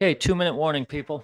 Okay, 2-minute warning, people.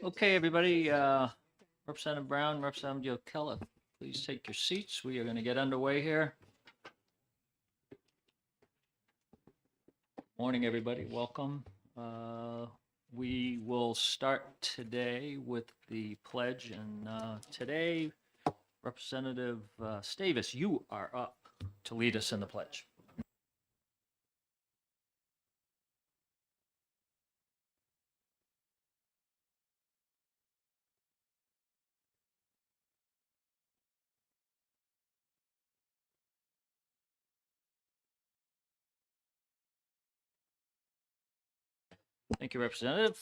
Okay, everybody, Representative Brown, Representative Keller, please take your seats. We are going to get underway here. Morning, everybody. Welcome. We will start today with the pledge, and today, Representative Stavis, you are up to lead us in the pledge. Thank you, Representative.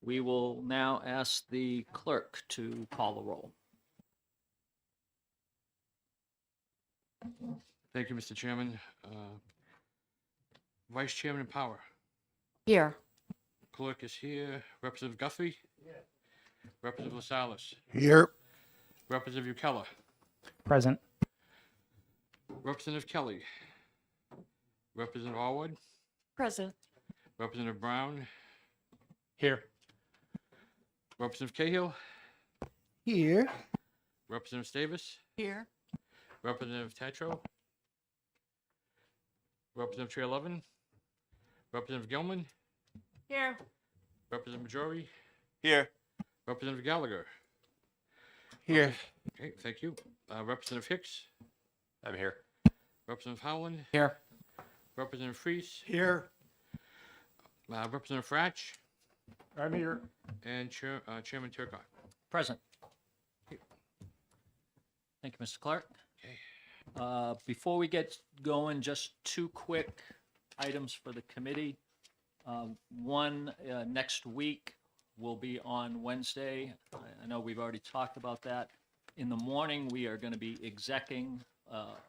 We will now ask the clerk to call the roll. Thank you, Mr. Chairman. Vice Chairman Power. Here. Clerk is here. Representative Guthrie. Representative Lascelles. Here. Representative Keller. Present. Representative Kelly. Representative Allwood. Present. Representative Brown. Here. Representative Cahill. Here. Representative Davis. Here. Representative Tatro. Representative Chair Levin. Representative Gilman. Here. Representative Majori. Here. Representative Gallagher. Here. Okay, thank you. Representative Hicks. I'm here. Representative Howland. Here. Representative Freese. Here. Representative Fratch. I'm here. And Chairman Turcott. Present. Thank you, Mr. Clark. Before we get going, just two quick items for the committee. One, next week will be on Wednesday. I know we've already talked about that. In the morning, we are going to be execing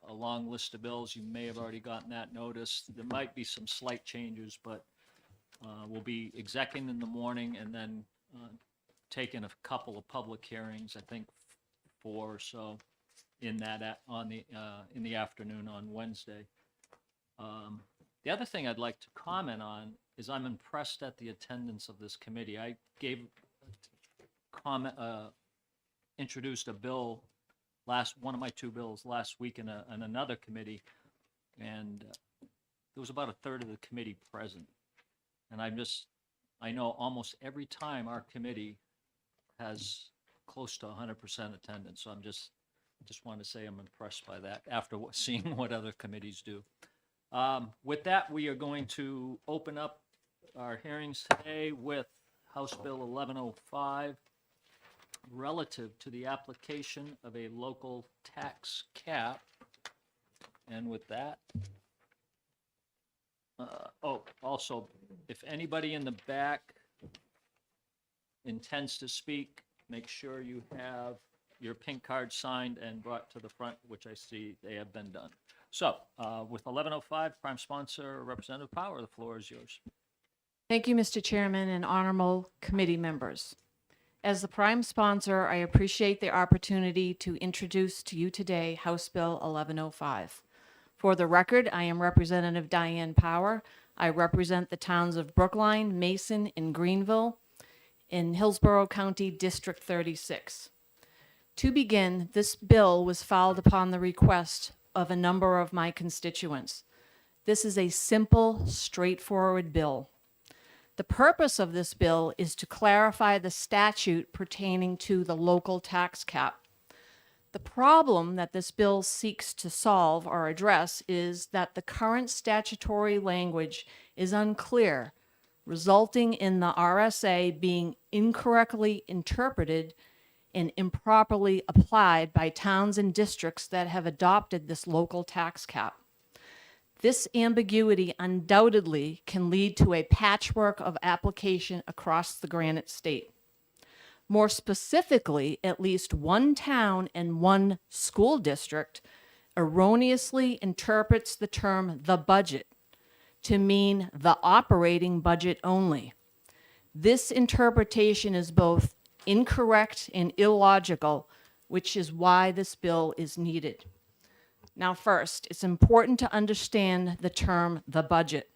a long list of bills. You may have already gotten that notice. There might be some slight changes, but we'll be execing in the morning and then taking a couple of public hearings, I think 4 or so, in that in the afternoon on Wednesday. The other thing I'd like to comment on is I'm impressed at the attendance of this committee. I introduced a bill one of my 2 bills last week in another committee, and there was about a third of the committee present. And I know almost every time our committee has close to 100% attendance. So I just want to say I'm impressed by that after seeing what other committees do. With that, we are going to open up our hearings today with House Bill 1105 relative to the application of a local tax cap. And with that, also, if anybody in the back intends to speak, make sure you have your pink card signed and brought to the front, which I see they have been done. So with 1105, prime sponsor, Representative Power, the floor is yours. Thank you, Mr. Chairman and honorable committee members. As the prime sponsor, I appreciate the opportunity to introduce to you today House Bill 1105. For the record, I am Representative Diane Power. I represent the towns of Brookline, Mason, and Greenville in Hillsborough County, District 36. To begin, this bill was filed upon the request of a number of my constituents. This is a simple, straightforward bill. The purpose of this bill is to clarify the statute pertaining to the local tax cap. The problem that this bill seeks to solve or address is that the current statutory language is unclear, resulting in the RSA being incorrectly interpreted and improperly applied by towns and districts that have adopted this local tax cap. This ambiguity undoubtedly can lead to a patchwork of application across the Granite State. More specifically, at least one town and one school district erroneously interprets the term "the budget" to mean the operating budget only. This interpretation is both incorrect and illogical, which is why this bill is needed. Now, first, it's important to understand the term "the budget."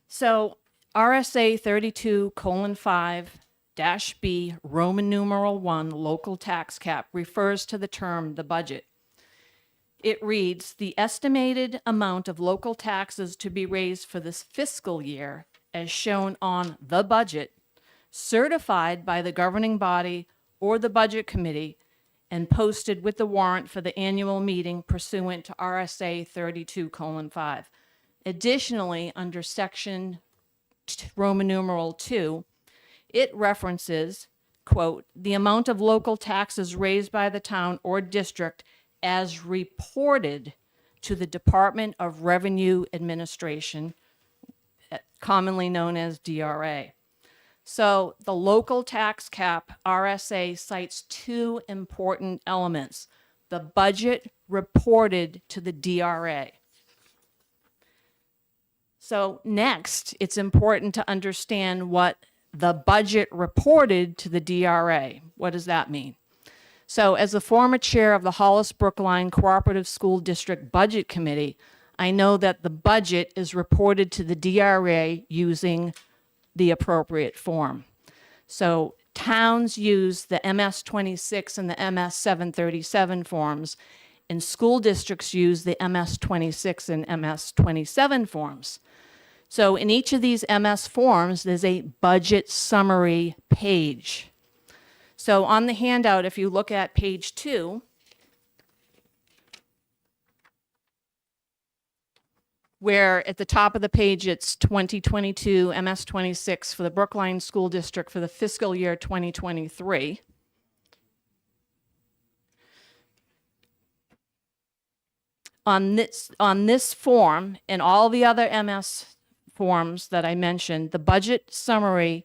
So, RSA 32:5-B, Roman numeral 1, local tax cap, refers to the term "the budget." It reads, "The estimated amount of local taxes to be raised for this fiscal year, as shown on the budget, certified by the governing body or the budget committee, and posted with the warrant for the annual meeting pursuant to RSA 32:5. Additionally, under section Roman numeral 2, it references, quote, "the amount of local taxes raised by the town or district as reported to the Department of Revenue Administration," commonly known as DRA. So the local tax cap, RSA, cites two important elements: the budget reported to the DRA. So next, it's important to understand what the budget reported to the DRA. What does that mean? So as the former chair of the Hollis Brookline Cooperative School District Budget Committee, I know that the budget is reported to the DRA using the appropriate form. So towns use the MS-26 and the MS-737 forms, and school districts use the MS-26 and MS-27 forms. So in each of these MS forms, there's a budget summary page. So on the handout, if you look at page 2, where at the top of the page it's 2022 MS-26 for the Brookline School District for the fiscal year 2023. On this form and all the other MS forms that I mentioned, the budget summary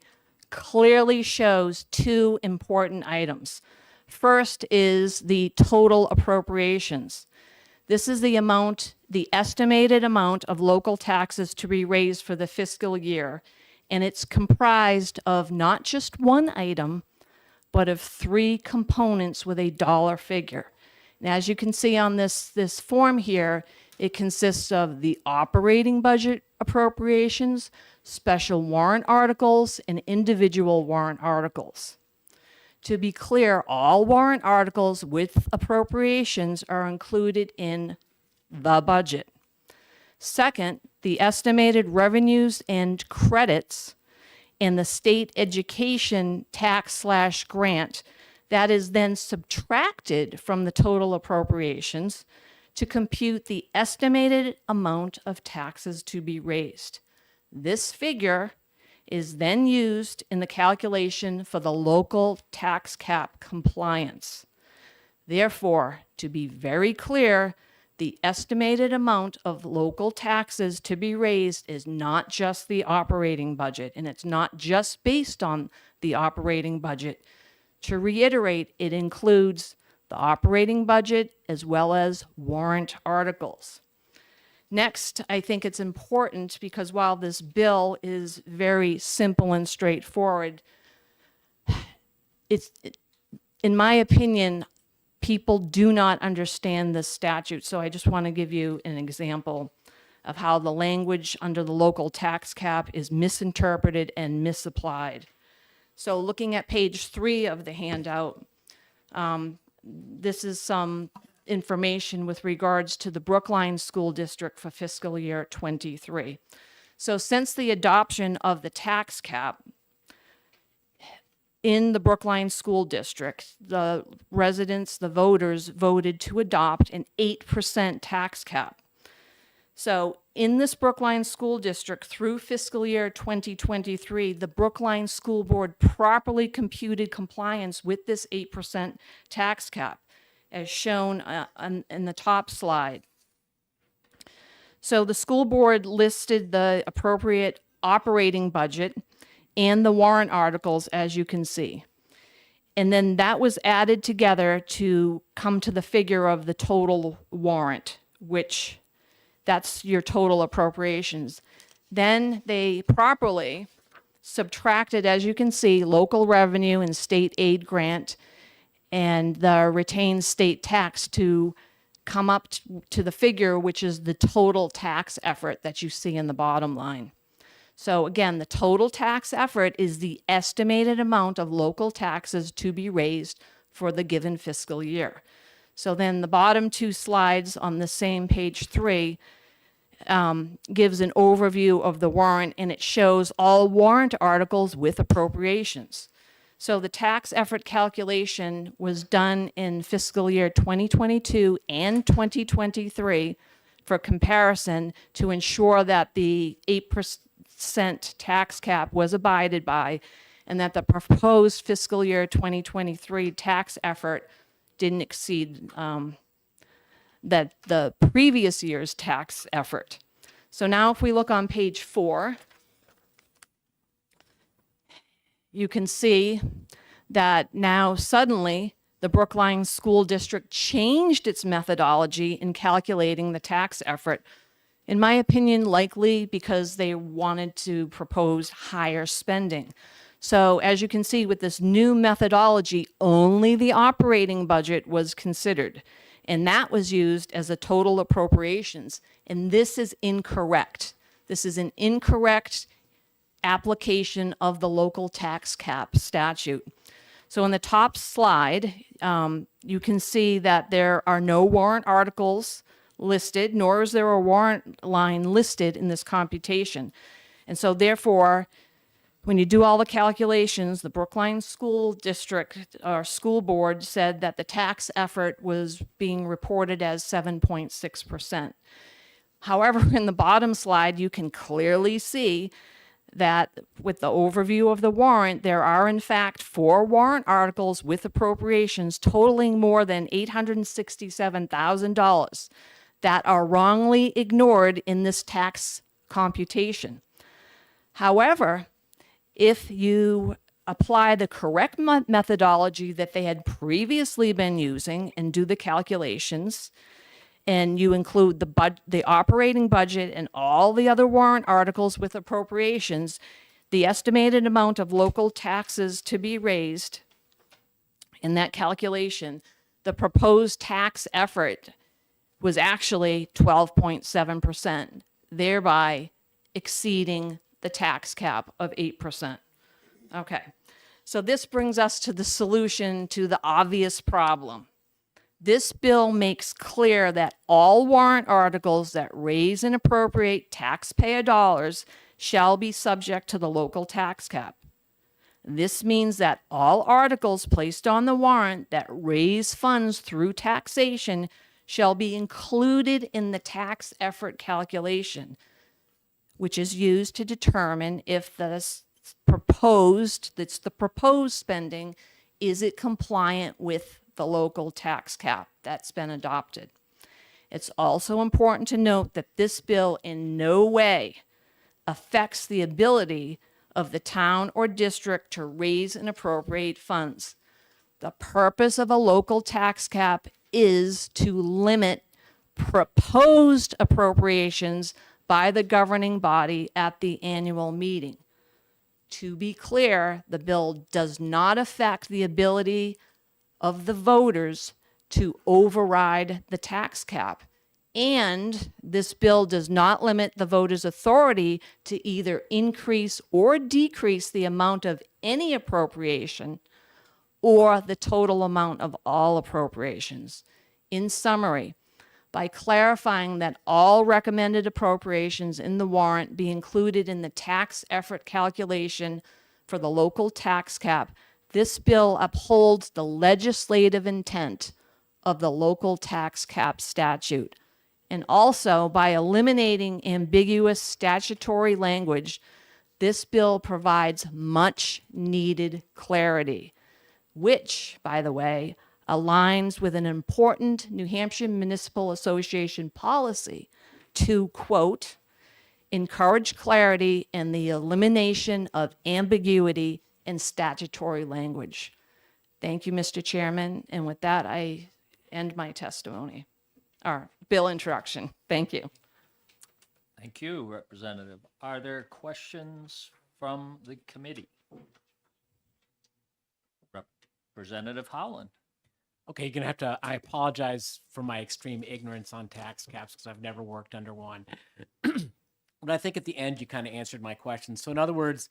clearly shows two important items. First is the total appropriations. This is the amount, the estimated amount of local taxes to be raised for the fiscal year, and it's comprised of not just one item, but of three components with a dollar figure. And as you can see on this form here, it consists of the operating budget appropriations, special warrant articles, and individual warrant articles. To be clear, all warrant articles with appropriations are included in the budget. Second, the estimated revenues and credits in the state education tax/grant that is then subtracted from the total appropriations to compute the estimated amount of taxes to be raised. This figure is then used in the calculation for the local tax cap compliance. Therefore, to be very clear, the estimated amount of local taxes to be raised is not just the operating budget, and it's not just based on the operating budget. To reiterate, it includes the operating budget as well as warrant articles. Next, I think it's important because while this bill is very simple and straightforward, in my opinion, people do not understand this statute. So I just want to give you an example of how the language under the local tax cap is misinterpreted and misapplied. So looking at page 3 of the handout, This is some information with regards to the Brookline School District for fiscal year '23. So since the adoption of the tax cap in the Brookline School District, the residents, the voters voted to adopt an 8% tax cap. So in this Brookline School District through fiscal year 2023, the Brookline School Board properly computed compliance with this 8% tax cap, as shown in the top slide. So the school board listed the appropriate operating budget and the warrant articles, as you can see. And then that was added together to come to the figure of the total warrant, which that's your total appropriations. Then they properly subtracted, as you can see, local revenue and state aid grant and the retained state tax to come up to the figure, which is the total tax effort that you see in the bottom line. So again, the total tax effort is the estimated amount of local taxes to be raised for the given fiscal year. So then the bottom two slides on the same page 3 gives an overview of the warrant, and it shows all warrant articles with appropriations. So the tax effort calculation was done in fiscal year 2022 and 2023 for comparison to ensure that the 8% tax cap was abided by and that the proposed fiscal year 2023 tax effort didn't exceed that the previous year's tax effort. So now if we look on page 4, you can see that now suddenly the Brookline School District changed its methodology in calculating the tax effort. In my opinion, likely because they wanted to propose higher spending. So as you can see with this new methodology, only the operating budget was considered. And that was used as a total appropriations. And this is incorrect. This is an incorrect application of the local tax cap statute. So in the top slide, you can see that there are no warrant articles listed, nor is there a warrant line listed in this computation. And so therefore, when you do all the calculations, the Brookline School District or School Board said that the tax effort was being reported as 7.6%. However, in the bottom slide, you can clearly see that with the overview of the warrant, there are in fact 4 warrant articles with appropriations totaling more than $867,000 that are wrongly ignored in this tax computation. However, if you apply the correct methodology that they had previously been using and do the calculations, and you include the operating budget and all the other warrant articles with appropriations, the estimated amount of local taxes to be raised in that calculation, the proposed tax effort was actually 12.7%, thereby exceeding the tax cap of 8%. Okay, so this brings us to the solution to the obvious problem. This bill makes clear that all warrant articles that raise and appropriate taxpayer dollars shall be subject to the local tax cap. This means that all articles placed on the warrant that raise funds through taxation shall be included in the tax effort calculation, which is used to determine if the proposed spending, is it compliant with the local tax cap that's been adopted. It's also important to note that this bill in no way affects the ability of the town or district to raise and appropriate funds. The purpose of a local tax cap is to limit proposed appropriations by the governing body at the annual meeting. To be clear, the bill does not affect the ability of the voters to override the tax cap. And this bill does not limit the voters' authority to either increase or decrease the amount of any appropriation or the total amount of all appropriations. In summary, by clarifying that all recommended appropriations in the warrant be included in the tax effort calculation for the local tax cap, this bill upholds the legislative intent of the local tax cap statute. And also, by eliminating ambiguous statutory language, this bill provides much needed clarity, which, by the way, aligns with an important New Hampshire Municipal Association policy to, quote, encourage clarity and the elimination of ambiguity in statutory language. Thank you, Mr. Chairman. And with that, I end my testimony, or bill introduction. Thank you. Thank you, Representative. Are there questions from the committee? Representative Howland. Okay, you're gonna have to, I apologize for my extreme ignorance on tax caps because I've never worked under one. But I think at the end, you kind of answered my question. So in other words,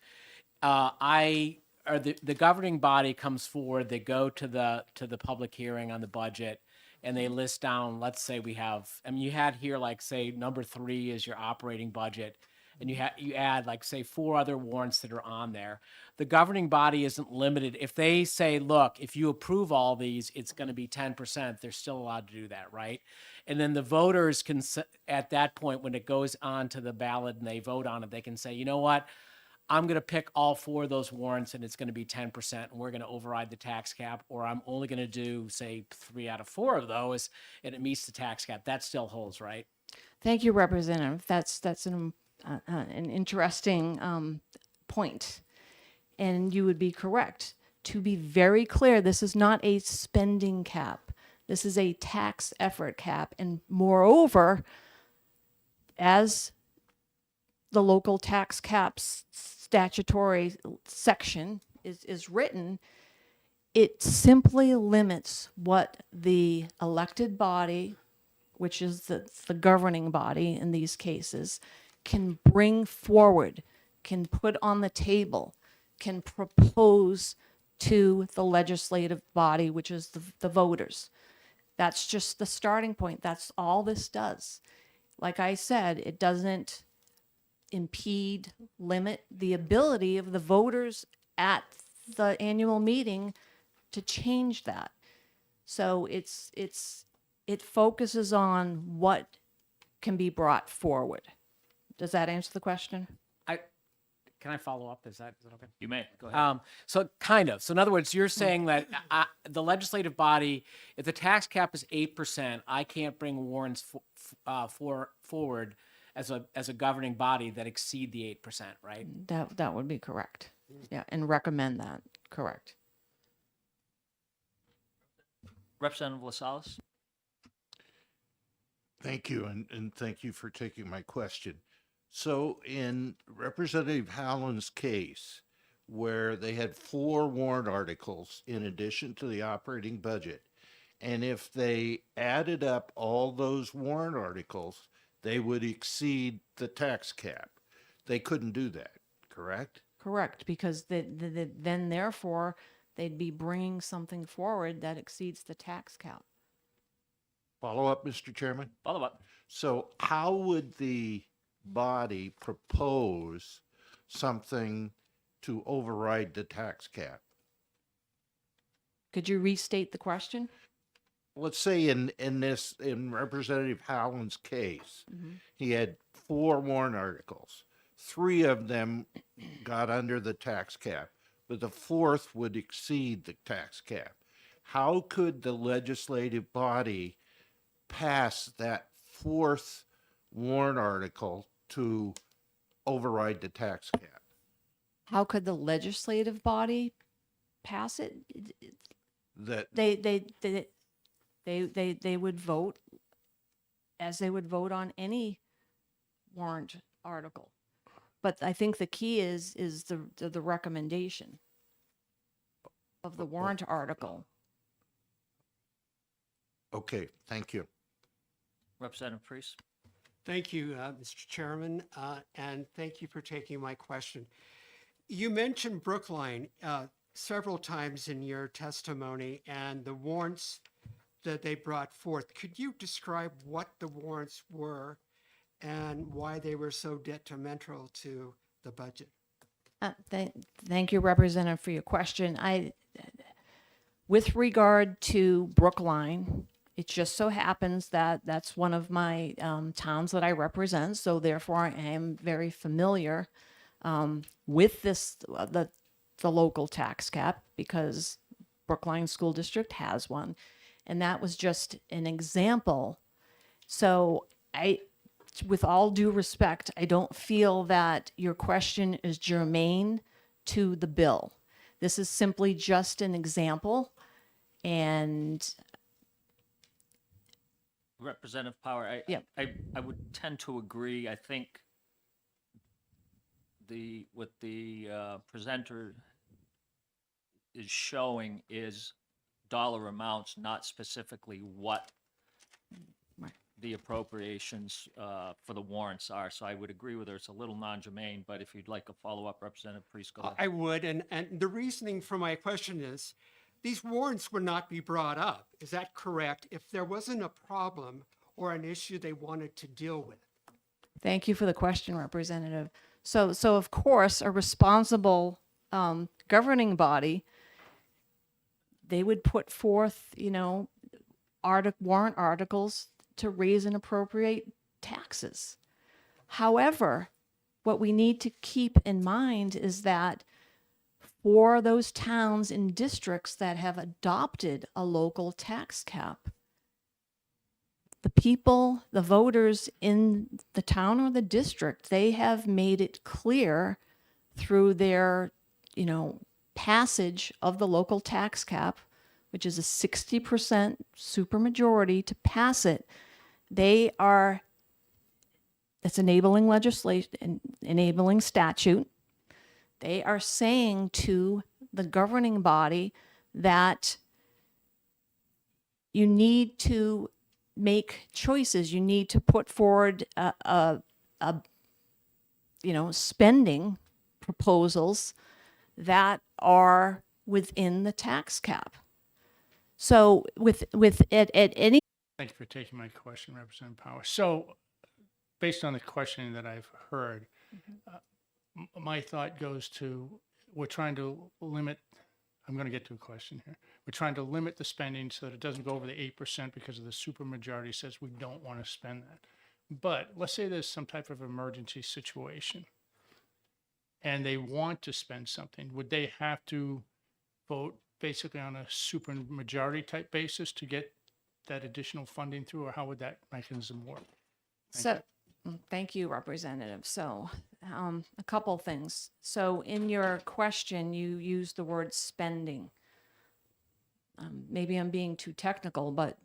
the governing body comes forward, they go to the public hearing on the budget, and they list down, let's say we have, I mean, you had here, like, say, number 3 is your operating budget, and you add, like, say, 4 other warrants that are on there. The governing body isn't limited. If they say, look, if you approve all these, it's going to be 10%, they're still allowed to do that, right? And then the voters can, at that point, when it goes on to the ballot and they vote on it, they can say, you know what? I'm going to pick all 4 of those warrants and it's going to be 10% and we're going to override the tax cap, or I'm only going to do, say, 3 out of 4 of those and it meets the tax cap. That still holds, right? Thank you, Representative. That's an interesting point. And you would be correct. To be very clear, this is not a spending cap. This is a tax effort cap. And moreover, as the local tax caps statutory section is written, it simply limits what the elected body, which is the governing body in these cases, can bring forward, can put on the table, can propose to the legislative body, which is the voters. That's just the starting point. That's all this does. Like I said, it doesn't impede, limit the ability of the voters at the annual meeting to change that. So it focuses on what can be brought forward. Does that answer the question? Can I follow up? Is that okay? You may. Go ahead. So kind of. So in other words, you're saying that the legislative body, if the tax cap is 8%, I can't bring warrants forward as a governing body that exceed the 8%, right? That would be correct. Yeah, and recommend that. Correct. Representative LaSalle. Thank you, and thank you for taking my question. So in Representative Howland's case, where they had 4 warrant articles in addition to the operating budget, and if they added up all those warrant articles, they would exceed the tax cap. They couldn't do that, correct? Correct, because then therefore they'd be bringing something forward that exceeds the tax cap. Follow up, Mr. Chairman? Follow up. So how would the body propose something to override the tax cap? Could you restate the question? Let's say in Representative Howland's case, he had 4 warrant articles. 3 of them got under the tax cap, but the 4th would exceed the tax cap. How could the legislative body pass that 4th warrant article to override the tax cap? How could the legislative body pass it? That They would vote as they would vote on any warrant article. But I think the key is the recommendation of the warrant article. Okay, thank you. Representative Priest. Thank you, Mr. Chairman, and thank you for taking my question. You mentioned Brookline. several times in your testimony and the warrants that they brought forth. Could you describe what the warrants were and why they were so detrimental to the budget? Thank you, Representative, for your question. With regard to Brookline, it just so happens that that's one of my towns that I represent, so therefore I am very familiar with the local tax cap because Brookline School District has one, and that was just an example. So with all due respect, I don't feel that your question is germane to the bill. This is simply just an example, and Representative Power, Yeah. I would tend to agree. I think what the presenter is showing is dollar amounts, not specifically what Right. the appropriations for the warrants are. So I would agree with her. It's a little non-germane, but if you'd like a follow-up, Representative Priest, go ahead. I would, and the reasoning for my question is, these warrants would not be brought up. Is that correct? If there wasn't a problem or an issue they wanted to deal with? thank you for the question, Representative. So of course, a responsible governing body, they would put forth, warrant articles to raise and appropriate taxes. However, what we need to keep in mind is that for those towns and districts that have adopted a local tax cap, the people, the voters in the town or the district, they have made it clear through their, passage of the local tax cap, which is a 60% supermajority to pass it. That's enabling legislation, enabling statute. They are saying to the governing body that you need to make choices. You need to put forward spending proposals that are within the tax cap. So with it at any Thank you for taking my question, Representative Power. So, based on the questioning that I've heard, my thought goes to, we're trying to limit, I'm going to get to a question here. We're trying to limit the spending so that it doesn't go over the 8% because of the supermajority says we don't want to spend that. But let's say there's some type of emergency situation and they want to spend something. Would they have to vote basically on a supermajority type basis to get that additional funding through, or how would that mechanism work? Thank you, Representative. So, a couple things. So, in your question, you used the word spending. Maybe I'm being too technical, but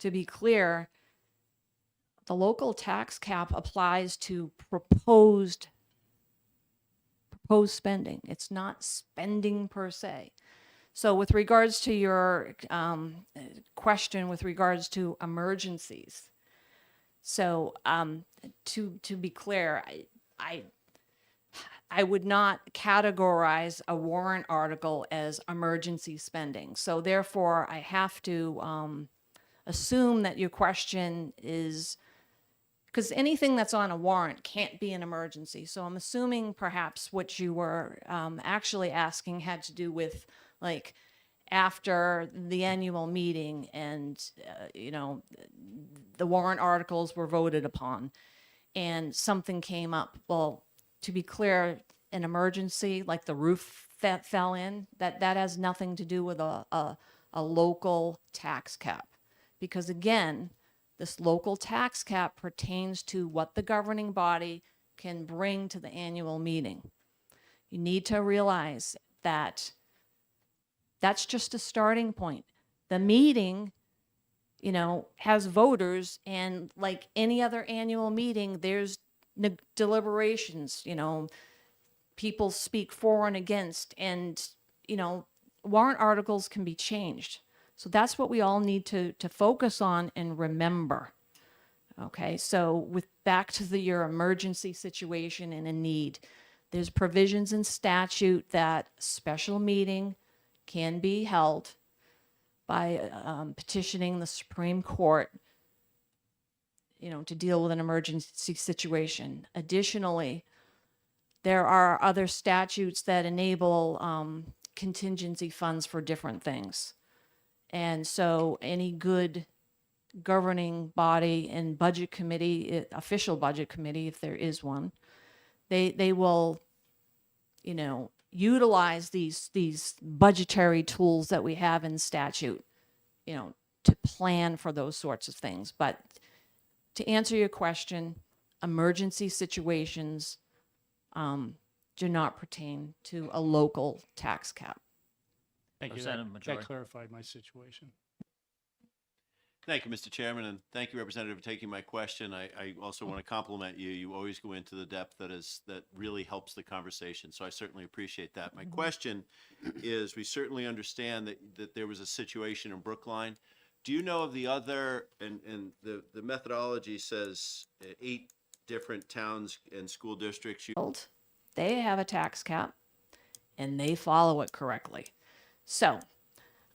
to be clear, the local tax cap applies to proposed spending. It's not spending per se. So, with regards to your question, with regards to emergencies. So, to be clear, I would not categorize a warrant article as emergency spending. So therefore, I have to assume that your question is, because anything that's on a warrant can't be an emergency. So I'm assuming perhaps what you were actually asking had to do with like after the annual meeting and, the warrant articles were voted upon and something came up. Well, to be clear, an emergency like the roof that fell in, that has nothing to do with a local tax cap. Because again, this local tax cap pertains to what the governing body can bring to the annual meeting. You need to realize that that's just a starting point. The meeting, has voters, and like any other annual meeting, there's deliberations, people speak for and against, and, warrant articles can be changed. So that's what we all need to focus on and remember. Okay, so back to your emergency situation and a need. There's provisions in statute that special meeting can be held by petitioning the Supreme Court, to deal with an emergency situation. Additionally, there are other statutes that enable contingency funds for different things. And so any good governing body and budget committee, official budget committee, if there is one, they will, utilize these budgetary tools that we have in statute, to plan for those sorts of things. But to answer your question, emergency situations do not pertain to a local tax cap. Thank you. Representative That Majori. clarified my situation. Thank you, Mr. Chairman, and thank you, Representative, for taking my question. I also want to compliment you. You always go into the depth that really helps the conversation, so I certainly appreciate that. My question is, we certainly understand that there was a situation in Brookline. Do you know of the other, and the methodology says 8 different towns and school districts? They have a tax cap and they follow it correctly. So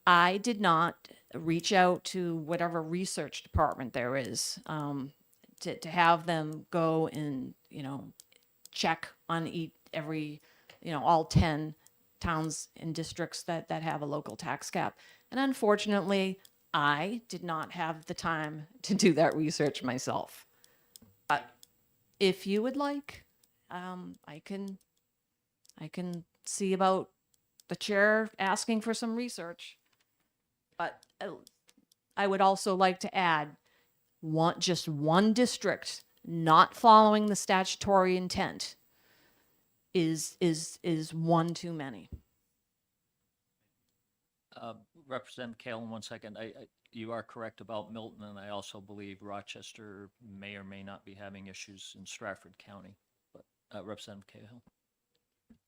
I did not reach out to whatever research department there is to have them go and, check on every, all 10 towns and districts that have a local tax cap. And unfortunately, I did not have the time to do that research myself. But if you would like, I can see about the chair asking for some research. But I would also like to add, just one district not following the statutory intent is one too many. Representative Kalen, 1 second. You are correct about Milton, and I also believe Rochester may or may not be having issues in Stratford County. But Representative Cahill.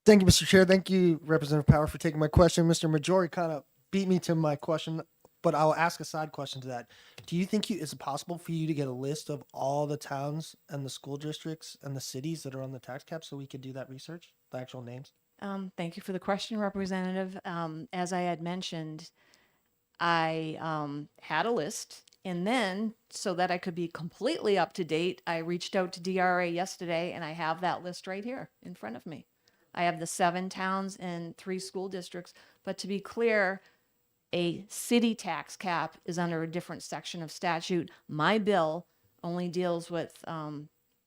Thank you, Mr. Chair. Thank you, Representative Power, for taking my question. Mr. Majori kind of beat me to my question, but I'll ask a side question to that. Do you think is it possible for you to get a list of all the towns and the school districts and the cities that are on the tax cap so we could do that research, the actual names? Thank you for the question, Representative. As I had mentioned, I had a list, and then so that I could be completely up to date, I reached out to DRA yesterday, and I have that list right here in front of me. I have the 7 towns and 3 school districts, but to be clear, a city tax cap is under a different section of statute. My bill only deals with a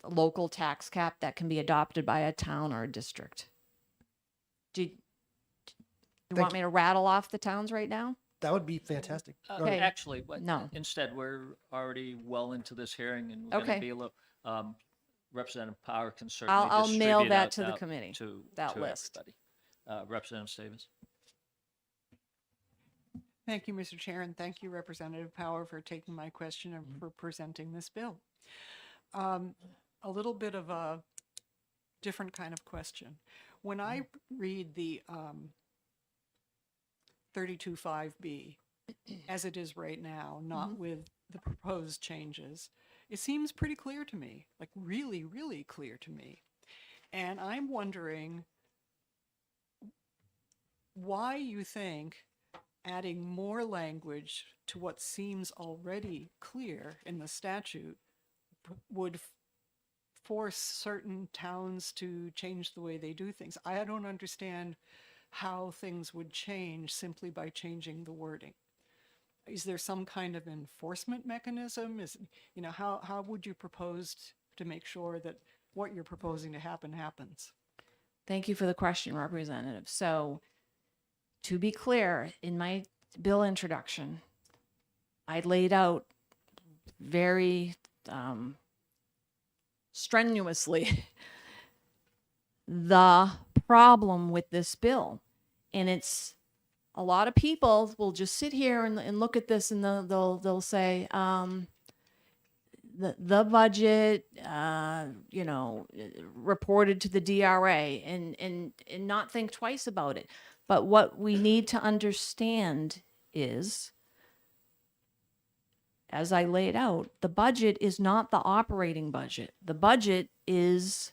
local tax cap that can be adopted by a town or a district. Do you want me to rattle off the towns right now? That would be fantastic. Okay. Actually, but No. instead, we're already well into this hearing, and we're going Okay. to be a little, Representative Power can certainly I'll mail distribute that out to the out committee, to that list. everybody. Representative Stevens. Thank you, Mr. Chair, and thank you, Representative Power, for taking my question and for presenting this bill. A little bit of a different kind of question. When I read the 32.5B as it is right now, not with the proposed changes, it seems pretty clear to me, like really, really clear to me. And I'm wondering why you think adding more language to what seems already clear in the statute would force certain towns to change the way they do things. I don't understand how things would change simply by changing the wording. Is there some kind of enforcement mechanism? How would you propose to make sure that what you're proposing to happen happens? Thank you for the question, Representative. So, to be clear, in my bill introduction, I laid out very strenuously the problem with this bill. And it's a lot of people will just sit here and look at this and they'll say, the budget, reported to the DRA and not think twice about it. But what we need to understand is, as I laid out, the budget is not the operating budget. The budget is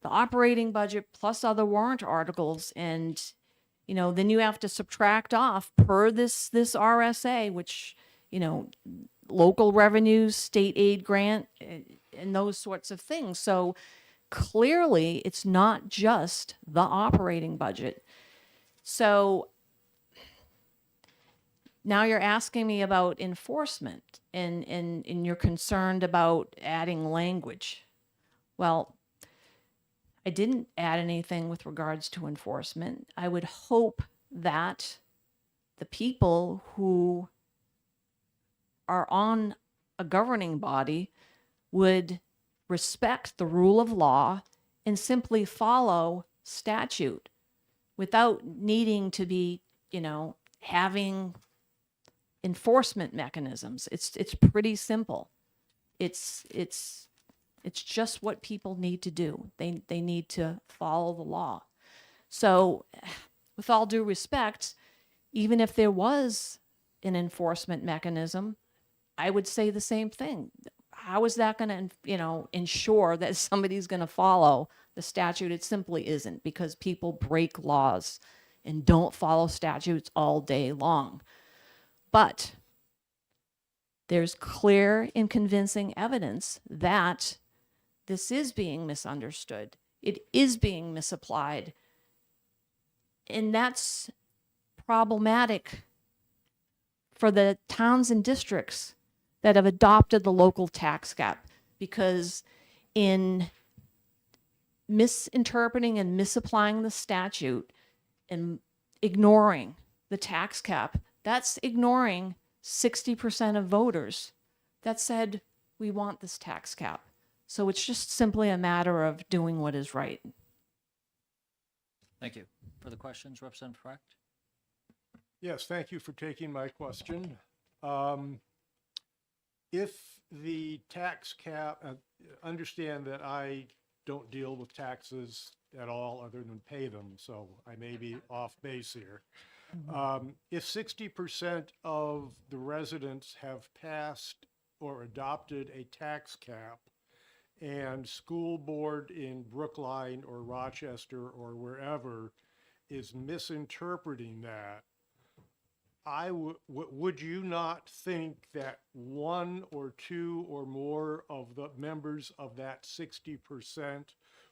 the operating budget plus other warrant articles, and then you have to subtract off per this RSA, which local revenues, state aid grant, and those sorts of things. So clearly, it's not just the operating budget. So now you're asking me about enforcement, and you're concerned about adding language. Well, I didn't add anything with regards to enforcement. I would hope that the people who are on a governing body would respect the rule of law and simply follow statute without needing to be, having enforcement mechanisms. It's pretty simple. It's just what people need to do. They need to follow the law. So, with all due respect, even if there was an enforcement mechanism, I would say the same thing. How is that going to, ensure that somebody's going to follow the statute? It simply isn't, because people break laws and don't follow statutes all day long. But there's clear and convincing evidence that this is being misunderstood. It is being misapplied. And that's problematic for the towns and districts that have adopted the local tax cap, because in misinterpreting and misapplying the statute and ignoring the tax cap, that's ignoring 60% of voters that said, we want this tax cap. So it's just simply a matter of doing what is right. Thank you. Further questions, Representative Frecht? Yes, thank you for taking my question. If the tax cap, understand that I don't deal with taxes at all other than pay them, so I may be off base here. If 60% of the residents have passed or adopted a tax cap, and school board in Brookline or Rochester or wherever is misinterpreting that, would you not think that one or two or more of the members of that 60%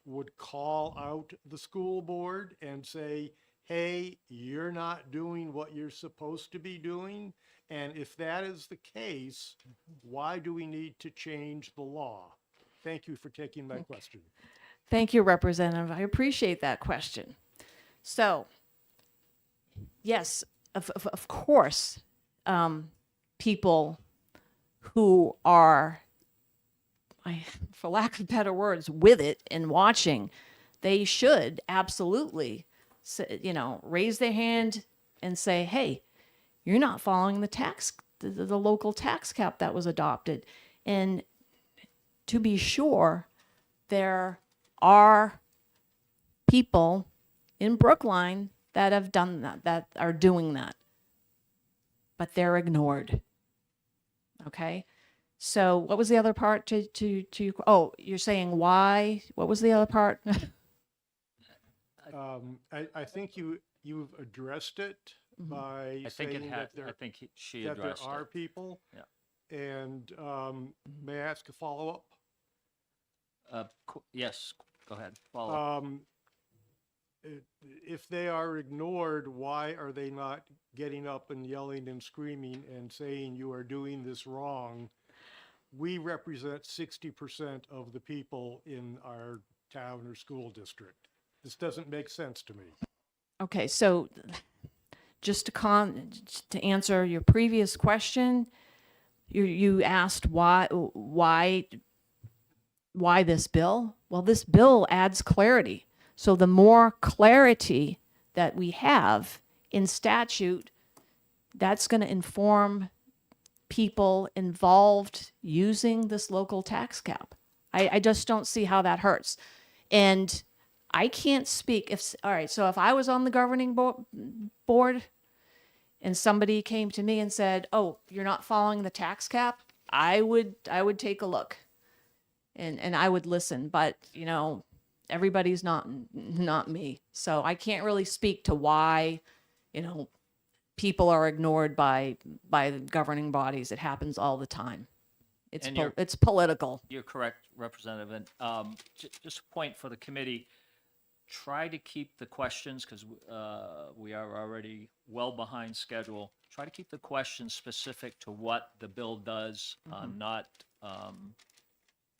would call out the school board and say, hey, you're not doing what you're supposed to be doing? And if that is the case, why do we need to change the law? Thank you for taking my question. Thank you, Representative. I appreciate that question. So, yes, of course, people who are, for lack of better words, with it and watching, they should absolutely, raise their hand and say, hey, you're not following the local tax cap that was adopted. And to be sure, there are people in Brookline that have done that, that are doing that, but they're ignored. Okay? So what was the other part to oh, you're saying why? What was the other part? I think you've addressed it by I think saying that there, she that there addressed are it. people. Yeah. And may I ask a follow-up? Yes, go ahead. Follow up. If they are ignored, why are they not getting up and yelling and screaming and saying you are doing this wrong? We represent 60% of the people in our town or school district. This doesn't make sense to me. Okay, so just to answer your previous question, you asked why this bill? Well, this bill adds clarity. So the more clarity that we have in statute, that's going to inform people involved using this local tax cap. I just don't see how that hurts. And I can't speak all right, so if I was on the governing board and somebody came to me and said, oh, you're not following the tax cap, I would take a look and I would listen. But, everybody's not me. So I can't really speak to why, people are ignored by the governing bodies. It happens all the time. And you're- It's political. You're correct, Representative. And just a point for the committee, try to keep the questions, because we are already well behind schedule. Try to keep the questions specific to what the bill does, not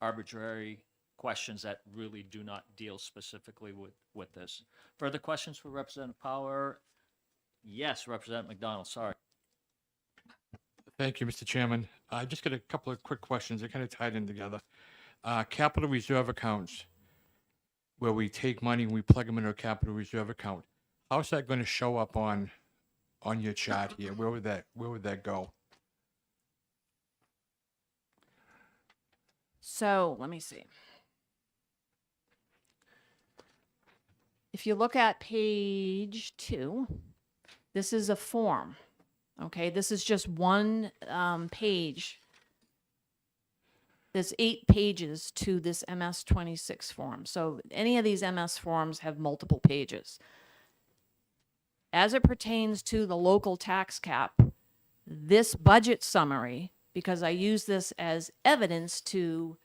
arbitrary questions that really do not deal specifically with this. Further questions for Representative Power? Yes, Representative McDonald, sorry. Thank you, Mr. Chairman. I just got a couple of quick questions. They're kind of tied in together. Capital reserve accounts, where we take money and we plug them into a capital reserve account. How's that going to show up on your chart here? Where would that go? So let me see. If you look at page 2, this is a form. Okay, this is just one page. There's 8 pages to this MS-26 form. So any of these MS forms have multiple pages. As it pertains to the local tax cap, this budget summary, because I use this as evidence to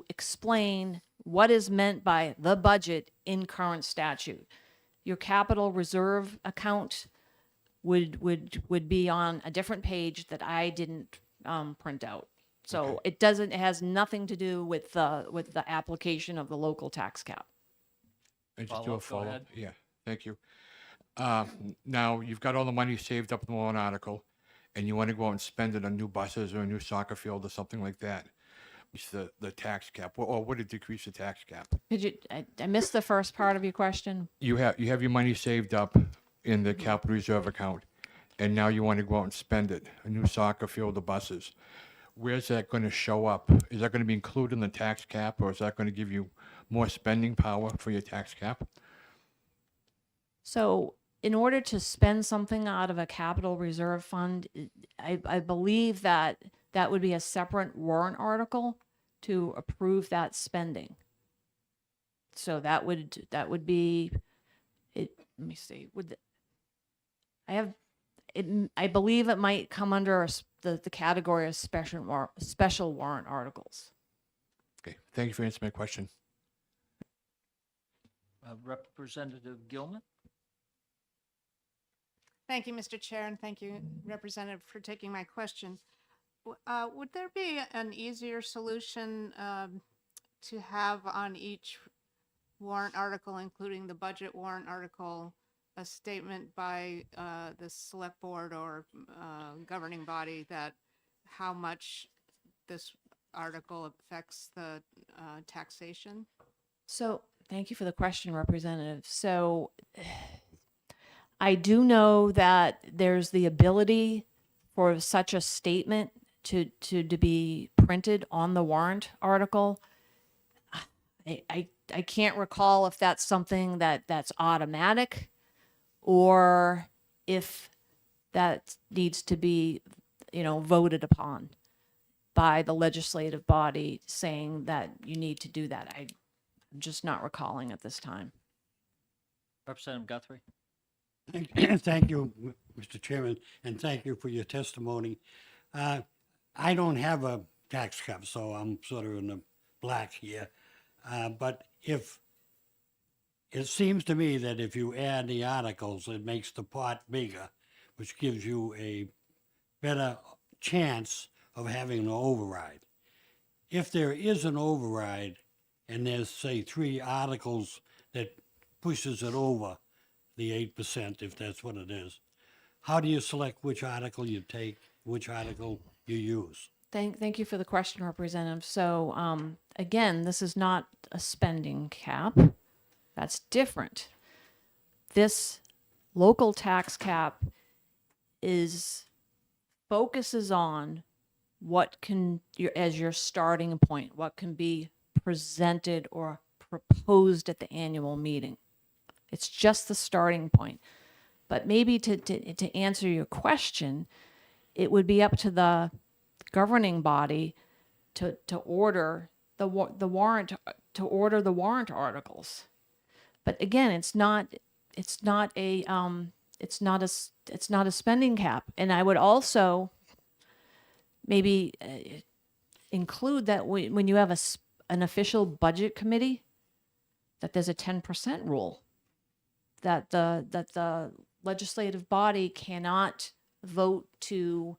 explain what is meant by the budget in current statute. Your capital reserve account would be on a different page that I didn't print out. So it has nothing to do with the application of the local tax cap. I just do a Go follow. ahead. Yeah, thank you. Now you've got all the money saved up in the warrant article, and you want to go out and spend it on new buses or a new soccer field or something like that. It's the tax cap, or would it decrease the tax cap? I missed the first part of your question. You have your money saved up in the capital reserve account, and now you want to go out and spend it, a new soccer field or buses. Where's that going to show up? Is that going to be included in the tax cap, or is that going to give you more spending power for your tax cap? So in order to spend something out of a capital reserve fund, I believe that would be a separate warrant article to approve that spending. So that would be it. Let me see. I believe it might come under the category of special warrant articles. Okay, thank you for answering my question. Representative Gilman? Thank you, Mr. Chair, and thank you, Representative, for taking my question. Would there be an easier solution to have on each warrant article, including the budget warrant article, a statement by the select board or governing body that how much this article affects the taxation? So thank you for the question, Representative. So I do know that there's the ability for such a statement to be printed on the warrant article. I can't recall if that's something that's automatic or if that needs to be, voted upon by the legislative body saying that you need to do that. I'm just not recalling at this time. Representative Guthrie? Thank you, Mr. Chairman, and thank you for your testimony. I don't have a tax cap, so I'm sort of in the black here. But if it seems to me that if you add the articles, it makes the pot bigger, which gives you a better chance of having an override. If there is an override and there's, say, 3 articles that pushes it over the 8%, if that's what it is, how do you select which article you take, which article you use? Thank you for the question, Representative. So again, this is not a spending cap. That's different. This local tax cap focuses on what can, as your starting point, what can be presented or proposed at the annual meeting. It's just the starting point. But maybe to answer your question, it would be up to the governing body to order the warrant order the warrant articles. But again, it's not a spending cap. And I would also maybe include that when you have an official budget committee, that there's a 10% rule, that the legislative body cannot vote to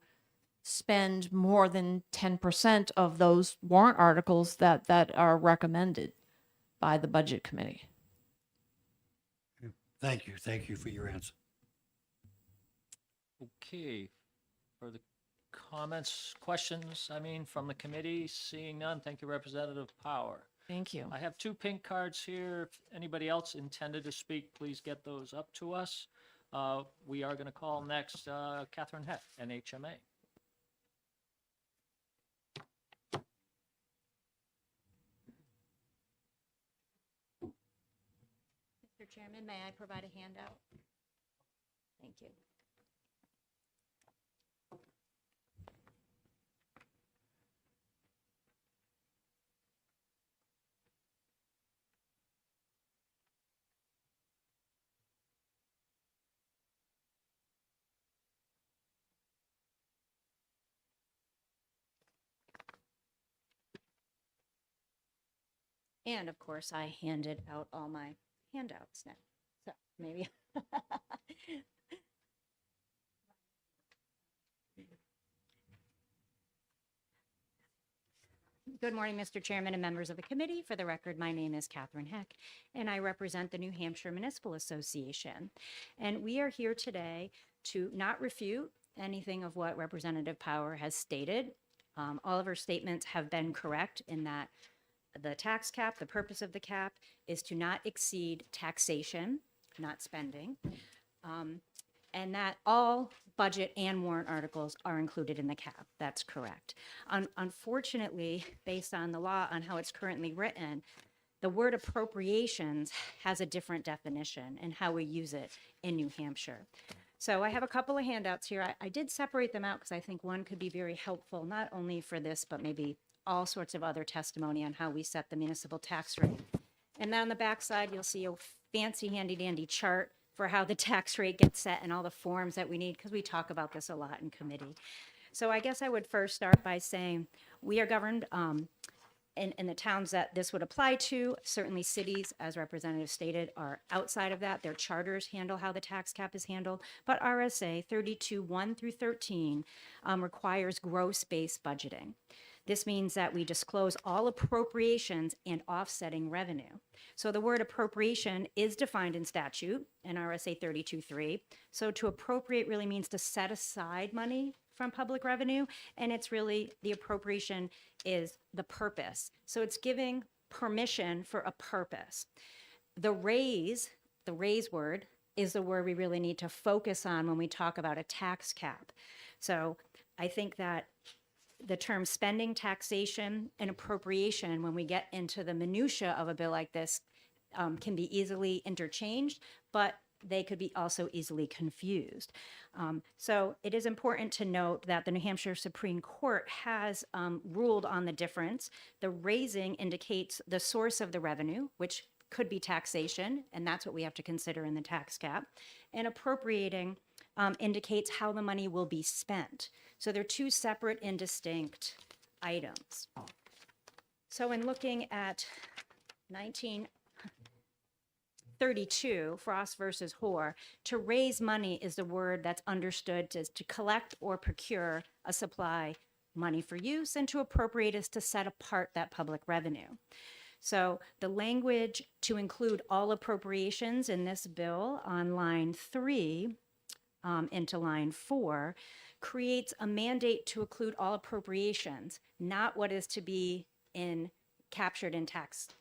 spend more than 10% of those warrant articles that are recommended by the budget committee. Thank you. Thank you for your answer. Okay, further comments, questions, from the committee? Seeing none, thank you, Representative Power. Thank you. I have 2 pink cards here. If anybody else intended to speak, please get those up to us. We are going to call next Catherine Heck, NHMA. Mr. Chairman, may I provide a handout? Thank you. And of course, I handed out all my handouts now. So maybe. Good morning, Mr. Chairman and members of the committee. For the record, my name is Catherine Heck, and I represent the New Hampshire Municipal Association. And we are here today to not refute anything of what Representative Power has stated. All of her statements have been correct in that the tax cap, the purpose of the cap is to not exceed taxation, not spending, and that all budget and warrant articles are included in the cap. That's correct. Unfortunately, based on the law, on how it's currently written, the word appropriations has a different definition and how we use it in New Hampshire. So I have a couple of handouts here. I did separate them out because I think one could be very helpful, not only for this, but maybe all sorts of other testimony on how we set the municipal tax rate. And then on the back side, you'll see a fancy handy dandy chart for how the tax rate gets set and all the forms that we need, because we talk about this a lot in committee. So I guess I would first start by saying we are governed in the towns that this would apply to. Certainly cities, as Representative stated, are outside of that. Their charters handle how the tax cap is handled. But RSA 32(1) through 13 requires gross-based budgeting. This means that we disclose all appropriations and offsetting revenue. So the word appropriation is defined in statute in RSA 32(3). So to appropriate really means to set aside money from public revenue, and it's really, the appropriation is the purpose. So it's giving permission for a purpose. The raise word is the word we really need to focus on when we talk about a tax cap. So I think that the term spending, taxation, and appropriation, when we get into the minutia of a bill like this, can be easily interchanged, but they could be also easily confused. So it is important to note that the New Hampshire Supreme Court has ruled on the difference. The raising indicates the source of the revenue, which could be taxation, and that's what we have to consider in the tax cap. And appropriating indicates how the money will be spent. So they're two separate and distinct items. So in looking at 1932, Frost versus Hoare, to raise money is the word that's understood to collect or procure a supply, money for use, and to appropriate is to set apart that public revenue. So the language to include all appropriations in this bill on line 3 into line 4 creates a mandate to include all appropriations, not what is to be captured in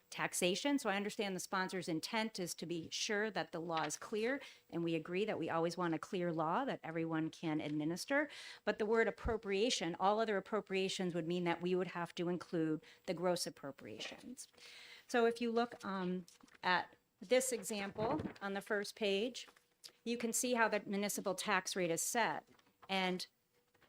taxation. So I understand the sponsor's intent is to be sure that the law is clear, and we agree that we always want a clear law that everyone can administer. But the word appropriation, all other appropriations would mean that we would have to include the gross appropriations. So if you look at this example on the first page, you can see how the municipal tax rate is set. And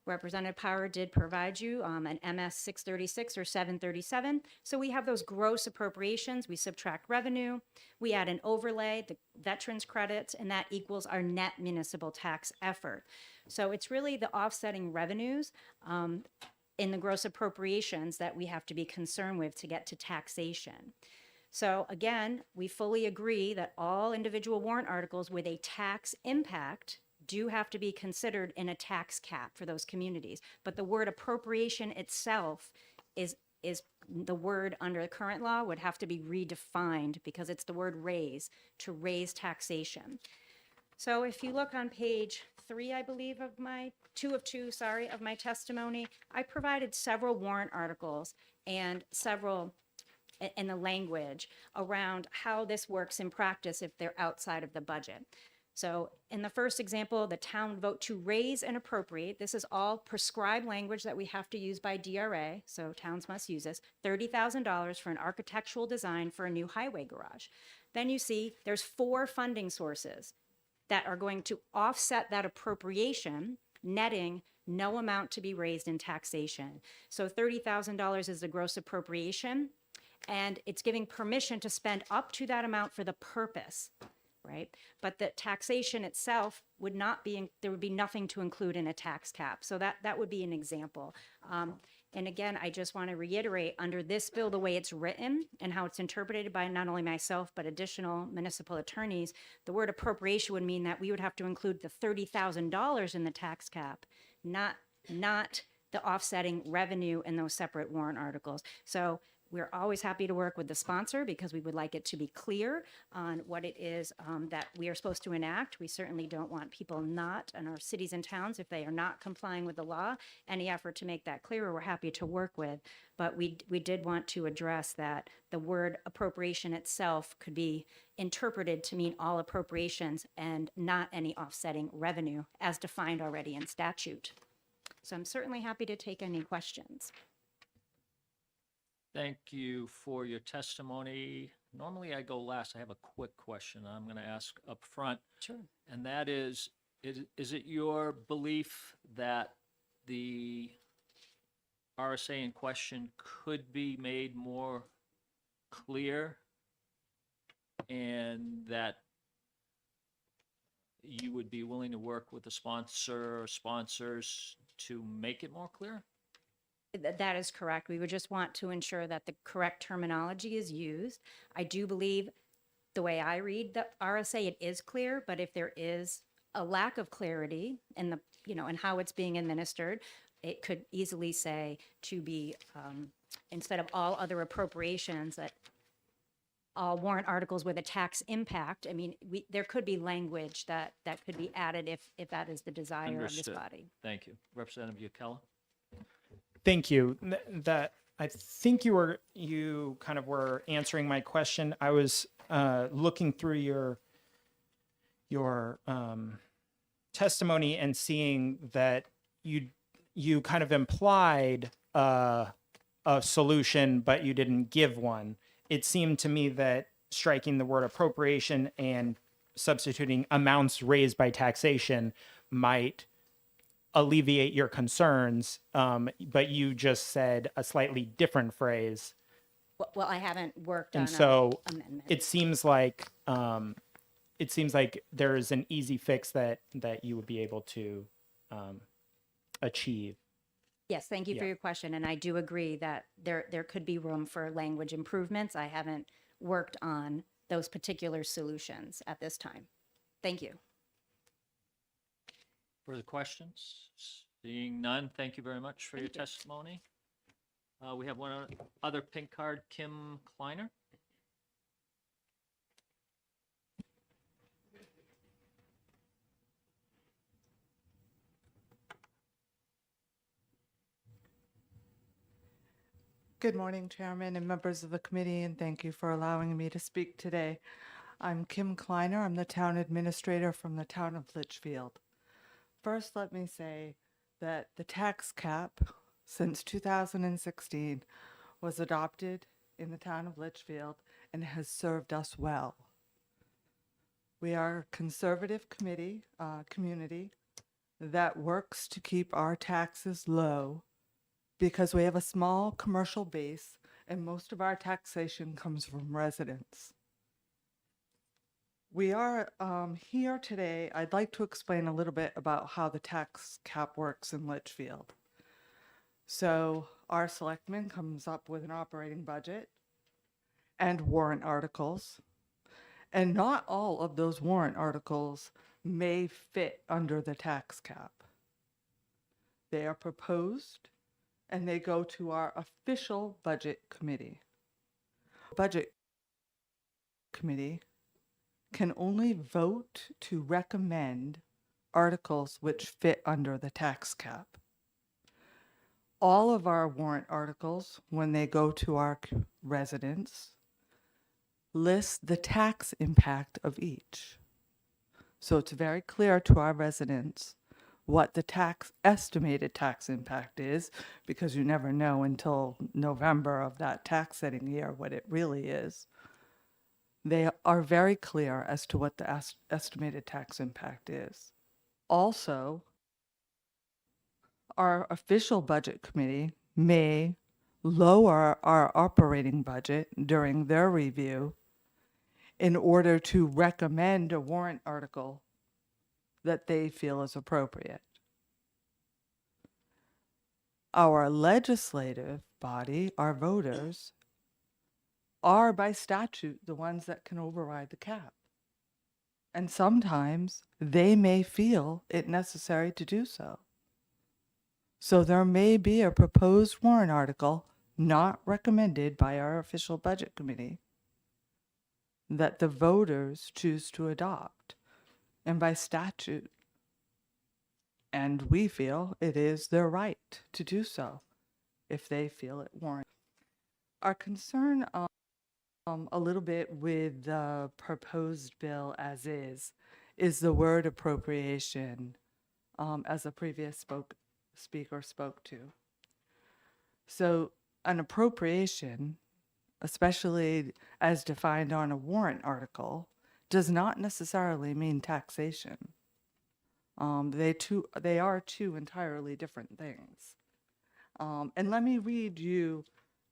Representative Power did provide you an MS 636 or 737. So we have those gross appropriations. We subtract revenue. We add an overlay, the veterans credits, and that equals our net municipal tax effort. So it's really the offsetting revenues in the gross appropriations that we have to be concerned with to get to taxation. So again, we fully agree that all individual warrant articles with a tax impact do have to be considered in a tax cap for those communities. But the word appropriation itself is the word under the current law would have to be redefined because it's the word raise, to raise taxation. So if you look on page 3, I believe, of my, 2 of 2, sorry, of my testimony, I provided several warrant articles and several in the language around how this works in practice if they're outside of the budget. So in the first example, the town would vote to raise and appropriate. This is all prescribed language that we have to use by DRA, so towns must use this, $30,000 for an architectural design for a new highway garage. Then you see there's 4 funding sources that are going to offset that appropriation, netting no amount to be raised in taxation. So $30,000 is the gross appropriation, and it's giving permission to spend up to that amount for the purpose, right? But the taxation itself would not be, there would be nothing to include in a tax cap. So that would be an example. And again, I just want to reiterate, under this bill, the way it's written and how it's interpreted by not only myself, but additional municipal attorneys, the word appropriation would mean that we would have to include the $30,000 in the tax cap, not the offsetting revenue in those separate warrant articles. So we're always happy to work with the sponsor because we would like it to be clear on what it is that we are supposed to enact. We certainly don't want people not in our cities and towns, if they are not complying with the law, any effort to make that clearer, we're happy to work with. But we did want to address that the word appropriation itself could be interpreted to mean all appropriations and not any offsetting revenue as defined already in statute. So I'm certainly happy to take any questions. Thank you for your testimony. Normally I go last. I have a quick question I'm going to ask up front. Sure. And that is it your belief that the RSA in question could be made more clear and that you would be willing to work with the sponsor or sponsors to make it more clear? That is correct. We would just want to ensure that the correct terminology is used. I do believe the way I read the RSA, it is clear, but if there is a lack of clarity in the, in how it's being administered, it could easily say to be, instead of all other appropriations, that all warrant articles with a tax impact. I mean, there could be language that could be added if that is the desire of this Understood. body. Thank you. Representative Yukela? Thank you. That I think you kind of were answering my question. I was looking through your testimony and seeing that you kind of implied a solution, but you didn't give one. It seemed to me that striking the word appropriation and substituting amounts raised by taxation might alleviate your concerns, but you just said a slightly different phrase. Well, I haven't worked on And so an amendment. it seems like there is an easy fix that you would be able to achieve. Yes, thank you for Yeah. your question. And I do agree that there could be room for language improvements. I haven't worked on those particular solutions at this time. Thank you. Further questions? Seeing none, thank you very much for your Thank you. testimony. We have one other pink card, Kim Kleiner. Good morning, Chairman and members of the committee, and thank you for allowing me to speak today. I'm Kim Kleiner. I'm the town administrator from the town of Litchfield. First, let me say that the tax cap since 2016 was adopted in the town of Litchfield and has served us well. We are a conservative community. that works to keep our taxes low because we have a small commercial base and most of our taxation comes from residents. We are here today. I'd like to explain a little bit about how the tax cap works in Litchfield. So our selectman comes up with an operating budget and warrant articles. And not all of those warrant articles may fit under the tax cap. They are proposed and they go to our official budget committee. Budget committee can only vote to recommend articles which fit under the tax cap. All of our warrant articles, when they go to our residents, list the tax impact of each. So it's very clear to our residents what the estimated tax impact is, because you never know until November of that tax setting year what it really is. They are very clear as to what the estimated tax impact is. Also, our official budget committee may lower our operating budget during their review in order to recommend a warrant article that they feel is appropriate. Our legislative body, our voters, are by statute the ones that can override the cap. And sometimes they may feel it necessary to do so. So there may be a proposed warrant article not recommended by our official budget committee that the voters choose to adopt, and by statute. And we feel it is their right to do so if they feel it warrants. Our concern a little bit with the proposed bill as is the word appropriation, as a previous speaker spoke to. So an appropriation, especially as defined on a warrant article, does not necessarily mean taxation. They are two entirely different things. And let me read you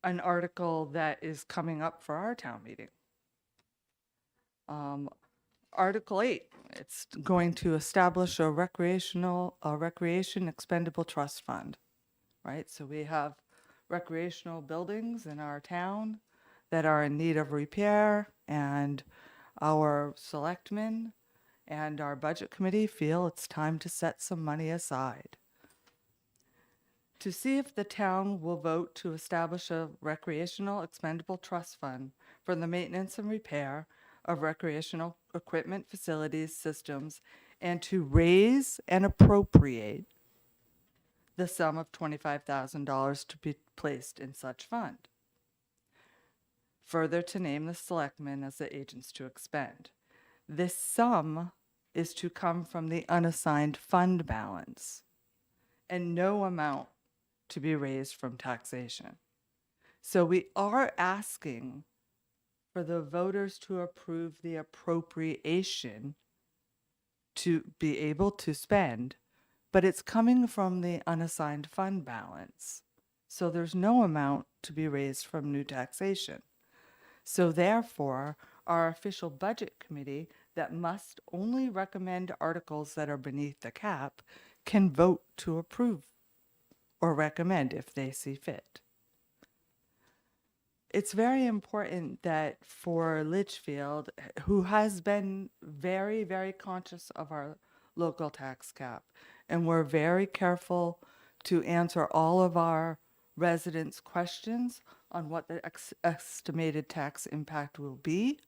an article that is coming up for our town meeting. Article 8, it's going to establish a recreation expendable trust fund, right? So we have recreational buildings in our town that are in need of repair, and our selectmen and our budget committee feel it's time to set some money aside to see if the town will vote to establish a recreational expendable trust fund for the maintenance and repair of recreational equipment, facilities, systems, and to raise and appropriate the sum of $25,000 to be placed in such fund. Further, to name the selectmen as the agents to expend. This sum is to come from the unassigned fund balance and no amount to be raised from taxation. So we are asking for the voters to approve the appropriation to be able to spend, but it's coming from the unassigned fund balance. So there's no amount to be raised from new taxation. So therefore, our official budget committee that must only recommend articles that are beneath the cap can vote to approve or recommend if they see fit. It's very important that for Litchfield, who has been very, very conscious of our local tax cap, and we're very careful to answer all of our residents' questions on what the estimated tax impact will be,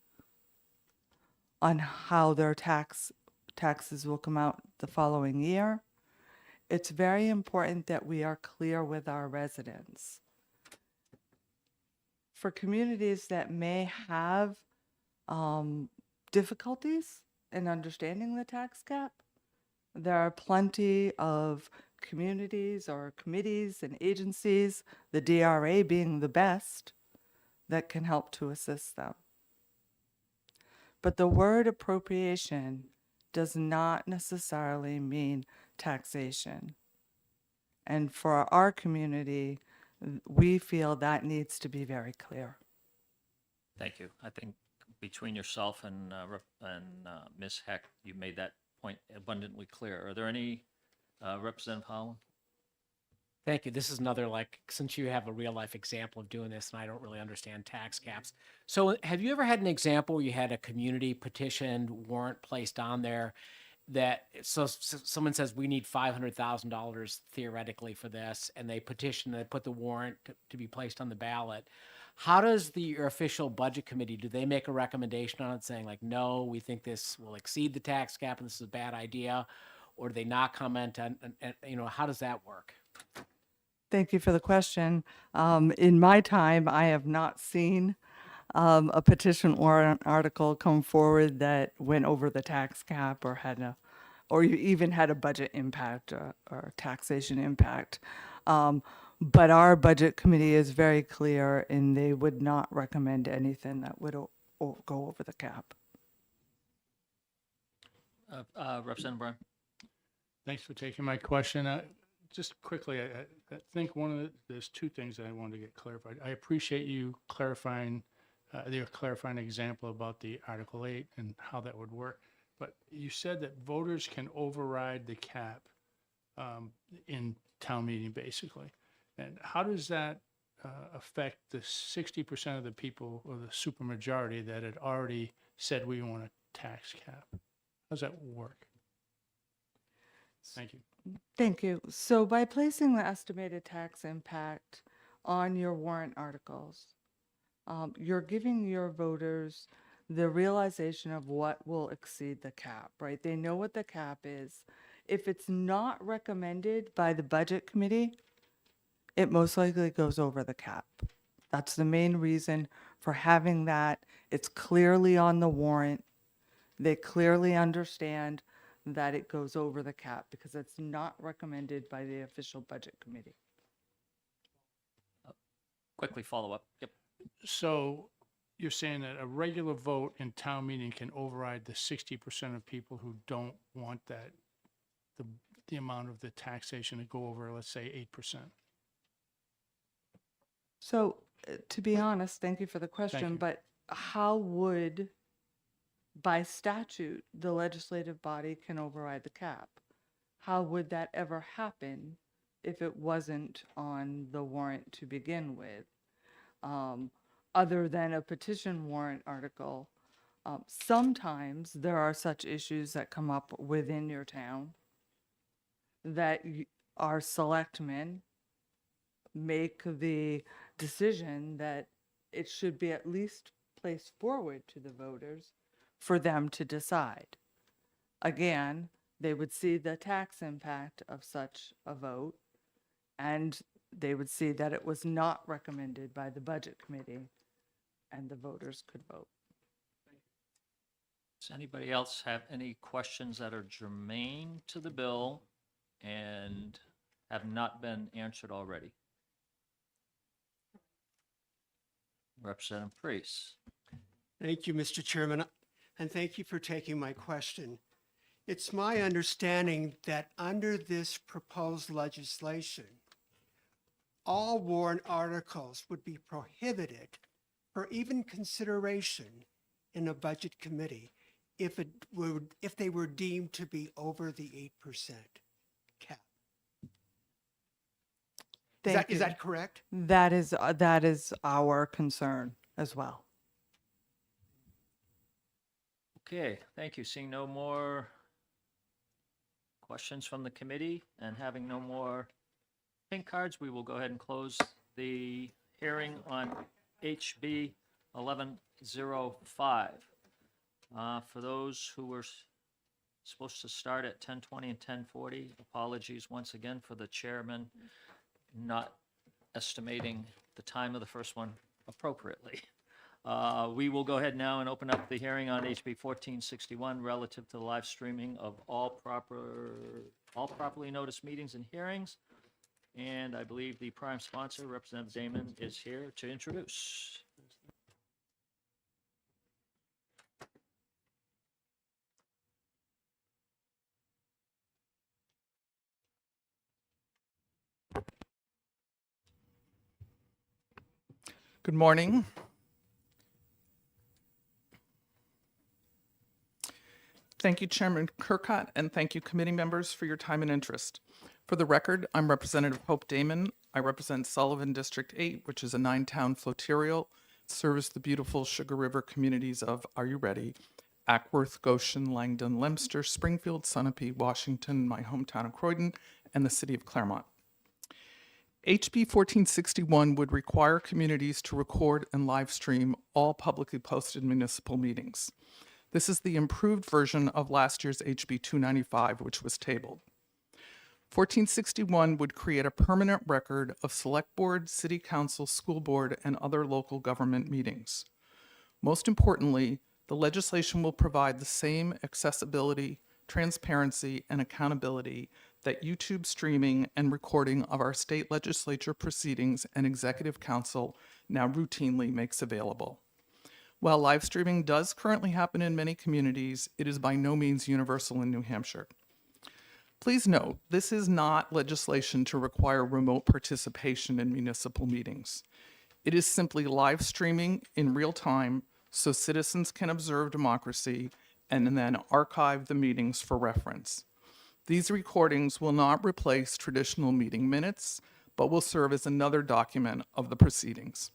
on how their taxes will come out the following year. It's very important that we are clear with our residents. For communities that may have difficulties in understanding the tax cap, there are plenty of communities or committees and agencies, the DRA being the best, that can help to assist them. But the word appropriation does not necessarily mean taxation. And for our community, we feel that needs to be very clear. Thank you. I think between yourself and Ms. Heck, you made that point abundantly clear. Are there any, Representative Howland? Thank you. This is another, like, since you have a real life example of doing this and I don't really understand tax caps. So have you ever had an example where you had a community petitioned warrant placed on there that, someone says we need $500,000 theoretically for this, and they petition, they put the warrant to be placed on the ballot. How does your official budget committee, do they make a recommendation on it saying like, no, we think this will exceed the tax cap and this is a bad idea? Or do they not comment on, how does that work? Thank you for the question. In my time, I have not seen a petition or an article come forward that went over the tax cap or or even had a budget impact or taxation impact. But our budget committee is very clear, and they would not recommend anything that would go over the cap. Representative Bryan? Thanks for taking my question. Just quickly, I think there's two things that I wanted to get clarified. I appreciate you clarifying, your clarifying example about the Article 8 and how that would work. But you said that voters can override the cap in town meeting, basically. And how does that affect the 60% of the people or the supermajority that had already said we want a tax cap? How does that work? Thank you. Thank you. So by placing the estimated tax impact on your warrant articles, you're giving your voters the realization of what will exceed the cap, right? They know what the cap is. If it's not recommended by the budget committee, it most likely goes over the cap. That's the main reason for having that. It's clearly on the warrant. They clearly understand that it goes over the cap because it's not recommended by the official budget committee. Quickly follow up. Yep. So you're saying that a regular vote in town meeting can override the 60% of people who don't want that, the amount of the taxation to go over, let's say, 8%? So to be honest, thank you for the Thank question, you. but how would, by statute, the legislative body can override the cap? How would that ever happen if it wasn't on the warrant to begin with? Other than a petition warrant article, sometimes there are such issues that come up within your town that our selectmen make the decision that it should be at least placed forward to the voters for them to decide. Again, they would see the tax impact of such a vote, and they would see that it was not recommended by the budget committee, and the voters could vote. Does anybody else have any questions that are germane to the bill and have not been answered already? Representative Priest. Thank you, Mr. Chairman, and thank you for taking my question. It's my understanding that under this proposed legislation, all warrant articles would be prohibited for even consideration in a budget committee if they were deemed to be over the 8% cap. Is that correct? That is our concern as well. Okay, thank you. Seeing no more questions from the committee and having no more pink cards, we will go ahead and close the hearing on HB 1105. For those who were supposed to start at 10:20 and 10:40, apologies once again for the chairman not estimating the time of the first one appropriately. We will go ahead now and open up the hearing on HB 1461 relative to the live streaming of all properly noticed meetings and hearings. And I believe the prime sponsor, Representative Damon, is here to introduce. Good morning. Thank you, Chairman Kirkott, and thank you, committee members, for your time and interest. For the record, I'm Representative Hope Damon. I represent Sullivan District 8, which is a 9-town flotarial. It serves the beautiful Sugar River communities of, are you ready, Ackworth, Goshen, Langdon, Leominster, Springfield, Sunapee, Washington, my hometown of Croydon, and the city of Claremont. HB 1461 would require communities to record and live stream all publicly posted municipal meetings. This is the improved version of last year's HB 295, which was tabled. 1461 would create a permanent record of select board, city council, school board, and other local government meetings. Most importantly, the legislation will provide the same accessibility, transparency, and accountability that YouTube streaming and recording of our state legislature proceedings and executive council now routinely makes available. While live streaming does currently happen in many communities, it is by no means universal in New Hampshire. Please note, this is not legislation to require remote participation in municipal meetings. It is simply live streaming in real time so citizens can observe democracy and then archive the meetings for reference. These recordings will not replace traditional meeting minutes, but will serve as another document of the proceedings.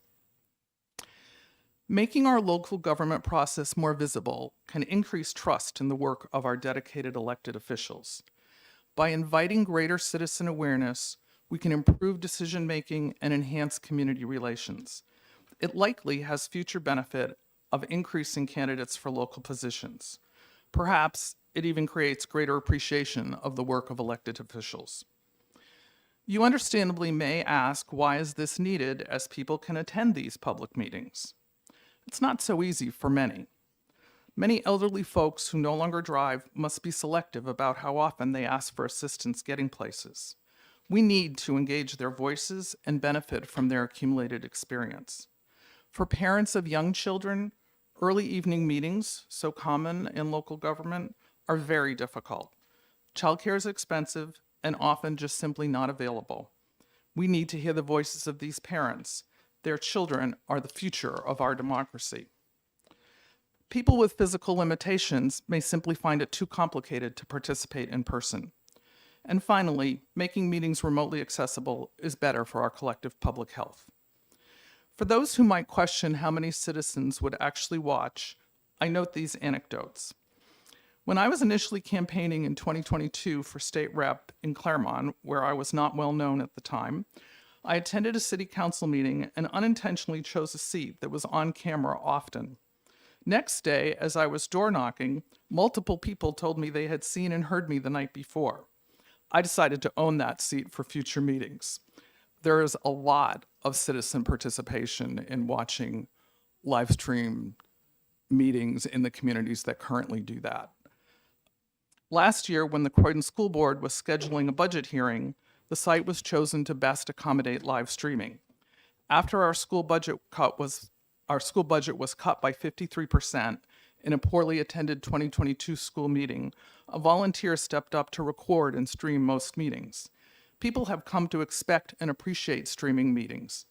Making our local government process more visible can increase trust in the work of our dedicated elected officials. By inviting greater citizen awareness, we can improve decision-making and enhance community relations. It likely has future benefit of increasing candidates for local positions. Perhaps it even creates greater appreciation of the work of elected officials. You understandably may ask, why is this needed as people can attend these public meetings? It's not so easy for many. Many elderly folks who no longer drive must be selective about how often they ask for assistance getting places. We need to engage their voices and benefit from their accumulated experience. For parents of young children, early evening meetings, so common in local government, are very difficult. Childcare is expensive and often just simply not available. We need to hear the voices of these parents. Their children are the future of our democracy. People with physical limitations may simply find it too complicated to participate in person. And finally, making meetings remotely accessible is better for our collective public health. For those who might question how many citizens would actually watch, I note these anecdotes. When I was initially campaigning in 2022 for state rep in Claremont, where I was not well known at the time, I attended a city council meeting and unintentionally chose a seat that was on camera often. Next day, as I was door knocking, multiple people told me they had seen and heard me the night before. I decided to own that seat for future meetings. There is a lot of citizen participation in watching live stream meetings in the communities that currently do that. Last year, when the Croydon School Board was scheduling a budget hearing, the site was chosen to best accommodate live streaming. After our school budget was cut by 53% in a poorly attended 2022 school meeting, a volunteer stepped up to record and stream most meetings. People have come to expect and appreciate streaming meetings.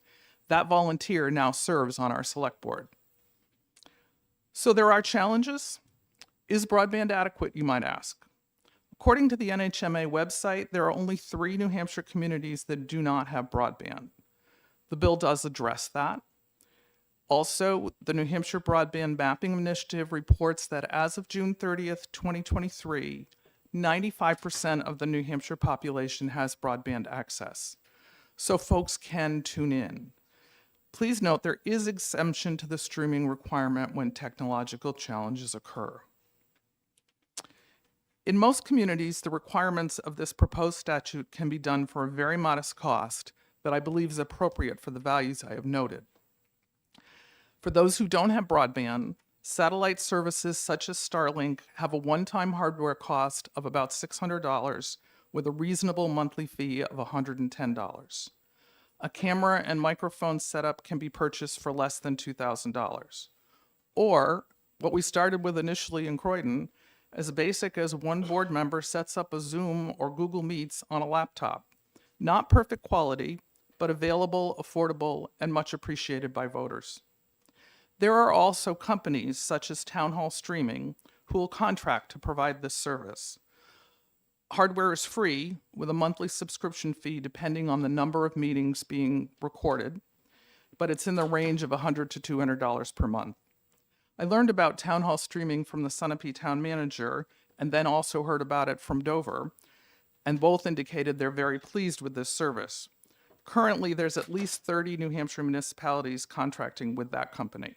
That volunteer now serves on our select board. So there are challenges. Is broadband adequate, you might ask? According to the NHMA website, there are only 3 New Hampshire communities that do not have broadband. The bill does address that. Also, the New Hampshire Broadband Mapping Initiative reports that as of June 30th, 2023, 95% of the New Hampshire population has broadband access. So folks can tune in. Please note there is exemption to the streaming requirement when technological challenges occur. In most communities, the requirements of this proposed statute can be done for a very modest cost that I believe is appropriate for the values I have noted. For those who don't have broadband, satellite services such as Starlink have a one-time hardware cost of about $600 with a reasonable monthly fee of $110. A camera and microphone setup can be purchased for less than $2,000. Or, what we started with initially in Croydon, as basic as one board member sets up a Zoom or Google Meets on a laptop. Not perfect quality, but available, affordable, and much appreciated by voters. There are also companies such as Town Hall Streaming who will contract to provide this service. Hardware is free with a monthly subscription fee depending on the number of meetings being recorded, but it's in the range of $100 to $200 per month. I learned about Town Hall Streaming from the Sunapee town manager and then also heard about it from Dover, and both indicated they're very pleased with this service. Currently, there's at least 30 New Hampshire municipalities contracting with that company.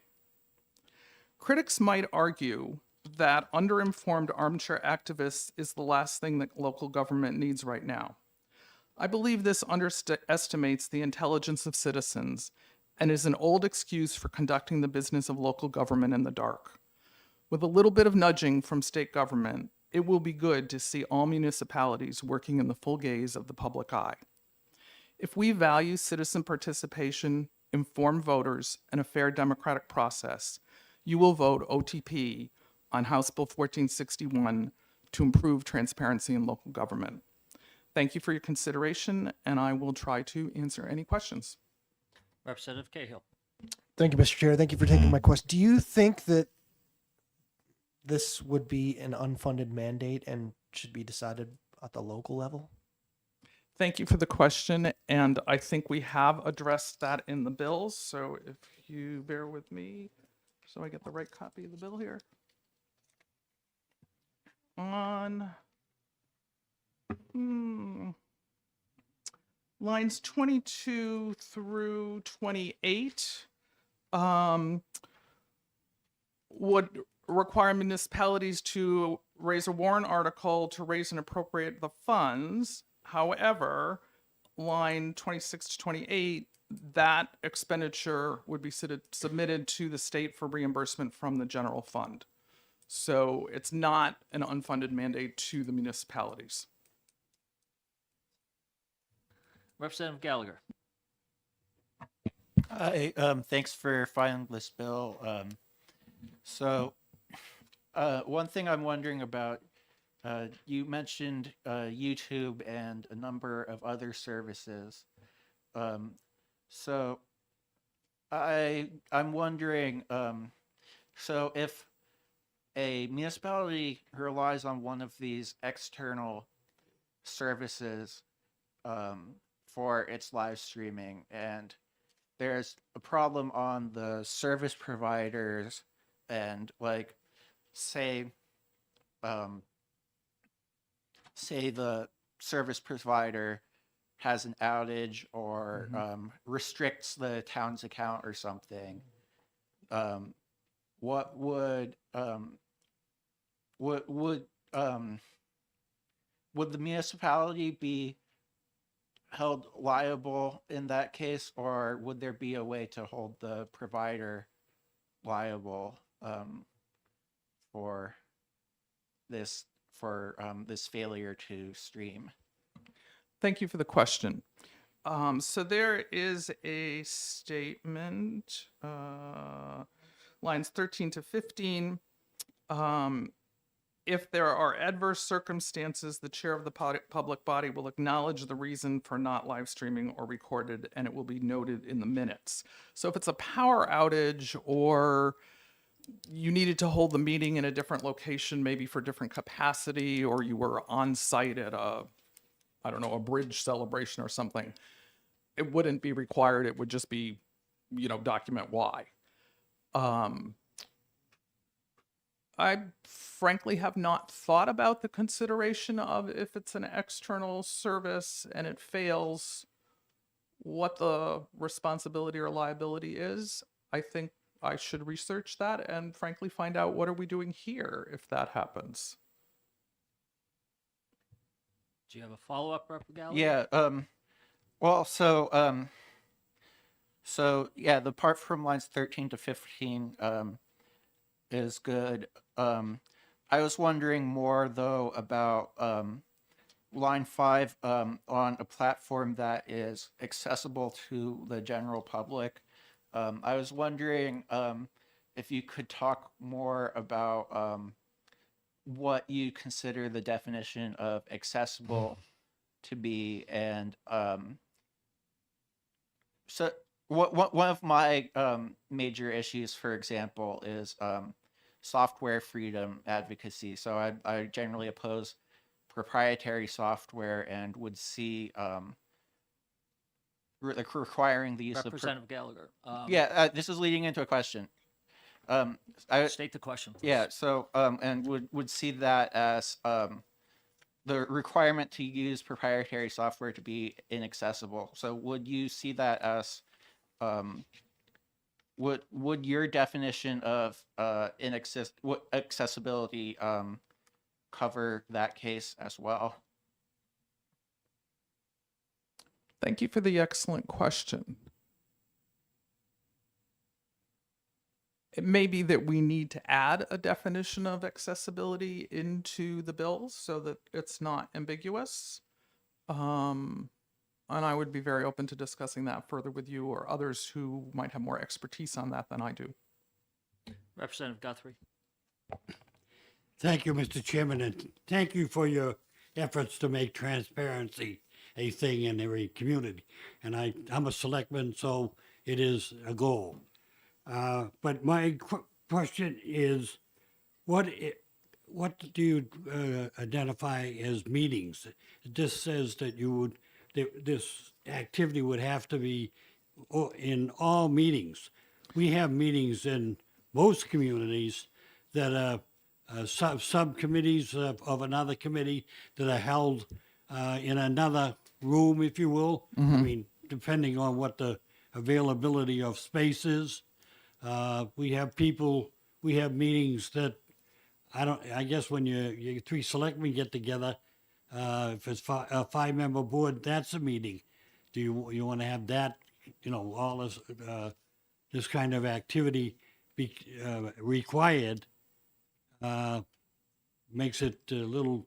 Critics might argue that underinformed armchair activists is the last thing that local government needs right now. I believe this underestimates the intelligence of citizens and is an old excuse for conducting the business of local government in the dark. With a little bit of nudging from state government, it will be good to see all municipalities working in the full gaze of the public eye. If we value citizen participation, informed voters, and a fair democratic process, you will vote OTP on House Bill 1461 to improve transparency in local government. Thank you for your consideration, and I will try to answer any questions. Representative Cahill. Thank you, Mr. Chair. Thank you for taking my question. Do you think that this would be an unfunded mandate and should be decided at the local level? Thank you for the question, and I think we have addressed that in the bills, so if you bear with me, so I get the right copy of the bill here. On lines 22 through 28, would require municipalities to raise a warrant article to raise and appropriate the funds. However, line 26 to 28, that expenditure would be submitted to the state for reimbursement from the general fund. So it's not an unfunded mandate to the municipalities. Representative Gallagher. Hi, thanks for filing this bill. One thing I'm wondering about, you mentioned YouTube and a number of other services. I'm wondering, so if a municipality relies on one of these external services for its live streaming, and there's a problem on the service providers, and like, say the service provider has an outage or restricts the town's account or something, what would the municipality be held liable in that case, or would there be a way to hold the provider liable for this failure to stream? Thank you for the question. So there is a statement, lines 13 to 15. If there are adverse circumstances, the chair of the public body will acknowledge the reason for not live streaming or recorded, and it will be noted in the minutes. So if it's a power outage, or you needed to hold the meeting in a different location, maybe for different capacity, or you were on site at a bridge celebration or something, it wouldn't be required. It would just be, document why. I frankly have not thought about the consideration of if it's an external service and it fails, what the responsibility or liability is. I think I should research that and frankly find out what are we doing here if that happens. Do you have a follow-up, Rep. Gallagher? Yeah. Yeah, the part from lines 13 to 15 is good. I was wondering more though about line 5 on a platform that is accessible to the general public. I was wondering if you could talk more about what you consider the definition of accessible to be, and So one of my major issues, for example, is software freedom advocacy. So I generally oppose proprietary software and would see requiring the use Representative Gallagher. Yeah, this is leading into a question. State the question, please. Yeah, so and would see that as the requirement to use proprietary software to be inaccessible. So would you see that as would your definition of accessibility cover that case as well? Thank you for the excellent question. It may be that we need to add a definition of accessibility into the bills so that it's not ambiguous. And I would be very open to discussing that further with you or others who might have more expertise on that than I do. Representative Guthrie. Thank you, Mr. Chairman, and thank you for your efforts to make transparency a thing in every community. And I'm a selectman, so it is a goal. But my question is, what do you identify as meetings? This says that this activity would have to be in all meetings. We have meetings in most communities that are subcommittees of another committee that are held in another room, if you will. I mean, depending on what the availability of space is. We have meetings that I guess when you three selectmen get together, if it's a 5-member board, that's a meeting. Do you want to have that, all this kind of activity be required? Makes it a little,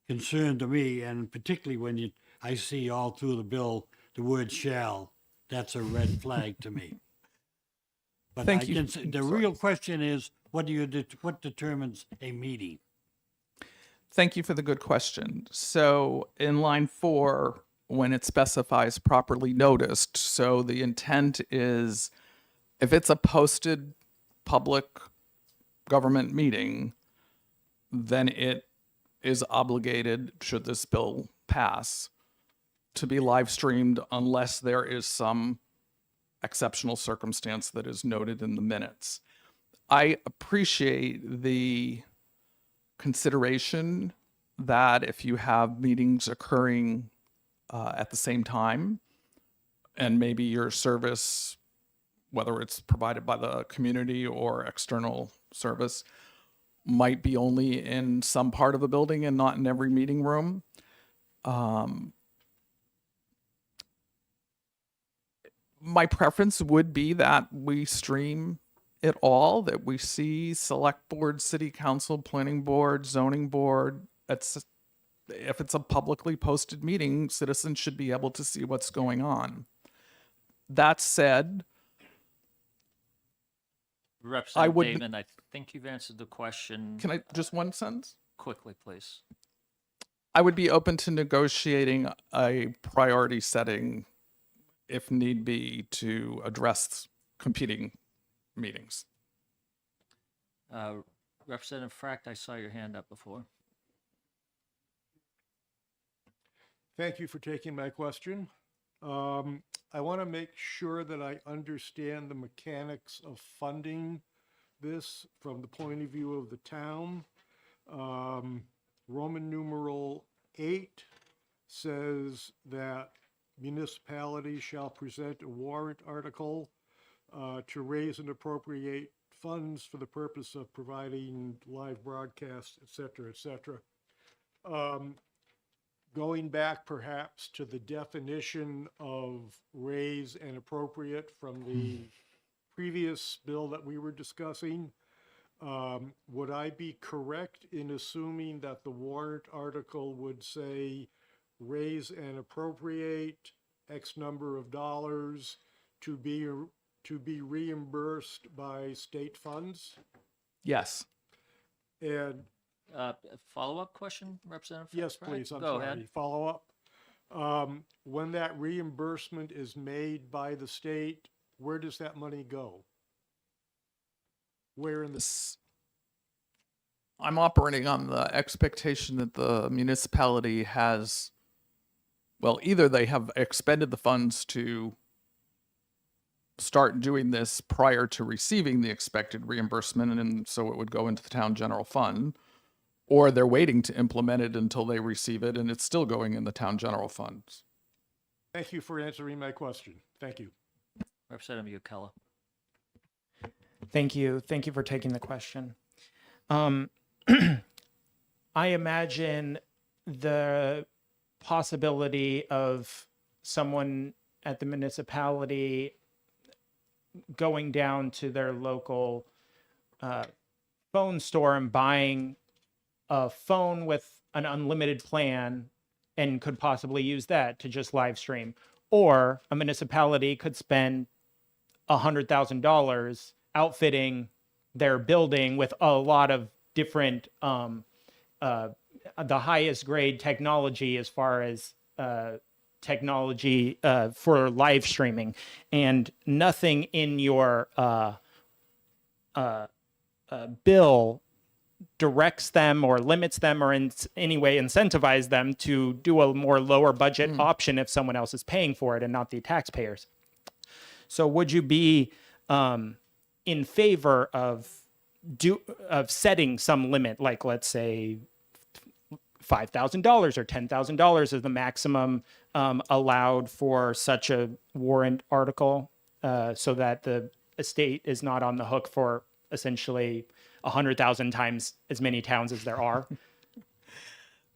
concern to me, and particularly when I see all through the bill the word shall, that's a red flag to me. But Thank you. The real question is, what determines a meeting? Thank you for the good question. So in line 4, when it specifies properly noticed, so the intent is if it's a posted public government meeting, then it is obligated, should this bill pass, to be live streamed unless there is some exceptional circumstance that is noted in the minutes. I appreciate the consideration that if you have meetings occurring at the same time, and maybe your service, whether it's provided by the community or external service, might be only in some part of the building and not in every meeting room. My preference would be that we stream it all, that we see select board, city council, planning board, zoning board. If it's a publicly posted meeting, citizens should be able to see what's going on. That said, Representative would- Damon, I think you've answered the question. can I just one sentence? Quickly, please. I would be open to negotiating a priority setting if need be to address competing meetings. Representative Fract, I saw your hand up before. Thank you for taking my question. I want to make sure that I understand the mechanics of funding this from the point of view of the town. Roman numeral 8 says that municipalities shall present a warrant article to raise and appropriate funds for the purpose of providing live broadcasts, et cetera, et cetera. Going back perhaps to the definition of raise and appropriate from the previous bill that we were discussing, would I be correct in assuming that the warrant article would say raise and appropriate X number of dollars to be reimbursed by state funds? Yes. And follow-up question, Representative? Yes, Fract? please. I'm Go sorry. ahead. Follow up. When that reimbursement is made by the state, where does that money go? Where in the, I'm operating on the expectation that the municipality has, well, either they have expended the funds to start doing this prior to receiving the expected reimbursement, and so it would go into the town general fund, or they're waiting to implement it until they receive it, and it's still going in the town general funds. thank you for answering my question. Thank you. Representative Yukela. Thank you. Thank you for taking the question. I imagine the possibility of someone at the municipality going down to their local phone store and buying a phone with an unlimited plan and could possibly use that to just live stream. Or a municipality could spend $100,000 outfitting their building with a lot of different the highest grade technology as far as technology for live streaming, and nothing in your bill directs them or limits them or in any way incentivize them to do a more lower budget option if someone else is paying for it and not the taxpayers. So would you be in favor of setting some limit, like let's say $5,000 or $10,000 is the maximum allowed for such a warrant article, so that the estate is not on the hook for essentially 100,000 times as many towns as there are?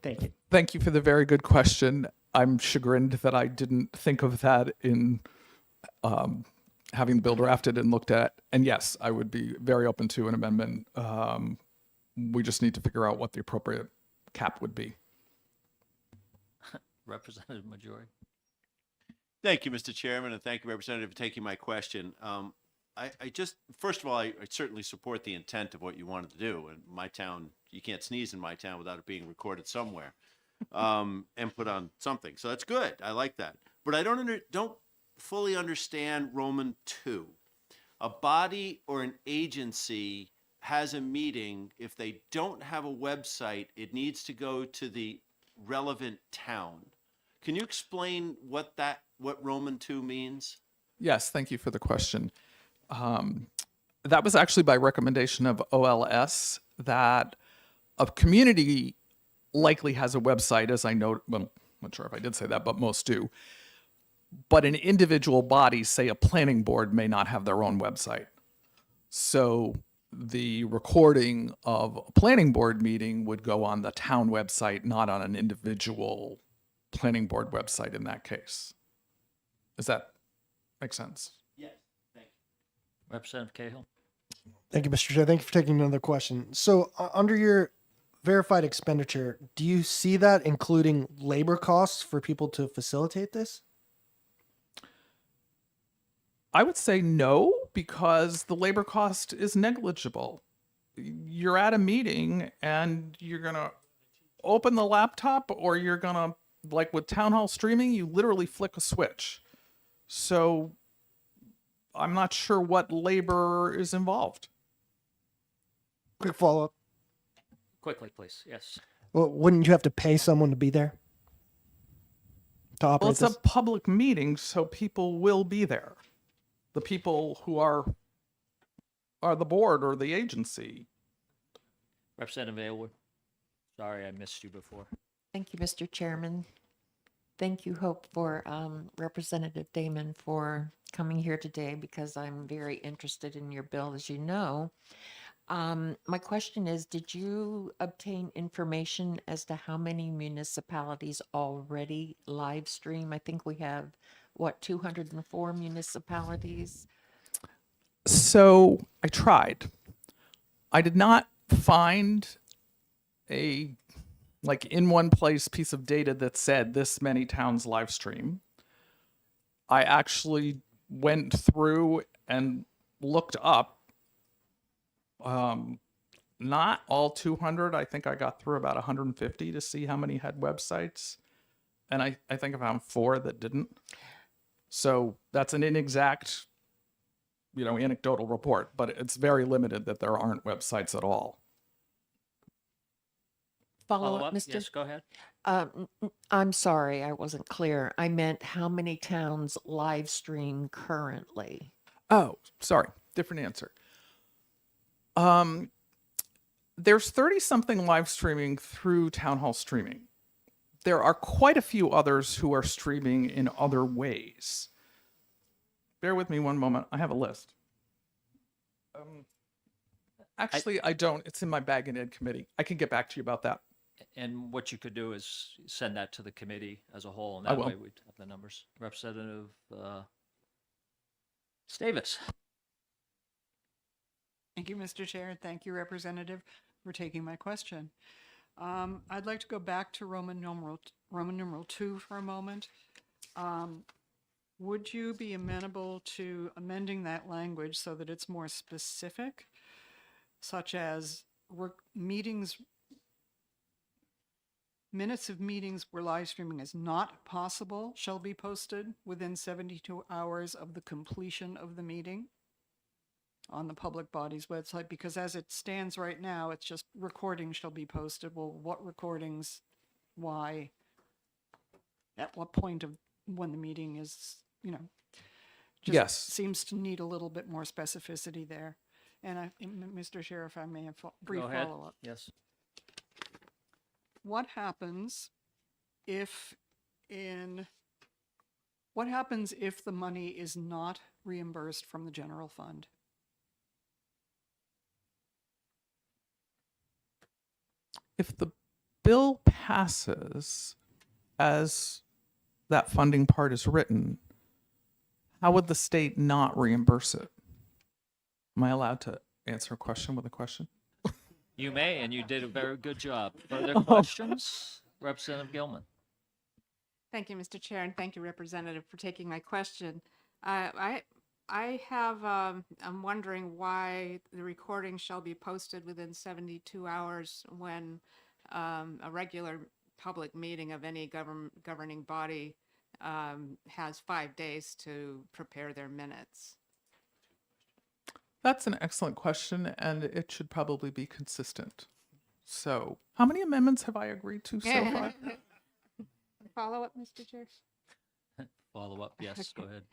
Thank you. Thank you for the very good question. I'm chagrined that I didn't think of that in having the bill drafted and looked at. And yes, I would be very open to an amendment. We just need to figure out what the appropriate cap would be. Representative Majori. Thank you, Mr. Chairman, and thank you, Representative, for taking my question. I just, first of all, I certainly support the intent of what you wanted to do. In my town, you can't sneeze in my town without it being recorded somewhere and put on something. So that's good. I like that. But I don't fully understand Roman 2. A body or an agency has a meeting. If they don't have a website, it needs to go to the relevant town. Can you explain what Roman 2 means? Yes, thank you for the question. That was actually by recommendation of OLS, that a community likely has a website, as I know, well, I'm not sure if I did say that, but most do. But an individual body, say a planning board, may not have their own website. So the recording of a planning board meeting would go on the town website, not on an individual planning board website in that case. Does that make sense? Yes, thank you. Representative Cahill. Thank you, Mr. Chair. Thank you for taking another question. So under your verified expenditure, do you see that including labor costs for people to facilitate this? I would say no, because the labor cost is negligible. You're at a meeting and you're going to open the laptop, or you're going to, like with town hall streaming, you literally flick a switch. So I'm not sure what labor is involved. Quick follow-up. Quickly, please. Yes. Well, wouldn't you have to pay someone to be there to operate Well, it's this? a public meeting, so people will be there. The people who are the board or the agency. Representative Aylward. Sorry, I missed you before. Thank you, Mr. Chairman. Thank you, Hope, for Representative Damon for coming here today, because I'm very interested in your bill, as you know. My question is, did you obtain information as to how many municipalities already live stream? I think we have, 204 municipalities? So I tried. I did not find a in one place piece of data that said this many towns live stream. I actually went through and looked up. Not all 200. I think I got through about 150 to see how many had websites. and I think I found 4 that didn't. So that's an inexact, anecdotal report, but it's very limited that there aren't websites at all. Follow up, Mr. Yes, go ahead. I'm sorry, I wasn't clear. I meant how many towns live stream currently? Oh, sorry, different answer. There's 30 something live streaming through Town Hall Streaming. There are quite a few others who are streaming in other ways. Bear with me one moment. I have a list. Actually, I don't. It's in my bag in Ed committee. I can get back to you about that. And what you could do is send that to the committee as a whole, and I that will. way we'd have the numbers. Representative Stavis. Thank you, Mr. Chair, and thank you, Representative, for taking my question. I'd like to go back to Roman numeral 2 for a moment. Would you be amenable to amending that language so that it's more specific, such as minutes of meetings where live streaming is not possible shall be posted within 72 hours of the completion of the meeting on the public body's website? Because as it stands right now, it's just recordings shall be posted. Well, what recordings, why, at what point of when the meeting is, just Yes. seems to need a little bit more specificity there. And Mr. Sheriff, I may have brief Go ahead. follow-up. Yes. What happens if the money is not reimbursed from the general fund? If the bill passes as that funding part is written, how would the state not reimburse it? Am I allowed to answer a question with a question? You may, and you did a very good job. Further questions? Representative Gilman. Thank you, Mr. Chair, and thank you, Representative, for taking my question. I'm wondering why the recording shall be posted within 72 hours when a regular public meeting of any governing body has 5 days to prepare their minutes. That's an excellent question, and it should probably be consistent. So, how many amendments have I agreed to so far? Follow up, Mr. Chair? Follow up, yes, go ahead.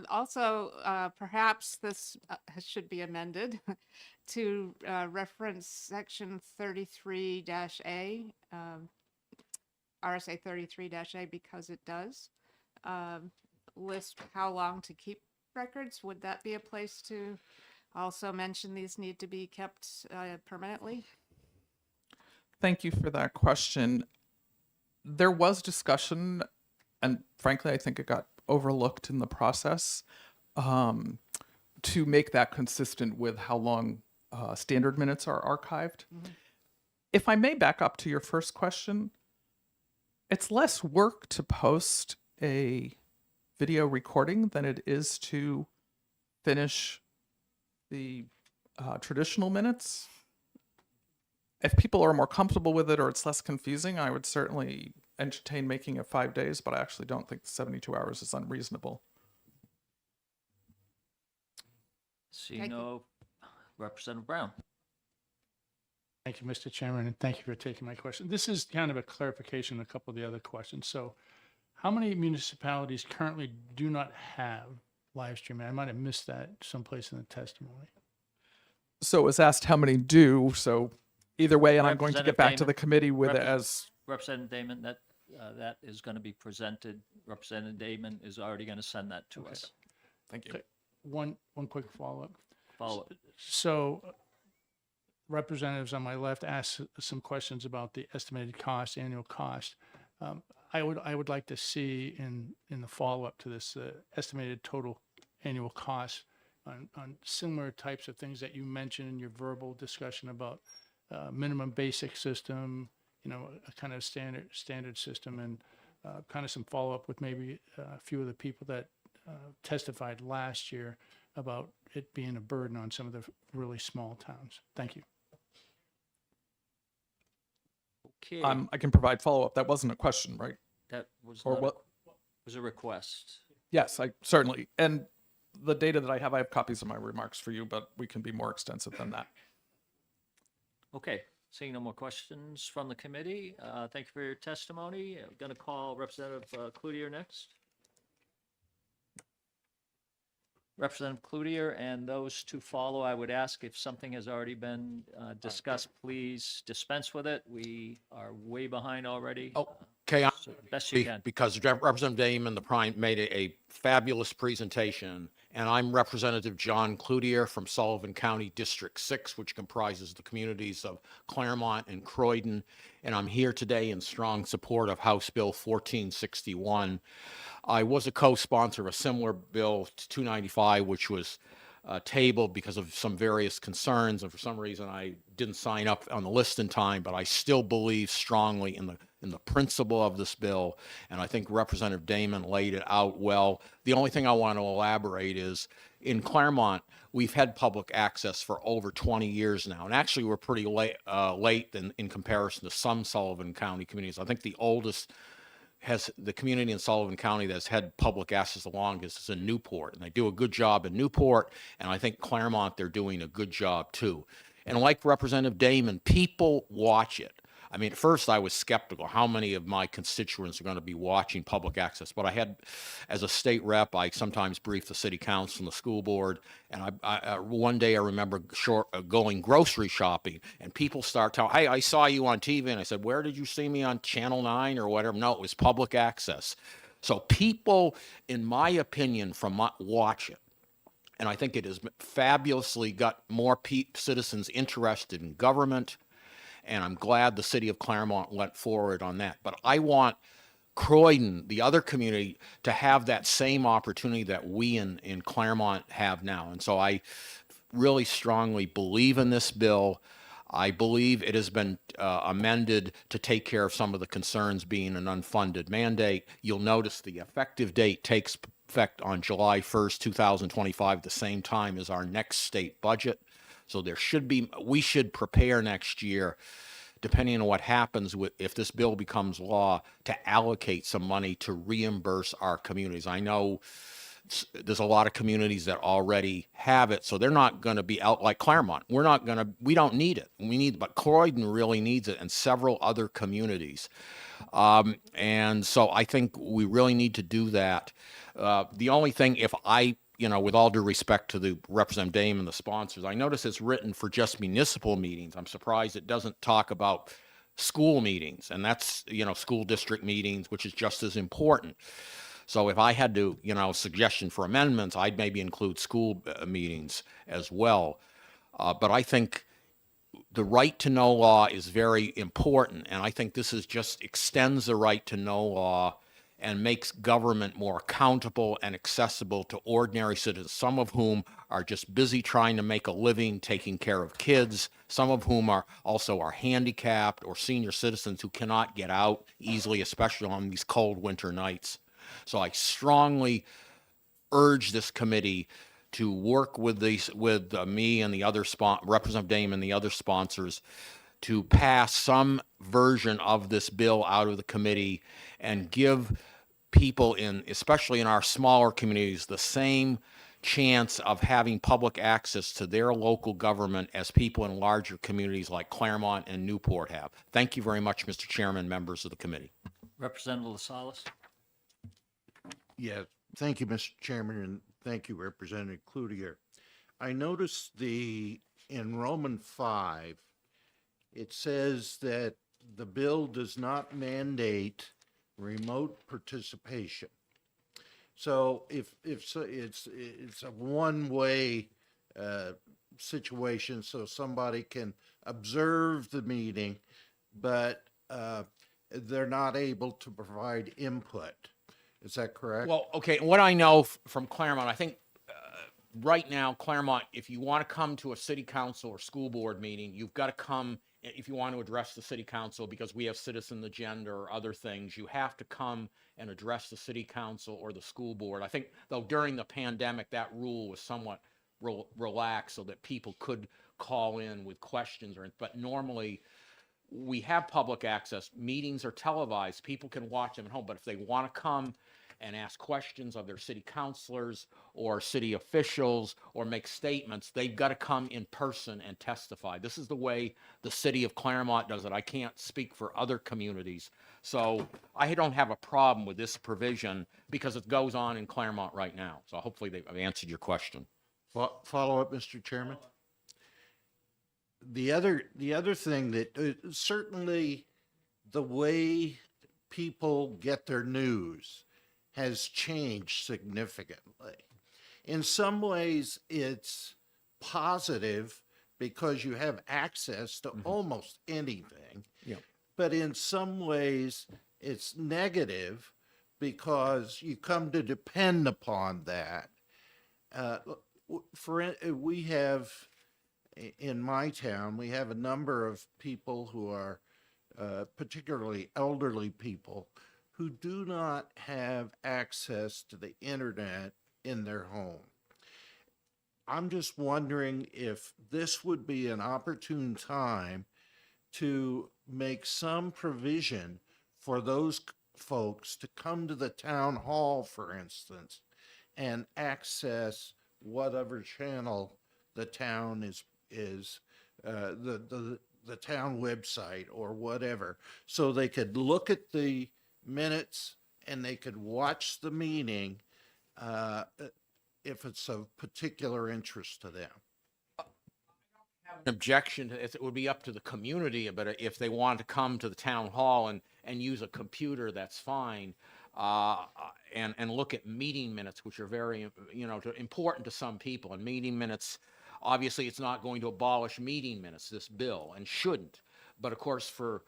Also, perhaps this should be amended to reference section 33-A, RSA 33-A, because it does list how long to keep records. Would that be a place to also mention these need to be kept permanently? Thank you for that question. There was discussion, and frankly, I think it got overlooked in the process, to make that consistent with how long standard minutes are archived. Mm-hmm. If I may back up to your first question, it's less work to post a video recording than it is to finish the traditional minutes. If people are more comfortable with it or it's less confusing, I would certainly entertain making it 5 days, but I actually don't think 72 hours is unreasonable. See no Representative Brown. Thank you, Mr. Chairman, and thank you for taking my question. This is kind of a clarification of a couple of the other questions. So how many municipalities currently do not have live streaming? I might have missed that someplace in the testimony. So it was asked how many do, so either way, and I'm going to Representative get back to Damon. the committee with it Repre- as, Representative Damon, that is going to be presented. Representative Damon is already going to send that to Okay. us. thank you. Okay. One quick follow-up. Follow up. So representatives on my left asked some questions about the estimated cost, annual cost. I would like to see in the follow-up to this estimated total annual cost on similar types of things that you mentioned in your verbal discussion about minimum basic system, a kind of standard system, and kind of some follow-up with maybe a few of the people that testified last year about it being a burden on some of the really small towns. Thank you. Okay. I can provide follow-up. That wasn't a question, right? That was Or not a- what? was a request. Yes, I certainly. And the data that I have copies of my remarks for you, but we can be more extensive than that. Okay, seeing no more questions from the committee, thank you for your testimony. I'm going to call Representative Cloutier next. Representative Cloutier, and those to follow, I would ask if something has already been discussed, please dispense with it. We are way behind already. Okay, So best you can. because Representative Damon, the Prime, made a fabulous presentation, and I'm Representative John Cloutier from Sullivan County District 6, which comprises the communities of Claremont and Croydon, and I'm here today in strong support of House Bill 1461. I was a co-sponsor of a similar bill, 295, which was tabled because of some various concerns, and for some reason I didn't sign up on the list in time, but I still believe strongly in the principle of this bill, and I think Representative Damon laid it out well. The only thing I want to elaborate is in Claremont, we've had public access for over 20 years now, and actually we're pretty late in comparison to some Sullivan County communities. I think the oldest has the community in Sullivan County that's had public access the longest is in Newport, and they do a good job in Newport, and I think Claremont, they're doing a good job too. And like Representative Damon, people watch it. I mean, at first I was skeptical how many of my constituents are going to be watching public access, but I had, as a state rep, I sometimes brief the city council and the school board, and one day I remember going grocery shopping, and people start telling, hey, I saw you on TV, and I said, where did you see me, on Channel 9 or whatever? No, it was public access. So people, in my opinion, watch it. And I think it has fabulously got more citizens interested in government, and I'm glad the city of Claremont went forward on that. But I want Croydon, the other community, to have that same opportunity that we in Claremont have now. And so I really strongly believe in this bill. I believe it has been amended to take care of some of the concerns being an unfunded mandate. You'll notice the effective date takes effect on July 1st, 2025, the same time as our next state budget. So we should prepare next year, depending on what happens if this bill becomes law, to allocate some money to reimburse our communities. I know there's a lot of communities that already have it, so they're not going to be out like Claremont. We don't need it. But Croydon really needs it, and several other communities. And so I think we really need to do that. The only thing, with all due respect to the Representative Dame and the sponsors, I notice it's written for just municipal meetings. I'm surprised it doesn't talk about school meetings, and that's, school district meetings, which is just as important. So if I had to, suggestion for amendments, I'd maybe include school meetings as well. But I think the right to know law is very important, and I think this just extends the right to know law and makes government more accountable and accessible to ordinary citizens, some of whom are just busy trying to make a living taking care of kids, some of whom are handicapped or senior citizens who cannot get out easily, especially on these cold winter nights. So I strongly urge this committee to work with me and the other Representative Dame and the other sponsors to pass some version of this bill out of the committee and give people especially in our smaller communities, the same chance of having public access to their local government as people in larger communities like Claremont and Newport have. Thank you very much, Mr. Chairman, members of the committee. Representative LaSalle. Yeah, thank you, Mr. Chairman, and thank you, Representative Cloutier. I noticed in Roman 5, it says that the bill does not mandate remote participation. So if it's a one-way situation, so somebody can observe the meeting, but they're not able to provide input. Is that correct? Well, okay, what I know from Claremont, I think right now, Claremont, if you want to come to a city council or school board meeting, you've got to come, if you want to address the city council, because we have citizen agenda or other things, you have to come and address the city council or the school board. I think, though, during the pandemic, that rule was somewhat relaxed so that people could call in with questions, but normally we have public access. Meetings are televised. People can watch them at home. But if they want to come and ask questions of their city councilors or city officials or make statements, they've got to come in person and testify. This is the way the city of Claremont does it. I can't speak for other communities. So I don't have a problem with this provision because it goes on in Claremont right now. So hopefully I've answered your question. Follow up, Mr. Chairman. The other thing that certainly the way people get their news has changed significantly. In some ways, it's positive because you have access to almost anything. Yeah. But in some ways, it's negative because you come to depend upon that. We have, in my town, we have a number of people who are particularly elderly people who do not have access to the internet in their home. I'm just wondering if this would be an opportune time to make some provision for those folks to come to the town hall, for instance, and access whatever channel the town is the town website or whatever, so they could look at the minutes and they could watch the meeting if it's of particular interest to them. An objection to it would be up to the community, but if they want to come to the town hall and use a computer, that's fine. And look at meeting minutes, which are very, important to some people. And meeting minutes, obviously, it's not going to abolish meeting minutes, this bill, and shouldn't. But of course, for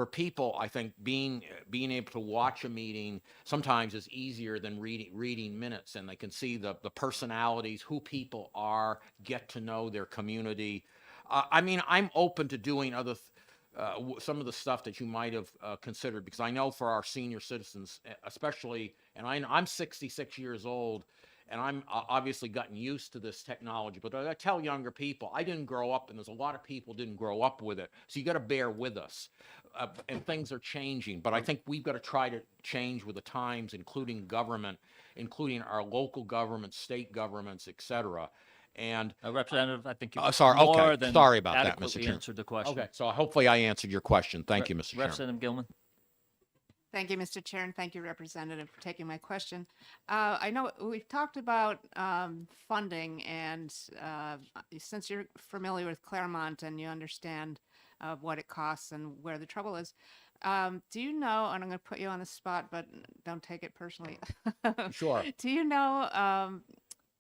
people, I think being able to watch a meeting sometimes is easier than reading minutes, and they can see the personalities, who people are, get to know their community. I'm open to doing some of the stuff that you might have considered, because I know for our senior citizens, especially, and I'm 66 years old, and I'm obviously gotten used to this technology, but I tell younger people, I didn't grow up, and there's a lot of people didn't grow up with it, so you got to bear with us, and things are changing, but I think we've got to try to change with the times, including government, including our local governments, state governments, et cetera. And Representative, I think you sorry, more okay, than sorry about that, Mr. adequately Chairman. answered the question. Okay, so hopefully I answered your question. Thank you, Mr. Chairman. Representative Gilman. Thank you, Mr. Chair, and thank you, Representative, for taking my question. I know we've talked about funding, and since you're familiar with Claremont and you understand what it costs and where the trouble is, do you know, and I'm going to put you on the spot, but don't take it personally. Sure. Do you know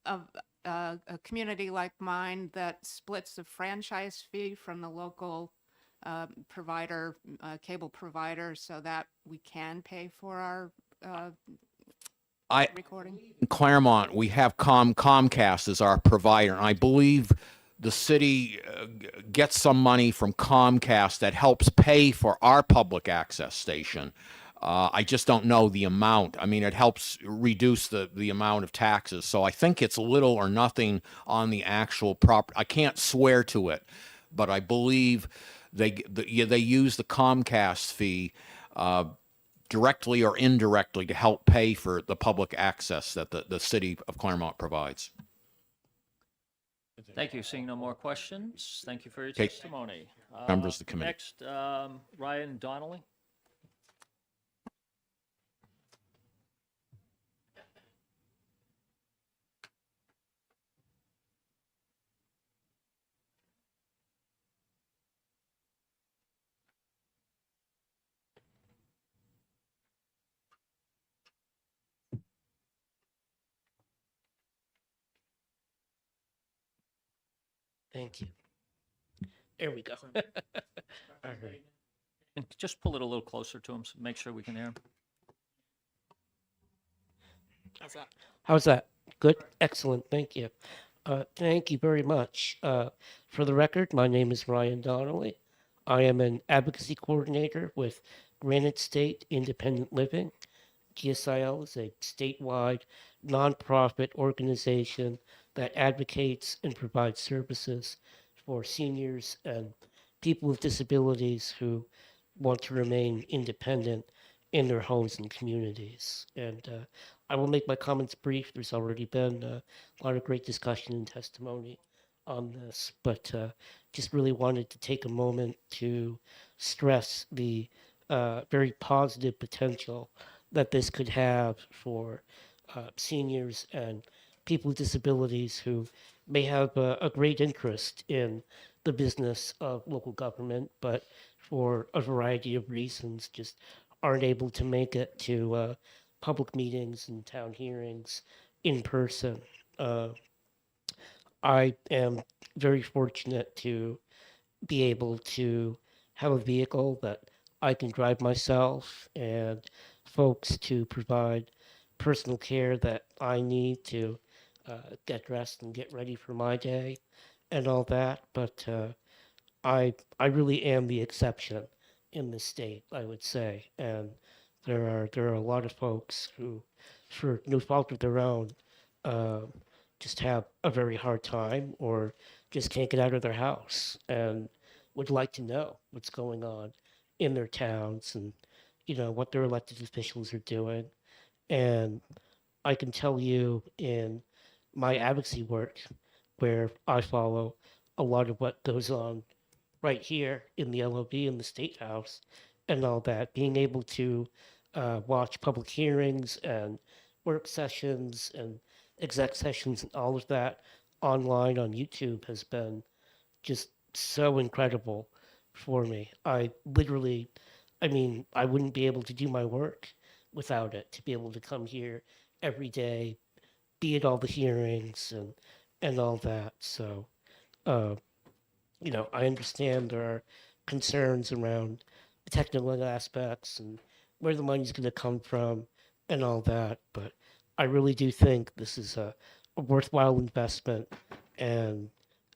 of a community like mine that splits the franchise fee from the local provider, cable provider, so that we can pay for our recording? In Claremont, we have Comcast as our provider, and I believe the city gets some money from Comcast that helps pay for our public access station. I just don't know the amount. I mean, it helps reduce the amount of taxes. So I think it's little or nothing on the actual property. I can't swear to it, but I believe they use the Comcast fee directly or indirectly to help pay for the public access that the city of Claremont provides. Thank you. Seeing no more questions, thank you for your Okay. testimony. Members of the committee. Next, Ryan Donnelly. Thank you. There we go. And just pull it a little closer to him, so make sure we can hear him. How's that? How's that? Good? Excellent. Thank you. Thank you very much. For the record, my name is Ryan Donnelly. I am an advocacy coordinator with Granite State Independent Living. GSIL is a statewide nonprofit organization that advocates and provides services for seniors and people with disabilities who want to remain independent in their homes and communities. And I will make my comments brief. There's already been a lot of great discussion and testimony on this, but just really wanted to take a moment to stress the very positive potential that this could have for seniors and people with disabilities who may have a great interest in the business of local government, but for a variety of reasons just aren't able to make it to public meetings and town hearings in person. I am very fortunate to be able to have a vehicle that I can drive myself and folks to provide personal care that I need to get dressed and get ready for my day and all that. But I really am the exception in this state, I would say. And there are a lot of folks who, for no fault of their own, uh, just have a very hard time or just can't get out of their house and would like to know what's going on in their towns and what their elected officials are doing. And I can tell you in my advocacy work, where I follow a lot of what goes on right here in the LOB in the State House and all that, being able to watch public hearings and work sessions and exec sessions and all of that online on YouTube has been just so incredible for me. I mean, I wouldn't be able to do my work without it, to be able to come here every day, be at all the hearings and all that. So, uh, I understand there are concerns around the technical aspects and where the money's going to come from and all that, but I really do think this is a worthwhile investment, and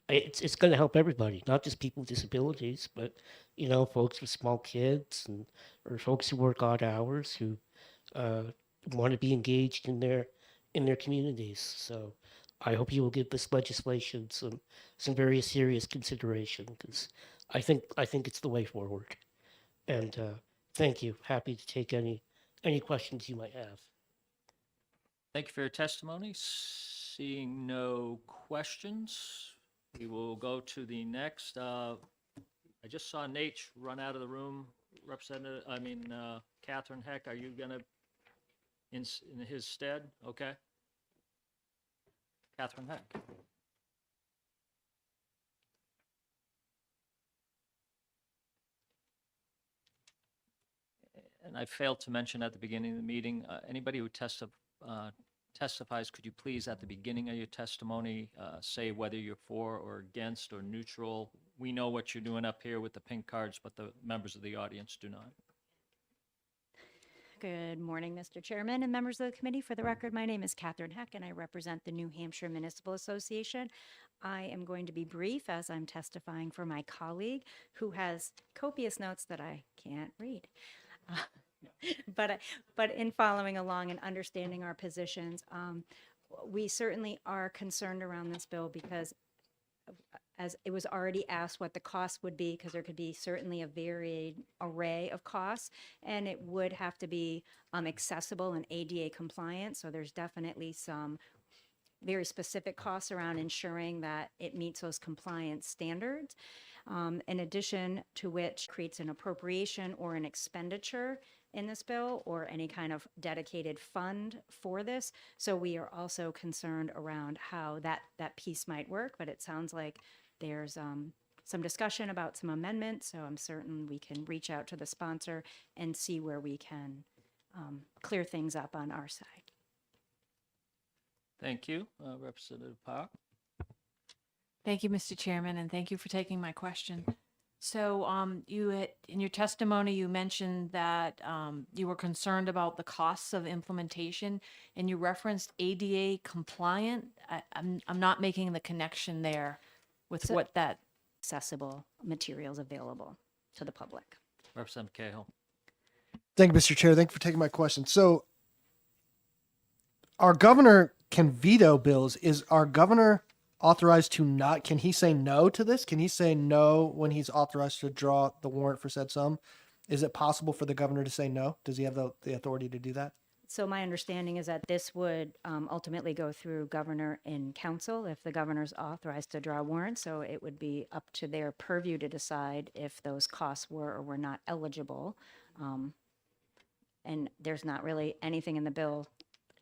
it's going to help everybody, not just people with disabilities, but folks with small kids and or folks who work odd hours who uh, want to be engaged in their communities. So I hope you will give this legislation some very serious consideration because I think it's the way forward. And thank you. Happy to take any questions you might have. Thank you for your testimony. Seeing no questions, we will go to the next. I just saw Nate run out of the room. Catherine Heck, are you gonna in his stead? Okay. Catherine Heck. And I failed to mention at the beginning of the meeting, anybody who testifies, could you please, at the beginning of your testimony, say whether you're for or against or neutral? We know what you're doing up here with the pink cards, but the members of the audience do not. Good morning, Mr. Chairman and members of the committee. For the record, my name is Catherine Heck, and I represent the New Hampshire Municipal Association. I am going to be brief as I'm testifying for my colleague who has copious notes that I can't read. But in following along and understanding our positions, we certainly are concerned around this bill because as it was already asked what the cost would be, because there could be certainly a varied array of costs, and it would have to be accessible and ADA compliant. So there's definitely some very specific costs around ensuring that it meets those compliance standards. In addition to which creates an appropriation or an expenditure in this bill or any kind of dedicated fund for this. So we are also concerned around how that piece might work, but it sounds like there's some discussion about some amendments. So I'm certain we can reach out to the sponsor and see where we can clear things up on our side. Thank you, Representative Park. Thank you, Mr. Chairman, and thank you for taking my question. So in your testimony, you mentioned that you were concerned about the costs of implementation, and you referenced ADA compliant. I'm not making the connection there with So- what that. Accessible materials available to the public. Representative Cahill. Thank you, Mr. Chair. Thank you for taking my question. So our governor can veto bills. Is our governor authorized to not, can he say no to this? Can he say no when he's authorized to draw the warrant for said sum? Is it possible for the governor to say no? Does he have the authority to do that? So my understanding is that this would ultimately go through governor and council if the governor's authorized to draw warrants. So it would be up to their purview to decide if those costs were or were not eligible. And there's not really anything in the bill,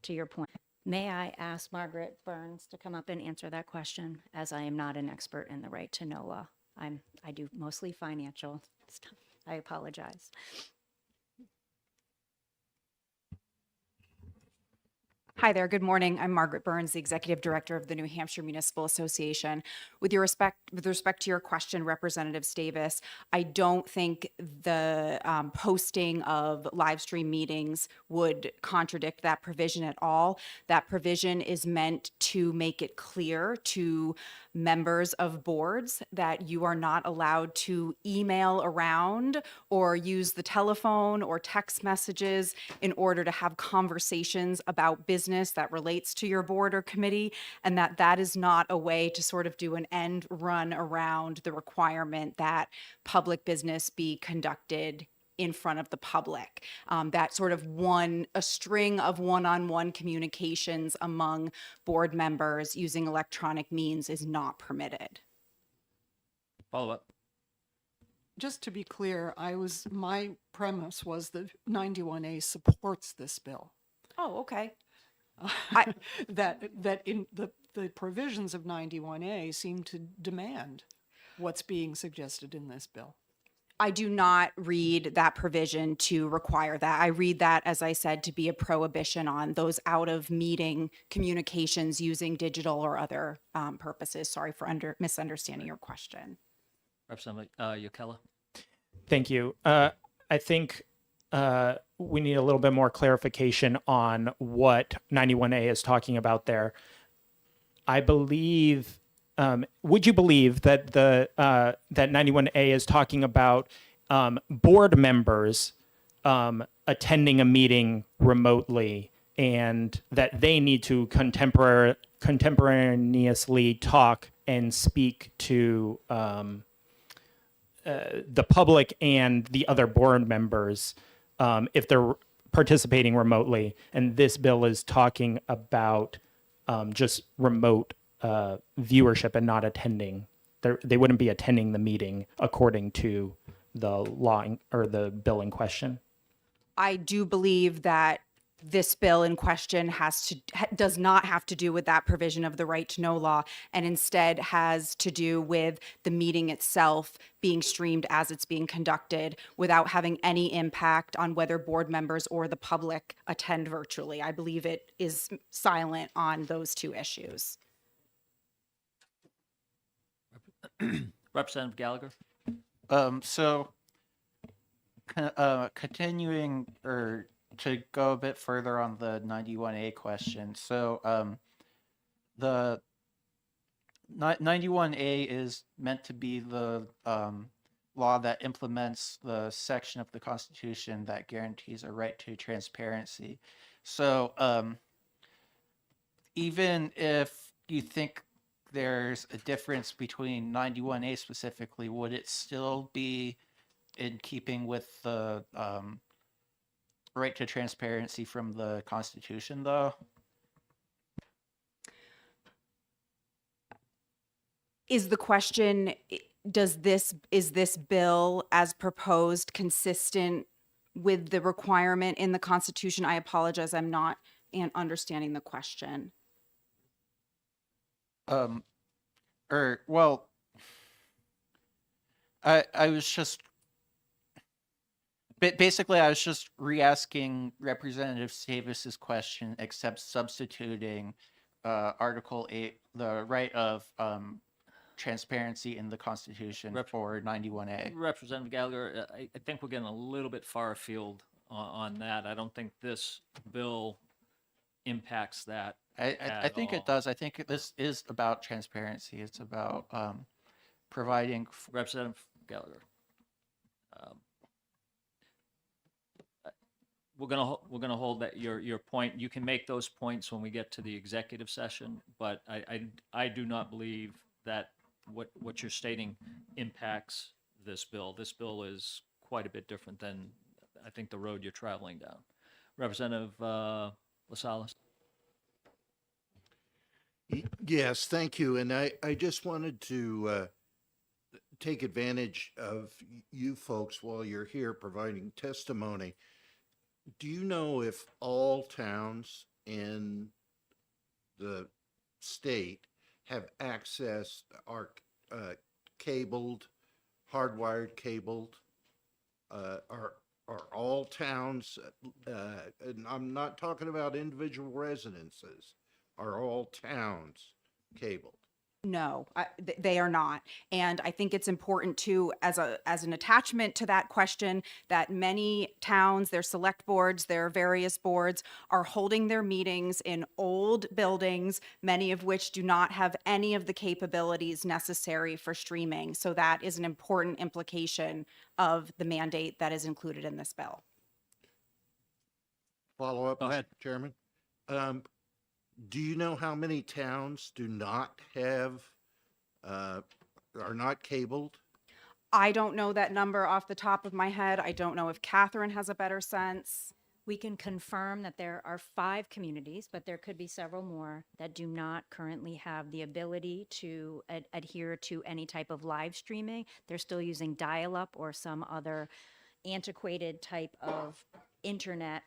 to your point. May I ask Margaret Burns to come up and answer that question, as I am not an expert in the right to know law. I do mostly financial stuff. I apologize. Hi there. Good morning. I'm Margaret Burns, the Executive Director of the New Hampshire Municipal Association. With respect to your question, Representative Stavis, I don't think the posting of live stream meetings would contradict that provision at all. That provision is meant to make it clear to members of boards that you are not allowed to email around or use the telephone or text messages in order to have conversations about business that relates to your board or committee, and that is not a way to sort of do an end run around the requirement that public business be conducted in front of the public. That sort of a string of one-on-one communications among board members using electronic means is not permitted. Follow up. Just to be clear, my premise was that 91A supports this bill. Oh, okay. That in the provisions of 91A seem to demand what's being suggested in this bill. I do not read that provision to require that. I read that, as I said, to be a prohibition on those out of meeting communications using digital or other purposes. Sorry for misunderstanding your question. Representative Yokella. Thank you. I think we need a little bit more clarification on what 91A is talking about there. I believe, would you believe that that 91A is talking about board members attending a meeting remotely, and that they need to contemporaneously talk and speak to the public and the other board members if they're participating remotely? And this bill is talking about just remote viewership and not attending. They wouldn't be attending the meeting according to the law or the bill in question. I do believe that this bill in question does not have to do with that provision of the right to know law, and instead has to do with the meeting itself being streamed as it's being conducted without having any impact on whether board members or the public attend virtually. I believe it is silent on those two issues. Representative Gallagher. So continuing or to go a bit further on the 91A question. So the 91A is meant to be the law that implements the section of the Constitution that guarantees a right to transparency. So even if you think there's a difference between 91A specifically, would it still be in keeping with the right to transparency from the Constitution, though? Is the question, is this bill as proposed consistent with the requirement in the Constitution? I apologize, I'm not understanding the question. Well, I was just basically I was just re-asking Representative Davis's question, except substituting Article 8, the right of transparency in the Constitution for 91A. Representative Gallagher, I think we're getting a little bit far afield on that. I don't think this bill impacts that. I think it does. I think this is about transparency. It's about providing. Representative Gallagher. we're gonna hold that your point. You can make those points when we get to the executive session, but I do not believe that what you're stating impacts this bill. This bill is quite a bit different than I think the road you're traveling down. Representative Lasales. Yes, thank you. And I just wanted to take advantage of you folks while you're here providing testimony. Do you know if all towns in the state have access, are cabled, hardwired cabled? Are all towns, and I'm not talking about individual residences, are all towns cabled? No, they are not. And I think it's important to, as an attachment to that question, that many towns, their select boards, their various boards are holding their meetings in old buildings, many of which do not have any of the capabilities necessary for streaming. So that is an important implication of the mandate that is included in this bill. Follow up, Go ahead. Mr. Chairman. Do you know how many towns do not have, are not cabled? I don't know that number off the top of my head. I don't know if Catherine has a better sense. We can confirm that there are 5 communities, but there could be several more that do not currently have the ability to adhere to any type of live streaming. They're still using dial-up or some other antiquated type of internet,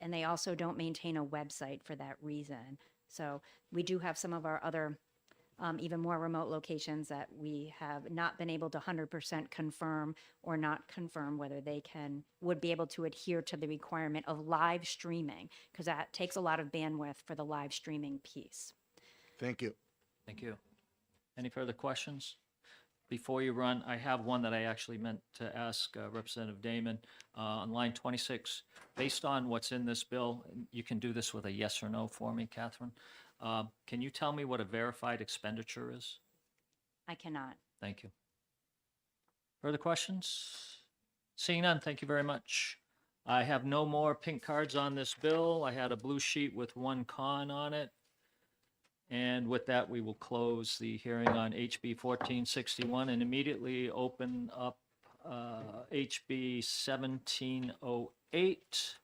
and they also don't maintain a website for that reason. So we do have some of our other even more remote locations that we have not been able to 100% confirm or not confirm whether they would be able to adhere to the requirement of live streaming, because that takes a lot of bandwidth for the live streaming piece. Thank you. Thank you. Any further questions? Before you run, I have one that I actually meant to ask Representative Damon. On line 26, based on what's in this bill, you can do this with a yes or no for me, Catherine. Can you tell me what a verified expenditure is? I cannot. Thank you. Further questions? Seeing none, thank you very much. I have no more pink cards on this bill. I had a blue sheet with one con on it. And with that, we will close the hearing on HB 1461 and immediately open up HB 1708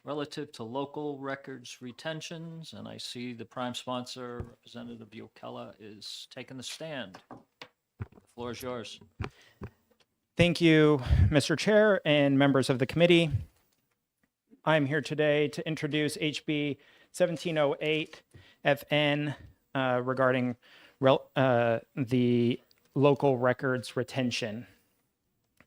relative to local records retentions. And I see the prime sponsor, Representative Yokella, is taking the stand. The floor is yours. Thank you, Mr. Chair and members of the committee. I'm here today to introduce HB 1708 FN regarding the local records retention.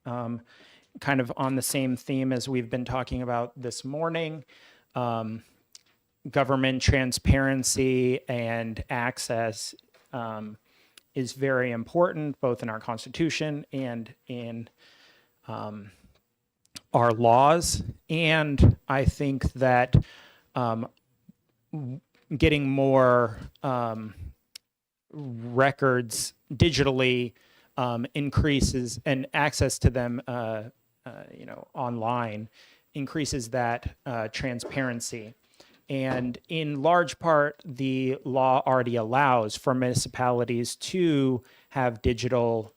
Kind of on the same theme as we've been talking about this morning, government transparency and access is very important, both in our Constitution and in our laws. And I think that getting more records digitally increases, and access to them online increases that transparency. And in large part, the law already allows for municipalities to have digital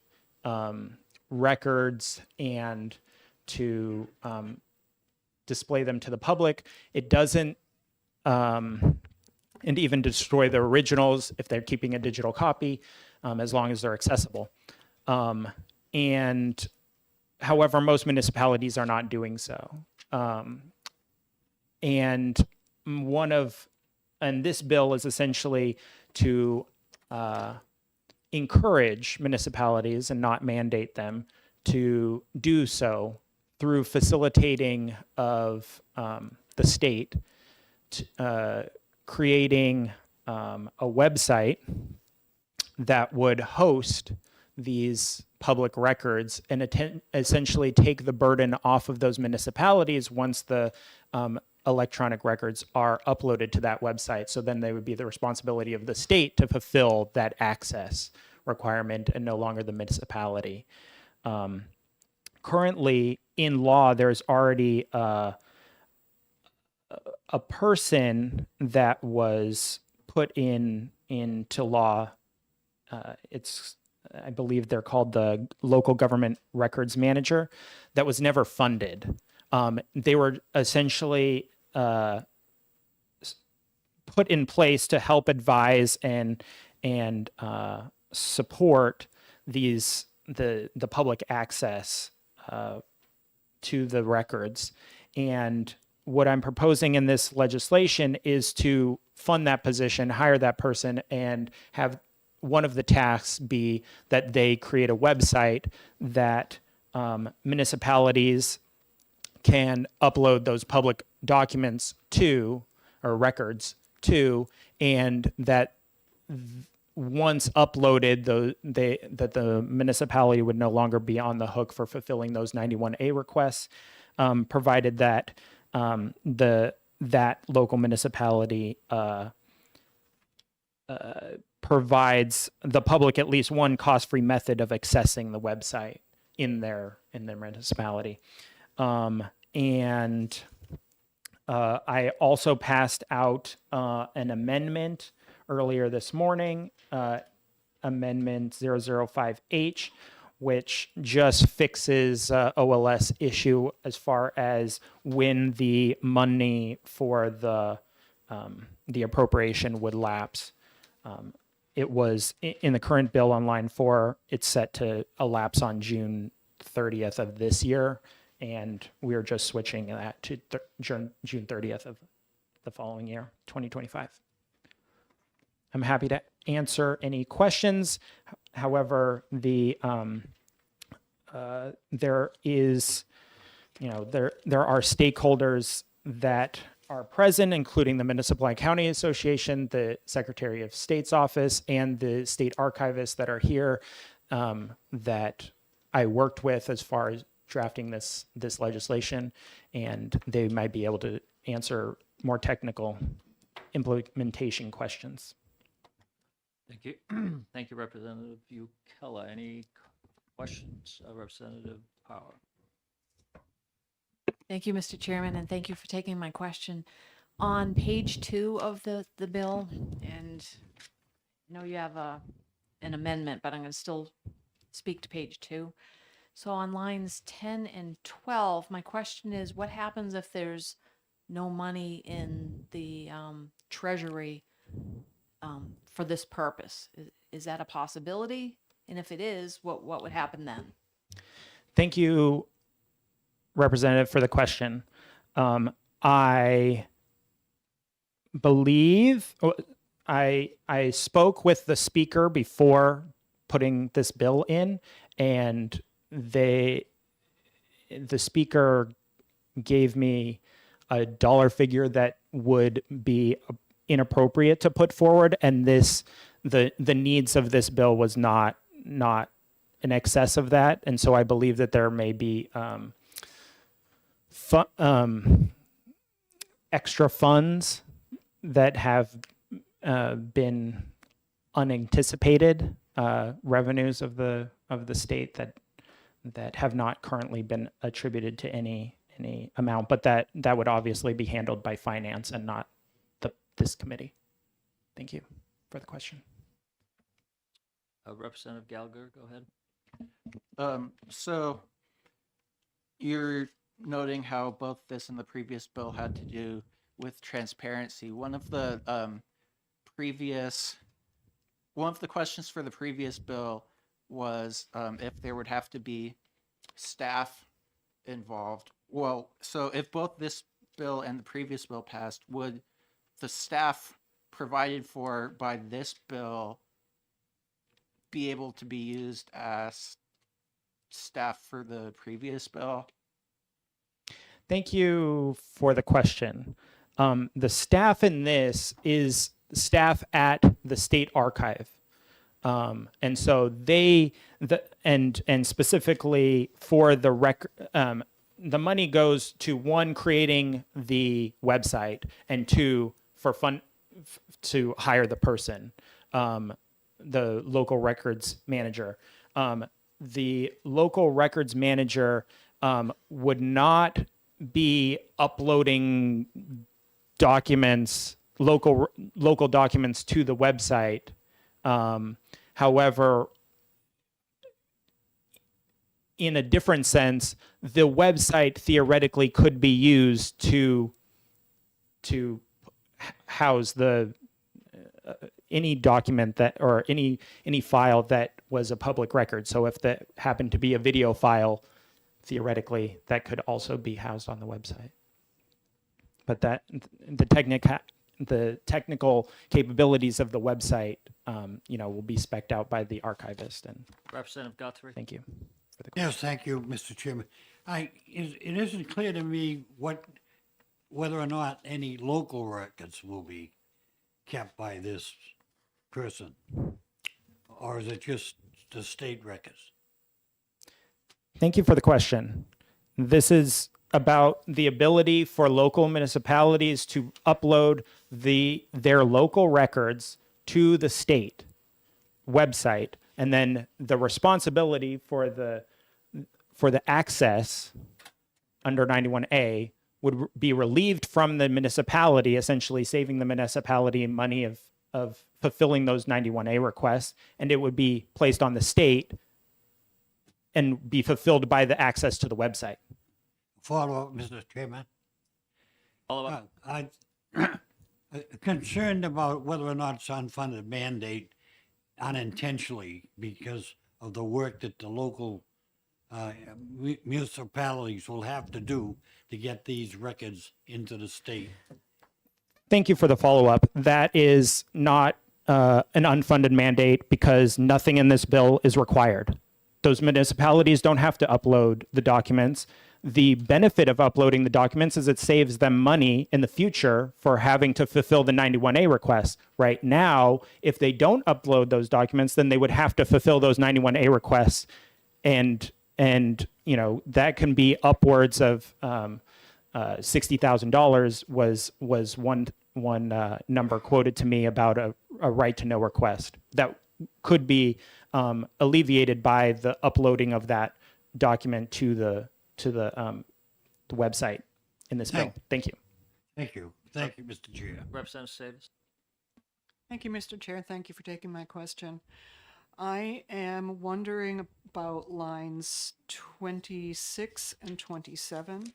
records and to display them to the public. It doesn't, and even destroy the originals if they're keeping a digital copy, as long as they're accessible. And however, most municipalities are not doing so. And this bill is essentially to encourage municipalities and not mandate them to do so through facilitating of the state creating a website that would host these public records and essentially take the burden off of those municipalities once the electronic records are uploaded to that website. So then they would be the responsibility of the state to fulfill that access requirement and no longer the municipality. Currently in law, there's already a person that was put into law. I believe they're called the local government records manager, that was never funded. They were essentially put in place to help advise and support the public access to the records. And what I'm proposing in this legislation is to fund that position, hire that person, and have one of the tasks be that they create a website that municipalities can upload those public documents to, or records to, and that once uploaded, that the municipality would no longer be on the hook for fulfilling those 91A requests, provided that that local municipality provides the public at least one cost-free method of accessing the website in their municipality. And I also passed out an amendment earlier this morning, Amendment 005H, which just fixes OLS issue as far as when the money for the appropriation would lapse. It was in the current bill on line 4, it's set to elapse on June 30th of this year, and we're just switching that to June 30th of the following year, 2025. I'm happy to answer any questions. However, there is, there are stakeholders that are present, including the Municipal and County Association, the Secretary of State's office, and the state archivists that are here, that I worked with as far as drafting this legislation, and they might be able to answer more technical implementation questions. Thank you. Thank you, Representative Ukella. Any questions, Representative Power? Thank you, Mr. Chairman, and thank you for taking my question. On page 2 of the bill, and I know you have an amendment, but I'm going to still speak to page 2. So on lines 10 and 12, my question is, what happens if there's no money in the treasury for this purpose? Is that a possibility? And if it is, what would happen then? Thank you, Representative, for the question. I believe I spoke with the speaker before putting this bill in, and the speaker gave me a dollar figure that would be inappropriate to put forward, and the needs of this bill was not in excess of that, and so I believe that there may be extra funds that have been unanticipated revenues of the state that have not currently been attributed to any amount, but that would obviously be handled by finance and not this committee. Thank you for the question. Representative Gallagher, go ahead. So you're noting how both this and the previous bill had to do with transparency. One of the questions for the previous bill was if there would have to be staff involved. Well, so if both this bill and the previous bill passed, would the staff provided for by this bill be able to be used as staff for the previous bill? Thank you for the question. The staff in this is staff at the state archive. And so and specifically for the record, the money goes to, 1, creating the website, and 2, for to hire the person, the local records manager. The local records manager would not be uploading documents, local documents to the website. However, in a different sense, the website theoretically could be used to house the any document that or any file that was a public record. So if that happened to be a video file, theoretically that could also be housed on the website. But that the technical capabilities of the website, will be spec'd out by the archivist. And Representative Guthrie. thank you for the Yes, thank you, Mr. Chairman. It isn't clear to me whether or not any local records will be kept by this person, or is it just the state records? Thank you for the question. This is about the ability for local municipalities to upload their local records to the state website, and then the responsibility for the access under 91A would be relieved from the municipality, essentially saving the municipality money of fulfilling those 91A requests, and it would be placed on the state and be fulfilled by the access to the website. Follow up, Mr. Chairman. Follow up. I'm concerned about whether or not it's unfunded mandate unintentionally because of the work that the local municipalities will have to do to get these records into the state. Thank you for the follow-up. That is not an unfunded mandate because nothing in this bill is required. Those municipalities don't have to upload the documents. The benefit of uploading the documents is it saves them money in the future for having to fulfill the 91A requests. Right now, if they don't upload those documents, then they would have to fulfill those 91A requests, and that can be upwards of $60,000 was one number quoted to me about a right to know request that could be alleviated by the uploading of that document to the website in this bill. Thank you. Thank you. Thank you, Mr. Chair. Representative Davis. Thank you, Mr. Chair. Thank you for taking my question. I am wondering about lines 26 and 27.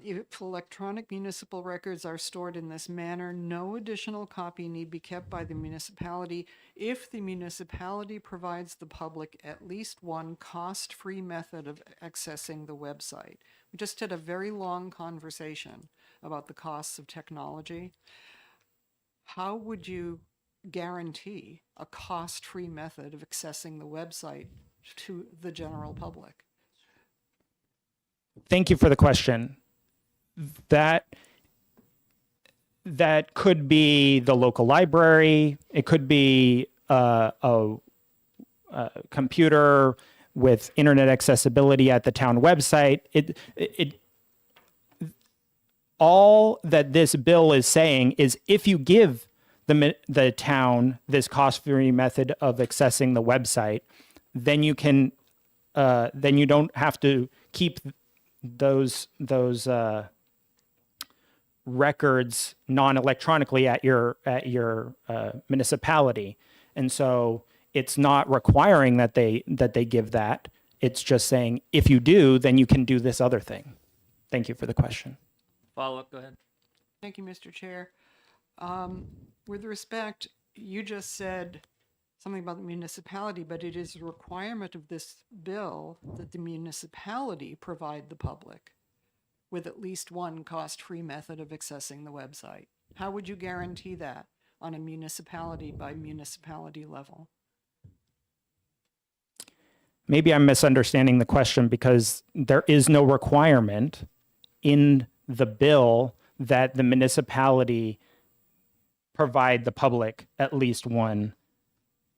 If electronic municipal records are stored in this manner, no additional copy need be kept by the municipality if the municipality provides the public at least one cost-free method of accessing the website. We just had a very long conversation about the costs of technology. How would you guarantee a cost-free method of accessing the website to the general public? Thank you for the question. That could be the local library. It could be a computer with internet accessibility at the town website. All that this bill is saying is if you give the town this cost-free method of accessing the website, then you can then you don't have to keep those records non-electronically at your municipality. And so it's not requiring that they give that. It's just saying if you do, then you can do this other thing. Thank you for the question. Follow up, go ahead. Thank you, Mr. Chair. With respect, you just said something about the municipality, but it is a requirement of this bill that the municipality provide the public with at least one cost-free method of accessing the website. How would you guarantee that on a municipality by municipality level? Maybe I'm misunderstanding the question because there is no requirement in the bill that the municipality provide the public at least one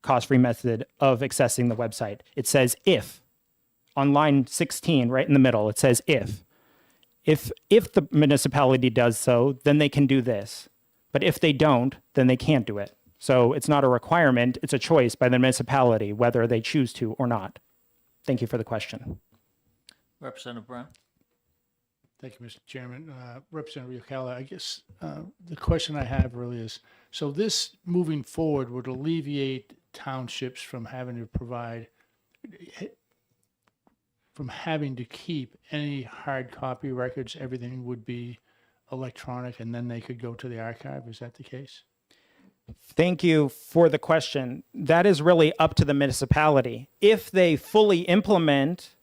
cost-free method of accessing the website. It says if. On line 16, right in the middle, it says if. If the municipality does so, then they can do this. But if they don't, then they can't do it. So it's not a requirement, it's a choice by the municipality whether they choose to or not. Thank you for the question. Representative Brown. Thank you, Mr. Chairman. Representative Yocala, I guess the question I have really is, so this moving forward would alleviate townships from having to provide, from having to keep any hard copy records, everything would be electronic and then they could go to the archive. Is that the case? Thank you for the question. That is really up to the municipality. If they fully implement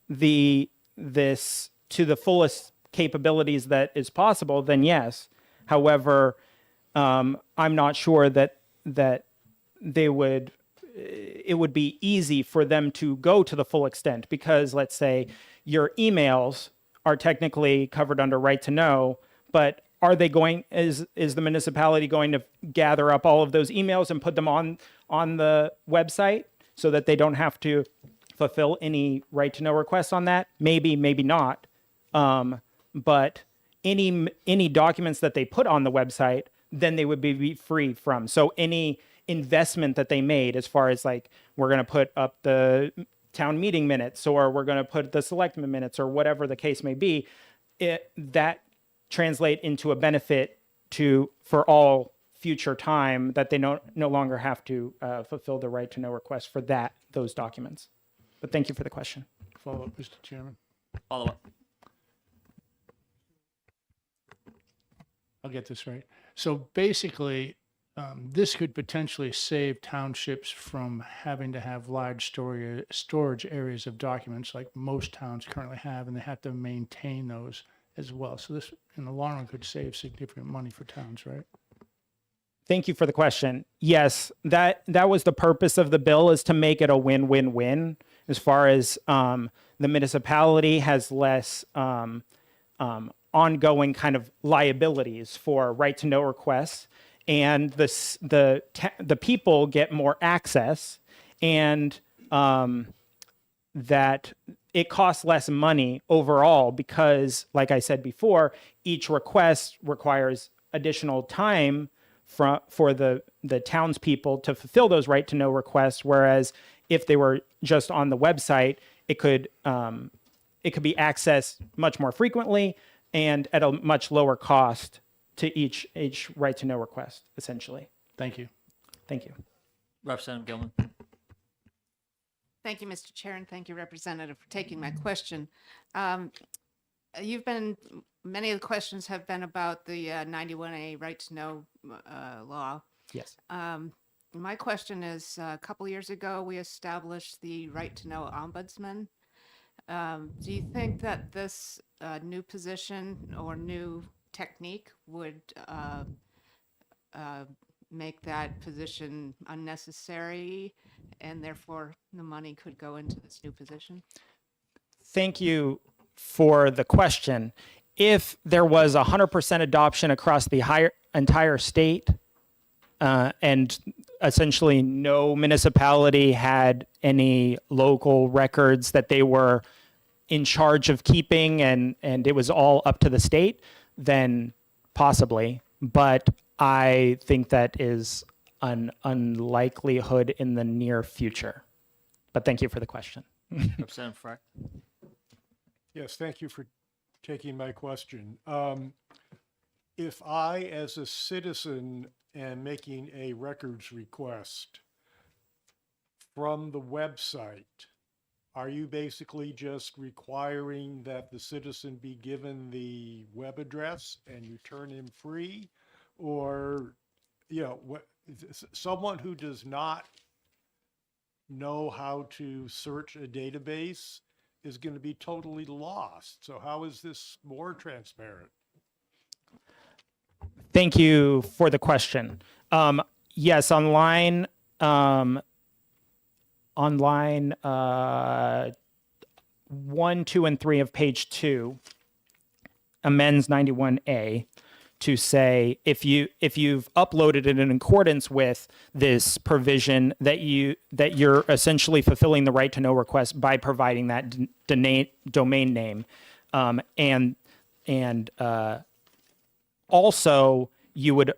this to the fullest capabilities that is possible, then yes. However, I'm not sure that they would. It would be easy for them to go to the full extent because, let's say, your emails are technically covered under right to know, but are they going? Is the municipality going to gather up all of those emails and put them on the website so that they don't have to fulfill any right to know requests on that? Maybe, maybe not. But any documents that they put on the website, then they would be free from. So any investment that they made, as far as like we're going to put up the town meeting minutes or we're going to put the selectmen minutes or whatever the case may be, that translate into a benefit for all future time that they no longer have to fulfill the right to know request for those documents. But thank you for the question. Follow up, Mr. Chairman. Follow up. I'll get this right. So basically, this could potentially save townships from having to have large storage areas of documents like most towns currently have, and they have to maintain those as well. So this, in the long run, could save significant money for towns, right? Thank you for the question. Yes, that was the purpose of the bill, is to make it a win-win-win. As far as the municipality has less ongoing kind of liabilities for right to know requests, and the people get more access, and that it costs less money overall because, like I said before, each request requires additional time for the townspeople to fulfill those right to know requests. Whereas if they were just on the website, it could be accessed much more frequently and at a much lower cost to each right to know request, essentially. Thank you. Thank you. Representative Gilman. Thank you, Mr. Chair, and thank you, Representative, for taking my question. Many of the questions have been about the 91A right to know law. Yes. My question is, a couple years ago, we established the right to know ombudsman. Do you think that this new position or new technique would make that position unnecessary, and therefore the money could go into this new position? Thank you for the question. If there was 100% adoption across the entire state, and essentially no municipality had any local records that they were in charge of keeping, and it was all up to the state, then possibly. But I think that is an unlikelihood in the near future. But thank you for the question. Representative Freck. Yes, thank you for taking my question. If I, as a citizen, am making a records request from the website, are you basically just requiring that the citizen be given the web address and you turn him free? Or, someone who does not know how to search a database is going to be totally lost. So how is this more transparent? Thank you for the question. Yes, online 1, 2, and 3 of page 2 amends 91A to say if you've uploaded it in accordance with this provision that you're essentially fulfilling the right to know request by providing that domain name, and also you would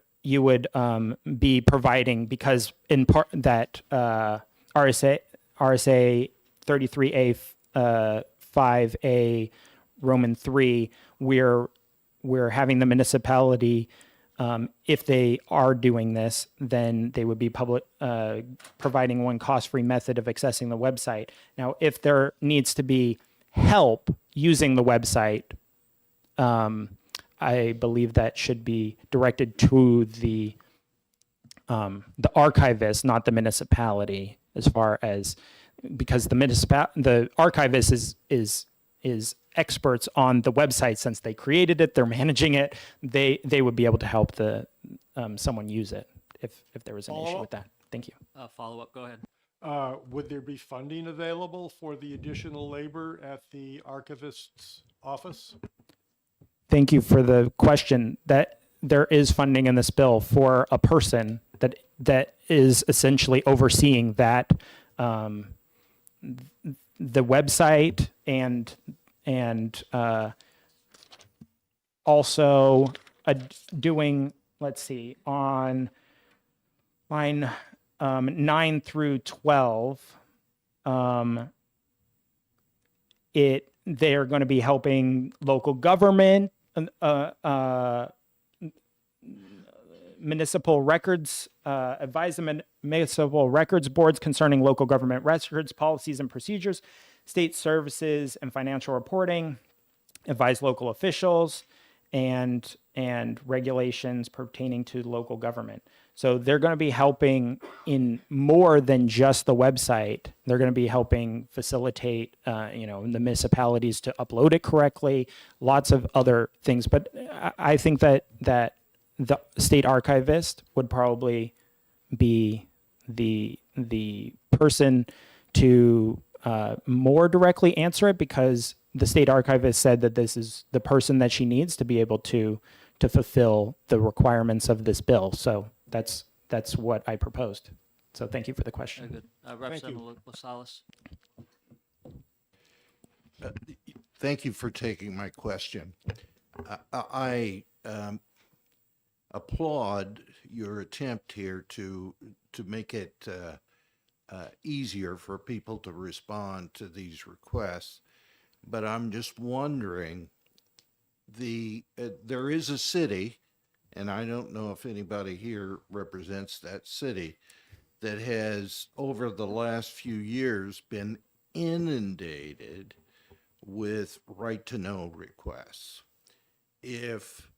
be providing, because in part that RSA 33A 5A Roman 3, we're having the municipality, if they are doing this, then they would be providing one cost-free method of accessing the website. Now, if there needs to be help using the website, I believe that should be directed to the archivist, not the municipality, as far as, because the archivist is experts on the website. Since they created it, they're managing it, they would be able to help someone use it if there was an issue with that. Thank you. Follow up, go ahead. Would there be funding available for the additional labor at the archivist's office? Thank you for the question. That there is funding in this bill for a person that is essentially overseeing that, the website and also doing, let's see, on line 9 through 12, they're going to be helping local government, municipal records, advise the municipal records boards concerning local government records, policies and procedures, state services and financial reporting, advise local officials, and regulations pertaining to local government. So they're going to be helping in more than just the website. They're going to be helping facilitate, the municipalities to upload it correctly, lots of other things. But I think that the state archivist would probably be the person to more directly answer it, because the state archivist said that this is the person that she needs to be able to fulfill the requirements of this bill. So that's what I proposed. So thank you for the question. Very good. Representative Lascelles. Thank you for taking my question. I applaud your attempt here to make it easier for people to respond to these requests, but I'm just wondering, there is a city, and I don't know if anybody here represents that city, that has over the last few years been inundated with right to know requests. If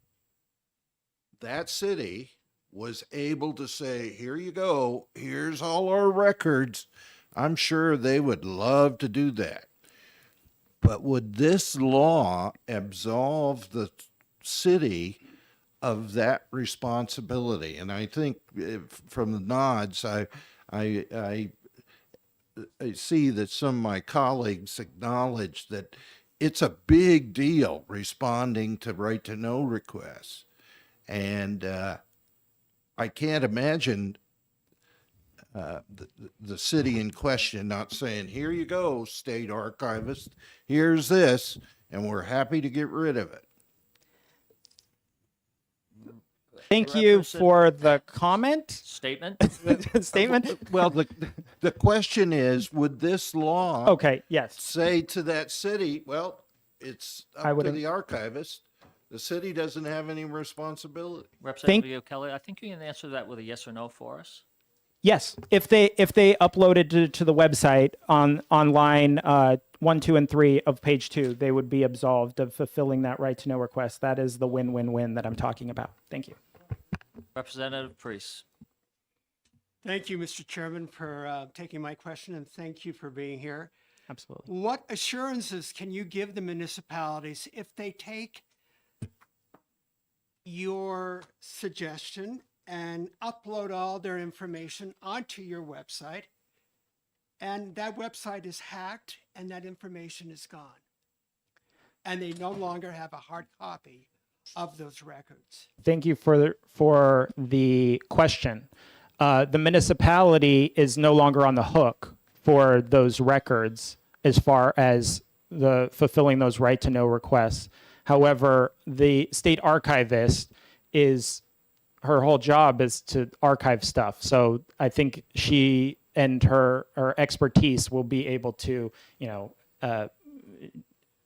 that city was able to say, here you go, here's all our records, I'm sure they would love to do that. But would this law absolve the city of that responsibility? And I think from the nods, I see that some of my colleagues acknowledge that it's a big deal responding to right to know requests. And I can't imagine the city in question not saying, here you go, state archivist, here's this, and we're happy to get rid of it. Thank you for the comment. Statement. Statement. Well, the question is, would this law Okay, yes. say to that city, well, it's I up would to the archivist. The city doesn't have any responsibility. Representative Kelly, I think you can answer that with a yes or no for us. Yes, if they uploaded to the website on line 1, 2, and 3 of page 2, they would be absolved of fulfilling that right to know request. That is the win-win-win that I'm talking about. Thank you. Representative Priest. Thank you, Mr. Chairman, for taking my question, and thank you for being here. Absolutely. What assurances can you give the municipalities if they take your suggestion and upload all their information onto your website, and that website is hacked and that information is gone, and they no longer have a hard copy of those records? Thank you for the question. The municipality is no longer on the hook for those records as far as the fulfilling those right to know requests. However, the state archivist her whole job is to archive stuff. So I think she and her expertise will be able to,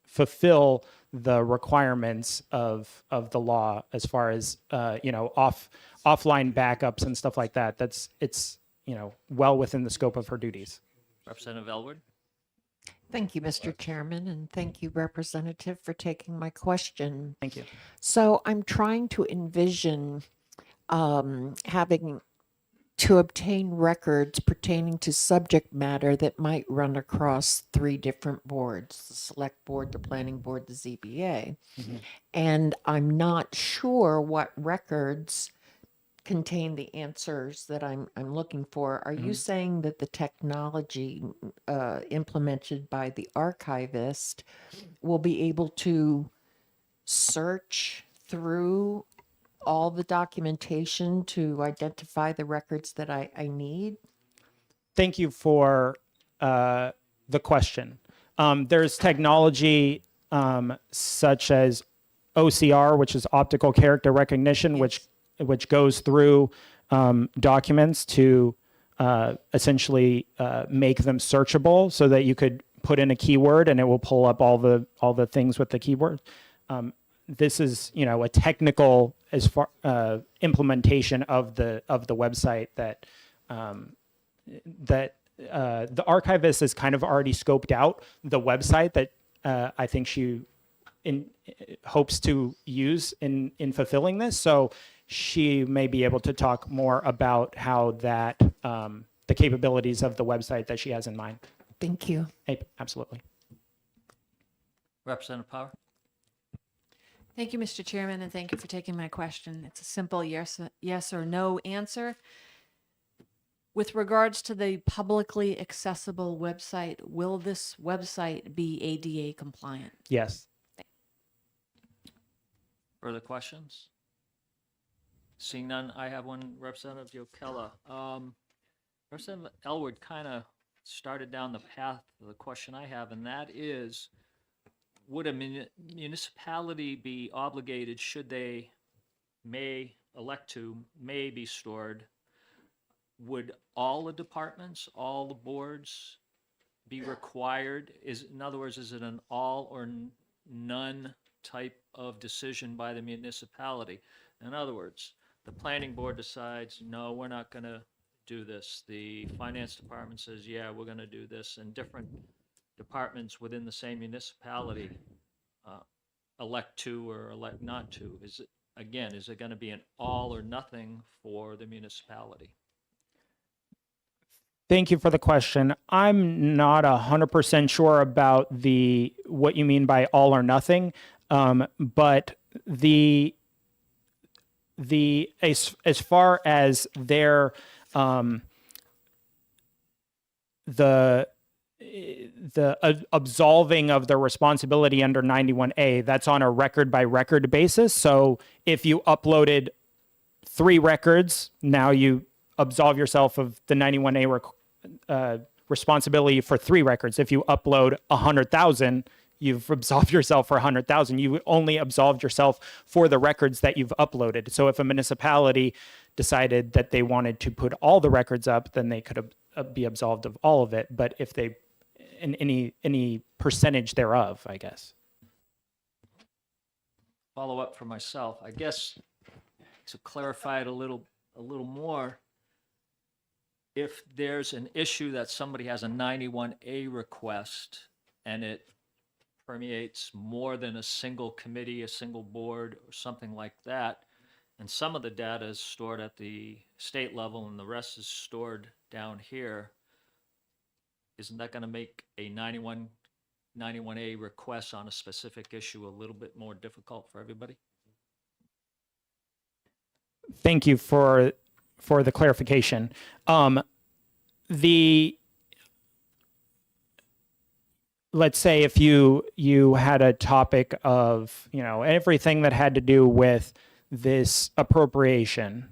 fulfill the requirements of the law as far as offline backups and stuff like that. It's well within the scope of her duties. Representative Elwood? Thank you, Mr. Chairman, and thank you, Representative, for taking my question. Thank you. So I'm trying to envision having to obtain records pertaining to subject matter that might run across 3 different boards, the Select Board, the Planning Board, the ZBA. And I'm not sure what records contain the answers that I'm looking for. Are you saying that the technology implemented by the archivist will be able to search through all the documentation to identify the records that I need? Thank you for the question. There's technology such as OCR, which is optical character recognition, which goes through documents to essentially make them searchable, so that you could put in a keyword and it will pull up all the things with the keyword. This is a technical as far implementation of the website that the archivist has kind of already scoped out the website that I think she hopes to use in fulfilling this. So she may be able to talk more about how that the capabilities of the website that she has in mind. Thank you. Absolutely. Representative Power? Thank you, Mr. Chairman, and thank you for taking my question. It's a simple yes or no answer. With regards to the publicly accessible website, will this website be ADA compliant? Yes. Further questions? Seeing none, I have one. Representative Yokella. Representative Elwood kind of started down the path of the question I have, and that is, would a municipality be obligated, should they may be stored, would all the departments, all the boards be required? In other words, is it an all or none type of decision by the municipality? In other words, the planning board decides, no, we're not going to do this. The finance department says, yeah, we're going to do this. And different departments within the same municipality elect to or elect not to. Is it going to be an all or nothing for the municipality? Thank you for the question. I'm not 100% sure about what you mean by all or nothing, but as far as their the absolving of their responsibility under 91A, that's on a record by record basis. So if you uploaded 3 records, now you absolve yourself of the 91A responsibility for 3 records. If you upload 100,000, you've absolved yourself for 100,000. You only absolved yourself for the records that you've uploaded. So if a municipality decided that they wanted to put all the records up, then they could be absolved of all of it. But if they, in any percentage thereof, I guess. Follow up for myself, I guess, to clarify it a little more. If there's an issue that somebody has a 91A request and it permeates more than a single committee, a single board, or something like that, and some of the data is stored at the state level and the rest is stored down here, isn't that going to make a 91A request on a specific issue a little bit more difficult for everybody? Thank you for the clarification. Let's say if you had a topic of, everything that had to do with this appropriation,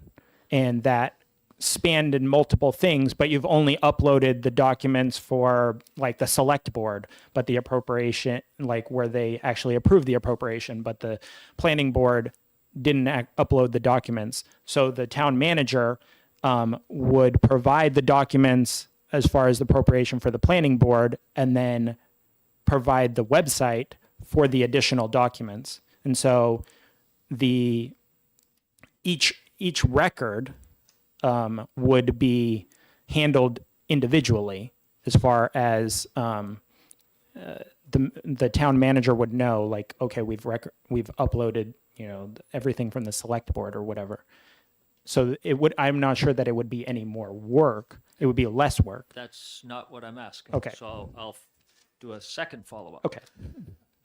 and that spanned in multiple things, but you've only uploaded the documents for like the select board, but the appropriation, like where they actually approved the appropriation, but the planning board didn't upload the documents. So the town manager would provide the documents as far as the appropriation for the planning board, and then provide the website for the additional documents. And so each record would be handled individually as far as the town manager would know, like, okay, we've uploaded, everything from the select board or whatever. So I'm not sure that it would be any more work. It would be less work. That's not what I'm asking. Okay. So I'll do a second follow-up. Okay.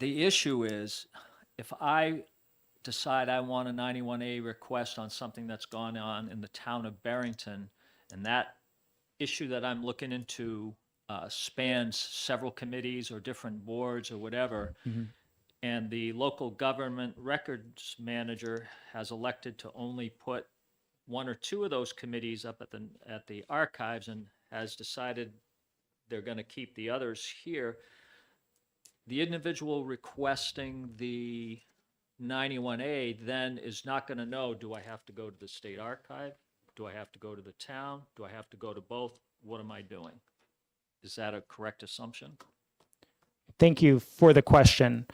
The issue is, if I decide I want a 91A request on something that's gone on in the town of Barrington, and that issue that I'm looking into spans several committees or different boards or whatever, and the local government records manager has elected to only put one or two of those committees up at the archives and has decided they're going to keep the others here, the individual requesting the 91A then is not going to know, do I have to go to the state archive? Do I have to go to the town? Do I have to go to both? What am I doing? Is that a correct assumption? Thank you for the question.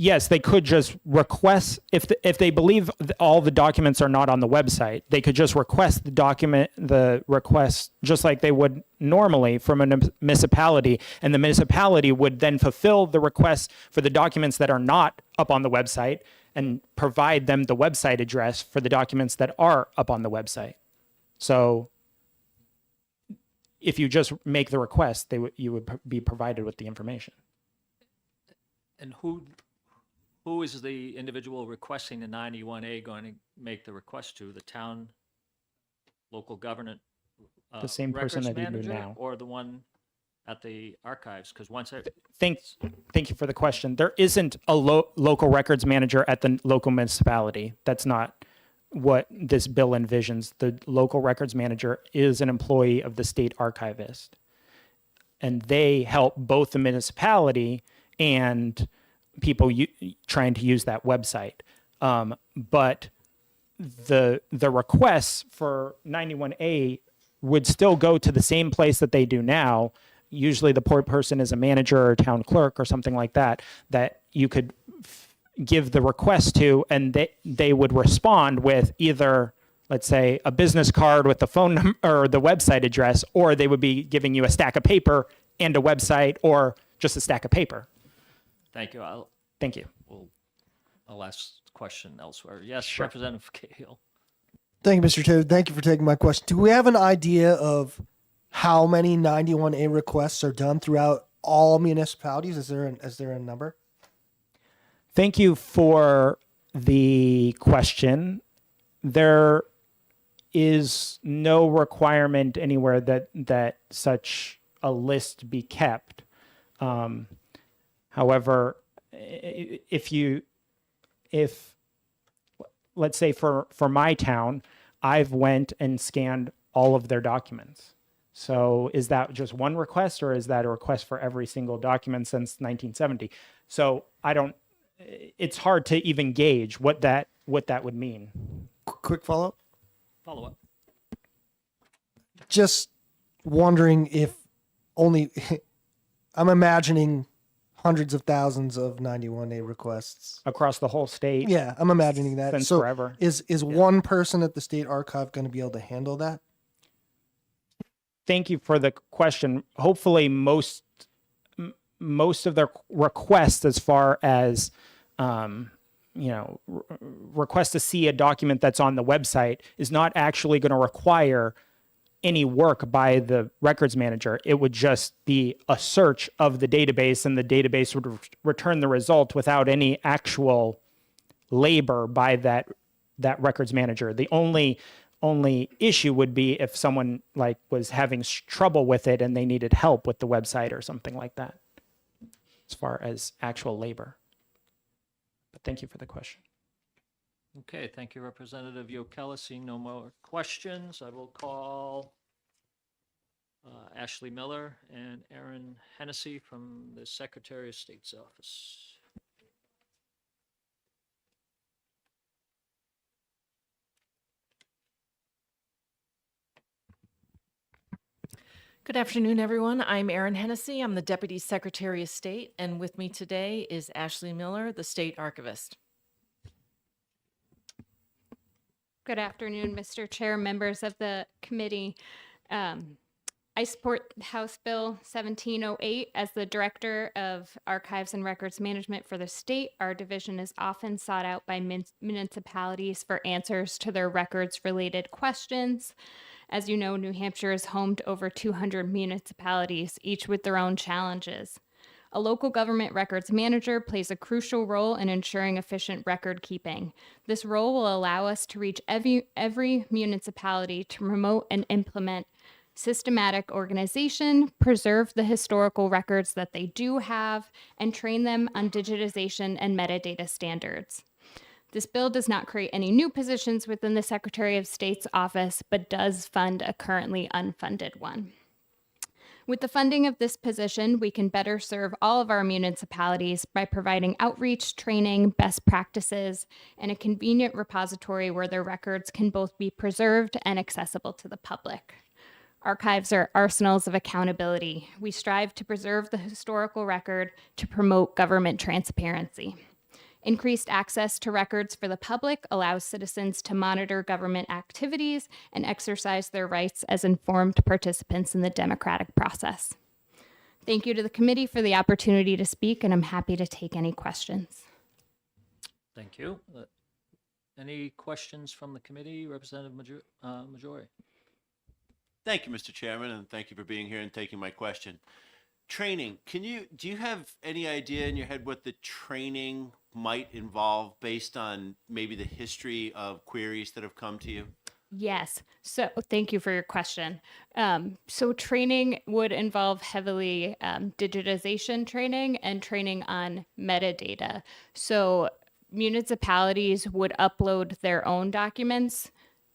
Yes, they could just request, if they believe all the documents are not on the website, they could just request the request just like they would normally from a municipality, and the municipality would then fulfill the request for the documents that are not up on the website and provide them the website address for the documents that are up on the website. So if you just make the request, you would be provided with the information. And who is the individual requesting the 91A going to make the request to? The town, local government The same person records that you do manager, now. or the one at the archives? Because once I, Thank you for the question. There isn't a local records manager at the local municipality. That's not what this bill envisions. The local records manager is an employee of the state archivist, and they help both the municipality and people trying to use that website. But the requests for 91A would still go to the same place that they do now. Usually the poor person is a manager or a town clerk or something like that, that you could give the request to, and they would respond with either, let's say, a business card with the phone number or the website address, or they would be giving you a stack of paper and a website, or just a stack of paper. thank you. Thank you. I'll ask the question elsewhere. Yes, Sure. Representative Cahill. Thank you, Mr. Chair. Thank you for taking my question. Do we have an idea of how many 91A requests are done throughout all municipalities? Is there a number? Thank you for the question. There is no requirement anywhere that such a list be kept. However, if let's say for my town, I've went and scanned all of their documents. So is that just one request, or is that a request for every single document since 1970? So it's hard to even gauge what that would mean. Quick follow-up. Follow up. Just wondering if only I'm imagining hundreds of thousands of 91A requests Across the whole state. Yeah, I'm imagining that. Since So forever. is one person at the state archive going to be able to handle that? Thank you for the question. Hopefully most of the requests, as far as request to see a document that's on the website, is not actually going to require any work by the records manager. It would just be a search of the database, and the database would return the result without any actual labor by that records manager. The only issue would be if someone was having trouble with it and they needed help with the website or something like that, as far as actual labor. But thank you for the question. Okay, thank you, Representative Yokela. Seeing no more questions, I will call Ashley Miller and Aaron Hennessy from the Secretary of State's office. Good afternoon, everyone. I'm Erin Hennessy. I'm the Deputy Secretary of State, and with me today is Ashley Miller, the State Archivist. Good afternoon, Mr. Chair, members of the committee. I support House Bill 1708 as the Director of Archives and Records Management for the state. Our division is often sought out by municipalities for answers to their records-related questions. As you know, New Hampshire is home to over 200 municipalities, each with their own challenges. A local government records manager plays a crucial role in ensuring efficient record keeping. This role will allow us to reach every municipality to promote and implement systematic organization, preserve the historical records that they do have, and train them on digitization and metadata standards. This bill does not create any new positions within the Secretary of State's office, but does fund a currently unfunded one. With the funding of this position, we can better serve all of our municipalities by providing outreach, training, best practices, and a convenient repository where their records can both be preserved and accessible to the public. Archives are arsenals of accountability. We strive to preserve the historical record to promote government transparency. Increased access to records for the public allows citizens to monitor government activities and exercise their rights as informed participants in the democratic process. Thank you to the committee for the opportunity to speak, and I'm happy to take any questions. Thank you. Any questions from the committee, Representative Majori? Thank you, Mr. Chairman, and thank you for being here and taking my question. Training, do you have any idea in your head what the training might involve based on maybe the history of queries that have come to you? Yes. So thank you for your question. So training would involve heavily digitization training and training on metadata. So municipalities would upload their own documents.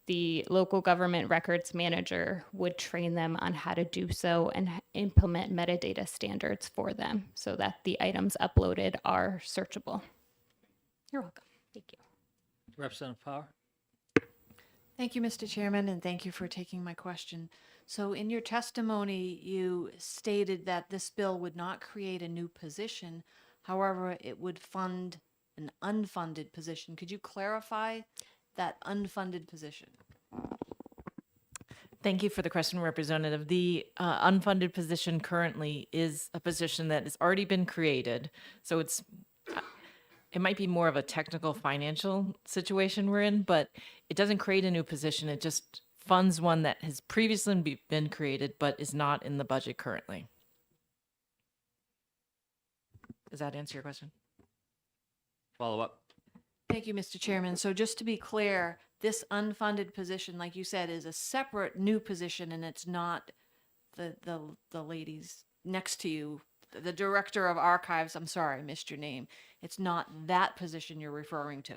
The local government records manager would train them on how to do so and implement metadata standards for them so that the items uploaded are searchable. You're welcome. Thank you. Representative Power? Thank you, Mr. Chairman, and thank you for taking my question. So in your testimony, you stated that this bill would not create a new position. However, it would fund an unfunded position. Could you clarify that unfunded position? Thank you for the question, Representative. The unfunded position currently is a position that has already been created. So it might be more of a technical financial situation we're in, but it doesn't create a new position. It just funds one that has previously been created, but is not in the budget currently. Does that answer your question? Follow up. Thank you, Mr. Chairman. So just to be clear, this unfunded position, like you said, is a separate new position, and it's not the ladies next to you, the Director of Archives. I'm sorry, I missed your name. It's not that position you're referring to.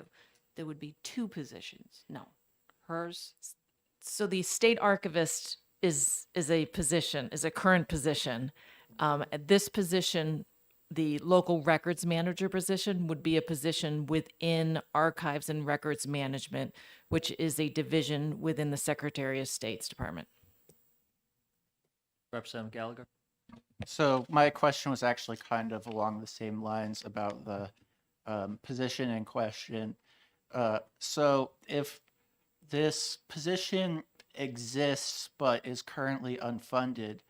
There would be two positions. No, hers. So the state archivist is a position, is a current position. This position, the local records manager position, would be a position within Archives and Records Management, which is a division within the Secretary of State's Department. Representative Gallagher? So my question was actually kind of along the same lines about the position in question. So if this position exists but is currently unfunded,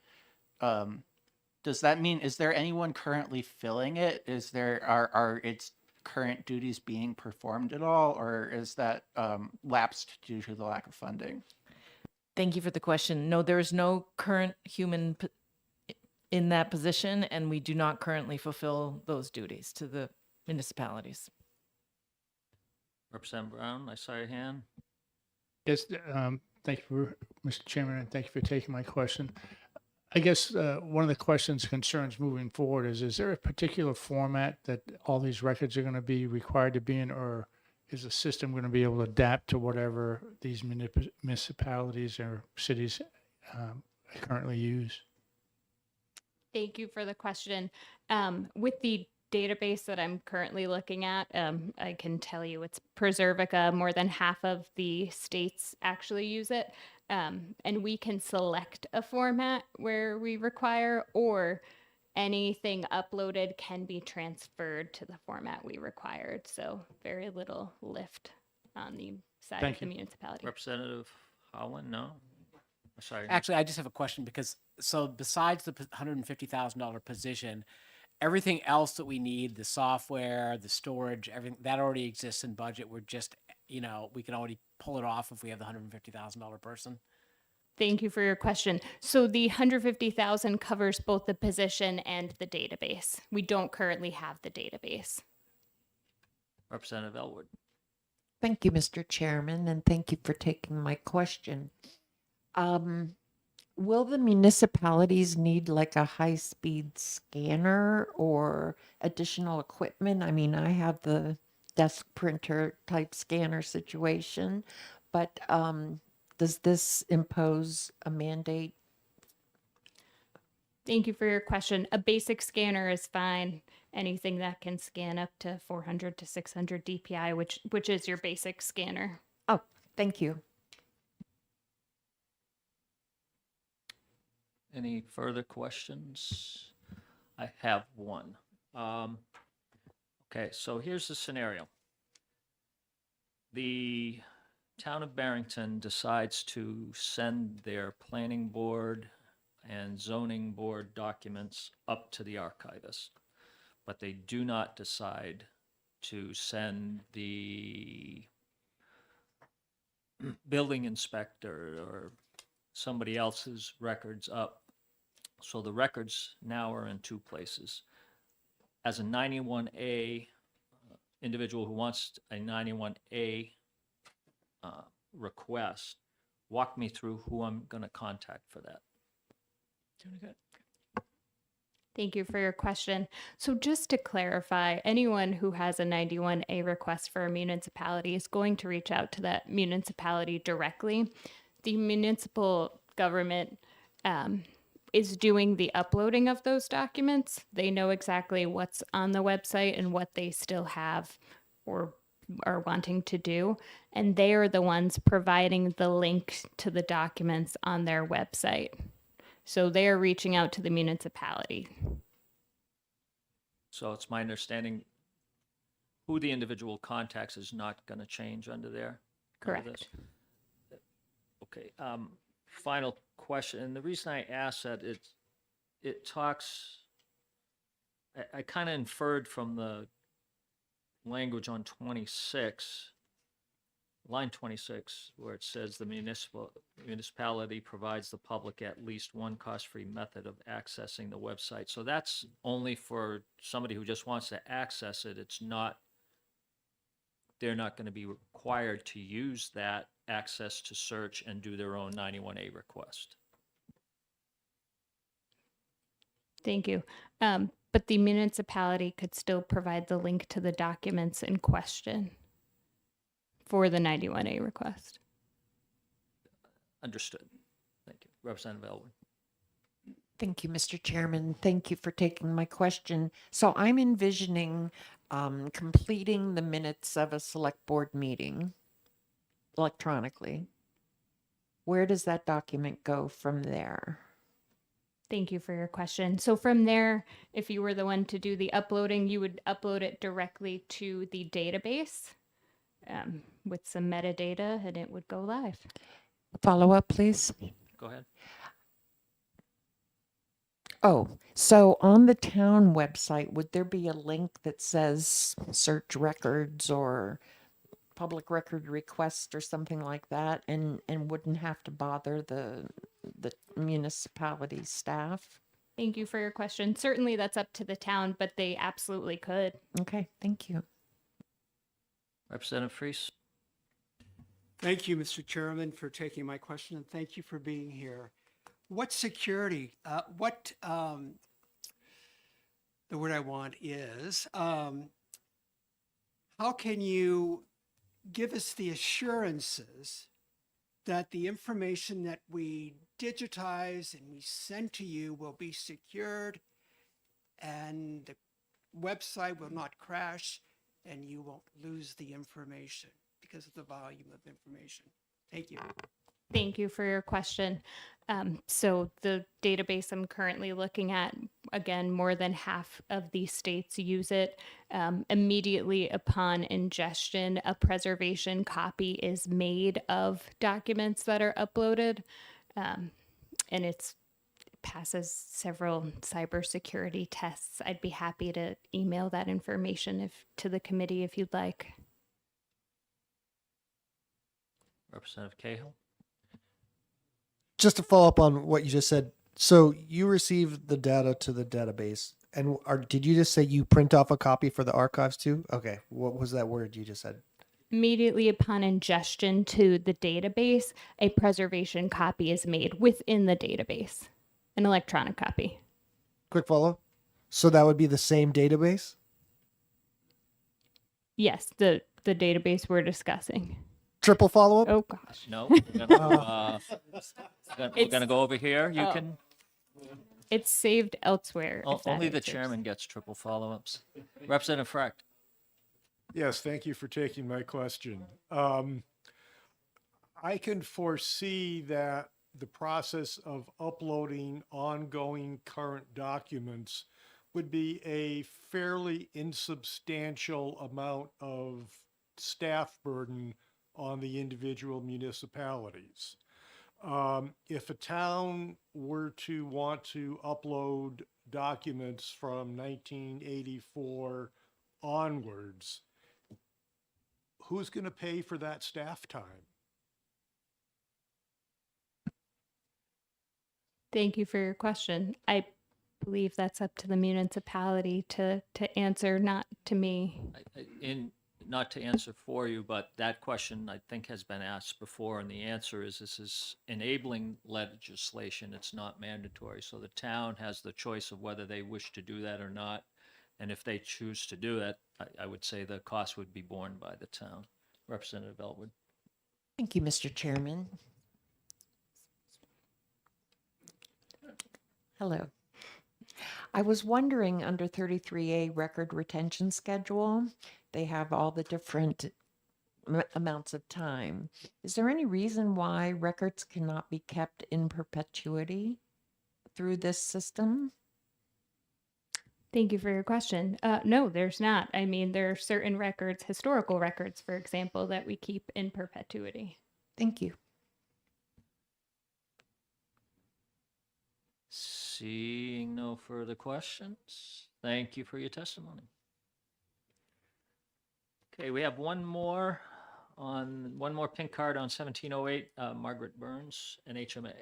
does that mean, is there anyone currently filling it? Are its current duties being performed at all, or is that lapsed due to the lack of funding? Thank you for the question. No, there is no current human in that position, and we do not currently fulfill those duties to the municipalities. Representative Brown, I saw your hand. Yes, thank you, Mr. Chairman, and thank you for taking my question. I guess one of the questions, concerns moving forward is there a particular format that all these records are going to be required to be in, or is the system going to be able to adapt to whatever these municipalities or cities currently use? Thank you for the question. With the database that I'm currently looking at, I can tell you it's Preservica. More than half of the states actually use it. And we can select a format where we require, or anything uploaded can be transferred to the format we required. So very little lift on the side Thank of the you. municipality. Representative Howland, no? Sorry. Actually, I just have a question because besides the $150,000 position, everything else that we need, the software, the storage, everything that already exists in budget. We're just, we can already pull it off if we have the $150,000 person. Thank you for your question. So the 150,000 covers both the position and the database. We don't currently have the database. Representative Elwood. Thank you, Mr. Chairman, and thank you for taking my question. Will the municipalities need like a high-speed scanner or additional equipment? I mean, I have the desk printer type scanner situation, but does this impose a mandate? Thank you for your question. A basic scanner is fine. Anything that can scan up to 400 to 600 DPI, which is your basic scanner. Oh, thank you. Any further questions? I have one. Okay, so here's the scenario. The town of Barrington decides to send their planning board and zoning board documents up to the archivist, but they do not decide to send the building inspector or somebody else's records up. So the records now are in two places. As a 91A individual who wants a 91A request, walk me through who I'm going to contact for that. Thank you for your question. So just to clarify, anyone who has a 91A request for a municipality is going to reach out to that municipality directly. The municipal government is doing the uploading of those documents. They know exactly what's on the website and what they still have or are wanting to do. And they are the ones providing the link to the documents on their website. So they are reaching out to the municipality. So it's my understanding who the individual contacts is not going to change under there? under this? Correct. Okay, final question, and the reason I asked that, it talks, I kind of inferred from the language on 26, line 26, where it says the municipality provides the public at least one cost-free method of accessing the website. So that's only for somebody who just wants to access it. It's not, they're not going to be required to use that access to search and do their own 91A request. Thank you. But the municipality could still provide the link to the documents in question for the 91A request. Understood. Thank you. Representative Elwood. Thank you, Mr. Chairman. Thank you for taking my question. So I'm envisioning completing the minutes of a select board meeting electronically. Where does that document go from there? Thank you for your question. So from there, if you were the one to do the uploading, you would upload it directly to the database with some metadata, and it would go live. Follow up, please. Go ahead. Oh, so on the town website, would there be a link that says search records or public record request or something like that, and wouldn't have to bother the municipality staff? Thank you for your question. Certainly that's up to the town, but they absolutely could. Okay, thank you. Representative Freese. Thank you, Mr. Chairman, for taking my question, and thank you for being here. What security, the word I want is, how can you give us the assurances that the information that we digitize and we send to you will be secured and the website will not crash and you won't lose the information because of the volume of information. Thank you. Thank you for your question. So the database I'm currently looking at, again, more than half of these states use it. Immediately upon ingestion, a preservation copy is made of documents that are uploaded, and it passes several cybersecurity tests. I'd be happy to email that information to the committee if you'd like. Representative Cahill? Just to follow up on what you just said. So you received the data to the database, and did you just say you print off a copy for the archives too? Okay. What was that word you just said? Immediately upon ingestion to the database, a preservation copy is made within the database, an electronic copy. Quick follow. So that would be the same database? Yes, the database we're discussing. Triple follow up? Oh gosh. No, we're gonna go over here. You Oh. can, It's saved elsewhere. if that only the answers. chairman gets triple follow-ups. Representative Fract? Yes, thank you for taking my question. I can foresee that the process of uploading ongoing current documents would be a fairly insubstantial amount of staff burden on the individual municipalities. If a town were to want to upload documents from 1984 onwards, who's going to pay for that staff time? Thank you for your question. I believe that's up to the municipality to answer, not to me. Not to answer for you, but that question I think has been asked before, and the answer is this is enabling legislation. It's not mandatory. So the town has the choice of whether they wish to do that or not. And if they choose to do that, I would say the cost would be borne by the town. Representative Elwood? Thank you, Mr. Chairman. Hello. I was wondering under 33A record retention schedule, they have all the different amounts of time. Is there any reason why records cannot be kept in perpetuity through this system? Thank you for your question. No, there's not. I mean, there are certain records, historical records, for example, that we keep in perpetuity. Thank you. Seeing no further questions, thank you for your testimony. Okay, we have one more pink card on 1708, Margaret Burns, NHMA.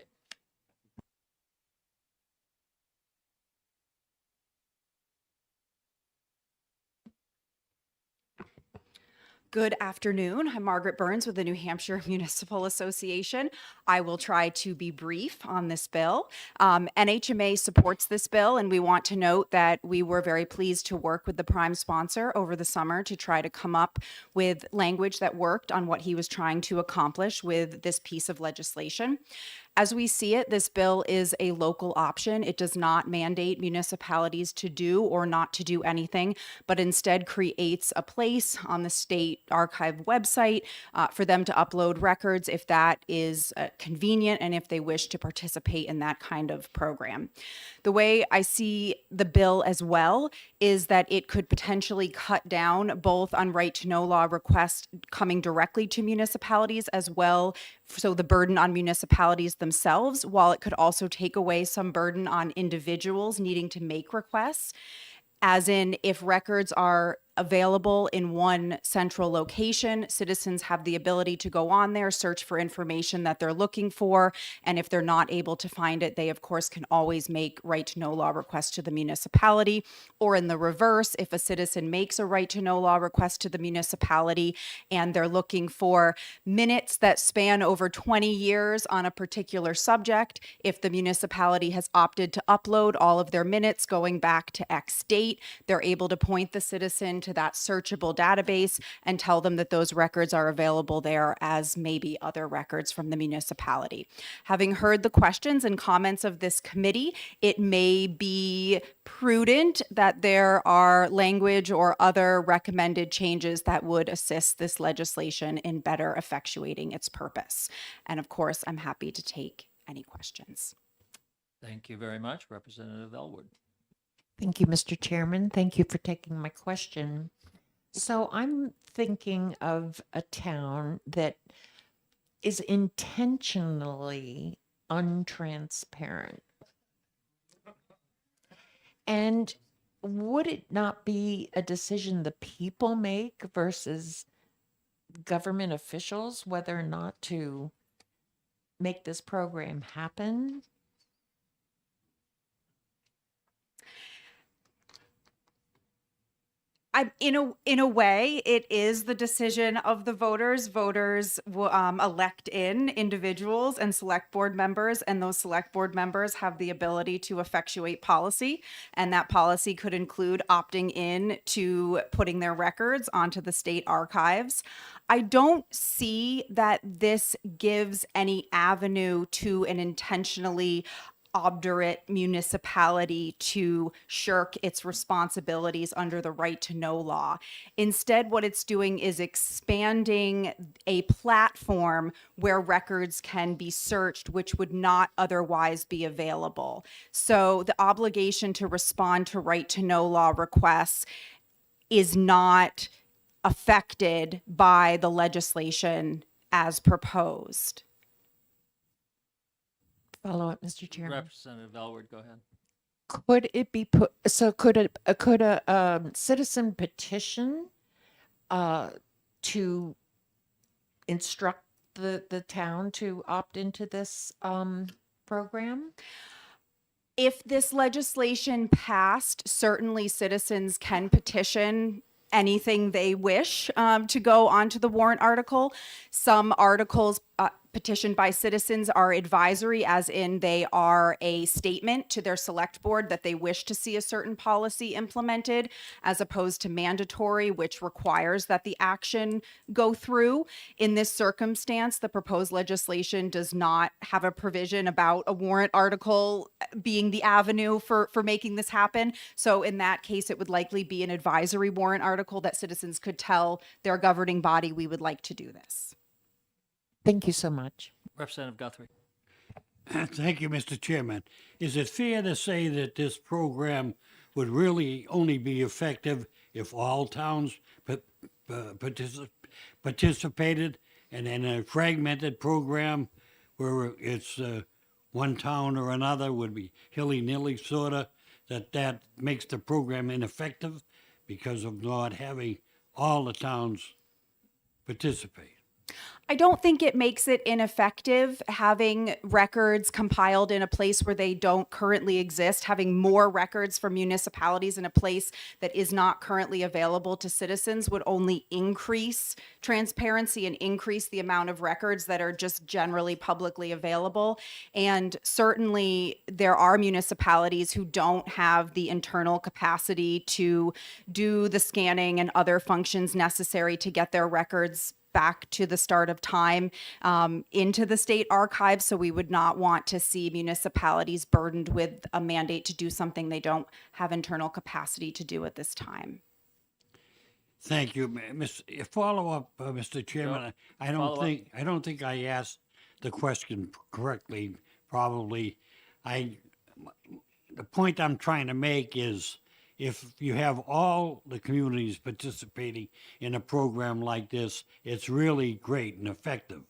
Good afternoon. I'm Margaret Burns with the New Hampshire Municipal Association. I will try to be brief on this bill. NHMA supports this bill, and we want to note that we were very pleased to work with the prime sponsor over the summer to try to come up with language that worked on what he was trying to accomplish with this piece of legislation. As we see it, this bill is a local option. It does not mandate municipalities to do or not to do anything, but instead creates a place on the state archive website for them to upload records if that is convenient and if they wish to participate in that kind of program. The way I see the bill as well is that it could potentially cut down both on right to know law requests coming directly to municipalities as well, so the burden on municipalities themselves, while it could also take away some burden on individuals needing to make requests. As in, if records are available in one central location, citizens have the ability to go on there, search for information that they're looking for, and if they're not able to find it, they of course can always make right to know law requests to the municipality. Or in the reverse, if a citizen makes a right to know law request to the municipality and they're looking for minutes that span over 20 years on a particular subject, if the municipality has opted to upload all of their minutes going back to X date, they're able to point the citizen to into that searchable database and tell them that those records are available there as maybe other records from the municipality. Having heard the questions and comments of this committee, it may be prudent that there are language or other recommended changes that would assist this legislation in better effectuating its purpose. And of course, I'm happy to take any questions. Thank you very much, Representative Elwood. Thank you, Mr. Chairman. Thank you for taking my question. So I'm thinking of a town that is intentionally untransparent. And would it not be a decision the people make versus government officials whether or not to make this program happen? In a way, it is the decision of the voters. Voters elect in individuals and select board members, and those select board members have the ability to effectuate policy. And that policy could include opting in to putting their records onto the state archives. I don't see that this gives any avenue to an intentionally obdurate municipality to shirk its responsibilities under the right to know law. Instead, what it's doing is expanding a platform where records can be searched, which would not otherwise be available. So the obligation to respond to right to know law requests is not affected by the legislation as proposed. Follow up, Mr. Chairman. Representative Elwood, go ahead. Could it be put, so could a citizen petition to instruct the town to opt into this program? If this legislation passed, certainly citizens can petition anything they wish to go onto the warrant article. Some articles petitioned by citizens are advisory, as in they are a statement to their select board that they wish to see a certain policy implemented, as opposed to mandatory, which requires that the action go through. In this circumstance, the proposed legislation does not have a provision about a warrant article being the avenue for making this happen. So in that case, it would likely be an advisory warrant article that citizens could tell their governing body, we would like to do this. Thank you so much. Representative Guthrie. Thank you, Mr. Chairman. Is it fair to say that this program would really only be effective if all towns participated, and in a fragmented program where it's one town or another would be hilly-nilly sorta, that makes the program ineffective because of not having all the towns participate? I don't think it makes it ineffective having records compiled in a place where they don't currently exist. Having more records from municipalities in a place that is not currently available to citizens would only increase transparency and increase the amount of records that are just generally publicly available. And certainly there are municipalities who don't have the internal capacity to do the scanning and other functions necessary to get their records back to the start of time into the state archives. So we would not want to see municipalities burdened with a mandate to do something they don't have internal capacity to do at this time. Thank you, follow up, Mr. Chairman. I don't think I asked the question correctly. Probably, the point I'm trying to make is, if you have all the communities participating in a program like this, it's really great and effective.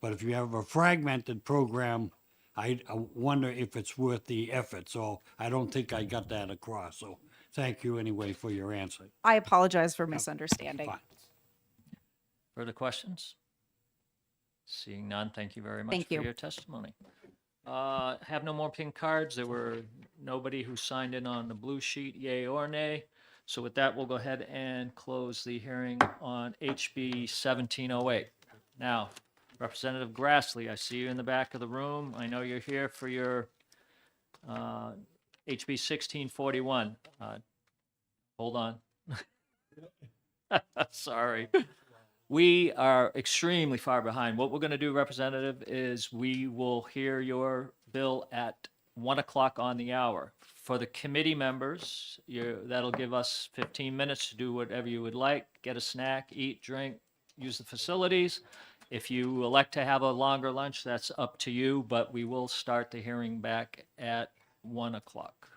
But if you have a fragmented program, I wonder if it's worth the effort. So I don't think I got that across. So thank you anyway for your answer. I apologize for misunderstanding. Fine. Further questions? Seeing none, thank you very much Thank for you. your testimony. Have no more pink cards. There were nobody who signed in on the blue sheet, yay or nay. So with that, we'll go ahead and close the hearing on HB 1708. Now, Representative Grassley, I see you in the back of the room. I know you're here for your HB 1641. Hold on. Sorry. We are extremely far behind. What we're going to do, Representative, is we will hear your bill at 1 o'clock on the hour. For the committee members, that'll give us 15 minutes to do whatever you would like, get a snack, eat, drink, use the facilities. If you elect to have a longer lunch, that's up to you, but we will start the hearing back at 1 o'clock.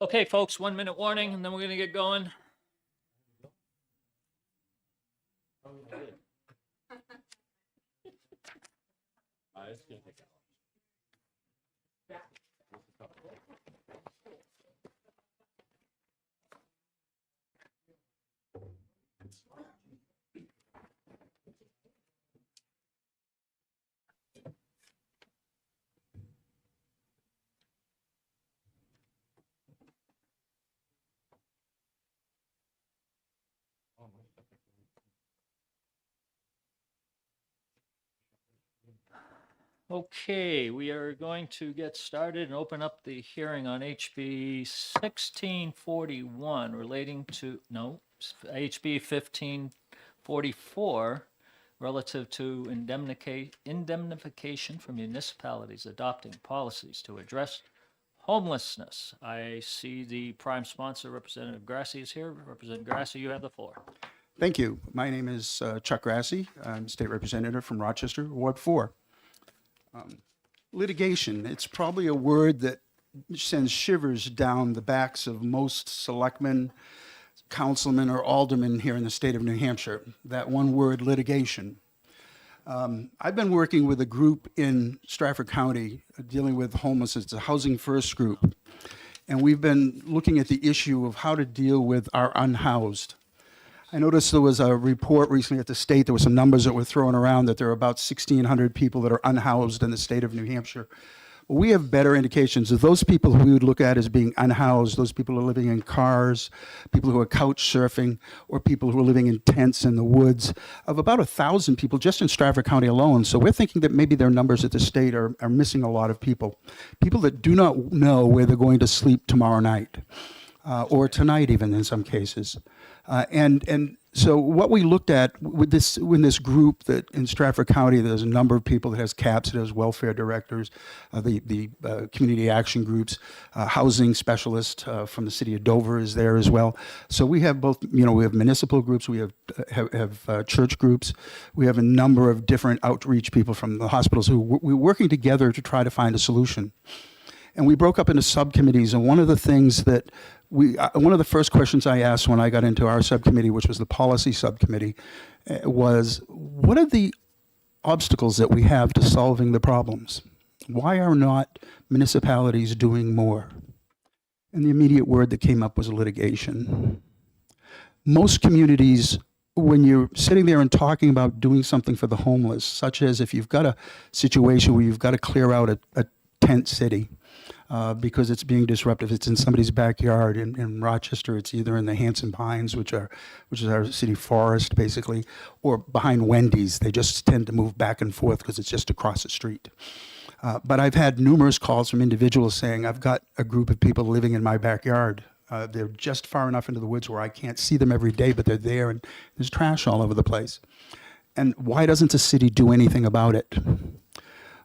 Okay, folks, 1 minute warning, and then we're gonna get going. Okay, we are going to get started and open up the hearing on HB 1641 relating to, no, HB 1544 relative to indemnification for municipalities adopting policies to address homelessness. I see the prime sponsor, Representative Grassi, is here. Representative Grassi, you have the floor. Thank you. My name is Chuck Grassi. I'm State Representative from Rochester, Ward 4. Litigation, it's probably a word that sends shivers down the backs of most selectmen, councilmen, or aldermen here in the state of New Hampshire. That one word, litigation. I've been working with a group in Stratford County dealing with homelessness. It's a Housing First group. And we've been looking at the issue of how to deal with our unhoused. I noticed there was a report recently at the state, there were some numbers that were thrown around that there are about 1,600 people that are unhoused in the state of New Hampshire. Well, we have better indications of those people who we would look at as being unhoused, those people who are living in cars, people who are couch surfing, or people who are living in tents in the woods, of about 1,000 people just in Stratford County alone. So we're thinking that maybe their numbers at the state are missing a lot of people. People that do not know where they're going to sleep tomorrow night, or tonight even in some cases. And so what we looked at with this group that in Stratford County, there's a number of people that has CAPS, that has welfare directors, the community action groups, housing specialist from the city of Dover is there as well. So we have both, we have municipal groups, we have church groups, we have a number of different outreach people from the hospitals who we're working together to try to find a solution. And we broke up into subcommittees, and one of the things that one of the first questions I asked when I got into our subcommittee, which was the policy subcommittee, was what are the obstacles that we have to solving the problems? Why are not municipalities doing more? And the immediate word that came up was litigation. Most communities, when you're sitting there and talking about doing something for the homeless, such as if you've got a situation where you've got to clear out a tent city, because it's being disruptive. It's in somebody's backyard. In Rochester, it's either in the Hanson Pines, which is our city forest, basically, or behind Wendy's. They just tend to move back and forth because it's just across the street. But I've had numerous calls from individuals saying, I've got a group of people living in my backyard. They're just far enough into the woods where I can't see them every day, but they're there, and there's trash all over the place. And why doesn't the city do anything about it?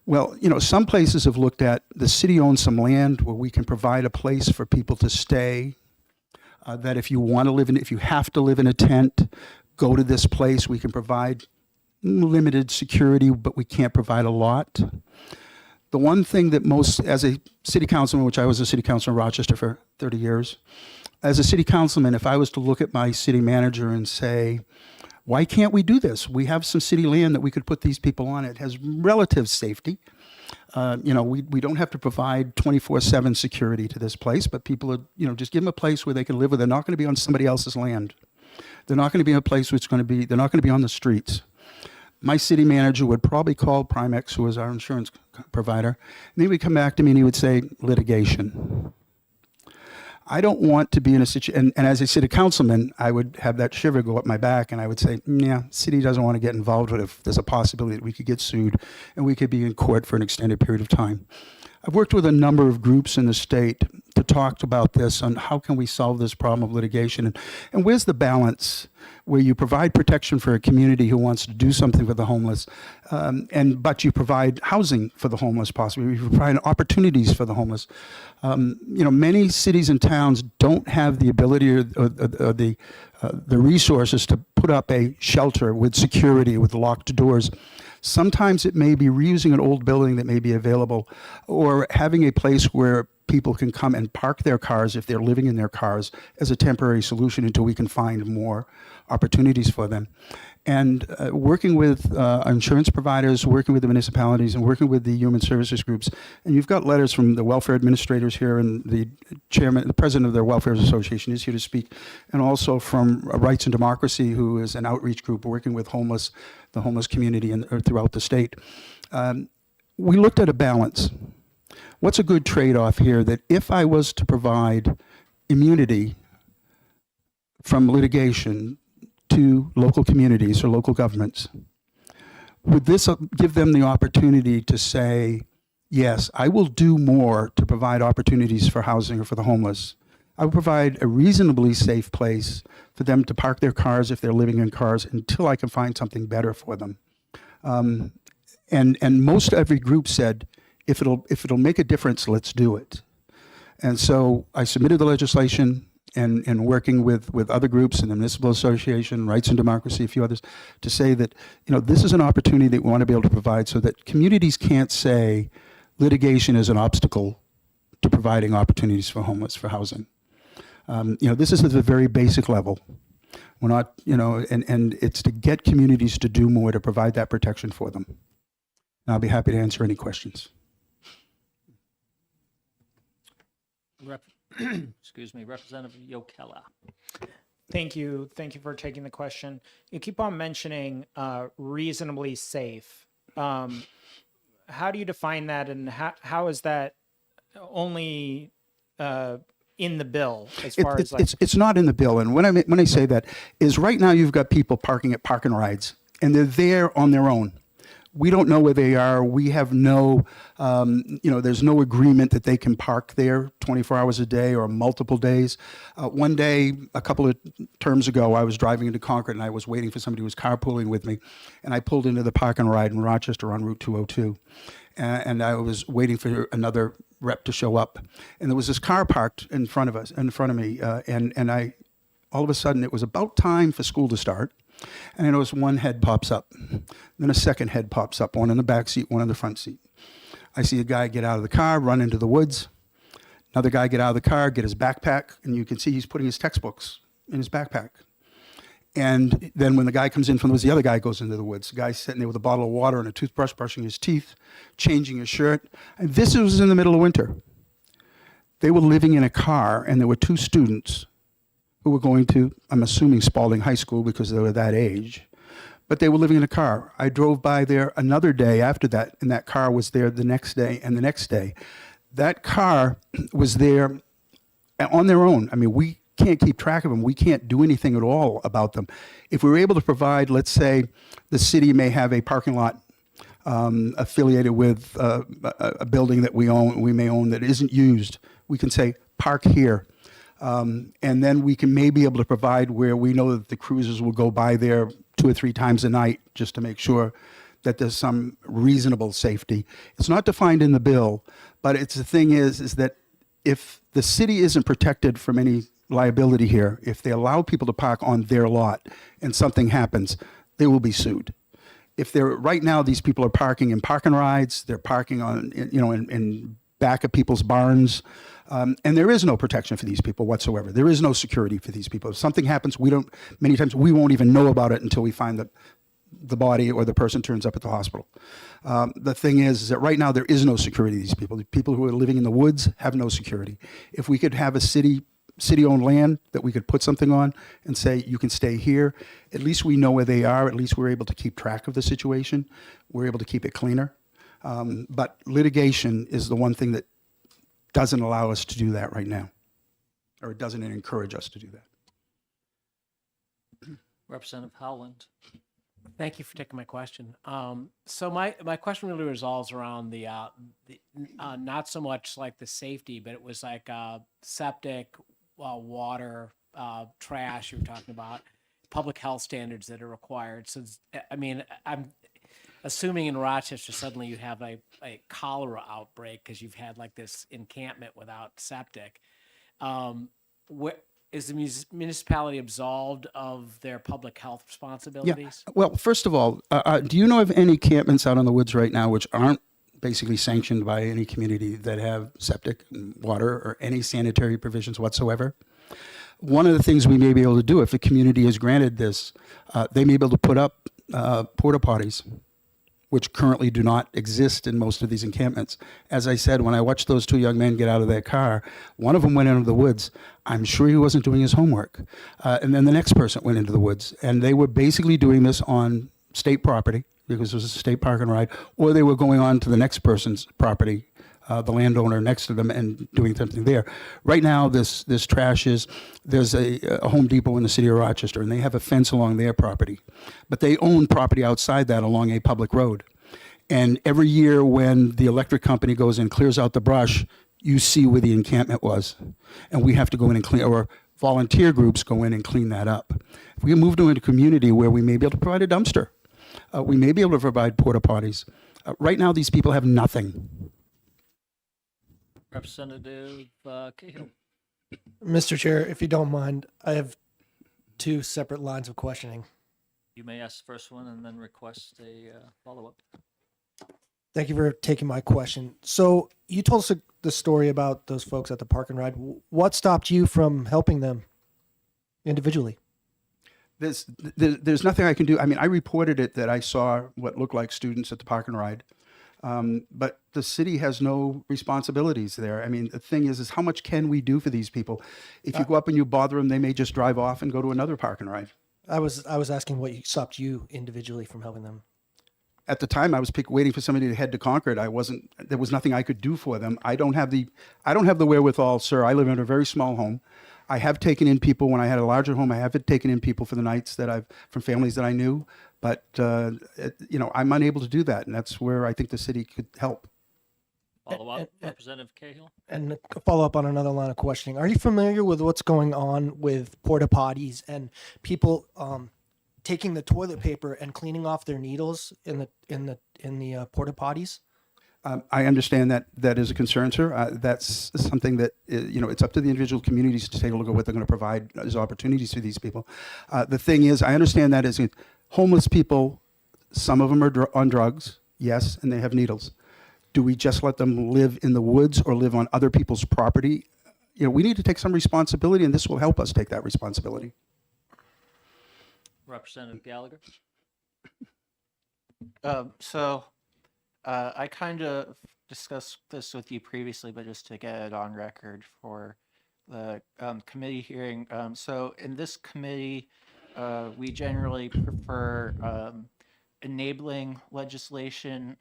Well, some places have looked at, the city owns some land where we can provide a place for people to stay, that if you want to if you have to live in a tent, go to this place. We can provide limited security, but we can't provide a lot. The one thing that as a city councilman, which I was a city councilor in Rochester for 30 years, as a city councilman, if I was to look at my city manager and say, why can't we do this? We have some city land that we could put these people on. It has relative safety. We don't have to provide 24/7 security to this place, but people are, just give them a place where they can live, where they're not going to be on somebody else's land. They're not going to be in a place which they're not going to be on the streets. My city manager would probably call Primex, who is our insurance provider, and he would come back to me and he would say, litigation. I don't want to be in a situation, and as a city councilman, I would have that shiver go up my back, and I would say, yeah, city doesn't want to get involved with it. If there's a possibility that we could get sued, and we could be in court for an extended period of time. I've worked with a number of groups in the state to talk about this, on how can we solve this problem of litigation, and where's the balance where you provide protection for a community who wants to do something for the homeless, but you provide housing for the homeless, possibly you provide opportunities for the homeless. Many cities and towns don't have the ability or the resources to put up a shelter with security, with locked doors. Sometimes it may be reusing an old building that may be available, or having a place where people can come and park their cars if they're living in their cars as a temporary solution until we can find more opportunities for them. And working with insurance providers, working with the municipalities, and working with the human services groups. And you've got letters from the welfare administrators here, and the president of their welfare association is here to speak, and also from Rights and Democracy, who is an outreach group working with the homeless community throughout the state. We looked at a balance. What's a good trade-off here? That if I was to provide immunity from litigation to local communities or local governments, would this give them the opportunity to say, yes, I will do more to provide opportunities for housing or for the homeless. I will provide a reasonably safe place for them to park their cars if they're living in cars until I can find something better for them. And most every group said, if it'll make a difference, let's do it. And so I submitted the legislation, and working with other groups in the Municipal Association, Rights and Democracy, a few others, to say that, this is an opportunity that we want to be able to provide so that communities can't say litigation is an obstacle to providing opportunities for homeless, for housing. This is at a very basic level. We're not, and it's to get communities to do more to provide that protection for them. And I'll be happy to answer any questions. Excuse me, Representative Yokella. Thank you. Thank you for taking the question. You keep on mentioning reasonably safe. How do you define that, and how is that only in the bill as far as like... It's not in the bill. And when I say that is right now you've got people parking at park and rides, and they're there on their own. We don't know where they are. We have no, there's no agreement that they can park there 24 hours a day or multiple days. One day, a couple of terms ago, I was driving into Concord and I was waiting for somebody who was carpooling with me. And I pulled into the park and ride in Rochester on Route 202. And I was waiting for another rep to show up. And there was this car parked in front of me. And I, all of a sudden, it was about time for school to start. And I noticed one head pops up. Then a second head pops up, one in the back seat, one in the front seat. I see a guy get out of the car, run into the woods. Another guy get out of the car, get his backpack, and you can see he's putting his textbooks in his backpack. And then when the guy comes in from the woods, the other guy goes into the woods. The guy's sitting there with a bottle of water and a toothbrush, brushing his teeth, changing his shirt. And this was in the middle of winter. They were living in a car, and there were two students who were going to, I'm assuming, Spalding High School because they were that age. But they were living in a car. I drove by there another day after that, and that car was there the next day and the next day. That car was there on their own. I mean, we can't keep track of them. We can't do anything at all about them. If we were able to provide, let's say, the city may have a parking lot affiliated with a building that we may own that isn't used. We can say, park here. And then we can maybe able to provide where we know that the cruisers will go by there 2 or 3 times a night just to make sure that there's some reasonable safety. It's not defined in the bill, but the thing is that if the city isn't protected from any liability here, if they allow people to park on their lot and something happens, they will be sued. If right now these people are parking in park and rides, they're parking on, in back of people's barns, and there is no protection for these people whatsoever. There is no security for these people. If something happens, many times we won't even know about it until we find the body or the person turns up at the hospital. The thing is that right now there is no security to these people. The people who are living in the woods have no security. If we could have a city-owned land that we could put something on and say, you can stay here, at least we know where they are. At least we're able to keep track of the situation. We're able to keep it cleaner. But litigation is the one thing that doesn't allow us to do that right now, or it doesn't encourage us to do that. Representative Howland. Thank you for taking my question. So my question really resolves around the not so much like the safety, but it was like septic, water, trash you were talking about, public health standards that are required. So, I mean, I'm assuming in Rochester suddenly you have a cholera outbreak because you've had like this encampment without septic. Is the municipality absolved of their public health responsibilities? Yeah. Well, first of all, do you know of any encampments out in the woods right now which aren't basically sanctioned by any community that have septic and water or any sanitary provisions whatsoever. One of the things we may be able to do if the community is granted this, they may be able to put up porta potties, which currently do not exist in most of these encampments. As I said, when I watched those two young men get out of their car, one of them went into the woods. I'm sure he wasn't doing his homework. And then the next person went into the woods. And they were basically doing this on state property, because it was a state park and ride, or they were going on to the next person's property, the landowner next to them, and doing something there. Right now, there's a Home Depot in the city of Rochester, and they have a fence along their property. But they own property outside that along a public road. And every year when the electric company goes and clears out the brush, you see where the encampment was. And we have to go in and clean, or volunteer groups go in and clean that up. If we move to a community where we may be able to provide a dumpster, we may be able to provide porta potties. Right now, these people have nothing. Representative Cahill. Mr. Chair, if you don't mind, I have two separate lines of questioning. You may ask the first one and then request a follow-up. Thank you for taking my question. So you told us the story about those folks at the park and ride. What stopped you from helping them individually? There's nothing I can do. I mean, I reported it that I saw what looked like students at the park and ride. But the city has no responsibilities there. I mean, the thing is how much can we do for these people? If you go up and you bother them, they may just drive off and go to another park and ride. I was asking what stopped you individually from helping them. At the time, I was waiting for somebody to head to Concord. There was nothing I could do for them. I don't have the wherewithal, sir. I live in a very small home. I have taken in people when I had a larger home. I have taken in people for the nights from families that I knew. But, I'm unable to do that. And that's where I think the city could help. Follow-up, Representative Cahill. And a follow-up on another line of questioning. Are you familiar with what's going on with porta potties and people taking the toilet paper and cleaning off their needles in the porta potties? I understand that is a concern, sir. That's something that, it's up to the individual communities to take a look at what they're going to provide as opportunities for these people. The thing is, I understand that as homeless people, some of them are on drugs, yes, and they have needles. Do we just let them live in the woods or live on other people's property? We need to take some responsibility, and this will help us take that responsibility. Representative Gallagher. I kind of discussed this with you previously, but just to get it on record for the committee hearing. So in this committee, we generally prefer enabling legislation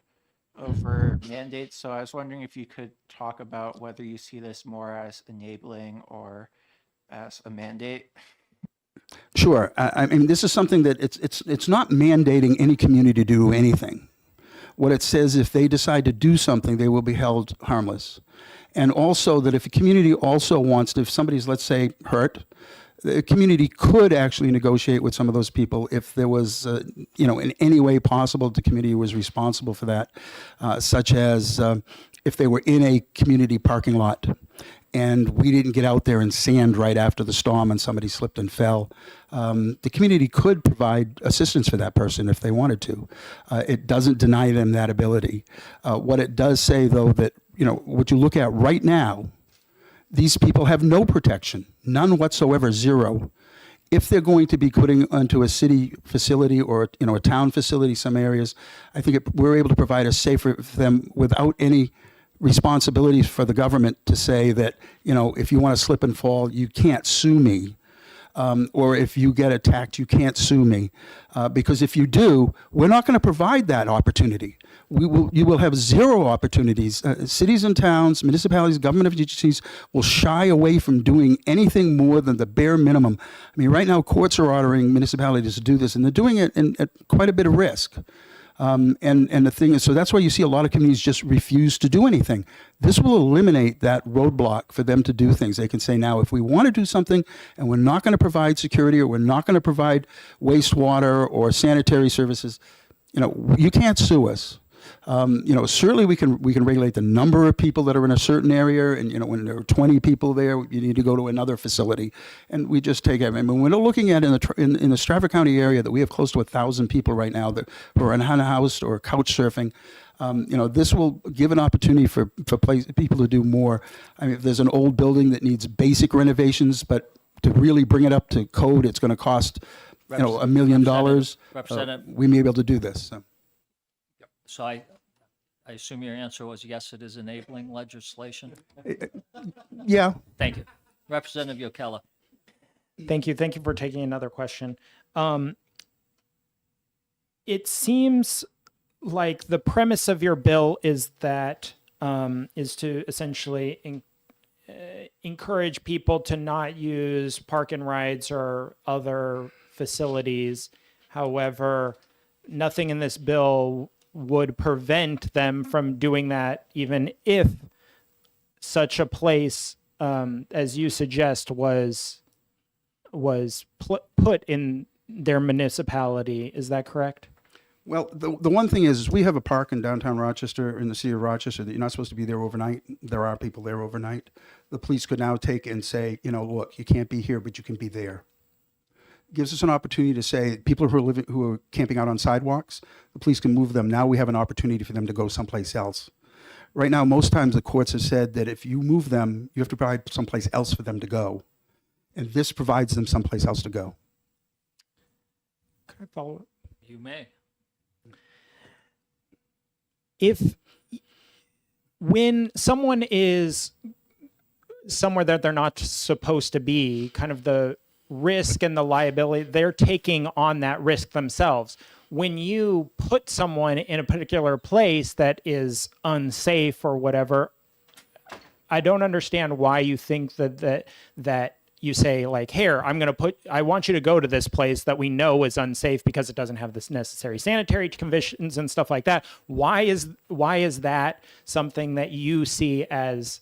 over mandates. So I was wondering if you could talk about whether you see this more as enabling or as a mandate. Sure. I mean, this is something that it's not mandating any community to do anything. What it says, if they decide to do something, they will be held harmless. And also that if a community also wants to, if somebody's, let's say, hurt, the community could actually negotiate with some of those people if there was, in any way possible, the community was responsible for that, such as if they were in a community parking lot and we didn't get out there and sand right after the storm and somebody slipped and fell. The community could provide assistance for that person if they wanted to. It doesn't deny them that ability. What it does say, though, that, what you look at right now, these people have no protection, none whatsoever, zero. If they're going to be putting onto a city facility or a town facility, some areas, I think we're able to provide a safer for them without any responsibilities for the government to say that, if you want to slip and fall, you can't sue me. Or if you get attacked, you can't sue me. Because if you do, we're not going to provide that opportunity. You will have zero opportunities. Cities and towns, municipalities, government agencies will shy away from doing anything more than the bare minimum. I mean, right now, courts are ordering municipalities to do this, and they're doing it at quite a bit of risk. And the thing is, so that's why you see a lot of communities just refuse to do anything. This will eliminate that roadblock for them to do things. They can say, now, if we want to do something and we're not going to provide security or we're not going to provide wastewater or sanitary services, you can't sue us. Certainly we can regulate the number of people that are in a certain area, and when there are 20 people there, you need to go to another facility, and we just take it. I mean, we're looking at in the Stratford County area that we have close to 1,000 people right now that who are unhoused or couch surfing. This will give an opportunity for people to do more. I mean, if there's an old building that needs basic renovations, but to really bring it up to code, it's going to cost, $1 million. Representative. We may be able to do this. So. So I assume your answer was yes, it is enabling legislation? Yeah. Thank you. Representative Yokella. Thank you. Thank you for taking another question. It seems like the premise of your bill is that is to essentially encourage people to not use park and rides or other facilities. However, nothing in this bill would prevent them from doing that, even if such a place, as you suggest, was put in their municipality. Is that correct? Well, the one thing is we have a park in downtown Rochester, in the city of Rochester, that you're not supposed to be there overnight. There are people there overnight. The police could now take and say, look, you can't be here, but you can be there. Gives us an opportunity to say people who are camping out on sidewalks, the police can move them. Now we have an opportunity for them to go someplace else. Right now, most times the courts have said that if you move them, you have to provide someplace else for them to go. And this provides them someplace else to go. Can I follow up? You may. When someone is somewhere that they're not supposed to be, kind of the risk and the liability, they're taking on that risk themselves. When you put someone in a particular place that is unsafe or whatever, I don't understand why you think that you say, like, here, I want you to go to this place that we know is unsafe because it doesn't have this necessary sanitary conditions and stuff like that. Why is that something that you see as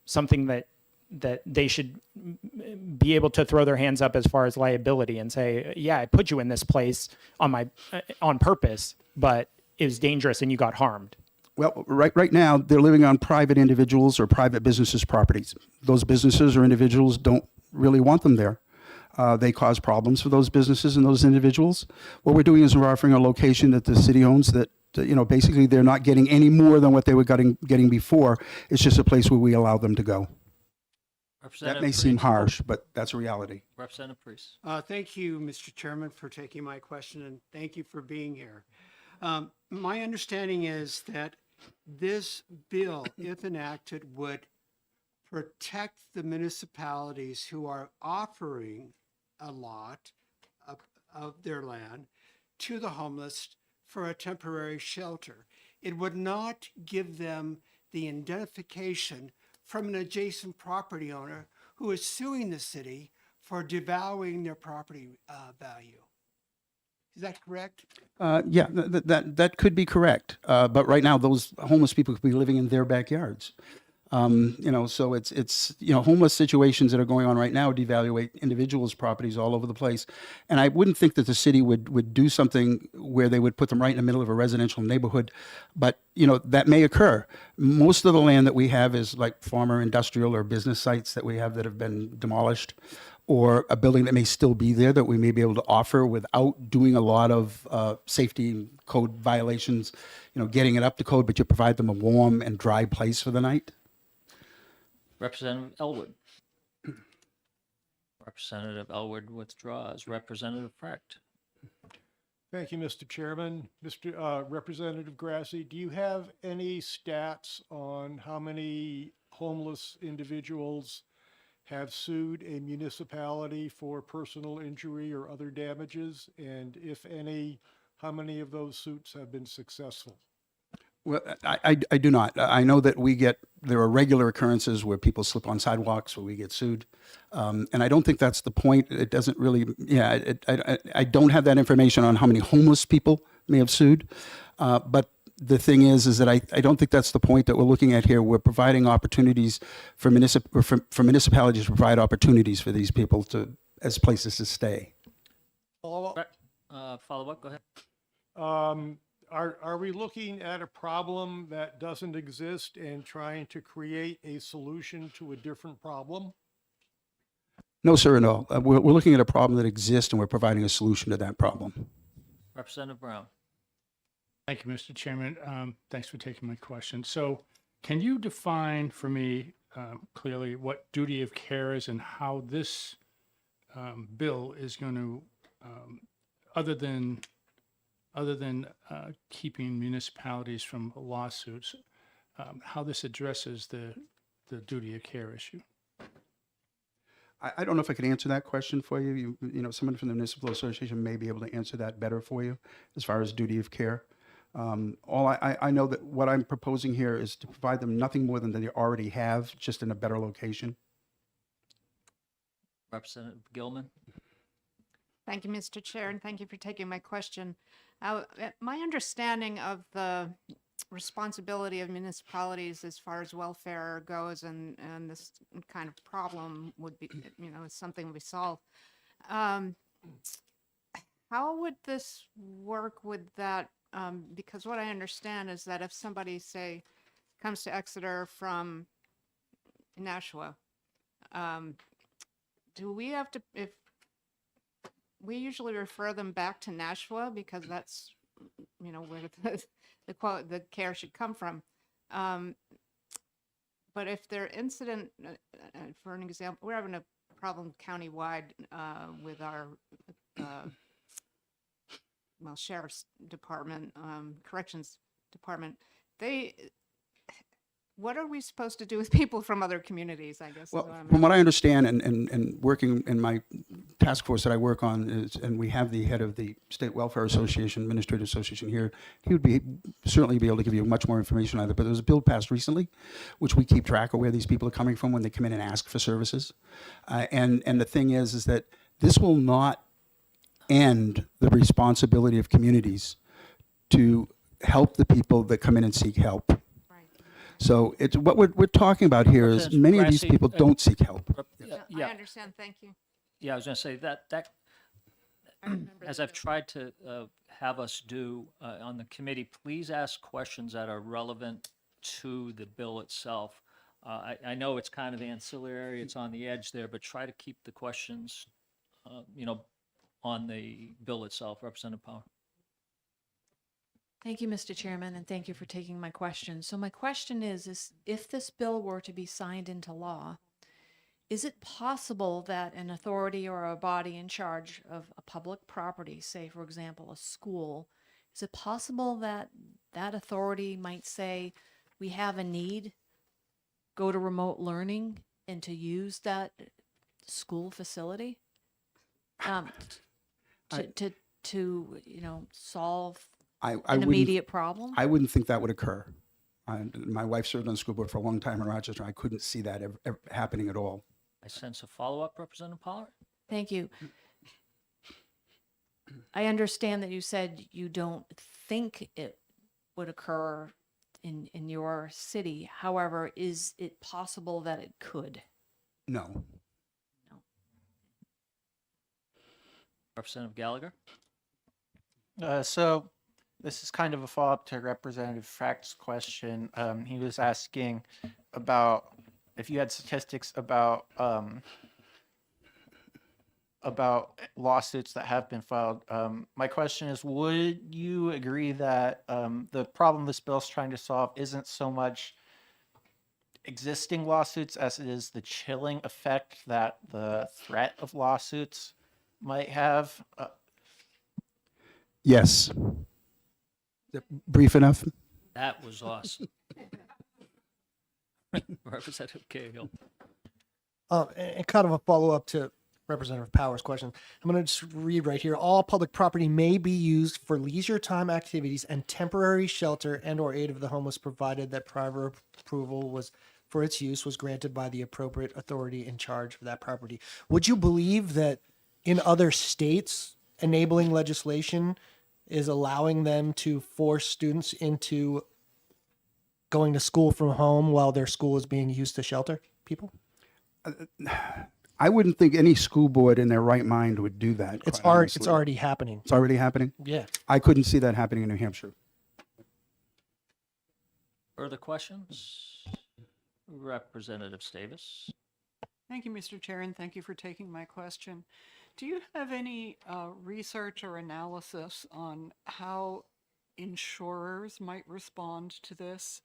something that they should be able to throw their hands up as far as liability and say, yeah, I put you in this place on purpose, but it was dangerous and you got harmed? Well, right now, they're living on private individuals or private businesses' properties. Those businesses or individuals don't really want them there. They cause problems for those businesses and those individuals. What we're doing is we're offering a location that the city owns that, basically they're not getting any more than what they were getting before. It's just a place where we allow them to go. That may seem harsh, but that's a reality. Representative Priest. Thank you, Mr. Chairman, for taking my question, and thank you for being here. My understanding is that this bill, if enacted, would protect the municipalities who are offering a lot of their land to the homeless for a temporary shelter. It would not give them the identification from an adjacent property owner who is suing the city for devaluing their property value. Is that correct? Yeah, that could be correct. But right now, those homeless people could be living in their backyards. So it's homeless situations that are going on right now devaluate individuals' properties all over the place. And I wouldn't think that the city would do something where they would put them right in the middle of a residential neighborhood. But, that may occur. Most of the land that we have is like former industrial or business sites that we have that have been demolished, or a building that may still be there that we may be able to offer without doing a lot of safety code violations, getting it up to code, but you provide them a warm and dry place for the night. Representative Elwood. Representative Elwood withdraws. Representative Frecht. Thank you, Mr. Chairman. Representative Grassi, do you have any stats on how many homeless individuals have sued a municipality for personal injury or other damages? And if any, how many of those suits have been successful? Well, I do not. I know that there are regular occurrences where people slip on sidewalks where we get sued. And I don't think that's the point. It doesn't really, I don't have that information on how many homeless people may have sued. But the thing is that I don't think that's the point that we're looking at here. We're providing opportunities for municipalities to provide opportunities for these people as places to stay. Follow up, go ahead. Are we looking at a problem that doesn't exist and trying to create a solution to a different problem? No, sir, no. We're looking at a problem that exists and we're providing a solution to that problem. Representative Brown. Thank you, Mr. Chairman. Thanks for taking my question. So can you define for me clearly what duty of care is and how this bill is going to, other than keeping municipalities from lawsuits, how this addresses the duty of care issue? I don't know if I could answer that question for you. You know, someone from the Municipal Association may be able to answer that better for you as far as duty of care. All I know that what I'm proposing here is to provide them nothing more than they already have, just in a better location. Representative Gilman? Thank you, Mr. Chair, and thank you for taking my question. My understanding of the responsibility of municipalities as far as welfare goes and this kind of problem would be, is something we solve. How would this work with that? Because what I understand is that if somebody, say, comes to Exeter from Nashua, do we have to, if we usually refer them back to Nashua because that's, where the care should come from. But if their incident, for an example, we're having a problem countywide with our, sheriff's department, corrections department. What are we supposed to do with people from other communities, I guess? Well, from what I understand, and working in my task force that I work on, and we have the head of the State Welfare Association, Administrative Association here, he would certainly be able to give you much more information on it. But there was a bill passed recently, which we keep track of where these people are coming from when they come in and ask for services. And the thing is that this will not end the responsibility of communities to help the people that come in and seek help. So it's what we're talking about here is many of these people don't seek help. I understand. Thank you. Yeah, I was going to say that as I've tried to have us do on the committee, please ask questions that are relevant to the bill itself. I know it's kind of ancillary, it's on the edge there, but try to keep the questions, on the bill itself. Representative Power. Thank you, Mr. Chairman, and thank you for taking my question. So my question is if this bill were to be signed into law, is it possible that an authority or a body in charge of a public property, say, for example, a school, is it possible that that authority might say, we have a need, go to remote learning, and to use that school facility to solve an immediate problem? I wouldn't think that would occur. My wife served on the school board for a long time in Rochester. I couldn't see that ever happening at all. I sense a follow-up, Representative Pollard. Thank you. I understand that you said you don't think it would occur in your city. However, is it possible that it could? No. Representative Gallagher. So this is kind of a follow-up to Representative Frack's question. He was asking about if you had statistics about lawsuits that have been filed. My question is, would you agree that the problem this bill is trying to solve isn't so much existing lawsuits as it is the chilling effect that the threat of lawsuits might have? Yes. Brief enough? That was awesome. Representative Cahill. And kind of a follow-up to Representative Power's question. I'm going to just read right here. All public property may be used for leisure time activities and temporary shelter and or aid of the homeless, provided that prior approval for its use was granted by the appropriate authority in charge of that property. Would you believe that in other states, enabling legislation is allowing them to force students into going to school from home while their school is being used to shelter people? I wouldn't think any school board in their right mind would do that. It's quite honestly. It's already happening. It's already happening? Yeah. I couldn't see that happening in New Hampshire. Further questions? Representative Stavis. Thank you, Mr. Chair, and thank you for taking my question. Do you have any research or analysis on how insurers might respond to this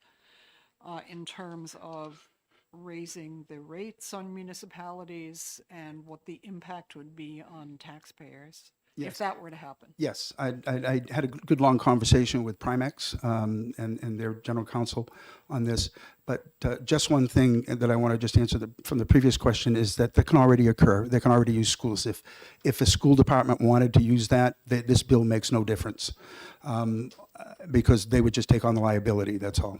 in terms of raising the rates on municipalities and what the impact would be on taxpayers if Yes. that were to happen. Yes, I had a good long conversation with Primex and their general counsel on this. But just one thing that I want to just answer from the previous question is that can already occur. They can already use schools. If a school department wanted to use that, this bill makes no difference because they would just take on the liability. That's all.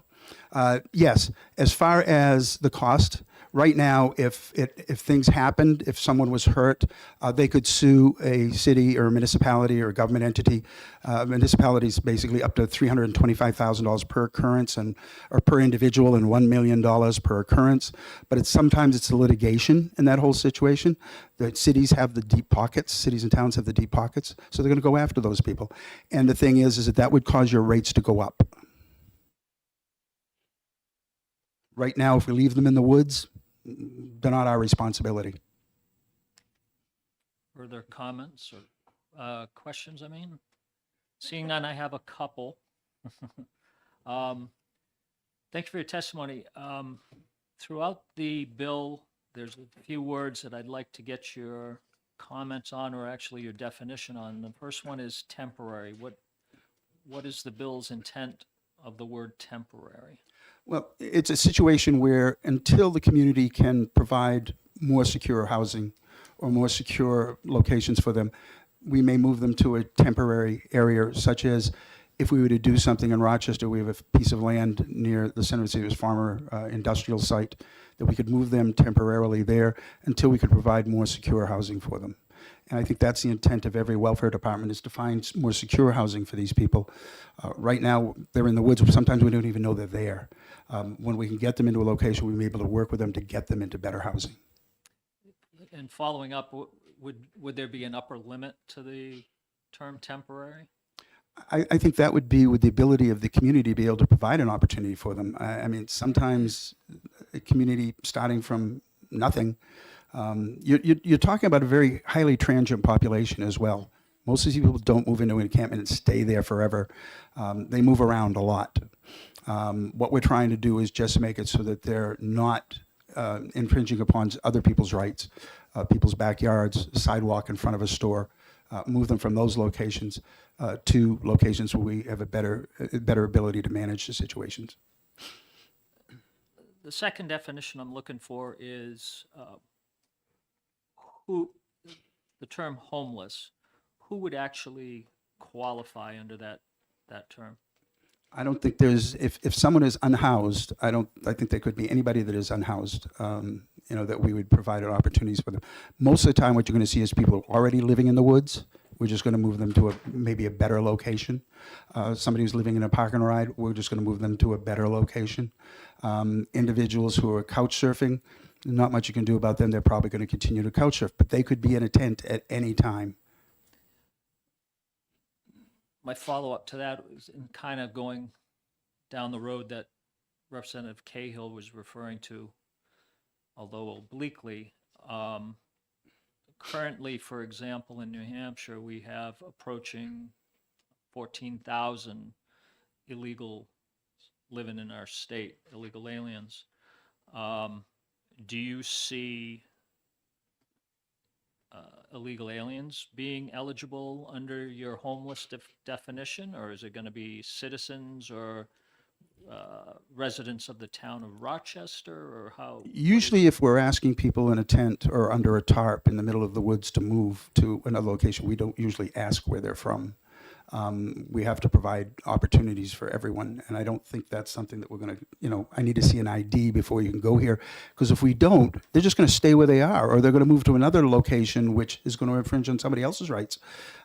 Yes, as far as the cost, right now, if things happened, if someone was hurt, they could sue a city or a municipality or a government entity. Municipalities basically up to $325,000 per occurrence or per individual and $1 million per occurrence. But sometimes it's the litigation in that whole situation. The cities have the deep pockets. Cities and towns have the deep pockets, so they're going to go after those people. And the thing is that would cause your rates to go up. Right now, if we leave them in the woods, they're not our responsibility. Further comments or questions, I mean? Seeing none, I have a couple. Thank you for your testimony. Throughout the bill, there's a few words that I'd like to get your comments on, or actually your definition on. The first one is temporary. What is the bill's intent of the word temporary? Well, it's a situation where until the community can provide more secure housing or more secure locations for them, we may move them to a temporary area, such as if we were to do something in Rochester, we have a piece of land near the Senator Sears Farmer industrial site that we could move them temporarily there until we could provide more secure housing for them. And I think that's the intent of every welfare department, is to find more secure housing for these people. Right now, they're in the woods. Sometimes we don't even know they're there. When we can get them into a location, we'll be able to work with them to get them into better housing. And following up, would there be an upper limit to the term temporary? I think that would be with the ability of the community to be able to provide an opportunity for them. I mean, sometimes a community starting from nothing, you're talking about a very highly transient population as well. Most of these people don't move into an encampment and stay there forever. They move around a lot. What we're trying to do is just make it so that they're not infringing upon other people's rights, people's backyards, sidewalk in front of a store, move them from those locations to locations where we have a better ability to manage the situations. The second definition I'm looking for is the term homeless. Who would actually qualify under that term? I don't think there's, if someone is unhoused, I think there could be anybody that is unhoused, that we would provide opportunities for them. Most of the time, what you're going to see is people already living in the woods. We're just going to move them to maybe a better location. Somebody who's living in a park and ride, we're just going to move them to a better location. Individuals who are couch surfing, not much you can do about them. They're probably going to continue to couch surf, but they could be in a tent at any time. My follow-up to that is in kind of going down the road that Representative Cahill was referring to, although obliquely. Currently, for example, in New Hampshire, we have approaching 14,000 illegal living in our state, illegal aliens. Do you see illegal aliens being eligible under your homeless definition, or is it going to be citizens or residents of the town of Rochester, or how? Usually if we're asking people in a tent or under a tarp in the middle of the woods to move to another location, we don't usually ask where they're from. We have to provide opportunities for everyone, and I don't think that's something that we're going to, I need to see an ID before you can go here, because if we don't, they're just going to stay where they are, or they're going to move to another location which is going to infringe on somebody else's rights.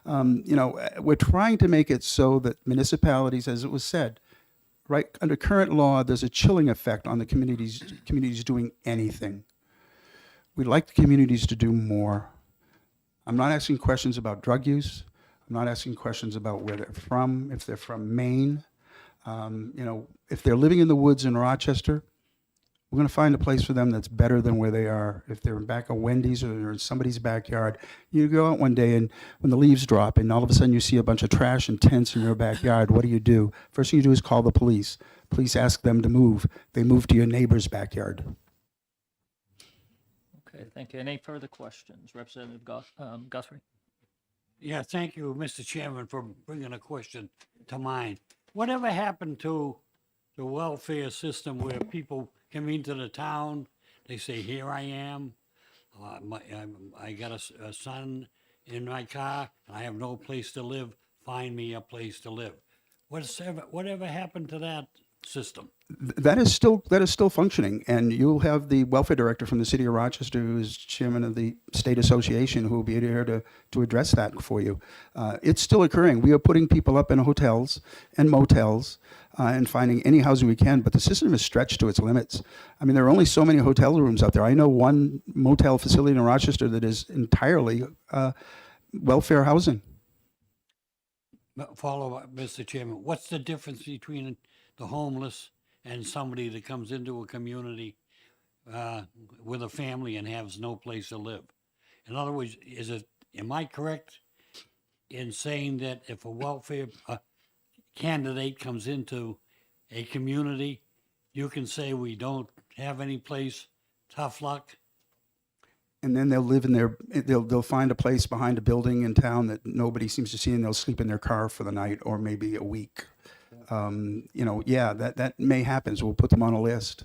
We're trying to make it so that municipalities, as it was said, right, under current law, there's a chilling effect on the communities doing anything. We'd like the communities to do more. I'm not asking questions about drug use. I'm not asking questions about where they're from, if they're from Maine. If they're living in the woods in Rochester, We're going to find a place for them that's better than where they are. If they're back at Wendy's or they're in somebody's backyard, you go out one day and when the leaves drop and all of a sudden you see a bunch of trash and tents in your backyard, what do? First thing you do is call the police. Police ask them to move. They move to your neighbor's backyard. Okay, thank you. Any further questions? Representative Guthrie? Yeah, thank you, Mr. Chairman, for bringing a question to mind. Whatever happened to the welfare system where people come into the town, they say, here I am, I got a son in my car, and I have no place to live, find me a place to live. Whatever happened to that system? That is still functioning, and you'll have the welfare director from the city of Rochester, who is chairman of the state association, who will be here to address that for you. It's still occurring. We are putting people up in hotels and motels and finding any housing we can, but the system is stretched to its limits. I mean, there are only so many hotel rooms out there. I know one motel facility in Rochester that is entirely welfare housing. Follow up, Mr. Chairman. What's the difference between the homeless and somebody that comes into a community with a family and has no place to live? In other words, am I correct in saying that if a welfare candidate comes into a community, you can say we don't have any place, tough luck? And then they'll live in they'll find a place behind a building in town that nobody seems to see, and they'll sleep in their car for the night or maybe a week. That may happen, so we'll put them on a list.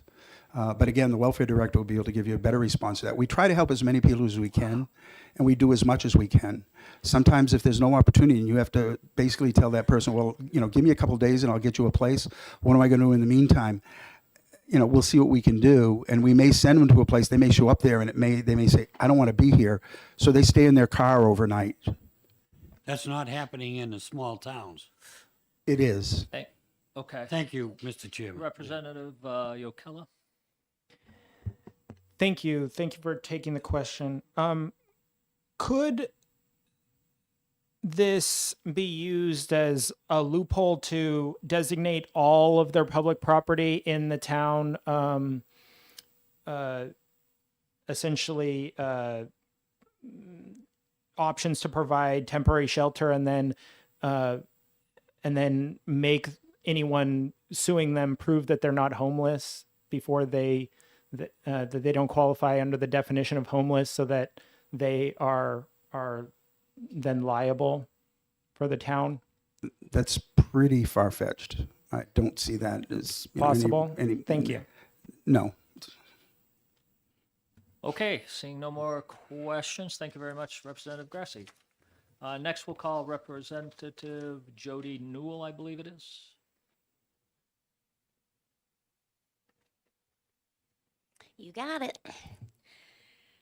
But again, the welfare director will be able to give you a better response to that. We try to help as many people as we can, and we do as much as we can. Sometimes if there's no opportunity and you have to basically tell that person, well, give me a couple of days and I'll get you a place. What am I going to do in the meantime? We'll see what we can do, and we may send them to a place. They may show up there, and they may say, I don't want to be here. So they stay in their car overnight. That's not happening in the small towns. It is. Okay. Thank you, Mr. Chairman. Representative Yokella? Thank you. Thank you for taking the question. Could this be used as a loophole to designate all of their public property in the town, essentially options to provide temporary shelter, and then make anyone suing them prove that they're not homeless before that they don't qualify under the definition of homeless, so that they are then liable for the town? That's pretty far-fetched. I don't see that as possible. Thank you. No. Okay, seeing no more questions, thank you very much, Representative Grassi. Next, we'll call Representative Jody Newell, I believe it is. You got it.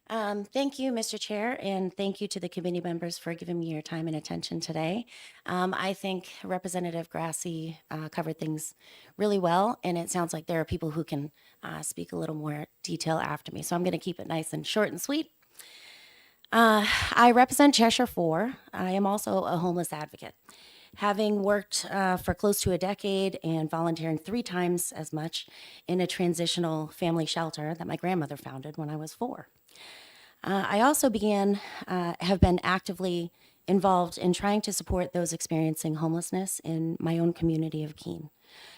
Thank you, Mr. Chair, and thank you to the committee members for giving me your time and attention today. I think Representative Grassi covered things really well, and it sounds like there are people who can speak a little more detail after me. So I'm going to keep it nice and short and sweet. I represent Cheshire 4. I am also a homeless advocate. Having worked for close to a decade and volunteering 3 times as much in a transitional family shelter that my grandmother founded when I was 4. I also have been actively involved in trying to support those experiencing homelessness in my own community of Keene,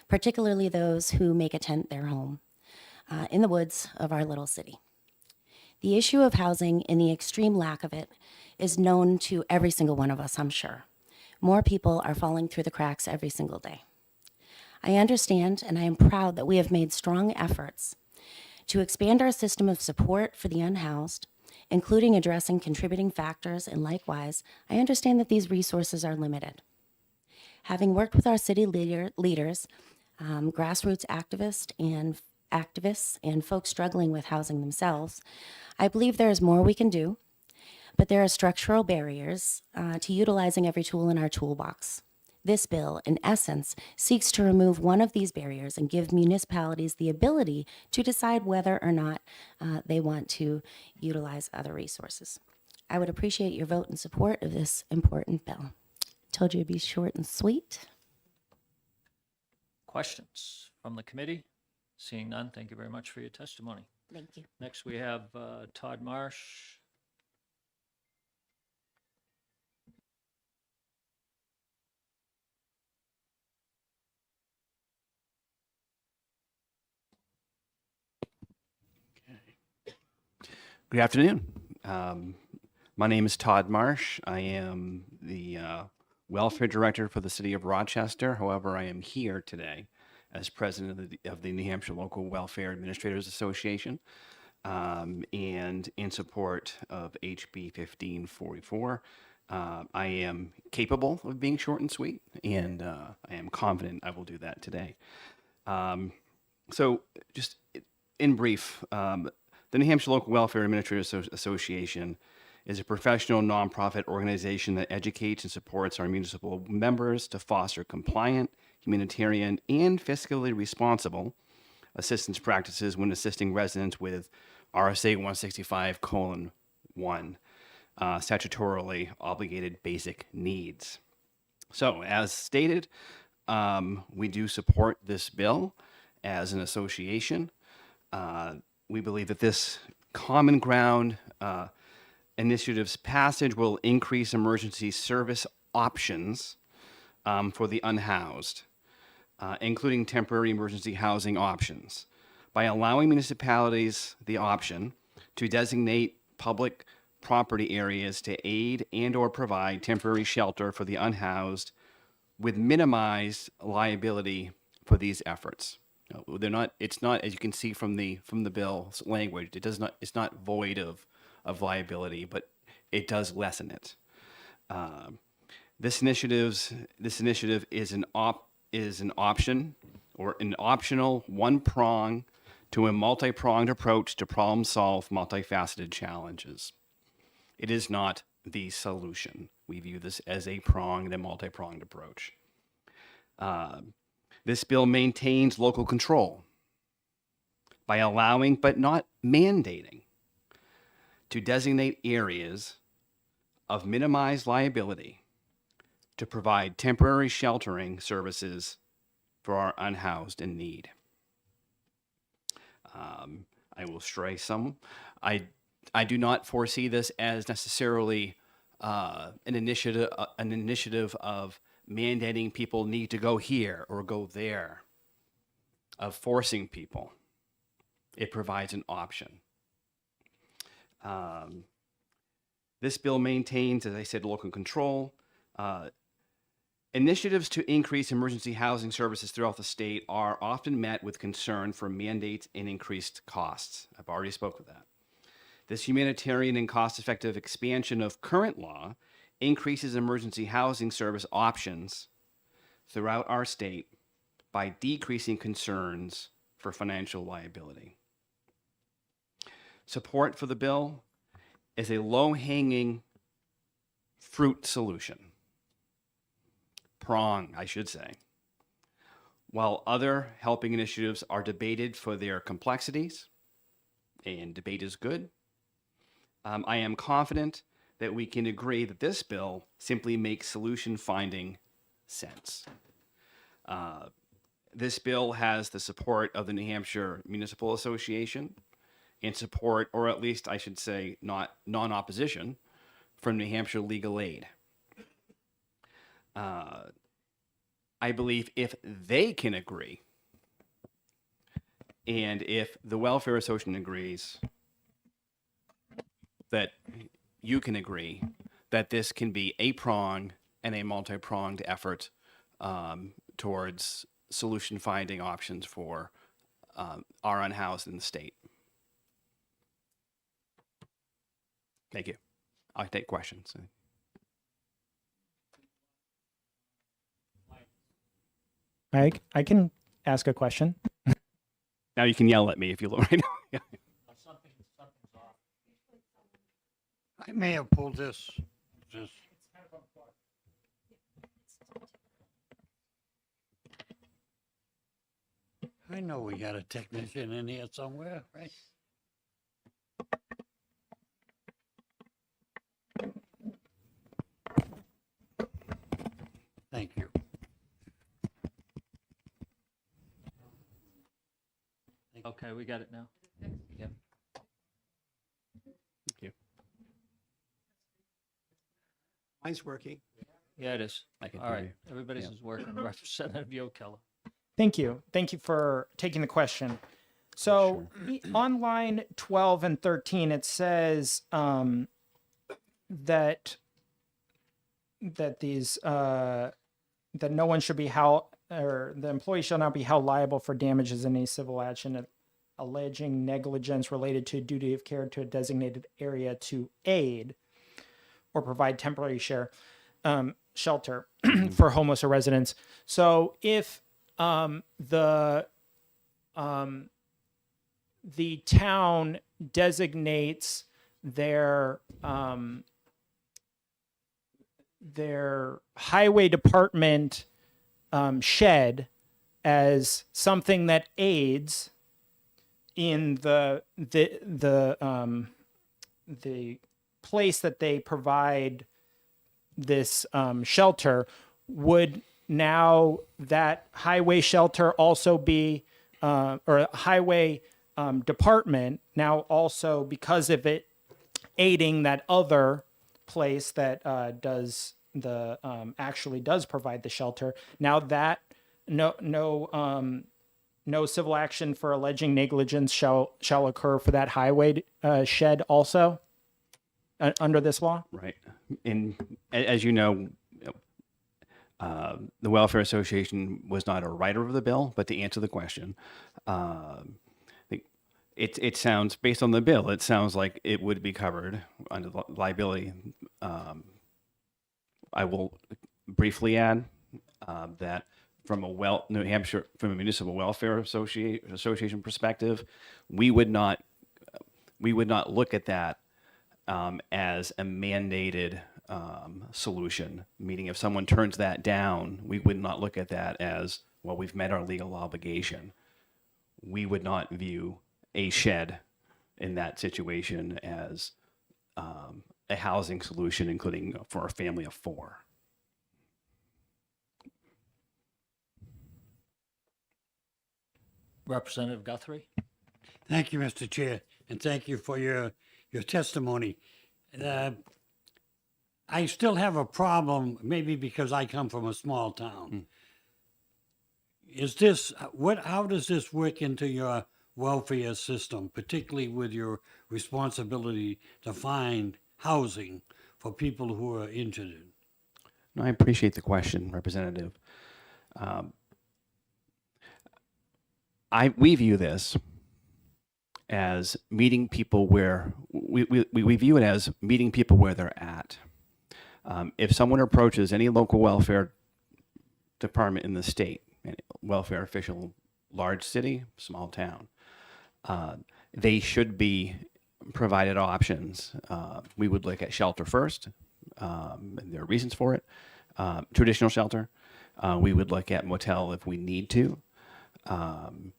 particularly those who make a tent their home in the woods of our little city. The issue of housing and the extreme lack of it is known to every single one of us, I'm sure. More people are falling through the cracks every single day. I understand, and I am proud that we have made strong efforts to expand our system of support for the unhoused, including addressing contributing factors, and likewise, I understand that these resources are limited. Having worked with our city leaders, grassroots activists, and folks struggling with housing themselves, I believe there is more we can do, but there are structural barriers to utilizing every tool in our toolbox. This bill, in essence, seeks to remove one of these barriers and give municipalities the ability to decide whether or not they want to utilize other resources. I would appreciate your vote in support of this important bill. Told you it'd be short and sweet. Questions from the committee? Seeing none, thank you very much for your testimony. Thank you. Next, we have Todd Marsh. Good afternoon. My name is Todd Marsh. I am the welfare director for the city of Rochester. However, I am here today as president of the New Hampshire Local Welfare Administrators Association, and in support of HB 1544. I am capable of being short and sweet, and I am confident I will do that today. So just in brief, the New Hampshire Local Welfare Administrators Association is a professional nonprofit organization that educates and supports our municipal members to foster compliant, humanitarian, and fiscally responsible assistance practices when assisting residents with RSA 165:1, statutorily obligated basic needs. So, as stated, we do support this bill as an association. We believe that this common ground initiative's passage will increase emergency service options for the unhoused, including temporary emergency housing options, by allowing municipalities the option to designate public property areas to aid and or provide temporary shelter for the unhoused with minimized liability for these efforts. They're not, it's not, as you can see from the bill's language, it's not void of liability, but it does lessen it. This initiative is an option, or an optional one prong to a multi-pronged approach to problem solve multifaceted challenges. It is not the solution. We view this as a pronged and multi-pronged approach. This bill maintains local control by allowing, but not mandating, to designate areas of minimized liability to provide temporary sheltering services for our unhoused in need. I will stray some. I do not foresee this as necessarily an initiative of mandating people need to go here or go there, of forcing people. It provides an option. This bill maintains, as I said, local control. Initiatives to increase emergency housing services throughout the state are often met with concern for mandates and increased costs. I've already spoke of that. This humanitarian and cost-effective expansion of current law increases emergency housing service options throughout our state by decreasing concerns for financial liability. Support for the bill is a low-hanging fruit solution. Prong, I should say. While other helping initiatives are debated for their complexities, and debate is good, I am confident that we can agree that this bill simply makes solution finding sense. This bill has the support of the New Hampshire Municipal Association, and support, or at least I should say non-opposition, from New Hampshire Legal Aid. I believe if they can agree, and if the Welfare Association agrees, that you can agree that this can be a prong and a multi-pronged effort towards solution finding options for our unhoused in the state. Thank you. I'll take questions. I can ask a question. Now you can yell at me if you look right now. I may have pulled this. I know we got a technician in here somewhere, right? Thank you. Okay, we got it now. Yep. Thank you. Mine's working. Yeah, it is. I can All hear right, you. everybody's Yeah. is working. Representative Yokella. Thank you. Thank you for taking the question. So on line 12 and 13, it says that these that no one should be held, or the employee shall not be held liable for damages in a civil action alleging negligence related to duty of care to a designated area to aid or provide temporary shelter for homeless or residents. So if the town designates their highway department shed as something that aids in the place that they provide this shelter, would now that highway shelter also be or highway department now also, because of it aiding that other place that does the actually does provide the shelter, now that no civil action for alleging negligence shall occur for that highway shed also under this law? Right. And as you know, the Welfare Association was not a writer of the bill, but to answer the question, it sounds, based on the bill, it sounds like it would be covered under liability. I will briefly add that from a New Hampshire, from a municipal welfare association perspective, we would not look at that as a mandated solution. Meaning, if someone turns that down, we would not look at that as, well, we've met our legal obligation. We would not view a shed in that situation as a housing solution, including for a family of 4. Representative Guthrie. Thank you, Mr. Chair, and thank you for your testimony. I still have a problem, maybe because I come from a small town. Is this, how does this work into your welfare system, particularly with your responsibility to find housing for people who are injured? No, I appreciate the question, Representative. We view this as meeting people where we view it as meeting people where they're at. If someone approaches any local welfare department in the state, any welfare official, large city, small town, they should be provided options. We would look at shelter first, and there are reasons for it. Traditional shelter. We would look at motel if we need to. I'm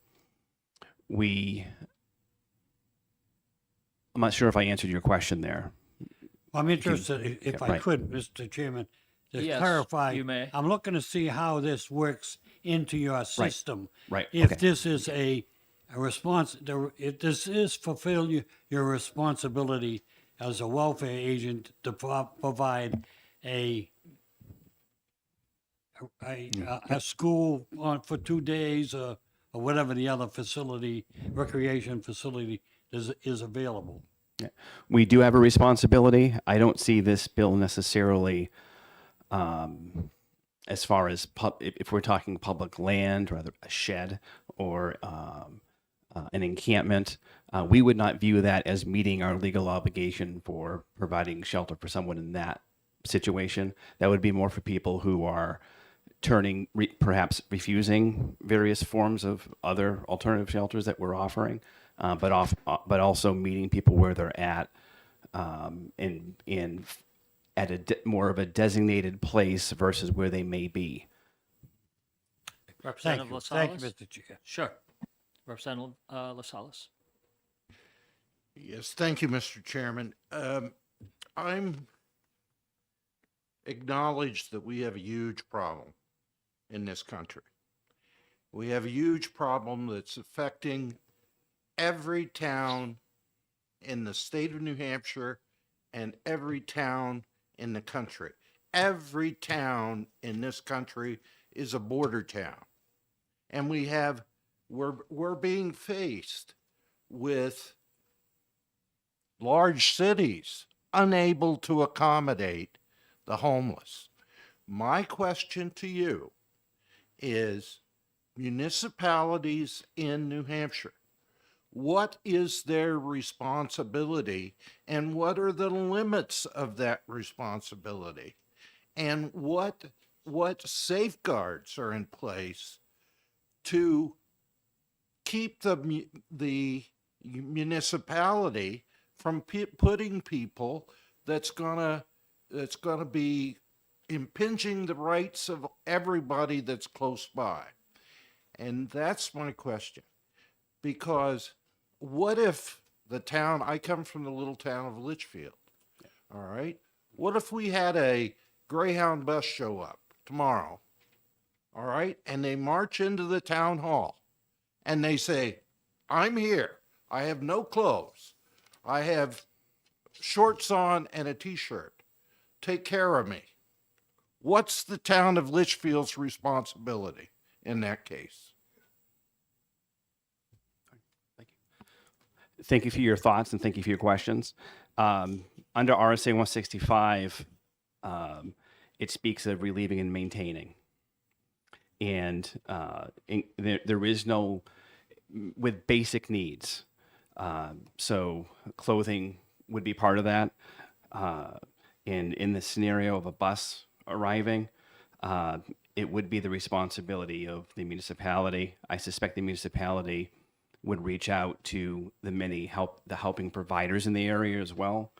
not sure if I answered your question there. I'm interested, if I could, Mr. Chairman, to Yes, clarify. you may. I'm looking to see how this works into your system. Right, If okay. this is a response, if this is fulfill your responsibility as a welfare agent to provide a school for 2 days or whatever the other facility, recreation facility is available. Yeah. We do have a responsibility. I don't see this bill necessarily as far as if we're talking public land, rather a shed or an encampment. We would not view that as meeting our legal obligation for providing shelter for someone in that situation. That would be more for people who are perhaps refusing various forms of other alternative shelters that we're offering. But also meeting people where they're at, at more of a designated place versus where they may be. Representative LaSalle. Thank you, Mr. Chair. Sure. Representative LaSalle. Yes, thank you, Mr. Chairman. I'm acknowledged that we have a huge problem in this country. We have a huge problem that's affecting every town in the state of New Hampshire and every town in the country. Every town in this country is a border town. And we're being faced with large cities unable to accommodate the homeless. My question to you is, municipalities in New Hampshire, what is their responsibility and what are the limits of that responsibility? And what safeguards are in place to keep the municipality from putting people that's gonna be impinging the rights of everybody that's close by? And that's my question. Because what if the town, I come from the little town of Litchfield, all right? What if we had a Greyhound bus show up tomorrow, all right? And they march into the town hall and they say, I'm here. I have no clothes. I have shorts on and a t-shirt. Take care of me. What's the town of Litchfield's responsibility in that case? Thank you for your thoughts and thank you for your questions. Under RSA 165, it speaks of relieving and maintaining. And there is no, with basic needs. So clothing would be part of that. And in the scenario of a bus arriving, it would be the responsibility of the municipality. I suspect the municipality would reach out to the helping providers in the area as well.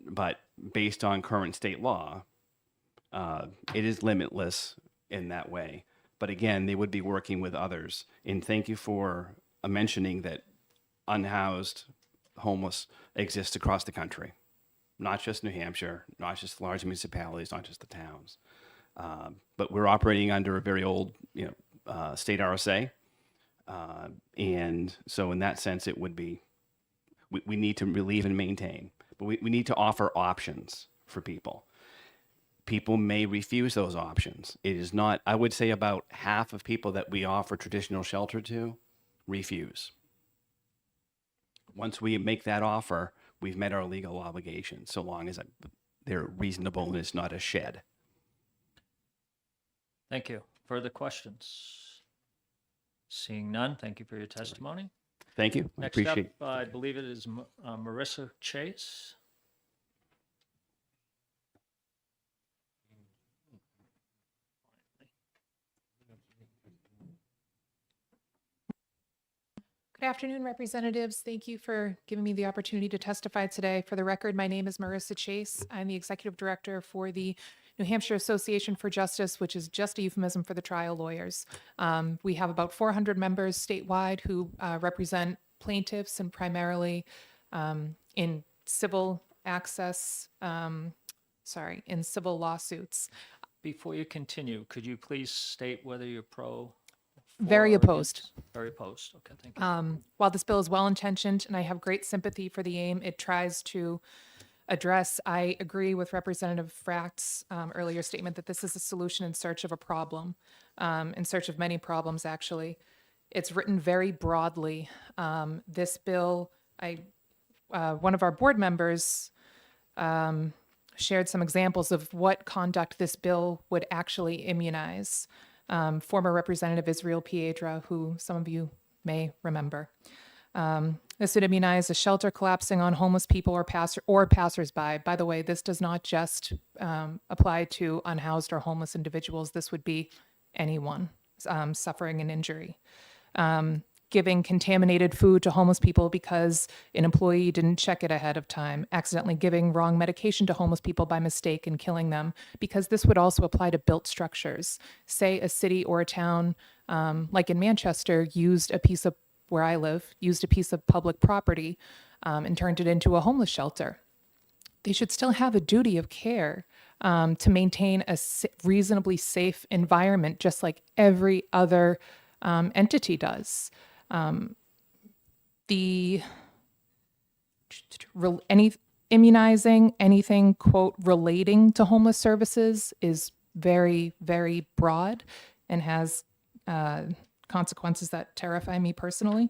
But based on current state law, it is limitless in that way. But again, they would be working with others. And thank you for mentioning that unhoused homeless exist across the country, not just New Hampshire, not just large municipalities, not just the towns. But we're operating under a very old, state RSA. And so in that sense, it would be, we need to relieve and maintain, but we need to offer options for people. People may refuse those options. It is not, I would say about half of people that we offer traditional shelter to refuse. Once we make that offer, we've met our legal obligations, so long as they're reasonable and it's not a shed. Thank you. Further questions? Seeing none, thank you for your testimony. Thank you. I Next appreciate up, I believe it is Marissa Chase. Good afternoon, representatives. Thank you for giving me the opportunity to testify today. For the record, my name is Marissa Chase. I'm the executive director for the New Hampshire Association for Justice, which is just a euphemism for the trial lawyers. We have about 400 members statewide who represent plaintiffs and primarily in civil access, in civil lawsuits. Before you continue, could you please state whether you're pro? Very for, opposed. against? Very opposed. Okay, thank you. While this bill is well-intentioned and I have great sympathy for the aim it tries to address, I agree with Representative Frack's earlier statement that this is a solution in search of a problem, in search of many problems, actually. It's written very broadly. This bill, one of our board members shared some examples of what conduct this bill would actually immunize. Former Representative Israel Piedra, who some of you may remember. This would immunize a shelter collapsing on homeless people or passersby. By the way, this does not just apply to unhoused or homeless individuals. This would be anyone suffering an injury. Giving contaminated food to homeless people because an employee didn't check it ahead of time, accidentally giving wrong medication to homeless people by mistake and killing them, because this would also apply to built structures. Say a city or a town, like in Manchester, where I live, used a piece of public property and turned it into a homeless shelter. They should still have a duty of care to maintain a reasonably safe environment, just like every other entity does. Any immunizing, anything, quote, relating to homeless services is very, very broad and has consequences that terrify me personally.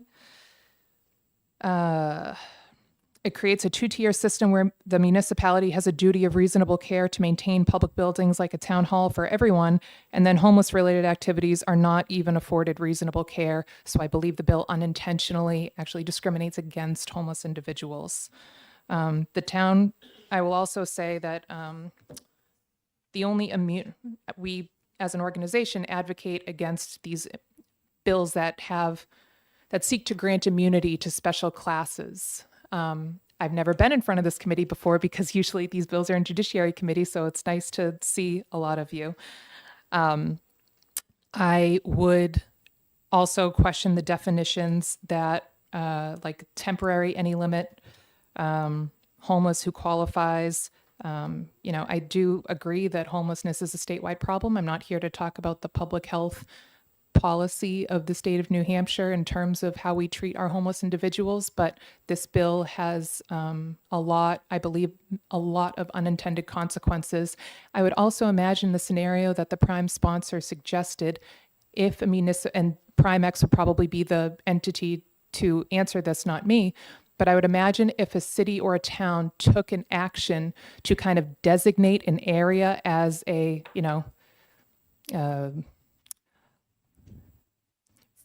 It creates a two-tier system where the municipality has a duty of reasonable care to maintain public buildings like a town hall for everyone, and then homeless-related activities are not even afforded reasonable care. So I believe the bill unintentionally actually discriminates against homeless individuals. The town, I will also say that the only we as an organization advocate against these bills that seek to grant immunity to special classes. I've never been in front of this committee before because usually these bills are in Judiciary Committee, so it's nice to see a lot of you. I would also question the definitions that like temporary, any limit, homeless who qualifies. I do agree that homelessness is a statewide problem. I'm not here to talk about the public health policy of the state of New Hampshire in terms of how we treat our homeless individuals, but this bill has I believe, a lot of unintended consequences. I would also imagine the scenario that the prime sponsor suggested, if a and PrimeX would probably be the entity to answer this, not me, but I would imagine if a city or a town took an action to kind of designate an area as a,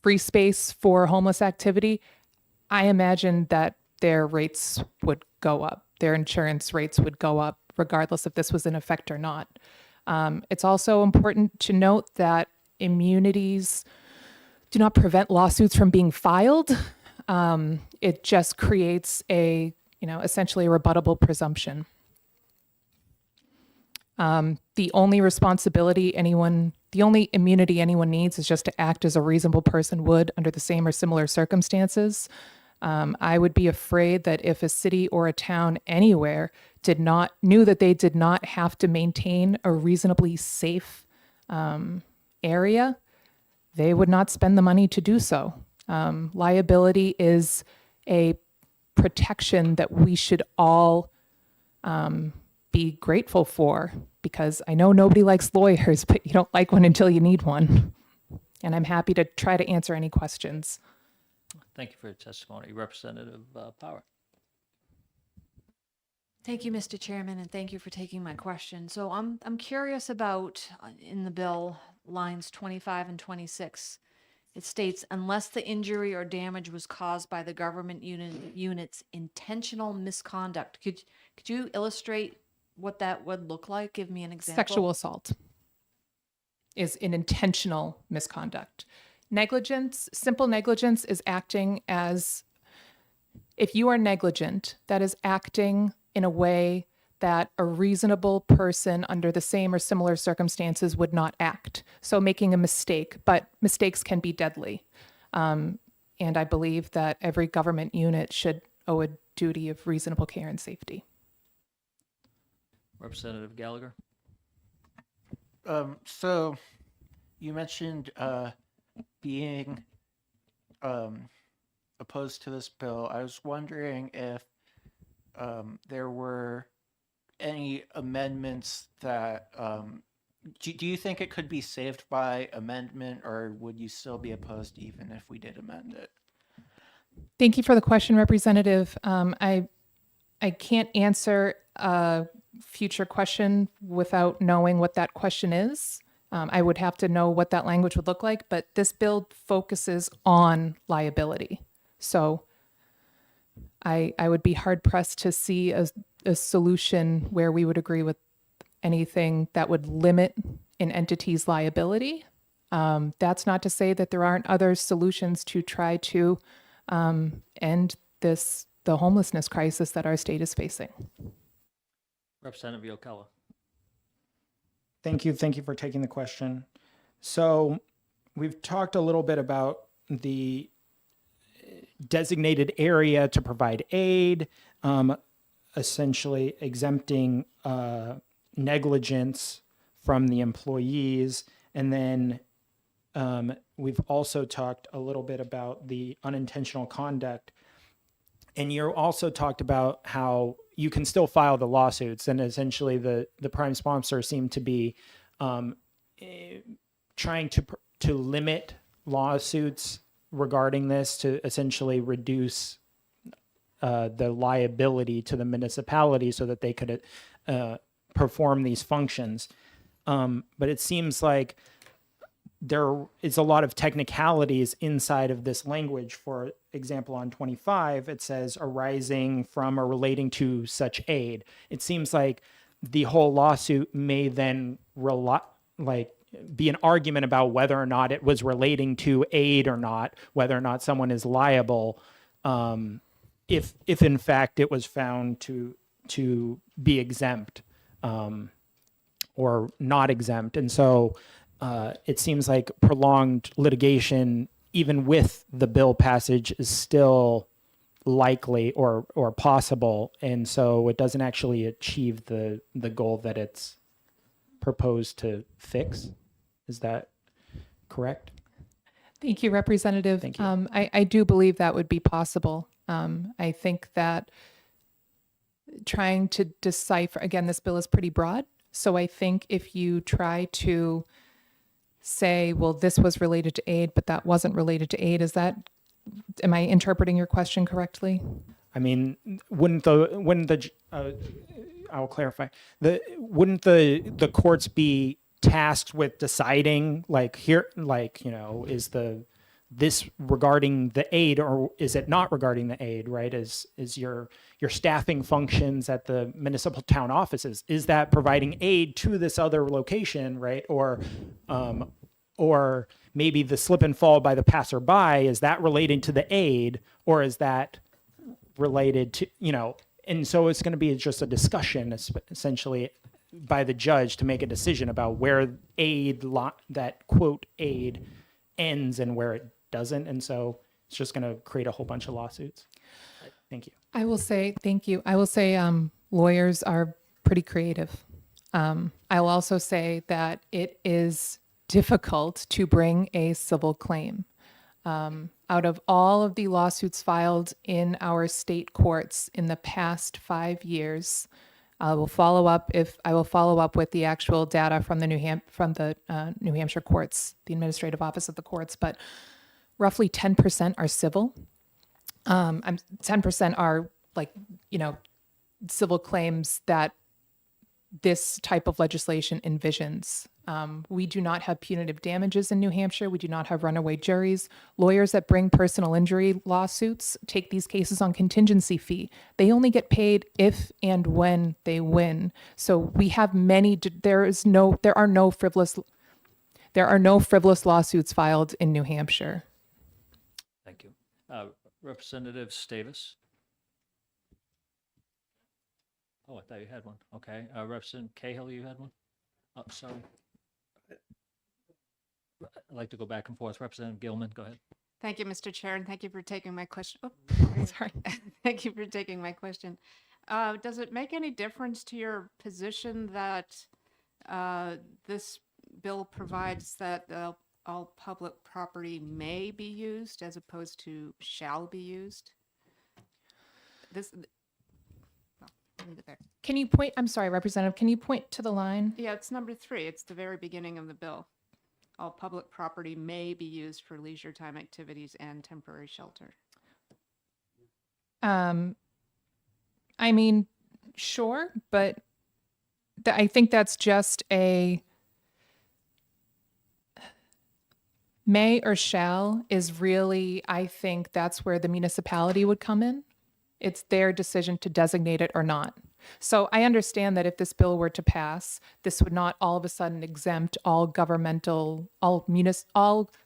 free space for homeless activity, I imagine that their rates would go up. Their insurance rates would go up regardless if this was in effect or not. It's also important to note that immunities do not prevent lawsuits from being filed. It just creates essentially a rebuttable presumption. The only immunity anyone needs is just to act as a reasonable person would under the same or similar circumstances. I would be afraid that if a city or a town anywhere knew that they did not have to maintain a reasonably safe area, they would not spend the money to do so. Liability is a protection that we should all be grateful for, because I know nobody likes lawyers, but you don't like one until you need one. And I'm happy to try to answer any questions. Thank you for your testimony. Representative Power. Thank you, Mr. Chairman, and thank you for taking my question. So I'm curious about in the bill lines 25 and 26. It states, unless the injury or damage was caused by the government unit's intentional misconduct. Could you illustrate what that would look like? Give me an example. Sexual assault is an intentional misconduct. Negligence, simple negligence, is acting as, if you are negligent, that is acting in a way that a reasonable person under the same or similar circumstances would not act. So making a mistake, but mistakes can be deadly. And I believe that every government unit should owe a duty of reasonable care and safety. Representative Gallagher. So you mentioned being opposed to this bill. I was wondering if there were any amendments that do you think it could be saved by amendment, or would you still be opposed even if we did amend it? Thank you for the question, Representative. I can't answer a future question without knowing what that question is. I would have to know what that language would look like, but this bill focuses on liability. So I would be hard pressed to see a solution where we would agree with anything that would limit an entity's liability. That's not to say that there aren't other solutions to try to end the homelessness crisis that our state is facing. Representative Yokella. Thank you for taking the question. So we've talked a little bit about the designated area to provide aid, essentially exempting negligence from the employees, and then we've also talked a little bit about the unintentional conduct. And you also talked about how you can still file the lawsuits, and essentially the prime sponsor seemed to be trying to limit lawsuits regarding this to essentially reduce the liability to the municipality so that they could perform these functions. But it seems like there is a lot of technicalities inside of this language. For example, on 25, it says arising from or relating to such aid. It seems like the whole lawsuit may then be an argument about whether or not it was relating to aid or not, whether or not someone is liable, if in fact it was found to be exempt or not exempt. And so it seems like prolonged litigation, even with the bill passage, is still likely or possible. And so it doesn't actually achieve the goal that it's proposed to fix. Is that correct? Thank you, Representative. Thank you. I do believe that would be possible. I think that trying to decipher, again, this bill is pretty broad. So I think if you try to say, well, this was related to aid, but that wasn't related to aid, am I interpreting your question correctly? I mean, I'll clarify. Wouldn't the courts be tasked with deciding, is this regarding the aid or is it not regarding the aid, right? Is your staffing functions at the municipal town offices, is that providing aid to this other location, right? Or maybe the slip and fall by the passerby, is that related to the aid, or is that related to, and so it's going to be just a discussion essentially by the judge to make a decision about where that quote aid ends and where it doesn't. And so it's just going to create a whole bunch of lawsuits. Thank you. I will say, thank you. I will say lawyers are pretty creative. I will also say that it is difficult to bring a civil claim. Out of all of the lawsuits filed in our state courts in the past 5 years, I will follow up with the actual data from the New Hampshire courts, the administrative office of the courts, but roughly 10% are civil. 10% are civil claims that this type of legislation envisions. We do not have punitive damages in New Hampshire. We do not have runaway juries. Lawyers that bring personal injury lawsuits take these cases on contingency fee. They only get paid if and when they win. So we have there are no frivolous lawsuits filed in New Hampshire. Thank you. Representative Stavis. Oh, I thought you had one. Okay. Representative Cahill, you had one? Oh, sorry. I'd like to go back and forth. Representative Gilman, go ahead. Thank you, Mr. Chair, and thank you for taking my question. Oh, sorry. Thank you for taking my question. Does it make any difference to your position that this bill provides that all public property may be used as opposed to shall be used? Leave it there. Can you point, I'm sorry, Representative, can you point to the line? Yeah, it's number 3. It's the very beginning of the bill. All public property may be used for leisure time activities and temporary shelter. I mean, sure, but I think that's just a may or shall is really, I think that's where the municipality would come in. It's their decision to designate it or not. So I understand that if this bill were to pass, this would not all of a sudden exempt all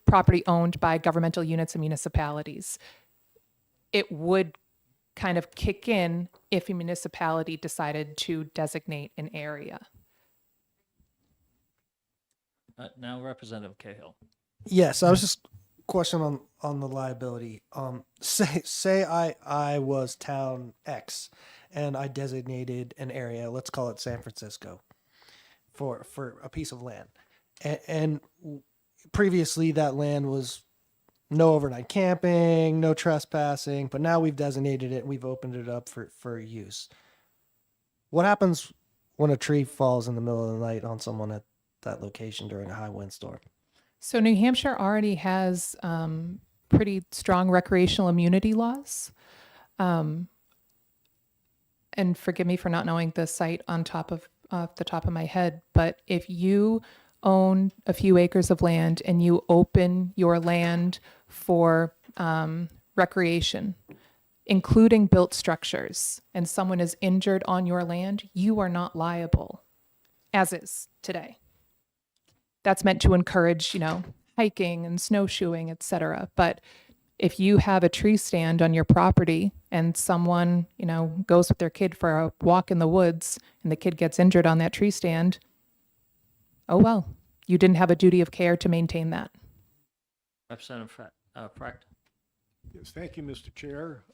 property owned by governmental units and municipalities. It would kind of kick in if a municipality decided to designate an area. Now Representative Cahill. Yes, I was just question on the liability. Say I was town X and I designated an area, let's call it San Francisco, for a piece of land. And previously that land was no overnight camping, no trespassing, but now we've designated it and we've opened it up for use. What happens when a tree falls in the middle of the night on someone at that location during a high windstorm? So New Hampshire already has pretty strong recreational immunity laws. And forgive me for not knowing the site off the top of my head, but if you own a few acres of land and you open your land for recreation, including built structures, and someone is injured on your land, you are not liable, as is today. That's meant to encourage, hiking and snowshoeing, etc. But if you have a tree stand on your property and someone, goes with their kid for a walk in the woods and the kid gets injured on that tree stand, oh well, you didn't have a duty of care to maintain that. Representative Fract. Yes, thank you, Mr. Chair.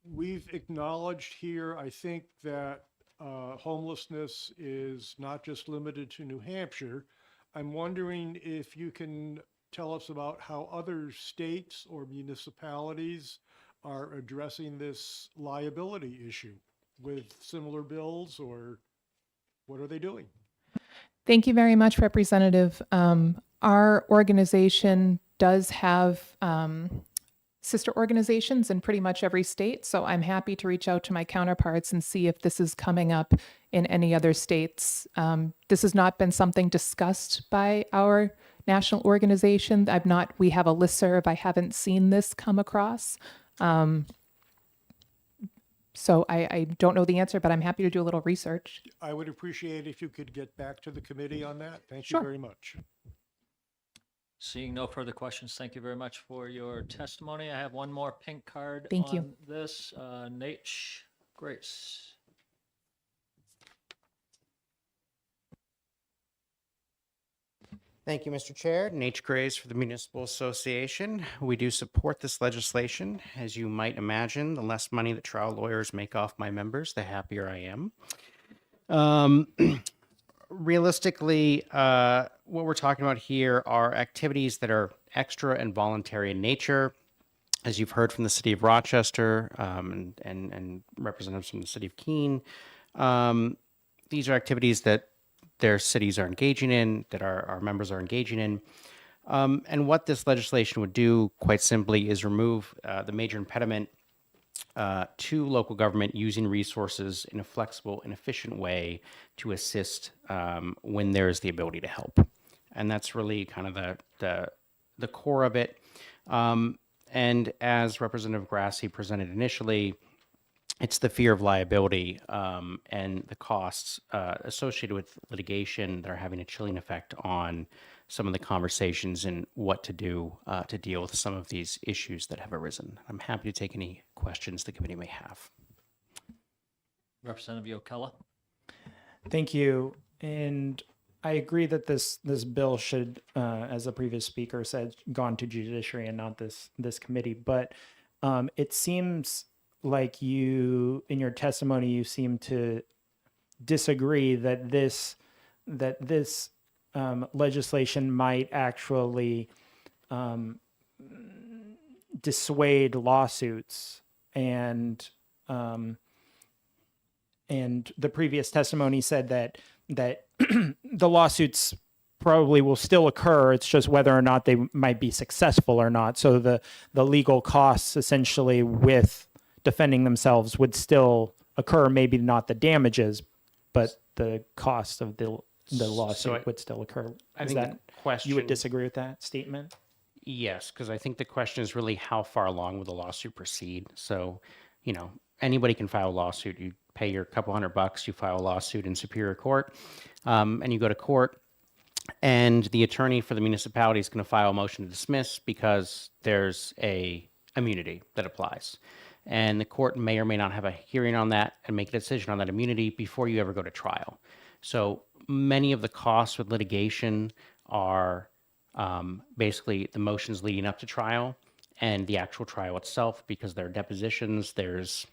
We've acknowledged here, I think, that homelessness is not just limited to New Hampshire. I'm wondering if you can tell us about how other states or municipalities are addressing this liability issue with similar bills, or what are they doing? Thank you very much, Representative. Our organization does have sister organizations in pretty much every state, so I'm happy to reach out to my counterparts and see if this is coming up in any other states. This has not been something discussed by our national organization. We have a listserv. I haven't seen this come across. So I don't know the answer, but I'm happy to do a little research. I would appreciate if you could get back to the committee on that. Thank Sure. you very much. Seeing no further questions, thank you very much for your testimony. I have one more pink card Thank you. on this. Nate Grace. Thank you, Mr. Chair. Nate Grays for the Municipal Association. We do support this legislation. As you might imagine, the less money that trial lawyers make off my members, the happier I am. Realistically, what we're talking about here are activities that are extra and voluntary in nature. As you've heard from the city of Rochester and representatives from the city of Keene, these are activities that their cities are engaging in, that our members are engaging in. And what this legislation would do, quite simply, is remove the major impediment to local government using resources in a flexible and efficient way to assist when there is the ability to help. And that's really kind of the core of it. And as Representative Grassi presented initially, it's the fear of liability and the costs associated with litigation that are having a chilling effect on some of the conversations and what to do to deal with some of these issues that have arisen. I'm happy to take any questions the committee may have. Representative Yokella. Thank you. And I agree that this bill should, as the previous speaker said, gone to judiciary and not this committee. But it seems like you, in your testimony, you seem to disagree that this legislation might actually dissuade lawsuits, and the previous testimony said that the lawsuits probably will still occur. It's just whether or not they might be successful or not. So the legal costs essentially with defending themselves would still occur, maybe not the damages, but the cost of the lawsuit would still occur. I think the question, you would disagree with that statement? Yes, because I think the question is really how far along will the lawsuit proceed. So, anybody can file a lawsuit. You pay your couple $100, you file a lawsuit in Superior Court, and you go to court, and the attorney for the municipality is going to file a motion to dismiss because there's a immunity that applies. And the court may or may not have a hearing on that and make a decision on that immunity before you ever go to trial. So many of the costs with litigation are basically the motions leading up to trial and the actual trial itself, because there are depositions, there's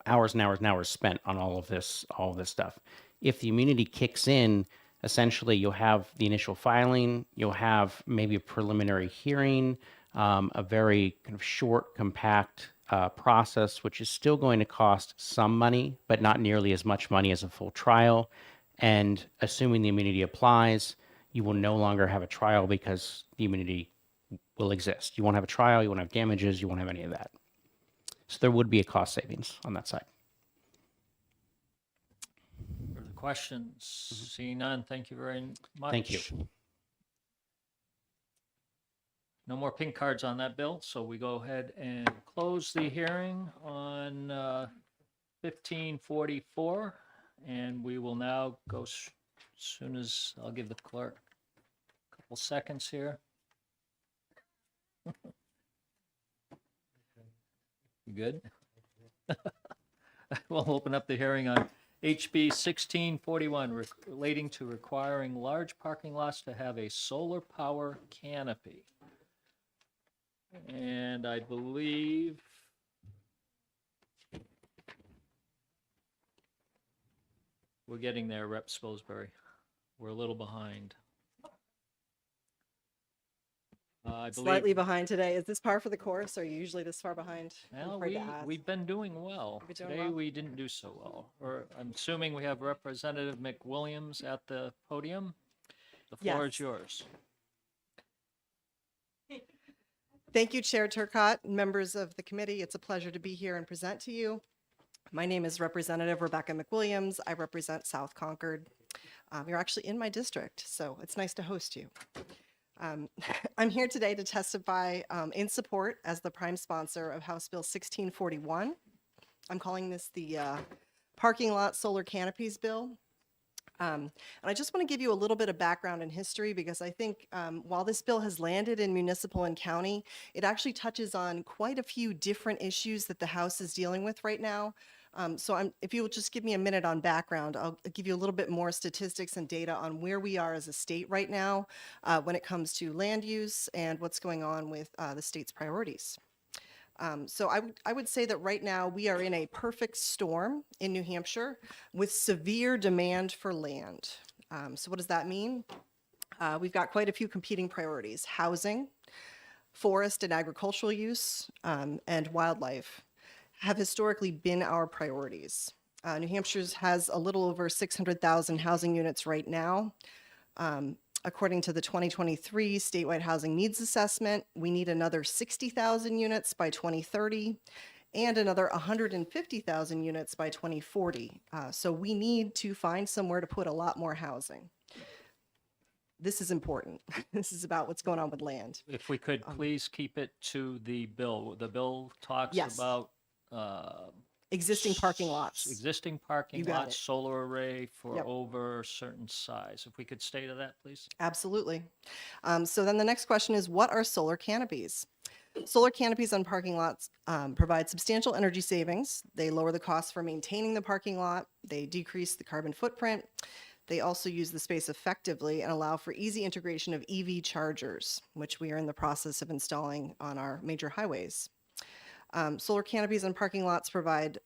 hours and hours and hours spent on all of this stuff. If the immunity kicks in Essentially, you'll have the initial filing, you'll have maybe a preliminary hearing, a very kind of short, compact process, which is still going to cost some money, but not nearly as much money as a full trial. And assuming the immunity applies, you will no longer have a trial because the immunity will exist. You won't have a trial, you won't have damages, you won't have any of that. So there would be a cost savings on that side. Further questions? Seeing none, thank you very much. Thank you. No more pink cards on that bill, so we go ahead and close the hearing on 1544, and we will now go as soon as I'll give the clerk a couple seconds here. You good? We'll open up the hearing on HB 1641 relating to requiring large parking lots to have a solar power canopy. And I believe we're getting there, Rep. Spilsbury. We're a little behind. I believe Slightly behind today. Is this par for the course? Or are you usually this far behind? I'm well, afraid to ask. we've been doing well. We've been doing Today well? we didn't do so well. Or I'm assuming we have Representative McWilliams at the podium. The floor is Yes. yours. Thank you, Chair Turcott, members of the committee. It's a pleasure to be here and present to you. My name is Representative Rebecca McWilliams. I represent South Concord. You're actually in my district, so it's nice to host you. I'm here today to testify in support as the prime sponsor of House Bill 1641. I'm calling this the Parking Lot Solar Canopies Bill. And I just want to give you a little bit of background and history because I think while this bill has landed in municipal and county, it actually touches on quite a few different issues that the House is dealing with right now. If you will just give me a minute on background, I'll give you a little bit more statistics and data on where we are as a state right now when it comes to land use and what's going on with the state's priorities. I would say that right now we are in a perfect storm in New Hampshire with severe demand for land. So what does that mean? We've got quite a few competing priorities: housing, forest and agricultural use, and wildlife have historically been our priorities. New Hampshire has a little over 600,000 housing units right now. According to the 2023 statewide housing needs assessment, we need another 60,000 units by 2030 and another 150,000 units by 2040. So we need to find somewhere to put a lot more housing. This is important. This is about what's going on with land. If we could please keep it to the bill. The bill talks Yes. about Existing parking lots. existing parking You got lots, it. solar array for Yep. over a certain size. If we could stay to that, please. Absolutely. So then the next question is, what are solar canopies? Solar canopies on parking lots provide substantial energy savings. They lower the cost for maintaining the parking lot. They decrease the carbon footprint. They also use the space effectively and allow for easy integration of EV chargers, which we are in the process of installing on our major highways. Solar canopies on parking lots provide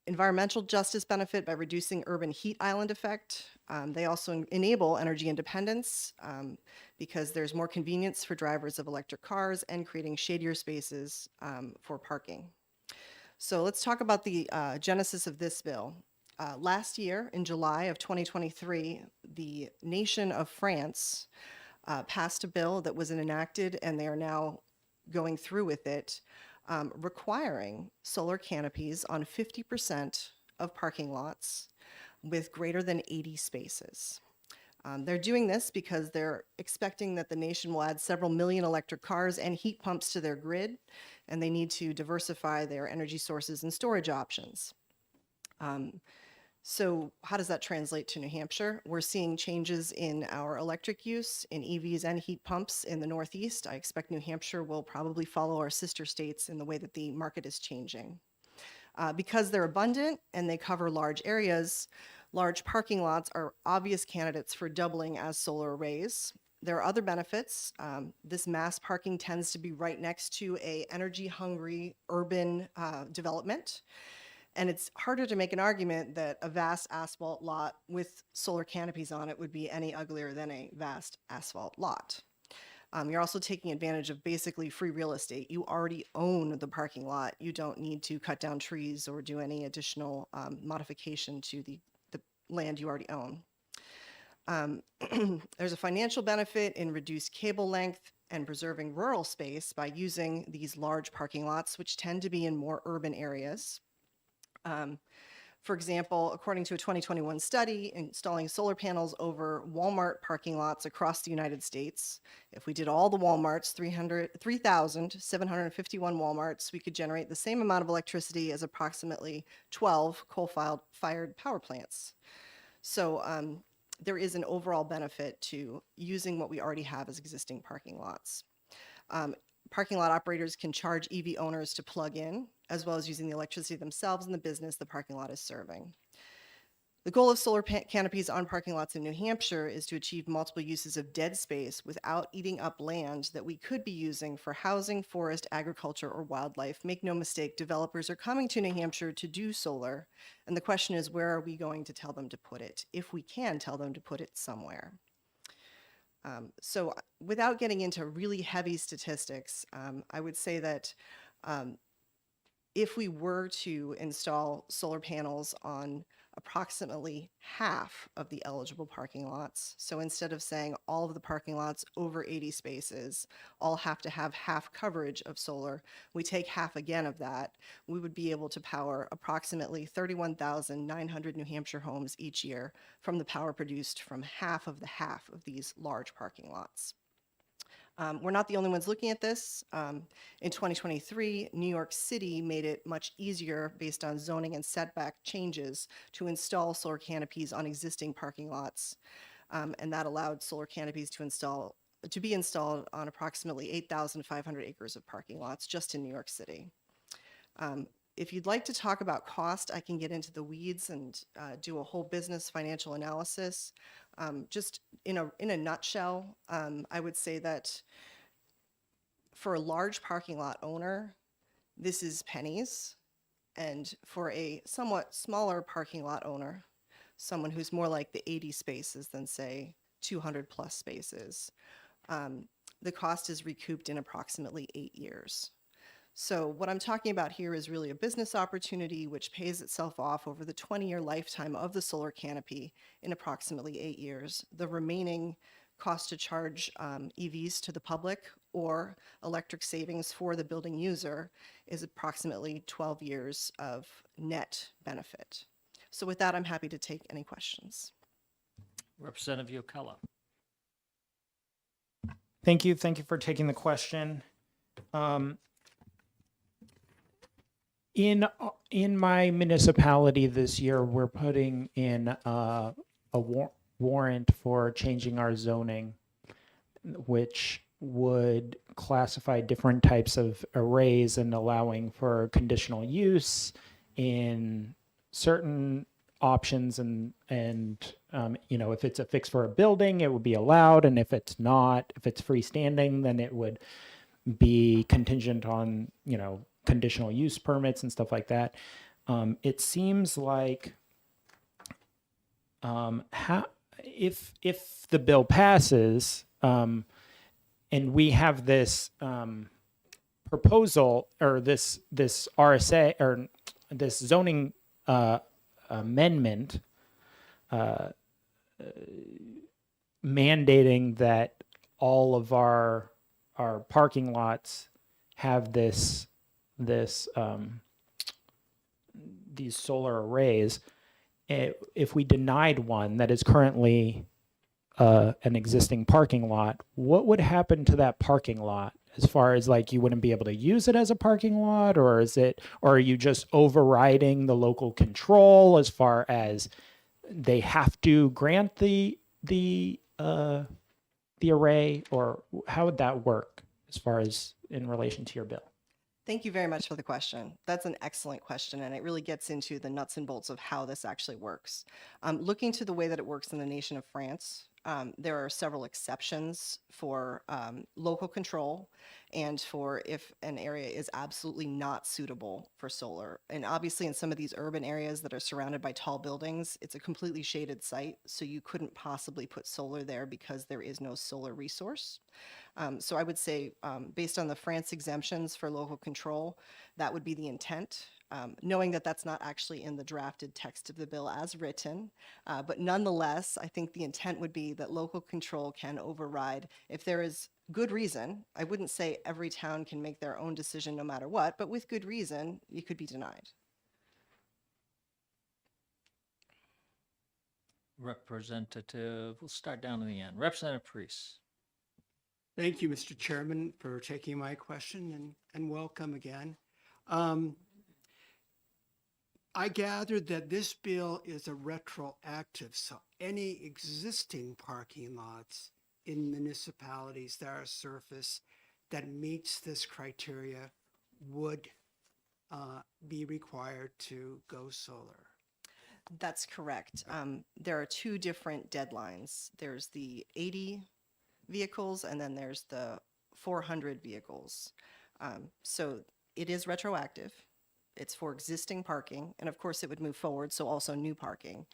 environmental justice benefit by reducing urban heat island effect. They also enable energy independence because there's more convenience for drivers of electric cars and creating shadier spaces for parking. So let's talk about the genesis of this bill. Last year, in July of 2023, the nation of France passed a bill that was enacted, and they are now going through with it, requiring solar canopies on 50% of parking lots with greater than 80 spaces. They're doing this because they're expecting that the nation will add several million electric cars and heat pumps to their grid, and they need to diversify their energy sources and storage options. So how does that translate to New Hampshire? We're seeing changes in our electric use in EVs and heat pumps in the Northeast. I expect New Hampshire will probably follow our sister states in the way that the market is changing. Because they're abundant and they cover large areas, large parking lots are obvious candidates for doubling as solar arrays. There are other benefits. This mass parking tends to be right next to a energy-hungry urban development. And it's harder to make an argument that a vast asphalt lot with solar canopies on it would be any uglier than a vast asphalt lot. You're also taking advantage of basically free real estate. You already own the parking lot. You don't need to cut down trees or do any additional modification to the land you already own. There's a financial benefit in reduced cable length and preserving rural space by using these large parking lots, which tend to be in more urban areas. For example, according to a 2021 study, installing solar panels over Walmart parking lots across the United States, if we did all the Walmarts, 3,751 Walmarts, we could generate the same amount of electricity as approximately 12 coal-fired power plants. So there is an overall benefit to using what we already have as existing parking lots. Parking lot operators can charge EV owners to plug in, as well as using the electricity themselves in the business the parking lot is serving. The goal of solar canopies on parking lots in New Hampshire is to achieve multiple uses of dead space without eating up land that we could be using for housing, forest, agriculture, or wildlife. Make no mistake, developers are coming to New Hampshire to do solar, and the question is, where are we going to tell them to put it, if we can tell them to put it somewhere? So without getting into really heavy statistics, I would say that if we were to install solar panels on approximately half of the eligible parking lots, so instead of saying all of the parking lots over 80 spaces all have to have half coverage of solar, we take half again of that, we would be able to power approximately 31,900 New Hampshire homes each year from the power produced from half of these large parking lots. We're not the only ones looking at this. In 2023, New York City made it much easier based on zoning and setback changes to install solar canopies on existing parking lots. And that allowed solar canopies to be installed on approximately 8,500 acres of parking lots just in New York City. If you'd like to talk about cost, I can get into the weeds and do a whole business financial analysis. Just in a nutshell, I would say that for a large parking lot owner, this is pennies. And for a somewhat smaller parking lot owner, someone who's more like the 80 spaces than say 200 plus spaces, the cost is recouped in approximately 8 years. So what I'm talking about here is really a business opportunity which pays itself off over the 20-year lifetime of the solar canopy in approximately 8 years. The remaining cost to charge EVs to the public or electric savings for the building user is approximately 12 years of net benefit. So with that, I'm happy to take any questions. Representative Yocella. Thank you. Thank you for taking the question. In my municipality this year, we're putting in a warrant for changing our zoning, which would classify different types of arrays and allowing for conditional use in certain options and you know, if it's a fix for a building, it would be allowed, and if it's not, if it's freestanding, then it would be contingent on, you know, conditional use permits and stuff like that. It seems like if the bill passes and we have this proposal or this RSA or this zoning amendment mandating that all of our parking lots have these solar arrays. If we denied one that is currently an existing parking lot, what would happen to that parking lot? As far as like you wouldn't be able to use it as a parking lot, or are you just overriding the local control as far as they have to grant the array, or how would that work as far as in relation to your bill? Thank you very much for the question. That's an excellent question, and it really gets into the nuts and bolts of how this actually works. Looking to the way that it works in the nation of France, there are several exceptions for local control, and for if an area is absolutely not suitable for solar. And obviously in some of these urban areas that are surrounded by tall buildings, it's a completely shaded site, so you couldn't possibly put solar there because there is no solar resource. So I would say, based on the France exemptions for local control, that would be the intent. Knowing that that's not actually in the drafted text of the bill as written, but nonetheless, I think the intent would be that local control can override if there is good reason. I wouldn't say every town can make their own decision no matter what, but with good reason, you could be denied. Representative, we'll start down in the end. Representative Priest. Thank you, Mr. Chairman, for taking my question and welcome again. I gathered that this bill is a retroactive, so any existing parking lots in municipalities that are surface that meets this criteria would be required to go solar. That's correct. There are two different deadlines. There's the 80 vehicles and then there's the 400 vehicles. So it is retroactive. It's for existing parking, and of course it would move forward, so also new parking.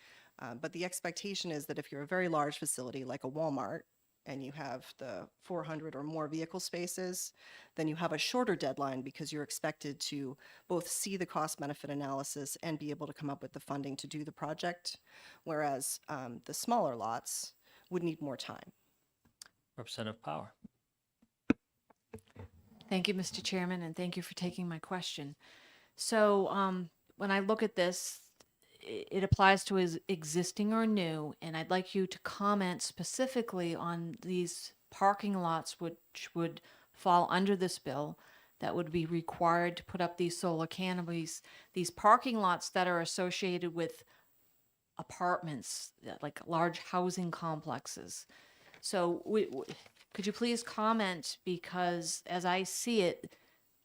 But the expectation is that if you're a very large facility like a Walmart and you have the 400 or more vehicle spaces, then you have a shorter deadline because you're expected to both see the cost benefit analysis and be able to come up with the funding to do the project, whereas the smaller lots would need more time. Representative Power. Thank you, Mr. Chairman, and thank you for taking my question. So when I look at this, it applies to existing or new, and I'd like you to comment specifically on these parking lots which would fall under this bill that would be required to put up these solar canopies, these parking lots that are associated with apartments, like large housing complexes. So could you please comment, because as I see it,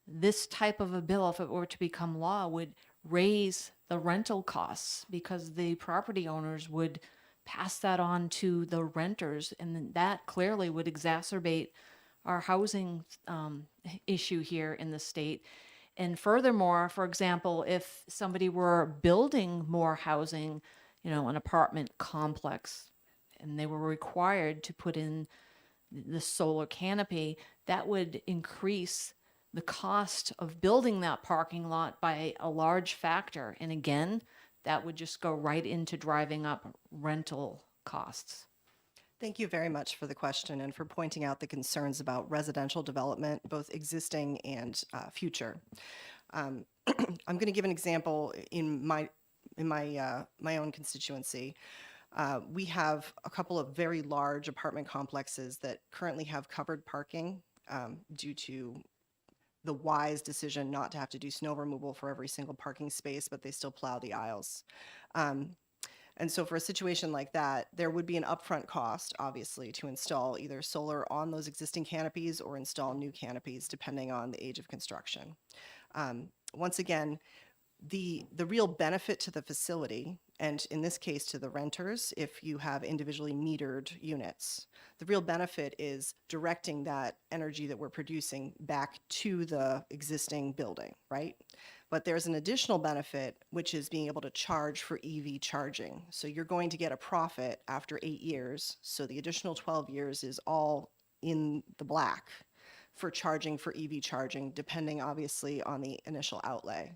this type of a bill, if it were to become law, would raise the rental costs because the property owners would pass that on to the renters, and then that clearly would exacerbate our housing issue here in the state. And furthermore, for example, if somebody were building more housing, an apartment complex, and they were required to put in the solar canopy, that would increase the cost of building that parking lot by a large factor. And again, that would just go right into driving up rental costs. Thank you very much for the question and for pointing out the concerns about residential development, both existing and future. I'm going to give an example in my own constituency. We have a couple of very large apartment complexes that currently have covered parking due to the wise decision not to have to do snow removal for every single parking space, but they still plow the aisles. And so for a situation like that, there would be an upfront cost, obviously, to install either solar on those existing canopies or install new canopies, depending on the age of construction. Once again, the real benefit to the facility, and in this case to the renters, if you have individually metered units, the real benefit is directing that energy that we're producing back to the existing building, right? But there's an additional benefit, which is being able to charge for EV charging. So you're going to get a profit after 8 years. So the additional 12 years is all in the black for charging for EV charging, depending obviously on the initial outlay.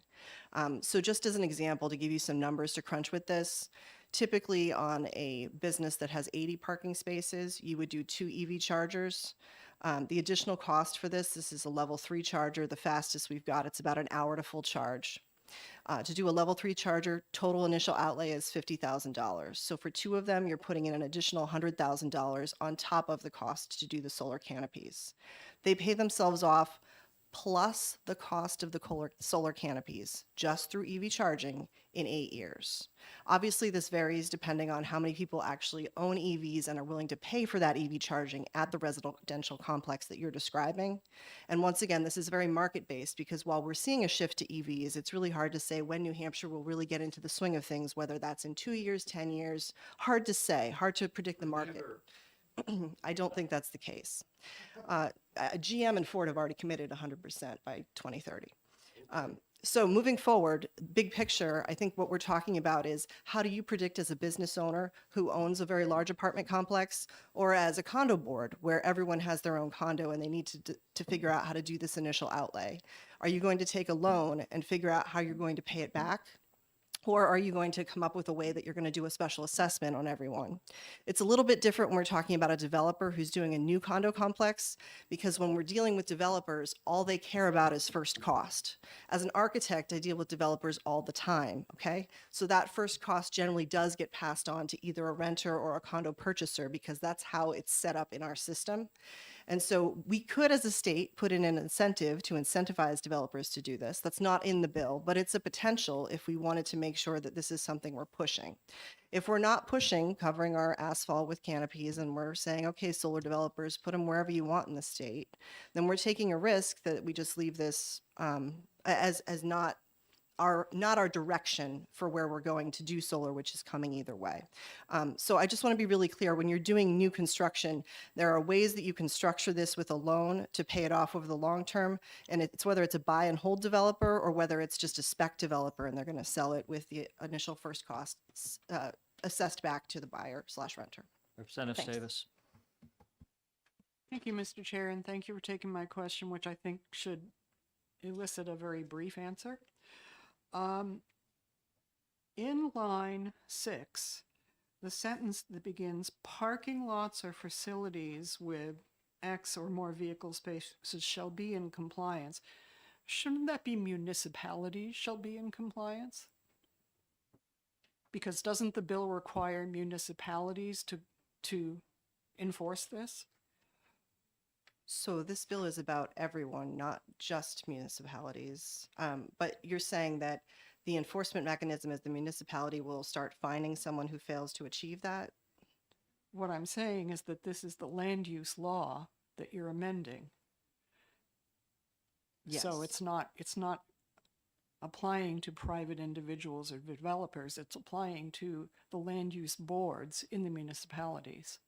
So just as an example, to give you some numbers to crunch with this, typically on a business that has 80 parking spaces, you would do 2 EV chargers. The additional cost for this is a level 3 charger, the fastest we've got. It's about an hour to full charge. To do a level 3 charger, total initial outlay is $50,000. So for 2 of them, you're putting in an additional $100,000 on top of the cost to do the solar canopies. They pay themselves off plus the cost of the solar canopies just through EV charging in 8 years. Obviously, this varies depending on how many people actually own EVs and are willing to pay for that EV charging at the residential complex that you're describing. And once again, this is very market-based because while we're seeing a shift to EVs, it's really hard to say when New Hampshire will really get into the swing of things, whether that's in 2 years, 10 years. Hard to say, hard to predict the market. I don't think that's the case. GM and Ford have already committed 100% by 2030. So moving forward, big picture, I think what we're talking about is how do you predict as a business owner who owns a very large apartment complex, or as a condo board where everyone has their own condo and they need to figure out how to do this initial outlay? Are you going to take a loan and figure out how you're going to pay it back? Or are you going to come up with a way that you're going to do a special assessment on everyone? It's a little bit different when we're talking about a developer who's doing a new condo complex, because when we're dealing with developers, all they care about is first cost. As an architect, I deal with developers all the time, okay? So that first cost generally does get passed on to either a renter or a condo purchaser, because that's how it's set up in our system. And so we could, as a state, put in an incentive to incentivize developers to do this. That's not in the bill, but it's a potential if we wanted to make sure that this is something we're pushing. If we're not pushing, covering our asphalt with canopies, and we're saying, okay, solar developers, put them wherever you want in the state, then we're taking a risk that we just leave this as not our direction for where we're going to do solar, which is coming either way. So I just want to be really clear, when you're doing new construction, there are ways that you can structure this with a loan to pay it off over the long term. And it's whether it's a buy and hold developer or whether it's just a spec developer and they're going to sell it with the initial first costs assessed back to the buyer/renter. Representative Thanks. Davis. Thank you, Mr. Chair, and thank you for taking my question, which I think should elicit a very brief answer. In line 6, the sentence that begins, parking lots or facilities with X or more vehicle spaces shall be in compliance. Shouldn't that be municipalities shall be in compliance? Because doesn't the bill require municipalities to enforce this? So this bill is about everyone, not just municipalities. But you're saying that the enforcement mechanism is the municipality will start fining someone who fails to achieve that? What I'm saying is that this is the land use law that you're amending. So Yes. it's not applying to private individuals or developers, it's applying to the land use boards in the municipalities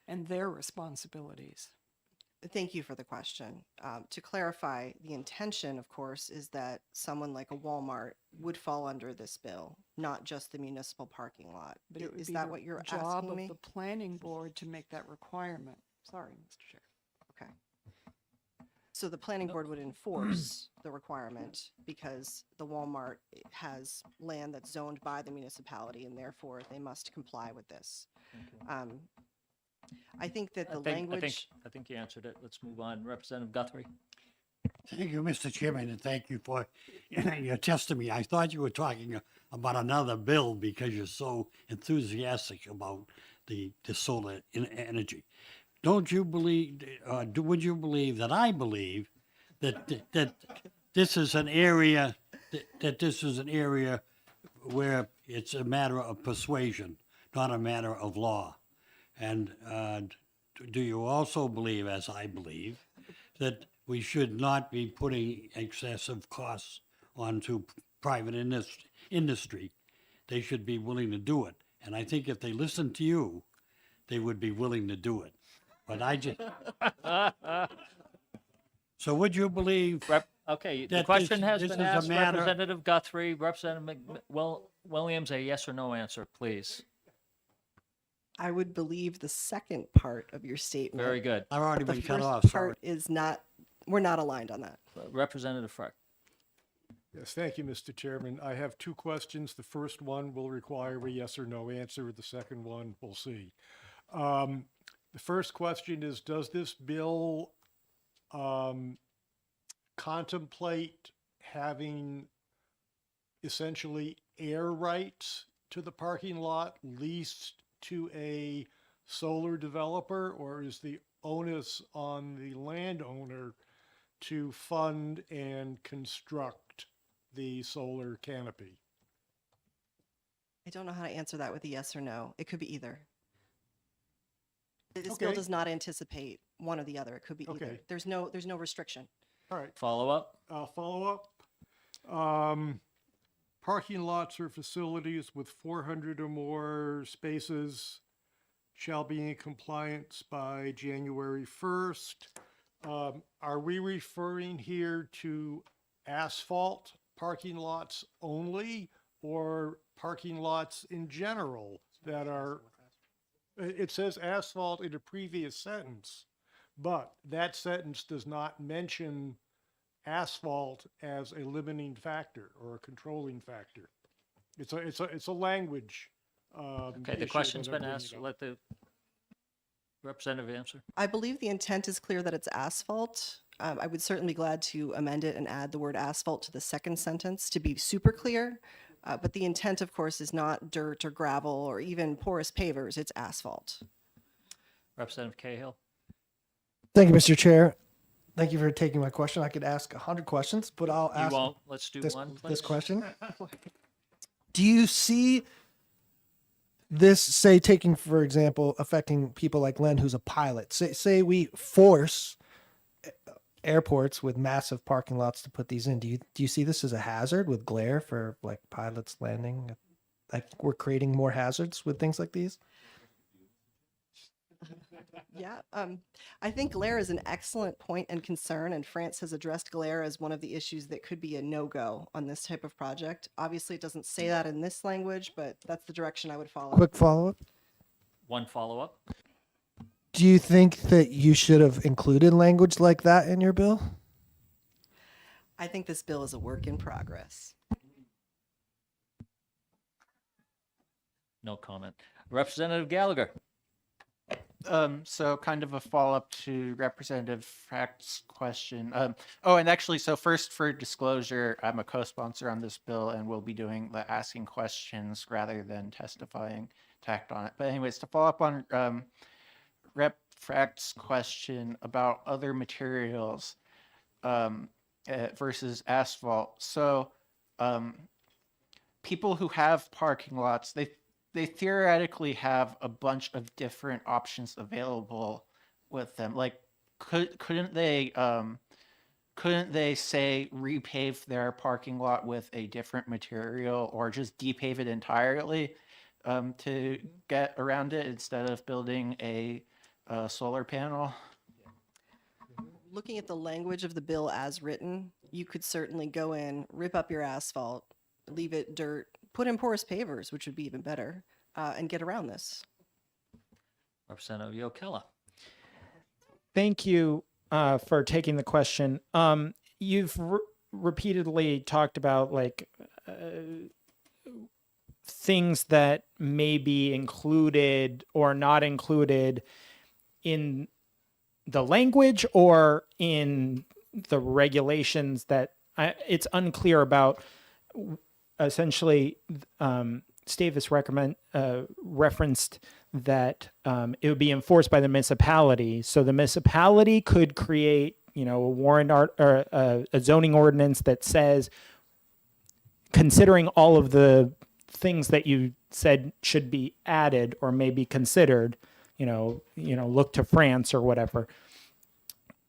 and their responsibilities. Thank you for the question. To clarify, the intention, of course, is that someone like a Walmart would fall under this bill, not just the municipal parking lot. But it would Is be that the what you're job asking of me? the planning board to make that requirement. Sorry, Mr. Chair. Okay. So the planning board would enforce the requirement because the Walmart has land that's zoned by the municipality and therefore they must comply with this. I think that the language. I think you answered it. Let's move on. Representative Guthrie. Thank you, Mr. Chairman, and thank you for your testimony. I thought you were talking about another bill because you're so enthusiastic about the solar energy. Don't you believe, would you believe that I believe that this is an area, that this is an area where it's a matter of persuasion, not a matter of law? And do you also believe, as I believe, that we should not be putting excessive costs onto private industry? They should be willing to do it. And I think if they listen to you, they would be willing to do it. But I just... So would you believe... Okay, the that question this has is been a asked. matter- Representative Guthrie, Representative Williams, a yes or no answer, please. I would believe the second part of your statement. Very good. I've already The been cut first off, sorry. part is not, we're not aligned on that. Representative Freck. Yes, thank you, Mr. Chairman. I have two questions. The first one will require a yes or no answer. The second one, we'll see. The first question is, does this bill contemplate having essentially air rights to the parking lot leased to a solar developer, or is the onus on the landowner to fund and construct the solar canopy? I don't know how to answer that with a yes or no. It could be either. This bill Okay. does not anticipate one or the other. It could be either. Okay. There's no restriction. All right. Follow up. Follow up. Parking lots or facilities with 400 or more spaces shall be in compliance by January 1st. Are we referring here to asphalt parking lots only or parking lots in general that are, it says asphalt in a previous sentence, but that sentence does not mention asphalt as a limiting factor or a controlling factor. It's a language. Okay, issue the question's that I'm been bringing asked. up. Let the representative answer. I believe the intent is clear that it's asphalt. I would certainly be glad to amend it and add the word asphalt to the second sentence to be super clear. But the intent, of course, is not dirt or gravel or even porous pavers. It's asphalt. Representative Cahill. Thank you, Mr. Chair. Thank you for taking my question. I could ask 100 questions, but I'll You ask won't. Let's do this, one, please. this question. Do you see this, say, taking, for example, affecting people like Len, who's a pilot? Say we force airports with massive parking lots to put these in. Do you see this as a hazard with glare for like pilots landing? Like we're creating more hazards with things like these? Yeah, I think glare is an excellent point and concern, and France has addressed glare as one of the issues that could be a no-go on this type of project. Obviously, it doesn't say that in this language, but that's the direction I would follow. Quick follow-up. One follow-up. Do you think that you should have included language like that in your bill? I think this bill is a work in progress. No comment. Representative Gallagher. So kind of a follow-up to Representative Frack's question. Oh, and actually, so first for disclosure, I'm a co-sponsor on this bill and will be doing the asking questions rather than testifying tacked on it. But anyways, to follow up on Rep Frack's question about other materials versus asphalt. So people who have parking lots, they theoretically have a bunch of different options available with them. Like, couldn't they say repave their parking lot with a different material or just depave it entirely to get around it instead of building a solar panel? Looking at the language of the bill as written, you could certainly go in, rip up your asphalt, leave it dirt, put in porous pavers, which would be even better, and get around this. Representative Yokella. Thank you for taking the question. You've repeatedly talked about like things that may be included or not included in the language or in the regulations that it's unclear about. Essentially, Stavis referenced that it would be enforced by the municipality. So the municipality could create, a warrant or a zoning ordinance that says, considering all of the things that you said should be added or may be considered, look to France or whatever,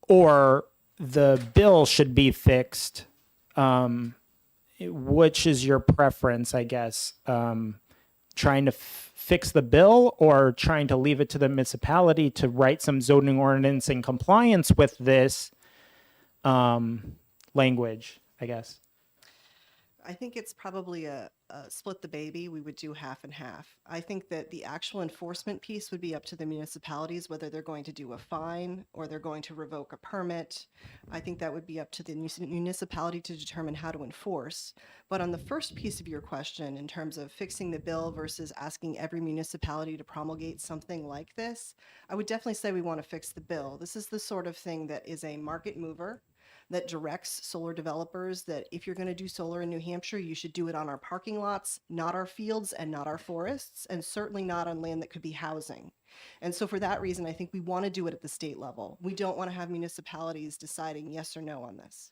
or the bill should be fixed. Which is your preference, I guess? Trying to fix the bill or trying to leave it to the municipality to write some zoning ordinance in compliance with this language, I guess? I think it's probably a split the baby. We would do half and half. I think that the actual enforcement piece would be up to the municipalities, whether they're going to do a fine or they're going to revoke a permit. I think that would be up to the municipality to determine how to enforce. But on the first piece of your question, in terms of fixing the bill versus asking every municipality to promulgate something like this, I would definitely say we want to fix the bill. This is the sort of thing that is a market mover, that directs solar developers that if you're going to do solar in New Hampshire, you should do it on our parking lots, not our fields and not our forests, and certainly not on land that could be housing. And so for that reason, I think we want to do it at the state level. We don't want to have municipalities deciding yes or no on this.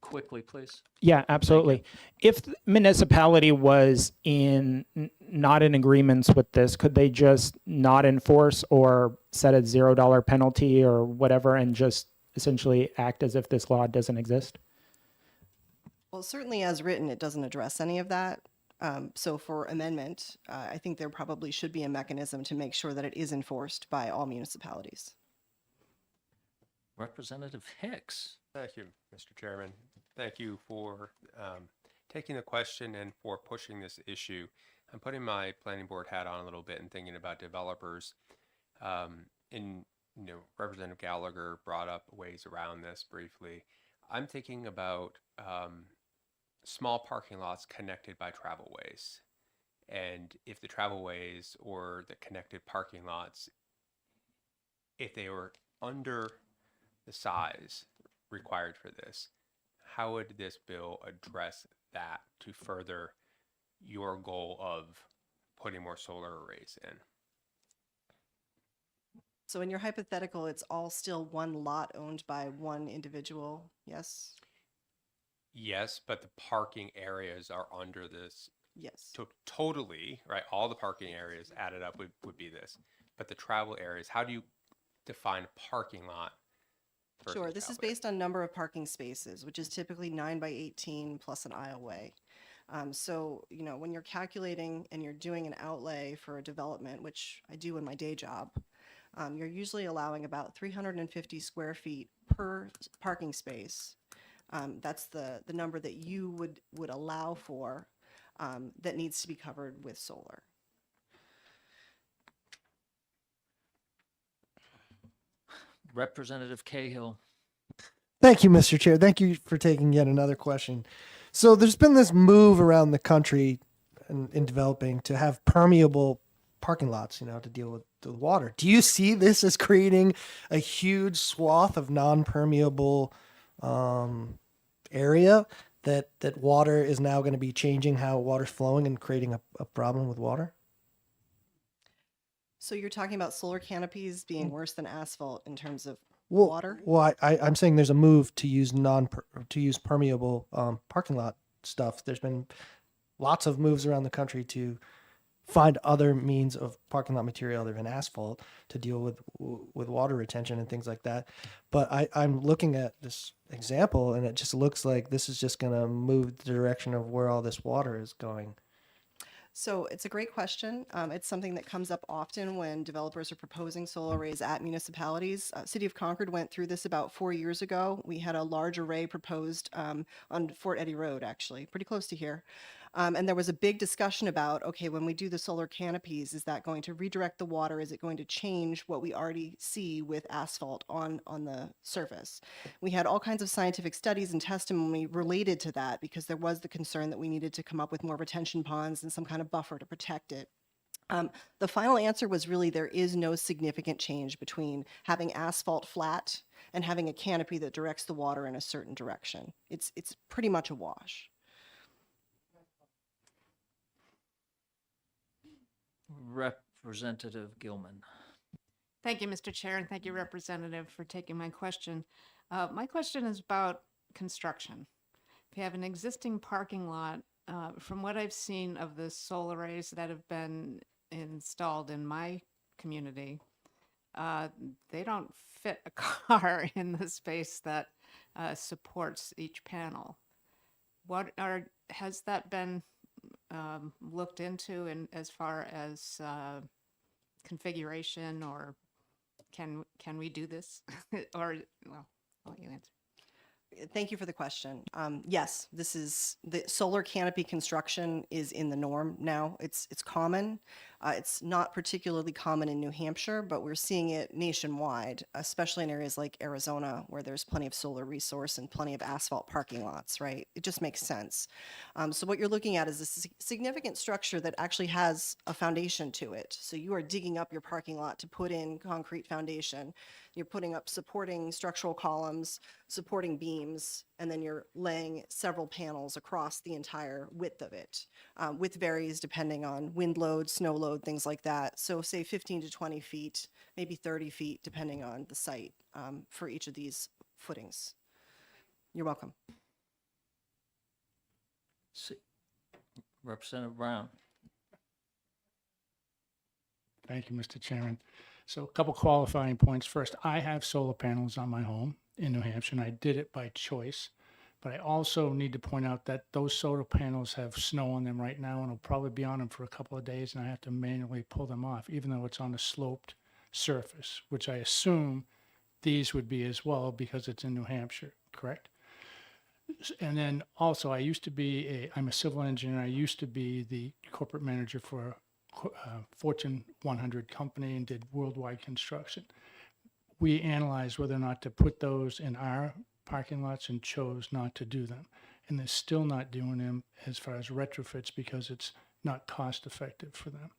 Quickly, please. Yeah, absolutely. If the municipality was not in agreements with this, could they just not enforce or set a $0 penalty or whatever and just essentially act as if this law doesn't exist? Well, certainly as written, it doesn't address any of that. So for amendment, I think there probably should be a mechanism to make sure that it is enforced by all municipalities. Representative Hicks. Thank you, Mr. Chairman. Thank you for taking the question and for pushing this issue. I'm putting my planning board hat on a little bit and thinking about developers. Representative Gallagher brought up ways around this briefly. I'm thinking about small parking lots connected by travelways. And if the travelways or the connected parking lots, if they were under the size required for this, how would this bill address that to further your goal of putting more solar arrays in? So in your hypothetical, it's all still one lot owned by one individual, yes? Yes, but the parking areas are under this. Yes. Totally, right? All the parking areas added up would be this. But the travel areas, how do you define a parking lot? Sure, this is based on number of parking spaces, which is typically 9 by 18 plus an aisleway. So, when you're calculating and you're doing an outlay for a development, which I do in my day job, you're usually allowing about 350 square feet per parking space. That's the number that you would allow for that needs to be covered with solar. Representative Cahill. Thank you, Mr. Chair. Thank you for taking yet another question. So there's been this move around the country in developing to have permeable parking lots, to deal with the water. Do you see this as creating a huge swath of non-permeable area that water is now going to be changing how water's flowing and creating a problem with water? So you're talking about solar canopies being worse than asphalt in terms of Well, water? Well, I'm saying there's a move to use permeable parking lot stuff. There's been lots of moves around the country to find other means of parking lot material other than asphalt to deal with water retention and things like that. But I'm looking at this example, and it just looks like this is just going to move the direction of where all this water is going. So it's a great question. It's something that comes up often when developers are proposing solar arrays at municipalities. City of Concord went through this about 4 years ago. We had a large array proposed on Fort Eddy Road, actually, pretty close to here. And there was a big discussion about, okay, when we do the solar canopies, is that going to redirect the water? Is it going to change what we already see with asphalt on the surface? We had all kinds of scientific studies and testimony related to that because there was the concern that we needed to come up with more retention ponds and some kind of buffer to protect it. The final answer was really there is no significant change between having asphalt flat and having a canopy that directs the water in a certain direction. It's pretty much a wash. Representative Gilman. Thank you, Mr. Chair, and thank you, Representative, for taking my question. My question is about construction. If you have an existing parking lot, from what I've seen of the solar arrays that have been installed in my community, they don't fit a car in the space that supports each panel. Has that been looked into in as far as configuration, or can we do this? Or, well, I'll let you answer. Thank you for the question. Yes, this is the solar canopy construction is in the norm now. It's common. It's not particularly common in New Hampshire, but we're seeing it nationwide, especially in areas like Arizona, where there's plenty of solar resource and plenty of asphalt parking lots, right? It just makes sense. So what you're looking at is a significant structure that actually has a foundation to it. So you are digging up your parking lot to put in concrete foundation. You're putting up supporting structural columns, supporting beams, and then you're laying several panels across the entire width of it, with varies depending on wind load, snow load, things like that. So say 15 to 20 feet, maybe 30 feet, depending on the site for each of these footings. You're welcome. Representative Brown. Thank you, Mr. Chairman. So a couple qualifying points. First, I have solar panels on my home in New Hampshire, and I did it by choice. But I also need to point out that those solar panels have snow on them right now, and I'll probably be on them for a couple of days, and I have to manually pull them off, even though it's on a sloped surface, which I assume these would be as well because it's in New Hampshire, correct? And then also, I'm a civil engineer. I used to be the corporate manager for a Fortune 100 company and did worldwide construction. We analyzed whether or not to put those in our parking lots and chose not to do them. And they're still not doing them as far as retrofits because it's not cost effective for them.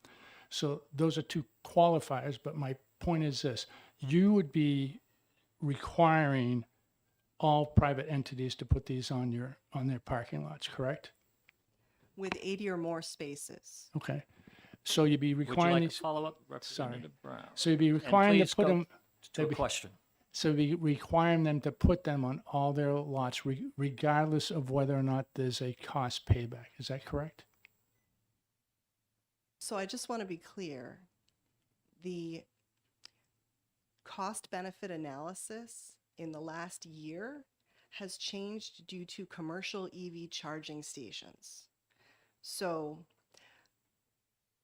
So those are two qualifiers, but my point is this: you would be requiring all private entities to put these on their parking lots, correct? With 80 or more spaces. Okay. So you'd be Would you requiring like these. to follow up, Representative Brown? So you'd be And requiring to please put go them. to a question. So be requiring them to put them on all their lots, regardless of whether or not there's a cost payback. Is that correct? So I just want to be clear. The cost benefit analysis in the last year has changed due to commercial EV charging stations. So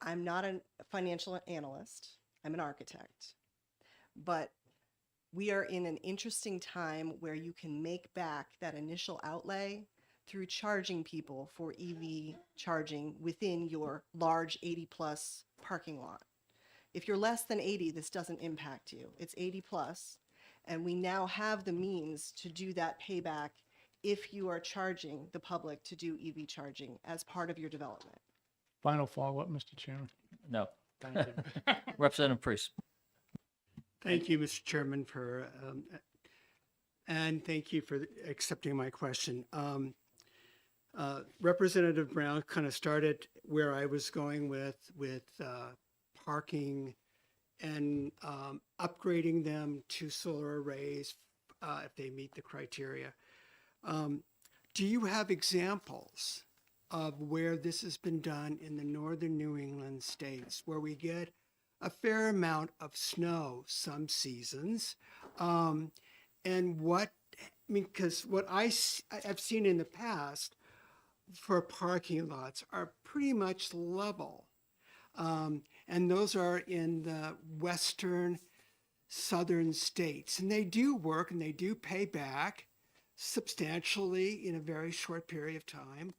I'm not a financial analyst, I'm an architect, but we are in an interesting time where you can make back that initial outlay through charging people for EV charging within your large 80 plus parking lot. If you're less than 80, this doesn't impact you. It's 80 plus, and we now have the means to do that payback if you are charging the public to do EV charging as part of your development. Final follow-up, Mr. Chairman. No. Thank you. Representative Priest. Thank you, Mr. Chairman, and thank you for accepting my question. Representative Brown kind of started where I was going with parking and upgrading them to solar arrays if they meet the criteria. Do you have examples of where this has been done in the northern New England states, where we get a fair amount of snow some seasons? And because what I've seen in the past for parking lots are pretty much level. And those are in the western, southern states. And they do work and they do pay back substantially in a very short period of time.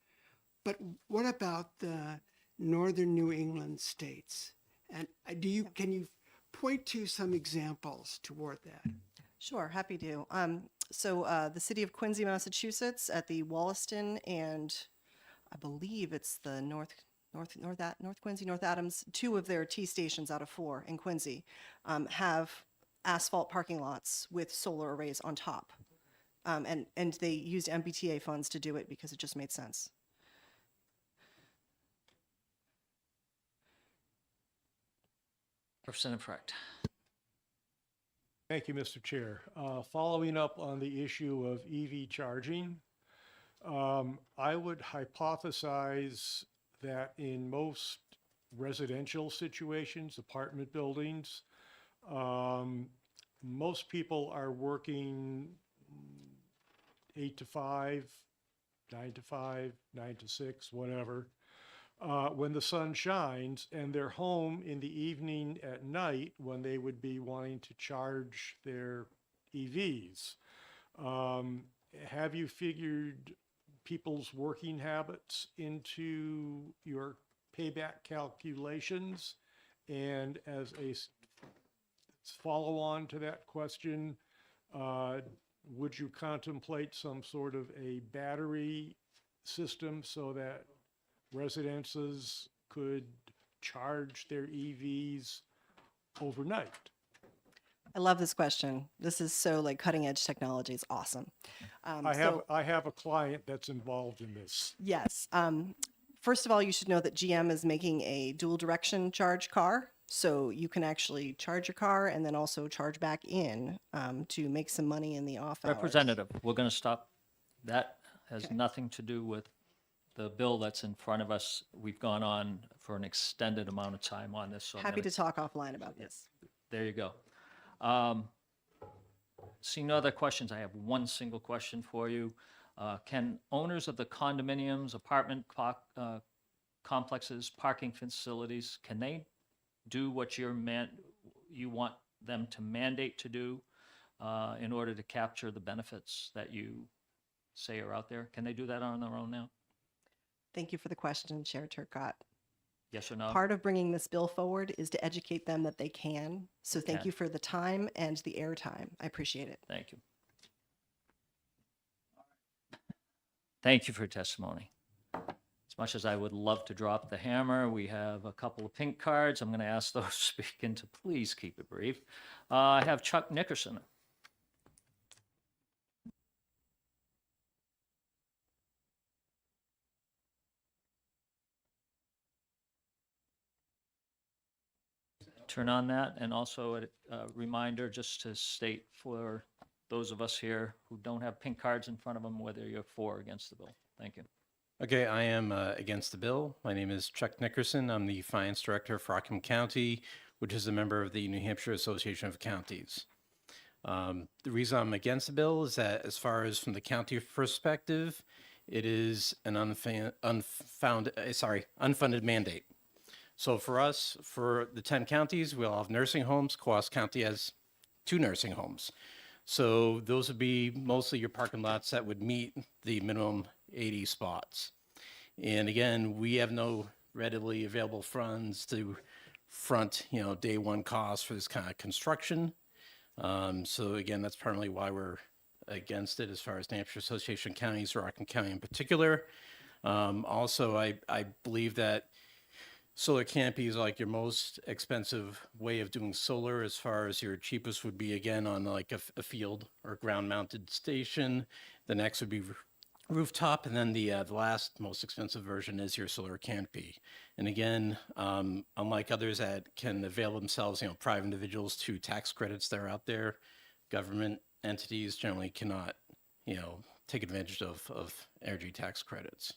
But what about the northern New England states? And can you point to some examples toward that? Sure, happy to. So the city of Quincy, Massachusetts, at the Wollaston and I believe it's the North Quincy, North Adams, 2 of their T stations out of 4 in Quincy have asphalt parking lots with solar arrays on top. And they used MBTA funds to do it because it just made sense. Representative Frecht. Thank you, Mr. Chair. Following up on the issue of EV charging, I would hypothesize that in most residential situations, apartment buildings, most people are working 8 to 5, 9 to 5, 9 to 6, whatever. When the sun shines, and they're home in the evening at night when they would be wanting to charge their EVs. Have you figured people's working habits into your payback calculations? And as a follow on to that question, would you contemplate some sort of a battery system so that residences could charge their EVs overnight? I love this question. This is so like cutting edge technology. It's awesome. I have a client that's involved in this. Yes. First of all, you should know that GM is making a dual direction charge car. So you can actually charge your car and then also charge back in to make some money in the off hours. Representative, we're going to stop. That has nothing to do with the bill that's in front of us. We've gone on for an extended amount of time on this. So Happy to talk offline about this. There you go. Seeing no other questions, I have one single question for you. Can owners of the condominiums, apartment complexes, parking facilities, can they do what you want them to mandate to do in order to capture the benefits that you say are out there? Can they do that on their own now? Thank you for the question, Chair Turcott. Yes or no? Part of bringing this bill forward is to educate them that they can. So thank Can. you for the time and the airtime. I appreciate it. Thank you. Thank you for your testimony. As much as I would love to drop the hammer, we have a couple of pink cards. I'm going to ask those speaking to please keep it brief. I have Chuck Nickerson. Turn on that, and also a reminder just to state for those of us here who don't have pink cards in front of them whether you're for or against the bill. Thank you. Okay, I am against the bill. My name is Chuck Nickerson. I'm the Finance Director for Rockham County, which is a member of the New Hampshire Association of Counties. The reason I'm against the bill is that as far as from the county perspective, it is an unfunded mandate. So for us, for the 10 counties, we all have nursing homes. Coos County has 2 nursing homes. So those would be mostly your parking lots that would meet the minimum 80 spots. And again, we have no readily available funds to front, day one costs for this kind of construction. So again, that's primarily why we're against it as far as New Hampshire Association of Counties, or Rockland County in particular. Also, I believe that solar canopy is like your most expensive way of doing solar. As far as your cheapest would be, again, on like a field or ground mounted station. The next would be rooftop, and then the last most expensive version is your solar canopy. And again, unlike others that can avail themselves, private individuals, to tax credits that are out there, government entities generally cannot, take advantage of energy tax credits.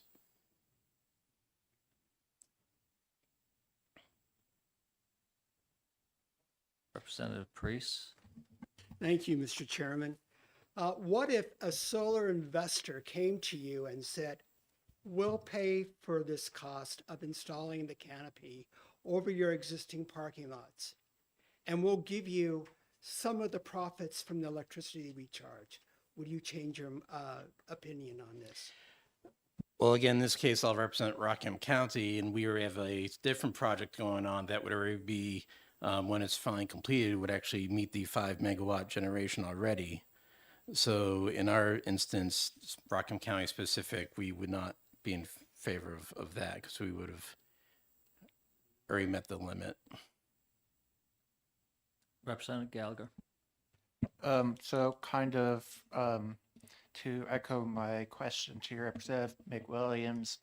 Representative Priest. Thank you, Mr. Chairman. What if a solar investor came to you and said, we'll pay for this cost of installing the canopy over your existing parking lots, and we'll give you some of the profits from the electricity we charge? Would you change your opinion on this? Well, again, in this case, I'll represent Rockham County, and we have a different project going on that would already be, when it's finally completed, would actually meet the 5 megawatt generation already. So in our instance, Rockham County specific, we would not be in favor of that, because we would have already met the limit. Representative Gallagher. So kind of to echo my question to your Representative McWilliams,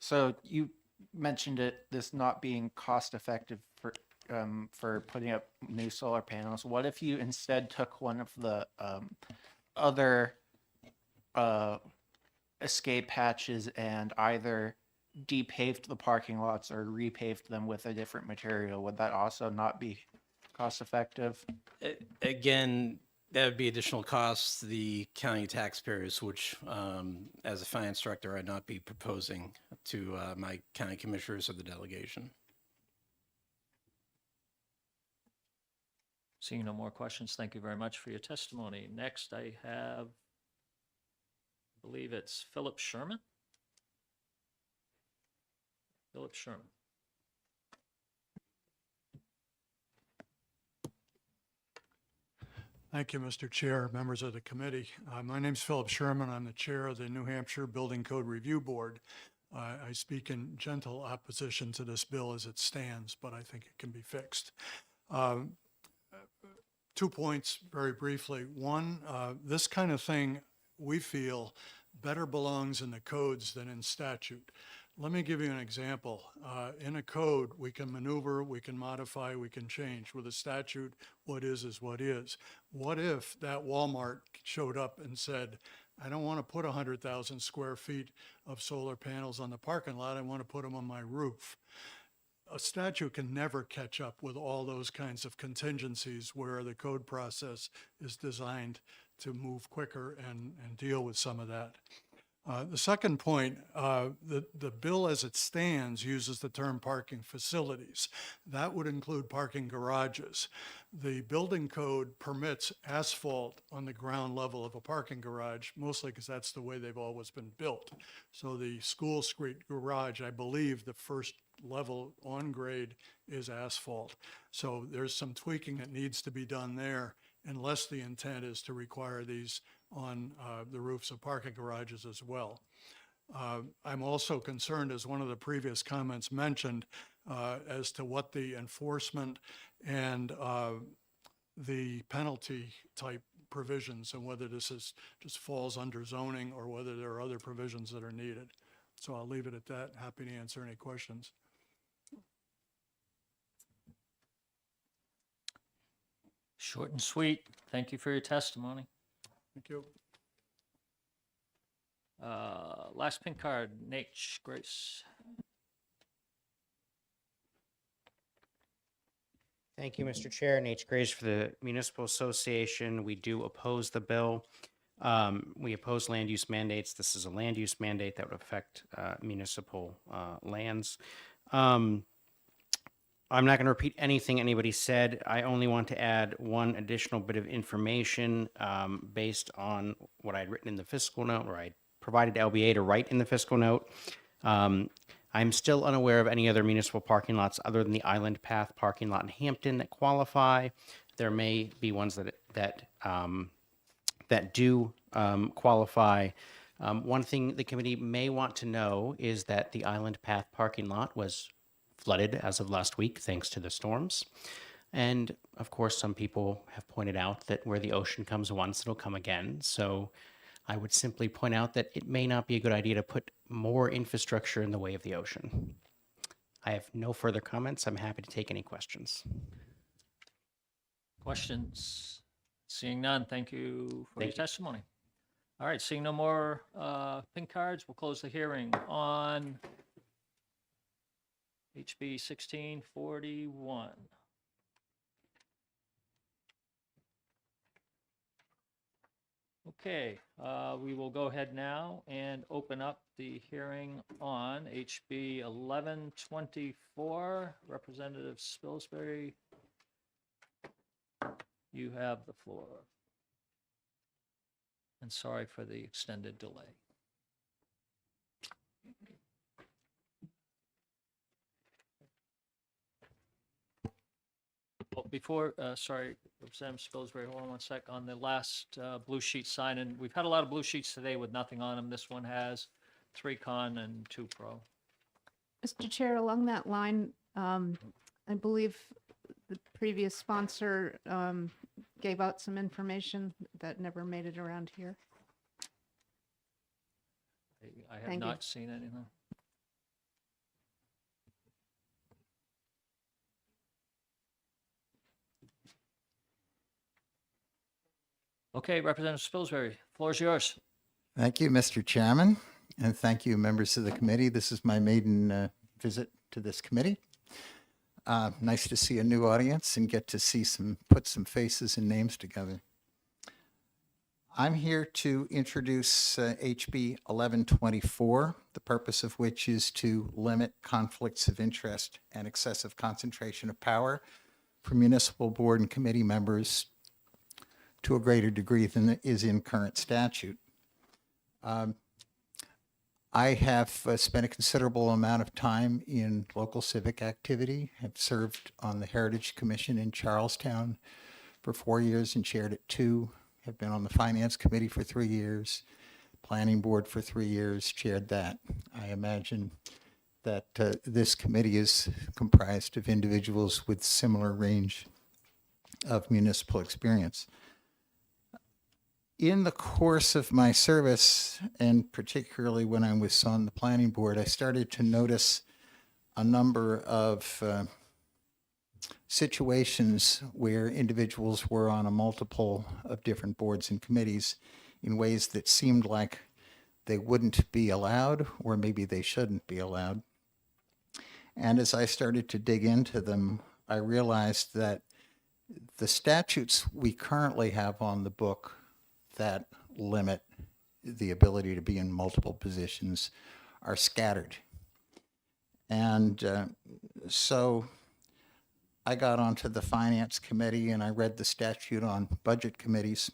so you mentioned this not being cost effective for putting up new solar panels. What if you instead took one of the other escape hatches and either depaved the parking lots or repaved them with a different material? Would that also not be cost effective? Again, that would be additional costs to the county taxpayers, which, as a finance director, I'd not be proposing to my county commissioners or the delegation. Seeing no more questions, thank you very much for your testimony. Next, I have, I believe it's Philip Sherman. Philip Sherman. Thank you, Mr. Chair, members of the committee. My name's Philip Sherman. I'm the chair of the New Hampshire Building Code Review Board. I speak in gentle opposition to this bill as it stands, but I think it can be fixed. 2 points very briefly. One, this kind of thing, we feel, better belongs in the codes than in statute. Let me give you an example. In a code, we can maneuver, we can modify, we can change. With a statute, what is what is. What if that Walmart showed up and said, I don't want to put 100,000 square feet of solar panels on the parking lot, I want to put them on my roof? A statute can never catch up with all those kinds of contingencies where the code process is designed to move quicker and deal with some of that. The second point, the bill as it stands uses the term parking facilities. That would include parking garages. The building code permits asphalt on the ground level of a parking garage, mostly because that's the way they've always been built. So the School Street garage, I believe the first level on grade is asphalt. So there's some tweaking that needs to be done there, unless the intent is to require these on the roofs of parking garages as well. I'm also concerned, as one of the previous comments mentioned, as to what the enforcement and the penalty type provisions, and whether this is just falls under zoning or whether there are other provisions that are needed. So I'll leave it at that. Happy to answer any questions. Short and sweet. Thank you for your testimony. Thank you. Last pink card, Nate Grace. Thank you, Mr. Chair. Nate Graves for the Municipal Association. We do oppose the bill. We oppose land use mandates. This is a land use mandate that would affect municipal lands. I'm not going to repeat anything anybody said. I only want to add one additional bit of information based on what I'd written in the fiscal note, or I provided LBA to write in the fiscal note. I'm still unaware of any other municipal parking lots other than the Island Path parking lot in Hampton that qualify. There may be ones that do qualify. One thing the committee may want to know is that the Island Path parking lot was flooded as of last week thanks to the storms. And of course, some people have pointed out that where the ocean comes once, it'll come again. So I would simply point out that it may not be a good idea to put more infrastructure in the way of the ocean. I have no further comments. I'm happy to take any questions. Questions? Seeing none, thank you for your testimony. All right, seeing no more pink cards, we'll close the hearing on HB 1641. Okay, we will go ahead now and open up the hearing on HB 1124. Representative Spilsbury, you have the floor. And sorry for the extended delay. Well, before, sorry, Representative Spilsbury, hold on one sec. On the last blue sheet sign, and we've had a lot of blue sheets today with nothing on them. This one has 3 con and 2 pro. Mr. Chair, along that line, I believe the previous sponsor gave out some information that never made it around here. I have Thank you. not seen anything. Okay, Representative Spilsbury, floor is yours. Thank you, Mr. Chairman, and thank you, members of the committee. This is my maiden visit to this committee. Nice to see a new audience and get to see put some faces and names together. I'm here to introduce HB 1124, the purpose of which is to limit conflicts of interest and excessive concentration of power for municipal board and committee members to a greater degree than is in current statute. I have spent a considerable amount of time in local civic activity, have served on the Heritage Commission in Charlestown for 4 years and chaired it 2, have been on the Finance Committee for 3 years, Planning Board for 3 years, chaired that. I imagine that this committee is comprised of individuals with similar range of municipal experience. In the course of my service, and particularly when I was on the planning board, I started to notice a number of situations where individuals were on a multiple of different boards and committees in ways that seemed like they wouldn't be allowed, or maybe they shouldn't be allowed. And as I started to dig into them, I realized that the statutes we currently have on the book that limit the ability to be in multiple positions are scattered. And so I got onto the Finance Committee and I read the statute on budget committees.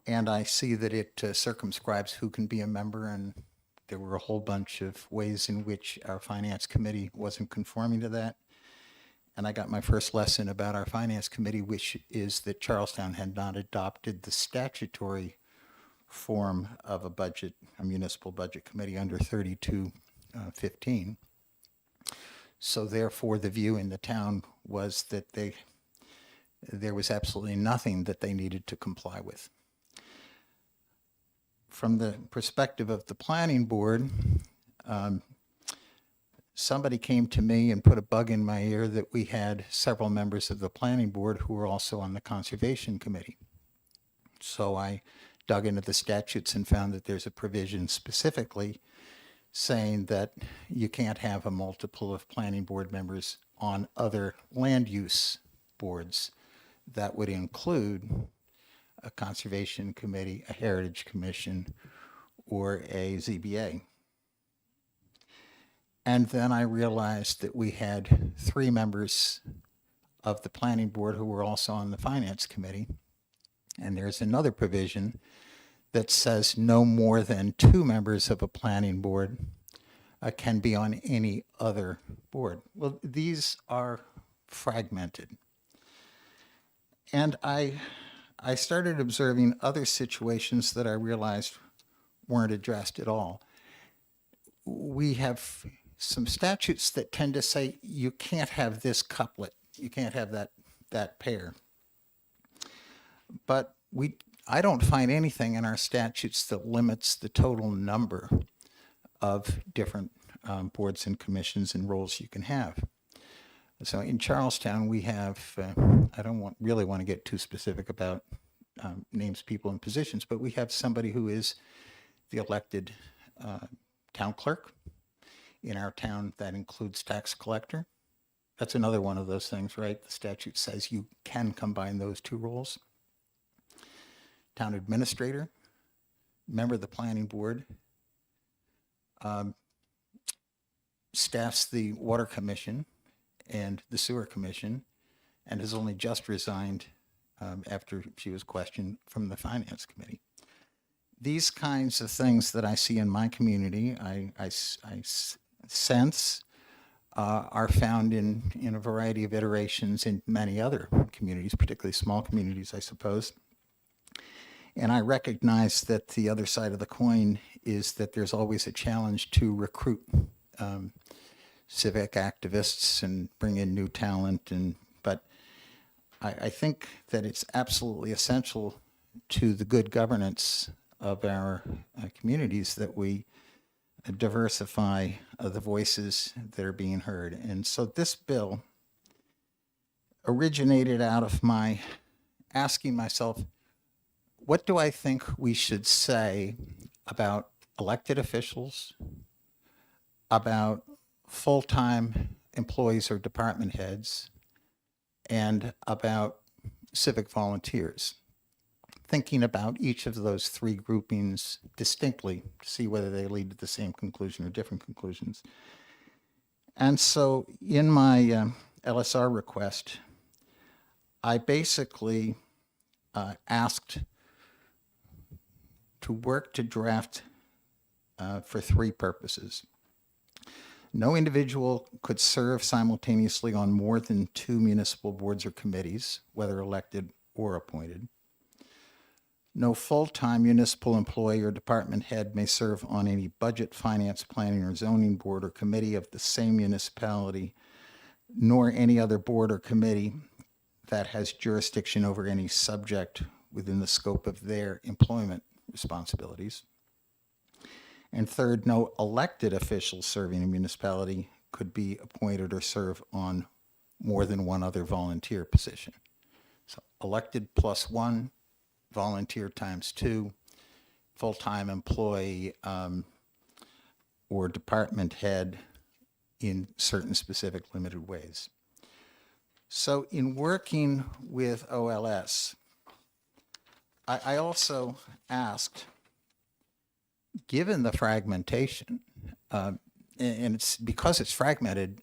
And I see that it circumscribes who can be a member, and there were a whole bunch of ways in which our Finance Committee wasn't conforming to that. And I got my first lesson about our Finance Committee, which is that Charlestown had not adopted the statutory form of a municipal budget committee under 3215. So therefore, the view in the town was that there was absolutely nothing that they needed to comply with. From the perspective of the planning board, somebody came to me and put a bug in my ear that we had several members of the planning board who were also on the conservation committee. So I dug into the statutes and found that there's a provision specifically saying that you can't have a multiple of planning board members on other land use boards. That would include a conservation committee, a heritage commission, or a ZBA. And then I realized that we had 3 members of the planning board who were also on the finance committee. And there's another provision that says no more than 2 members of a planning board can be on any other board. Well, these are fragmented. And I started observing other situations that I realized weren't addressed at all. We have some statutes that tend to say you can't have this couplet, you can't have that pair. But I don't find anything in our statutes that limits the total number of different boards and commissions and roles you can have. So in Charlestown, we have, I don't really want to get too specific about names, people, and positions, but we have somebody who is the elected town clerk. In our town, that includes tax collector. That's another one of those things, right? The statute says you can combine those 2 roles. Town administrator, member of the planning board, staffs the water commission and the sewer commission, and has only just resigned after she was questioned from the finance committee. These kinds of things that I see in my community, I sense are found in a variety of iterations in many other communities, particularly small communities, I suppose. And I recognize that the other side of the coin is that there's always a challenge to recruit civic activists and bring in new talent. But I think that it's absolutely essential to the good governance of our communities that we diversify the voices that are being heard. And so this bill originated out of my asking myself, what do I think we should say about elected officials, about full-time employees or department heads, and about civic volunteers? Thinking about each of those 3 groupings distinctly to see whether they lead to the same conclusion or different conclusions. And so in my LSR request, I basically asked to work to draft for 3 purposes. No individual could serve simultaneously on more than 2 municipal boards or committees, whether elected or appointed. No full-time municipal employee or department head may serve on any budget, finance, planning, or zoning board or committee of the same municipality, nor any other board or committee that has jurisdiction over any subject within the scope of their employment responsibilities. And third, no elected official serving a municipality could be appointed or serve on more than 1 other volunteer position. So elected plus 1, volunteer times 2, full-time employee or department head in certain specific limited ways. So in working with OLS, I also asked, given the fragmentation, and it's because it's fragmented,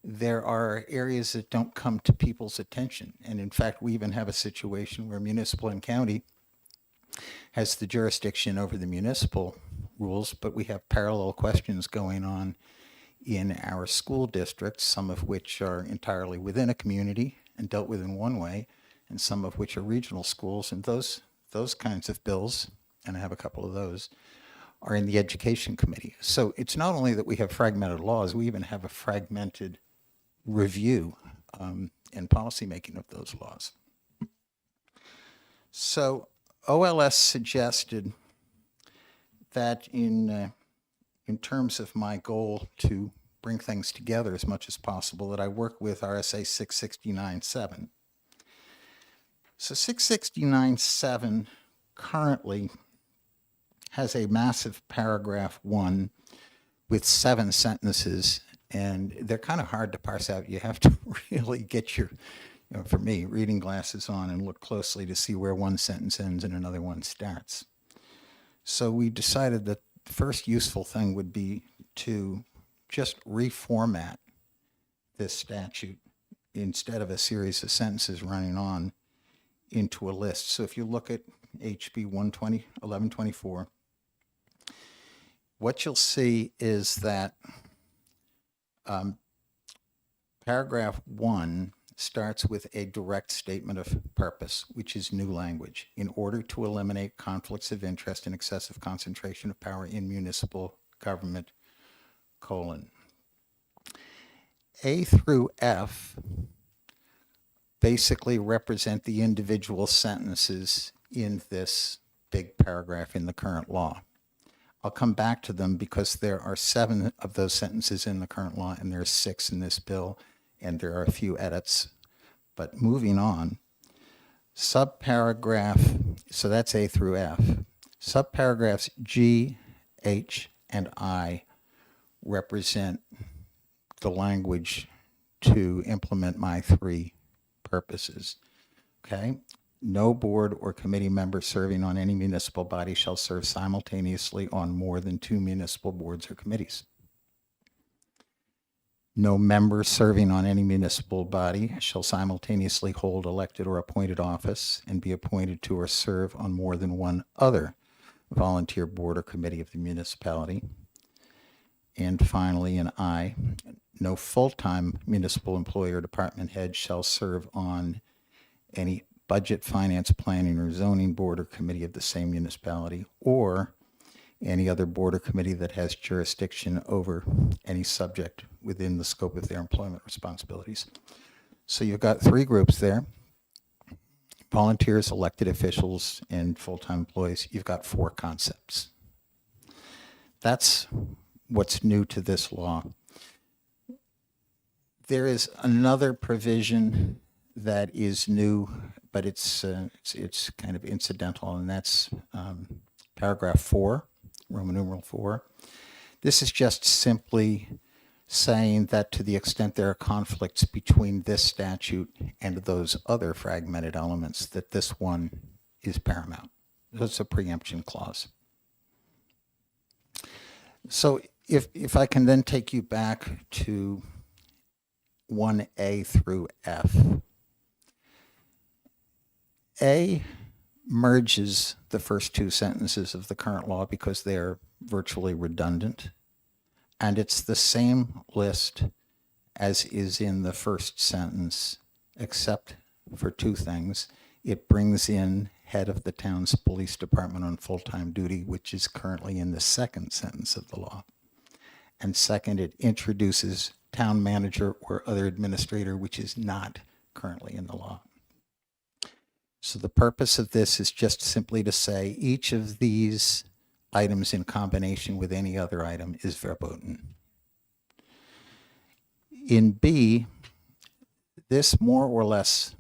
there are areas that don't come to people's attention. And in fact, we even have a situation where municipal and county has the jurisdiction over the municipal rules, but we have parallel questions going on in our school districts, some of which are entirely within a community and dealt with in one way, and some of which are regional schools. And those kinds of bills, and I have a couple of those, are in the Education Committee. So it's not only that we have fragmented laws, we even have a fragmented review and policymaking of those laws. So OLS suggested that in terms of my goal to bring things together as much as possible, that I work with RSA 669.7. So 669.7 currently has a massive paragraph 1 with 7 sentences, and they're kind of hard to parse out. You have to really get your, for me, reading glasses on and look closely to see where one sentence ends and another one starts. So we decided that the first useful thing would be to just reformat this statute instead of a series of sentences running on into a list. So if you look at HB 1124, what you'll see is that paragraph 1 starts with a direct statement of purpose, which is new language, in order to eliminate conflicts of interest and excessive concentration of power in municipal government, A through F basically represent the individual sentences in this big paragraph in the current law. I'll come back to them because there are 7 of those sentences in the current law, and there are 6 in this bill, and there are a few edits. But moving on, subparagraph, so that's A through F. Subparagraphs G, H, and I represent the language to implement my 3 purposes. Okay? No board or committee member serving on any municipal body shall serve simultaneously on more than 2 municipal boards or committees. No member serving on any municipal body shall simultaneously hold elected or appointed office and be appointed to or serve on more than one other volunteer board or committee of the municipality. And finally, in I, no full-time municipal employee or department head shall serve on any budget, finance, planning, or zoning board or committee of the same municipality, or any other board or committee that has jurisdiction over any subject within the scope of their employment responsibilities. So you've got 3 groups there: volunteers, elected officials, and full-time employees. You've got 4 concepts. That's what's new to this law. There is another provision that is new, but it's kind of incidental, and that's paragraph 4, Roman numeral 4. This is just simply saying that to the extent there are conflicts between this statute and those other fragmented elements, that this one is paramount. That's a preemption clause. So if I can then take you back to 1A through F. A merges the first 2 sentences of the current law because they are virtually redundant, and it's the same list as is in the first sentence, except for 2 things. It brings in head of the town's police department on full-time duty, which is currently in the second sentence of the law. And second, it introduces town manager or other administrator, which is not currently in the law. So the purpose of this is just simply to say each of these items in combination with any other item is verboten. In B, this more or less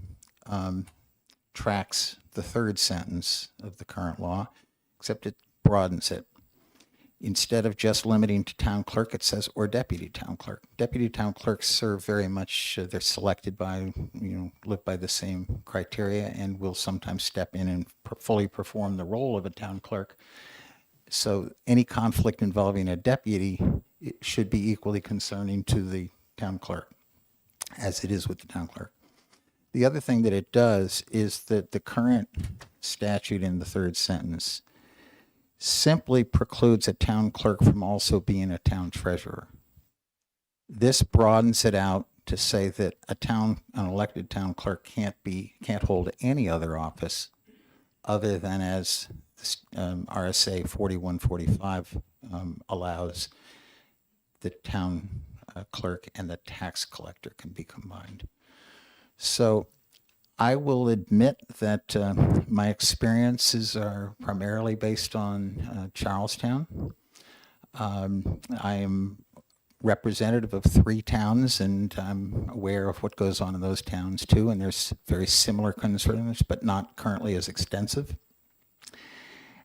tracks the third sentence of the current law, except it broadens it. Instead of just limiting to town clerk, it says or deputy town clerk. Deputy town clerks serve very much, they're selected by, live by the same criteria and will sometimes step in and fully perform the role of a town clerk. So any conflict involving a deputy, it should be equally concerning to the town clerk as it is with the town clerk. The other thing that it does is that the current statute in the third sentence simply precludes a town clerk from also being a town treasurer. This broadens it out to say that an elected town clerk can't hold any other office other than as RSA 4145 allows. The town clerk and the tax collector can be combined. So I will admit that my experiences are primarily based on Charlestown. I am representative of 3 towns, and I'm aware of what goes on in those towns too, and there's very similar concerns, but not currently as extensive.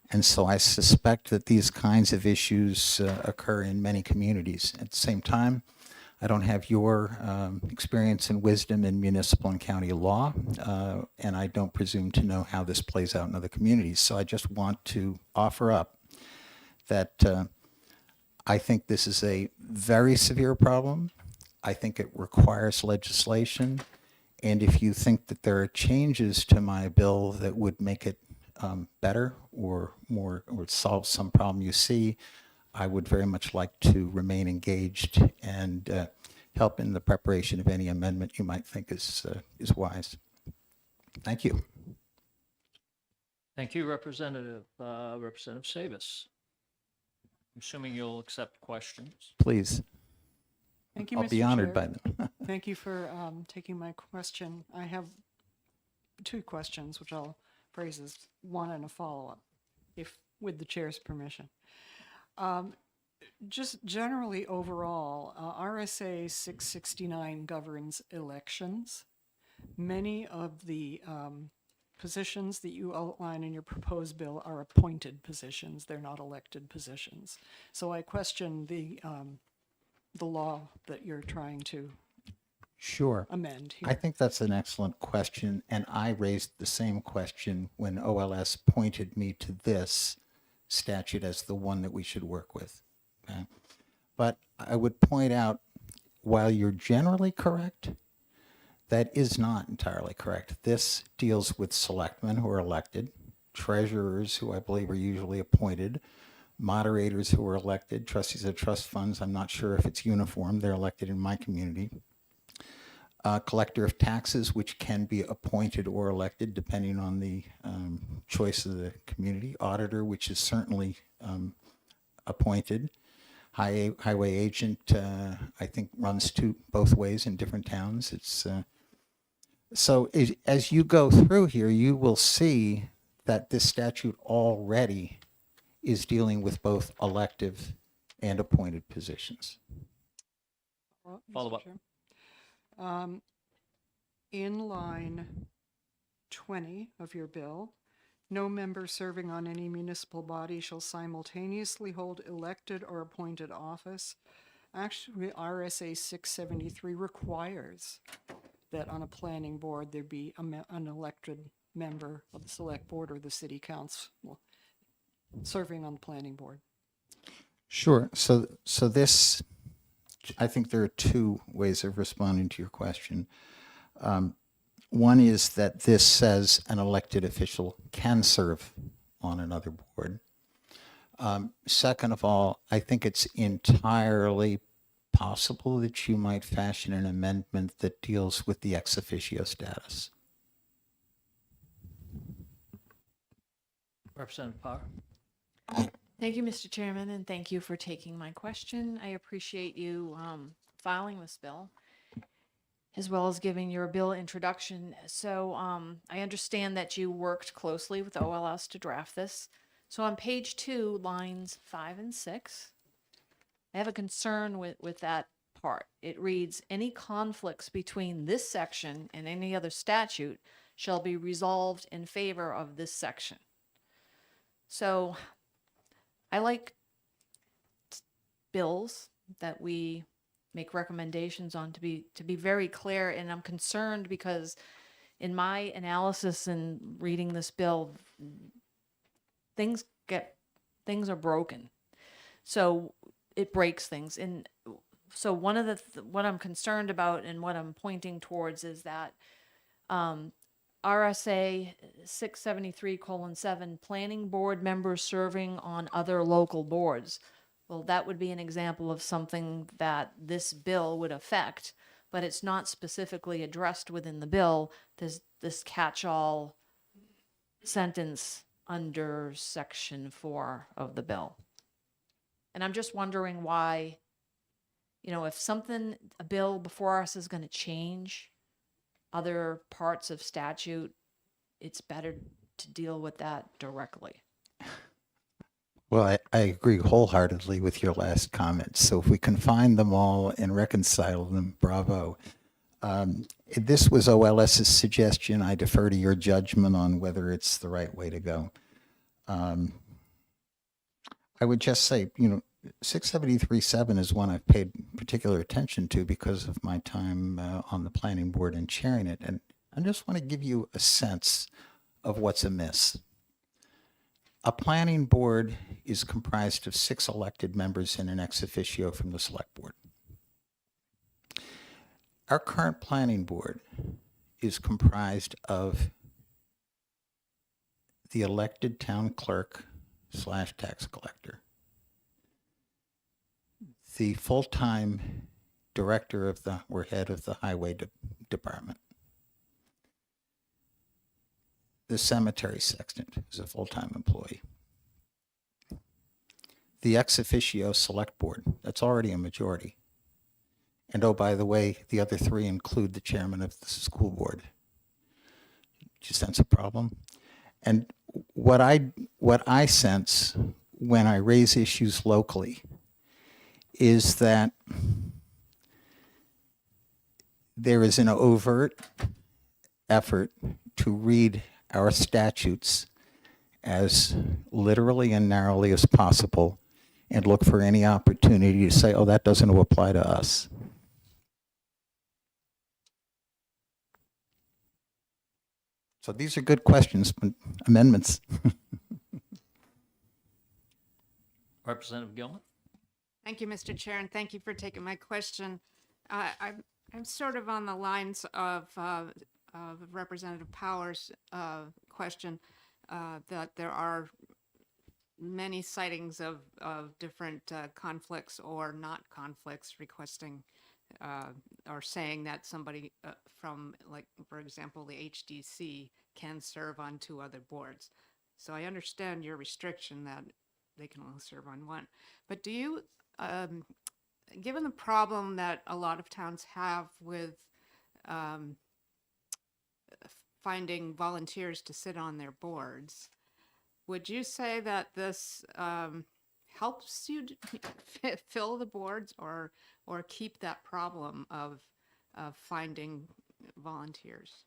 And so I suspect that these kinds of issues occur in many communities. At the same time, I don't have your experience and wisdom in municipal and county law, and I don't presume to know how this plays out in other communities. So I just want to offer up that I think this is a very severe problem. I think it requires legislation. And if you think that there are changes to my bill that would make it better or solve some problem you see, I would very much like to remain engaged and help in the preparation of any amendment you might think is wise. Thank you. Thank you, Representative Savis. I'm assuming you'll accept questions. Please. Thank you, I'll Mr. be honored Chair. by them. Thank you for taking my question. I have 2 questions, which I'll phrase as one and a follow-up, if with the chair's permission. Just generally overall, RSA 669 governs elections. Many of the positions that you outline in your proposed bill are appointed positions. They're not elected positions. So I question the law that you're trying to Sure. amend here. I think that's an excellent question, and I raised the same question when OLS pointed me to this statute as the one that we should work with. Okay? But I would point out, while you're generally correct, that is not entirely correct. This deals with selectmen who are elected, treasurers who I believe are usually appointed, moderators who are elected, trustees of trust funds. I'm not sure if it's uniform. They're elected in my community. Collector of taxes, which can be appointed or elected depending on the choice of the community. Auditor, which is certainly appointed. Highway agent, I think, runs both ways in different towns. It's so as you go through here, you will see that this statute already is dealing with both elective and appointed positions. Follow up. In line 20 of your bill, no member serving on any municipal body shall simultaneously hold elected or appointed office. Actually, RSA 673 requires that on a planning board there be an elected member of the select board or the city council serving on the planning board. Sure. So this, I think there are 2 ways of responding to your question. One is that this says an elected official can serve on another board. Second of all, I think it's entirely possible that you might fashion an amendment that deals with the ex officio status. Representative Power. Thank you, Mr. Chairman, and thank you for taking my question. I appreciate you filing this bill, as well as giving your bill introduction. So I understand that you worked closely with OLS to draft this. So on page 2, lines 5 and 6, I have a concern with that part. It reads, any conflicts between this section and any other statute shall be resolved in favor of this section. So I like bills that we make recommendations on to be very clear. And I'm concerned because in my analysis and reading this bill, things are broken. So it breaks things. And so one of what I'm concerned about and what I'm pointing towards is that RSA 673:7, planning board members serving on other local boards. Well, that would be an example of something that this bill would affect, but it's not specifically addressed within the bill. There's this catch-all sentence under section 4 of the bill. And I'm just wondering why, if a bill before us is going to change other parts of statute, it's better to deal with that directly. Well, I agree wholeheartedly with your last comments. So if we can find them all and reconcile them, bravo. This was OLS's suggestion. I defer to your judgment on whether it's the right way to go. I would just say, 673:7 is one I've paid particular attention to because of my time on the planning board and chairing it. And I just want to give you a sense of what's amiss. A planning board is comprised of 6 elected members and an ex officio from the select board. Our current planning board is comprised of the elected town clerk / tax collector, the full-time director or head of the highway department, the cemetery sexton is a full-time employee, the ex officio select board, that's already a majority. And oh, by the way, the other 3 include the chairman of the school board. Do you sense a problem? And what I sense when I raise issues locally is that there is an overt effort to read our statutes as literally and narrowly as possible and look for any opportunity to say, oh, that doesn't apply to us. So these are good questions, but amendments. Representative Gilman? Thank you, Mr. Chair, and thank you for taking my question. I'm sort of on the lines of Representative Powers' question, that there are many sightings of different conflicts or not conflicts requesting or saying that somebody from, like, for example, the HDC can serve on 2 other boards. So I understand your restriction that they can only serve on 1. But do you, given the problem that a lot of towns have with finding volunteers to sit on their boards, would you say that this helps you fill the boards or keep that problem of finding volunteers?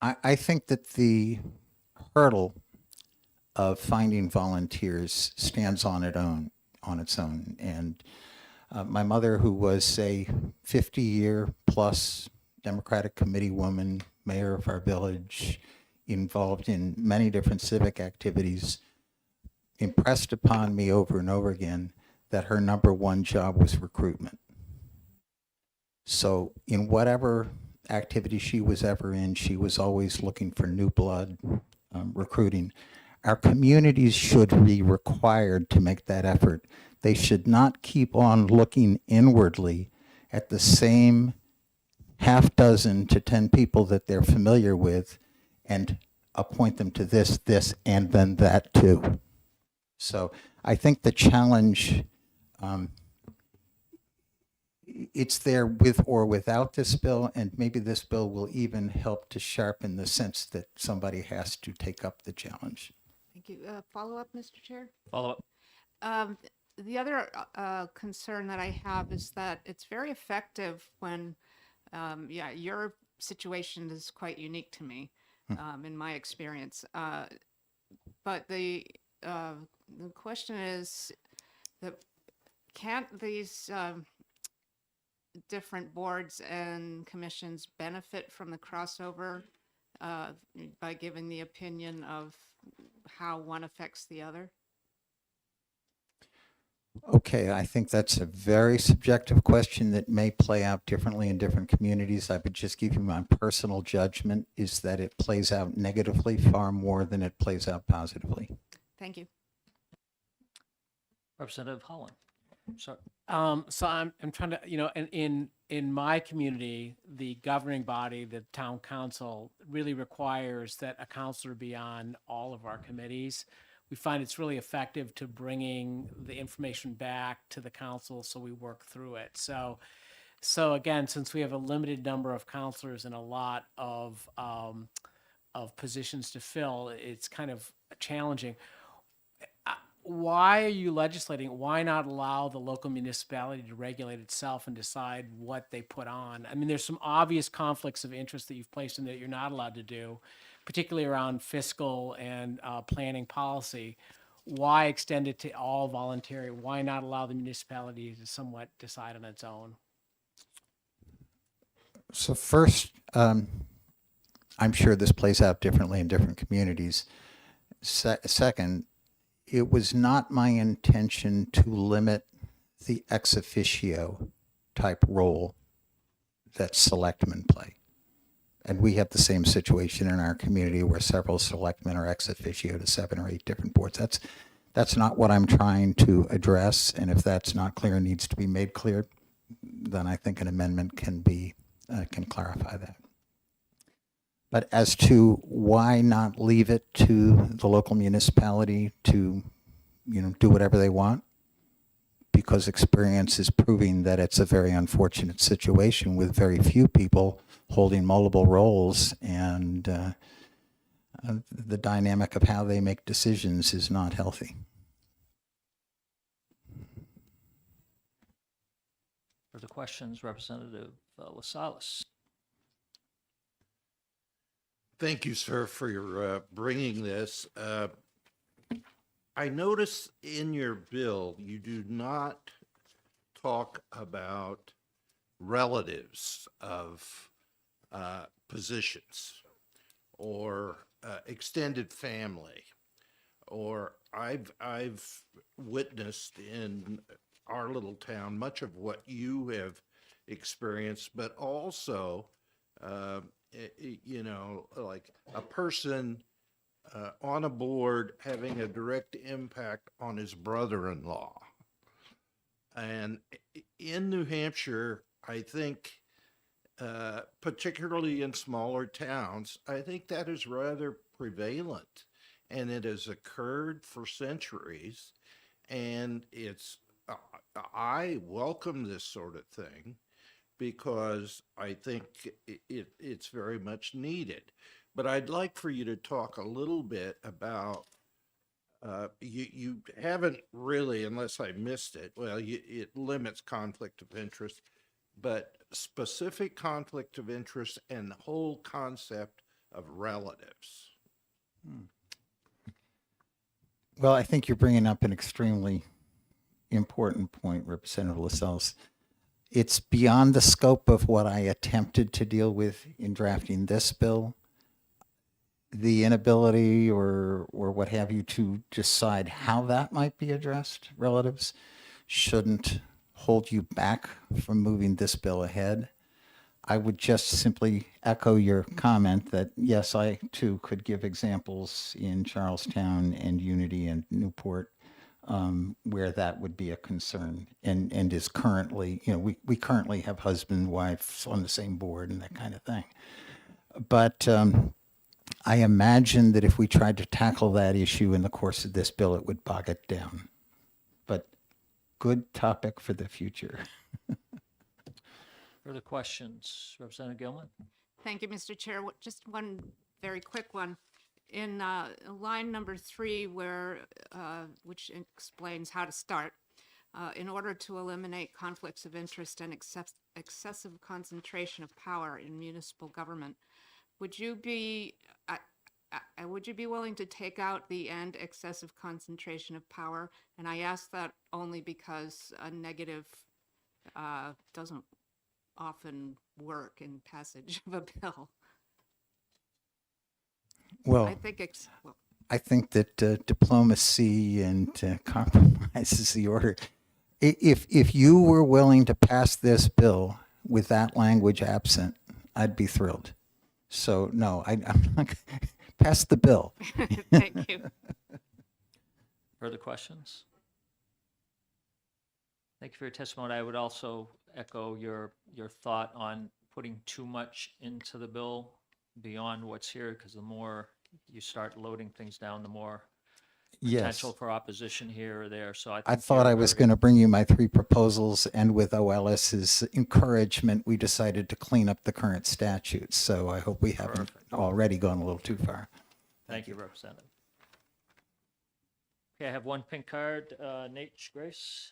I think that the hurdle of finding volunteers stands on its own. And my mother, who was a 50-year plus Democratic committee woman, mayor of our village, involved in many different civic activities, impressed upon me over and over again that her number 1 job was recruitment. So in whatever activity she was ever in, she was always looking for new blood, recruiting. Our communities should be required to make that effort. They should not keep on looking inwardly at the same half dozen to 10 people that they're familiar with and appoint them to this, and then that too. So I think the challenge, it's there with or without this bill, and maybe this bill will even help to sharpen the sense that somebody has to take up the challenge. Thank you. Follow up, Mr. Chair? Follow up. The other concern that I have is that it's very effective when, your situation is quite unique to me in my experience. But the the question is that can't these different boards and commissions benefit from the crossover by giving the opinion of how one affects the other? Okay, I think that's a very subjective question that may play out differently in different communities. I would just give you my personal judgment is that it plays out negatively far more than it plays out positively. Thank you. Representative Holland. Sorry. So I'm trying to, in my community, the governing body, the town council, really requires that a counselor be on all of our committees. We find it's really effective to bringing the information back to the council so we work through it. So again, since we have a limited number of counselors and a lot of positions to fill, it's kind of challenging. Why are you legislating? Why not allow the local municipality to regulate itself and decide what they put on? I mean, there's some obvious conflicts of interest that you've placed in that you're not allowed to do, particularly around fiscal and planning policy. Why extend it to all voluntary? Why not allow the municipality to somewhat decide on its own? So first, I'm sure this plays out differently in different communities. Second, it was not my intention to limit the ex officio type role that selectmen play. And we have the same situation in our community where several selectmen are ex officio to 7 or 8 different boards. That's not what I'm trying to address. And if that's not clear and needs to be made clear, then I think an amendment can clarify that. But as to why not leave it to the local municipality to, do whatever they want? Because experience is proving that it's a very unfortunate situation with very few people holding multiple roles, and the dynamic of how they make decisions is not healthy. Further questions, Representative LaSalle. Thank you, sir, for your bringing this. I notice in your bill you do not talk about relatives of positions or extended family, or I've witnessed in our little town much of what you have experienced, but also like a person on a board having a direct impact on his brother-in-law. And in New Hampshire, I think, particularly in smaller towns, I think that is rather prevalent. And it has occurred for centuries. And I welcome this sort of thing because I think it's very much needed. But I'd like for you to talk a little bit about, you haven't really, unless I missed it, well, it limits conflict of interest, but specific conflict of interest and the whole concept of relatives. Well, I think you're bringing up an extremely important point, Representative LaSalle. It's beyond the scope of what I attempted to deal with in drafting this bill. The inability or what have you to decide how that might be addressed, relatives, shouldn't hold you back from moving this bill ahead. I would just simply echo your comment that, yes, I too could give examples in Charlestown and Unity and Newport where that would be a concern and is currently, we currently have husband and wives on the same board and that kind of thing. But I imagine that if we tried to tackle that issue in the course of this bill, it would bog it down. But good topic for the future. Further questions, Representative Gilman? Thank you, Mr. Chair. Just one very quick one. In line number 3, which explains how to start, in order to eliminate conflicts of interest and excessive concentration of power in municipal government, would you be, would you be willing to take out the end excessive concentration of power? And I ask that only because a negative doesn't often work in passage of a bill. Well, I think it's, well, I think that diplomacy and compromise is the order. If you were willing to pass this bill with that language absent, I'd be thrilled. So no, I'm not gonna pass the bill. thank you. Further questions? Thank you for your testimony. I would also echo your thought on putting too much into the bill beyond what's here, because the more you start loading things down, the more potential Yes. for opposition here or there. So I I think thought you're I was very- going to bring you my 3 proposals, and with OLS's encouragement, we decided to clean up the current statutes. So I hope we haven't already gone a little too far. Thank you, Representative. Okay, I have one pink card. Nate Grace.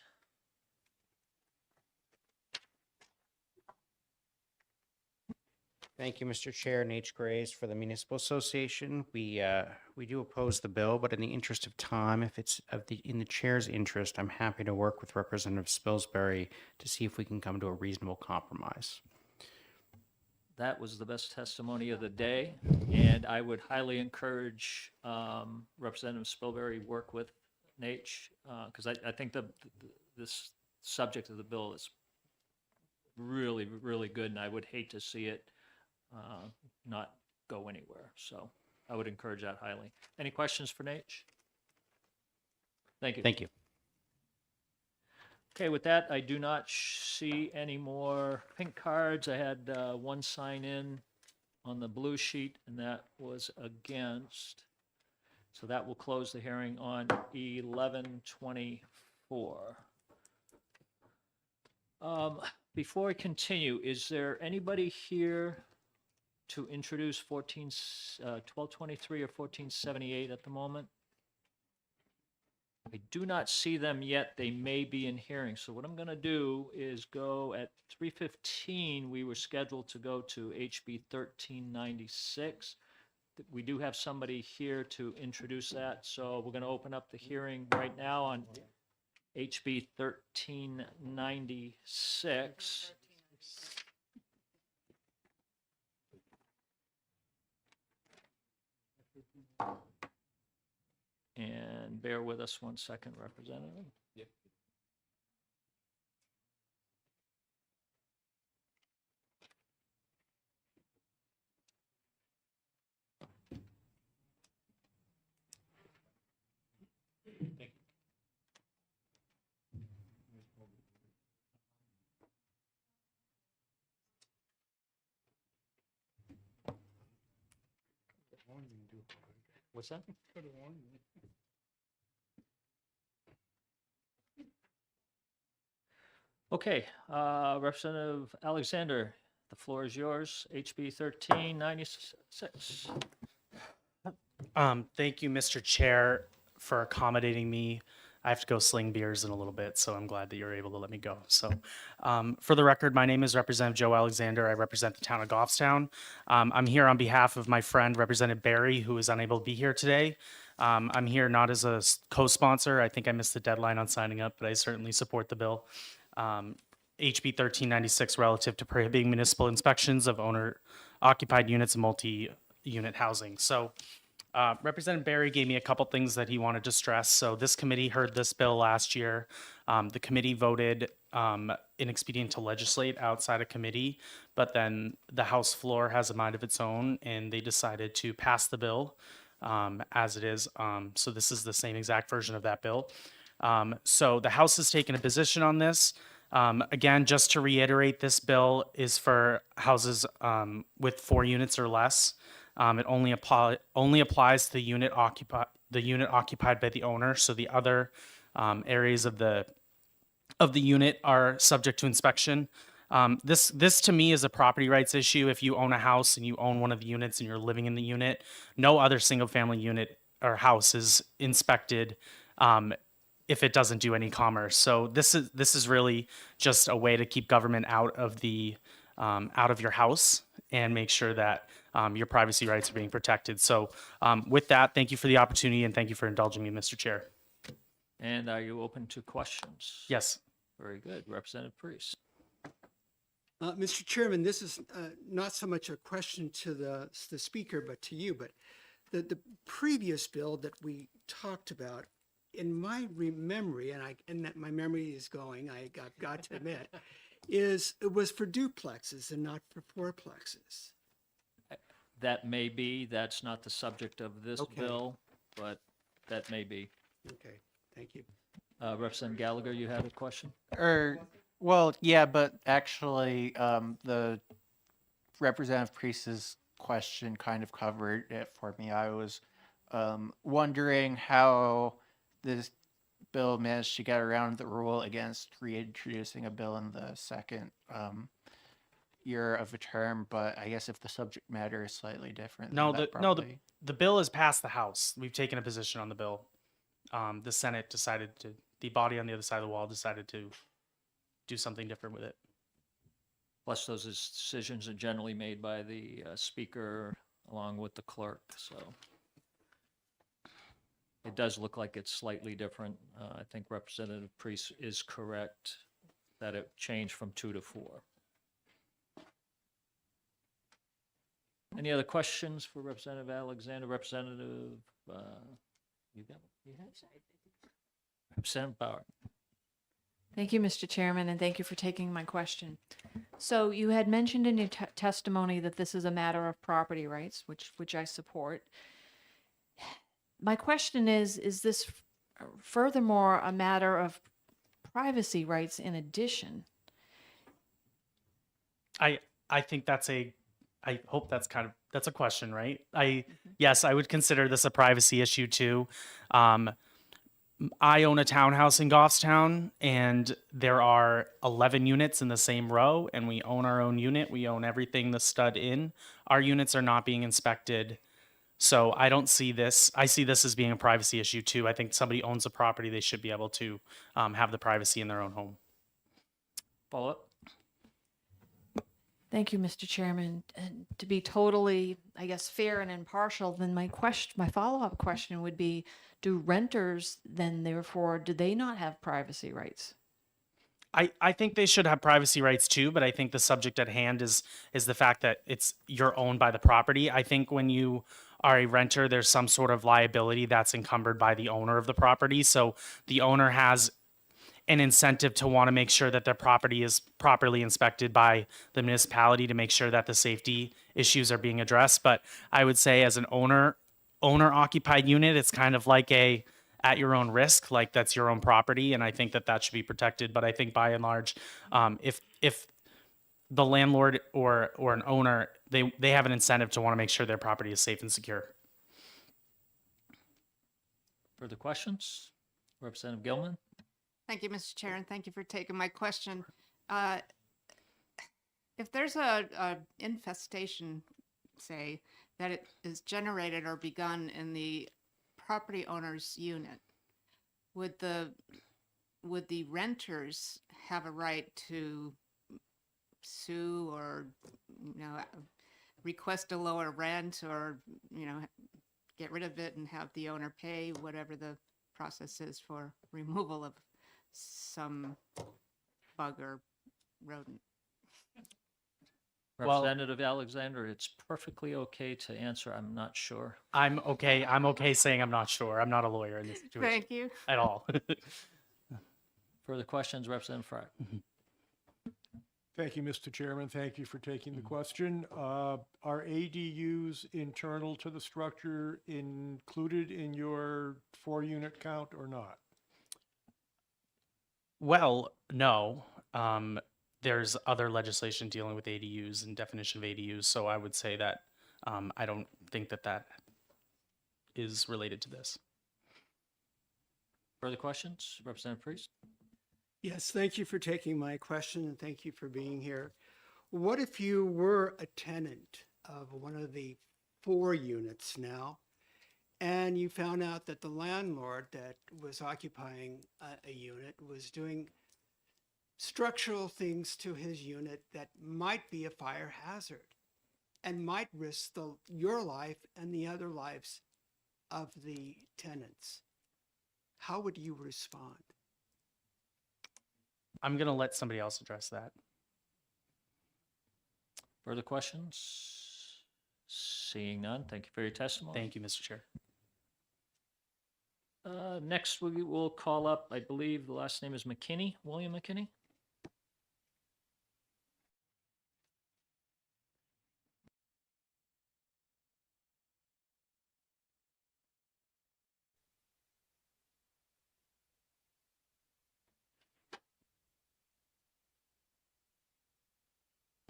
Thank you, Mr. Chair. Nate Grace for the Municipal Association. We do oppose the bill, but in the interest of time, if it's in the chair's interest, I'm happy to work with Representative Spilsbury to see if we can come to a reasonable compromise. That was the best testimony of the day, and I would highly encourage Representative Spilberry work with Nate, because I think this subject of the bill is really, really good, and I would hate to see it not go anywhere. So I would encourage that highly. Any questions for Nate? Thank you. Thank you. Okay, with that, I do not see any more pink cards. I had one sign in on the blue sheet, and that was against. So that will close the hearing on 11/24. Before I continue, is there anybody here to introduce 1223 or 1478 at the moment? I do not see them yet. They may be in hearing. So what I'm going to do is go at 3:15. We were scheduled to go to HB 1396. We do have somebody here to introduce that. So we're going to open up the hearing right now on HB 1396. And bear with us one second, Representative. Yep. What's that? Okay, Representative Alexander, the floor is yours. HB 1396. Thank you, Mr. Chair, for accommodating me. I have to go sling beers in a little bit, so I'm glad that you're able to let me go. So, for the record, my name is Representative Joe Alexander. I represent the town of Goffstown. I'm here on behalf of my friend, Representative Barry, who is unable to be here today. I'm here not as a co-sponsor. I think I missed the deadline on signing up, but I certainly support the bill. HB 1396 relative to prohibiting municipal inspections of owner-occupied units and multi-unit housing. So, Representative Barry gave me a couple things that he wanted to stress. So this committee heard this bill last year. The committee voted inexpedient to legislate outside of committee, but then the House floor has a mind of its own, and they decided to pass the bill as it is. So this is the same exact version of that bill. So the House has taken a position on this. Again, just to reiterate, this bill is for houses with 4 units or less. It only applies to the unit occupied by the owner. So the other areas of the unit are subject to inspection. This to me is a property rights issue. If you own a house and you own one of the units and you're living in the unit, no other single family unit or house is inspected if it doesn't do any commerce. So this is really just a way to keep government out of the out of your house and make sure that your privacy rights are being protected. So with that, thank you for the opportunity and thank you for indulging me, Mr. Chair. And are you open to questions? Yes. Very good. Representative Priest. Mr. Chairman, this is not so much a question to the speaker, but to you. But the previous bill that we talked about, in my memory, and that my memory is going, I've got to admit, it was for duplexes and not for fourplexes. That may be, that's not the subject of this Okay. bill, but that may be. Okay, thank you. Representative Gallagher, you had a question? Well, yeah, but actually, the Representative Priest's question kind of covered it for me. I was wondering how this bill managed to get around the rule against reintroducing a bill in the second year of a term, but I guess if the subject matter is slightly different, No, then that no, probably... the bill is passed the House. We've taken a position on the bill. The Senate decided to, the body on the other side of the wall decided to do something different with it. Plus, those decisions are generally made by the speaker along with the clerk, so. It does look like it's slightly different. I think Representative Priest is correct that it changed from 2 to 4. Any other questions for Representative Alexander? Representative, you got Representative Bauer. Thank you, Mr. Chairman, and thank you for taking my question. So you had mentioned in your testimony that this is a matter of property rights, which I support. My question is this furthermore a matter of privacy rights in addition? I think I hope that's a question, right? Yes, I would consider this a privacy issue too. I own a townhouse in Goffstown, and there are 11 units in the same row, and we own our own unit. We own everything the stud in. Our units are not being inspected. So I don't see this. I see this as being a privacy issue too. I think somebody owns a property, they should be able to have the privacy in their own home. Follow up? Thank you, Mr. Chairman. And to be totally, I guess, fair and impartial, then my follow-up question would be, do renters then therefore, do they not have privacy rights? I think they should have privacy rights too, but I think the subject at hand is the fact that you're owned by the property. I think when you are a renter, there's some sort of liability that's encumbered by the owner of the property. So the owner has an incentive to want to make sure that their property is properly inspected by the municipality to make sure that the safety issues are being addressed. But I would say as an owner occupied unit, it's kind of like at your own risk, like that's your own property. And I think that should be protected. But I think by and large, if the landlord or an owner, they have an incentive to want to make sure their property is safe and secure. Further questions? Representative Gilman? Thank you, Mr. Chair, and thank you for taking my question. If there's a infestation, say, that it is generated or begun in the property owner's unit, would the renters have a right to sue or, request a lower rent or, get rid of it and have the owner pay whatever the process is for removal of some bug or rodent? Representative Alexander, it's perfectly okay to answer, I'm not sure. I'm okay saying I'm not sure. I'm not a lawyer in this situation. Thank you. At all. Further questions, Representative Frye? Thank you, Mr. Chairman. Thank you for taking the question. Are ADUs internal to the structure included in your 4-unit count or not? Well, no. There's other legislation dealing with ADUs and definition of ADUs, so I would say that I don't think that is related to this. Further questions? Representative Priest? Yes, thank you for taking my question and thank you for being here. What if you were a tenant of one of the 4 units now, and you found out that the landlord that was occupying a unit was doing structural things to his unit that might be a fire hazard and might risk your life and the other lives of the tenants. How would you respond? I'm going to let somebody else address that. Further questions? Seeing none, thank you for your testimony. Thank you, Mr. Chair. Next, we will call up, I believe the last name is McKinney, William McKinney.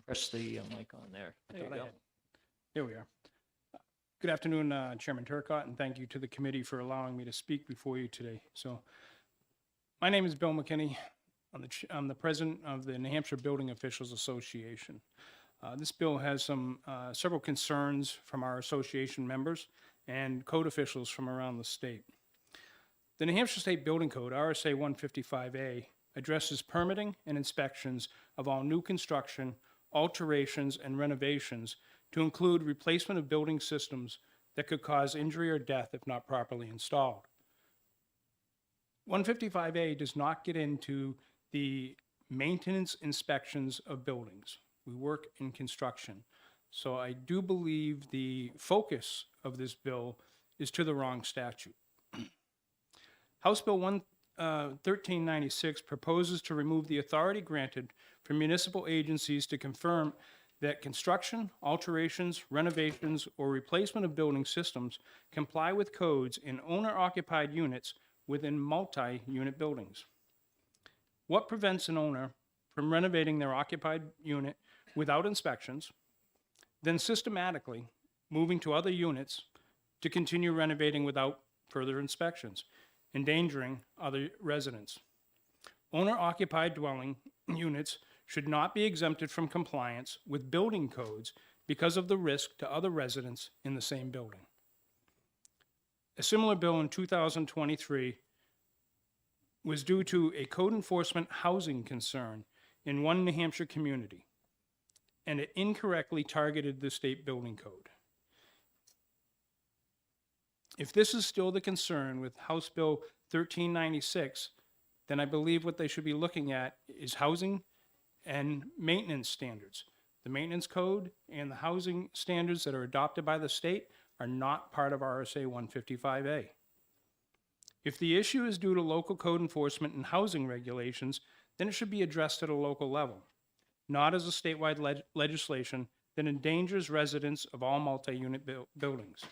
Press the mic on there. There you Thought I go. had- There we are. Good afternoon, Chairman Turcott, and thank you to the committee for allowing me to speak before you today. So, my name is Bill McKinney. I'm the president of the New Hampshire Building Officials Association. This bill has several concerns from our association members and code officials from around the state. The New Hampshire State Building Code, RSA 155A, addresses permitting and inspections of all new construction, alterations, and renovations to include replacement of building systems that could cause injury or death if not properly installed. 155A does not get into the maintenance inspections of buildings. We work in construction. So I do believe the focus of this bill is to the wrong statute. House Bill 1396 proposes to remove the authority granted for municipal agencies to confirm that construction, alterations, renovations, or replacement of building systems comply with codes in owner-occupied units within multi-unit buildings. What prevents an owner from renovating their occupied unit without inspections, then systematically moving to other units to continue renovating without further inspections, endangering other residents? Owner-occupied dwelling units should not be exempted from compliance with building codes because of the risk to other residents in the same building. A similar bill in 2023 was due to a code enforcement housing concern in one New Hampshire community, and it incorrectly targeted the state building code. If this is still the concern with House Bill 1396, then I believe what they should be looking at is housing and maintenance standards. The maintenance code and the housing standards that are adopted by the state are not part of RSA 155A. If the issue is due to local code enforcement and housing regulations, then it should be addressed at a local level, not as a statewide legislation that endangers residents of all multi-unit buildings.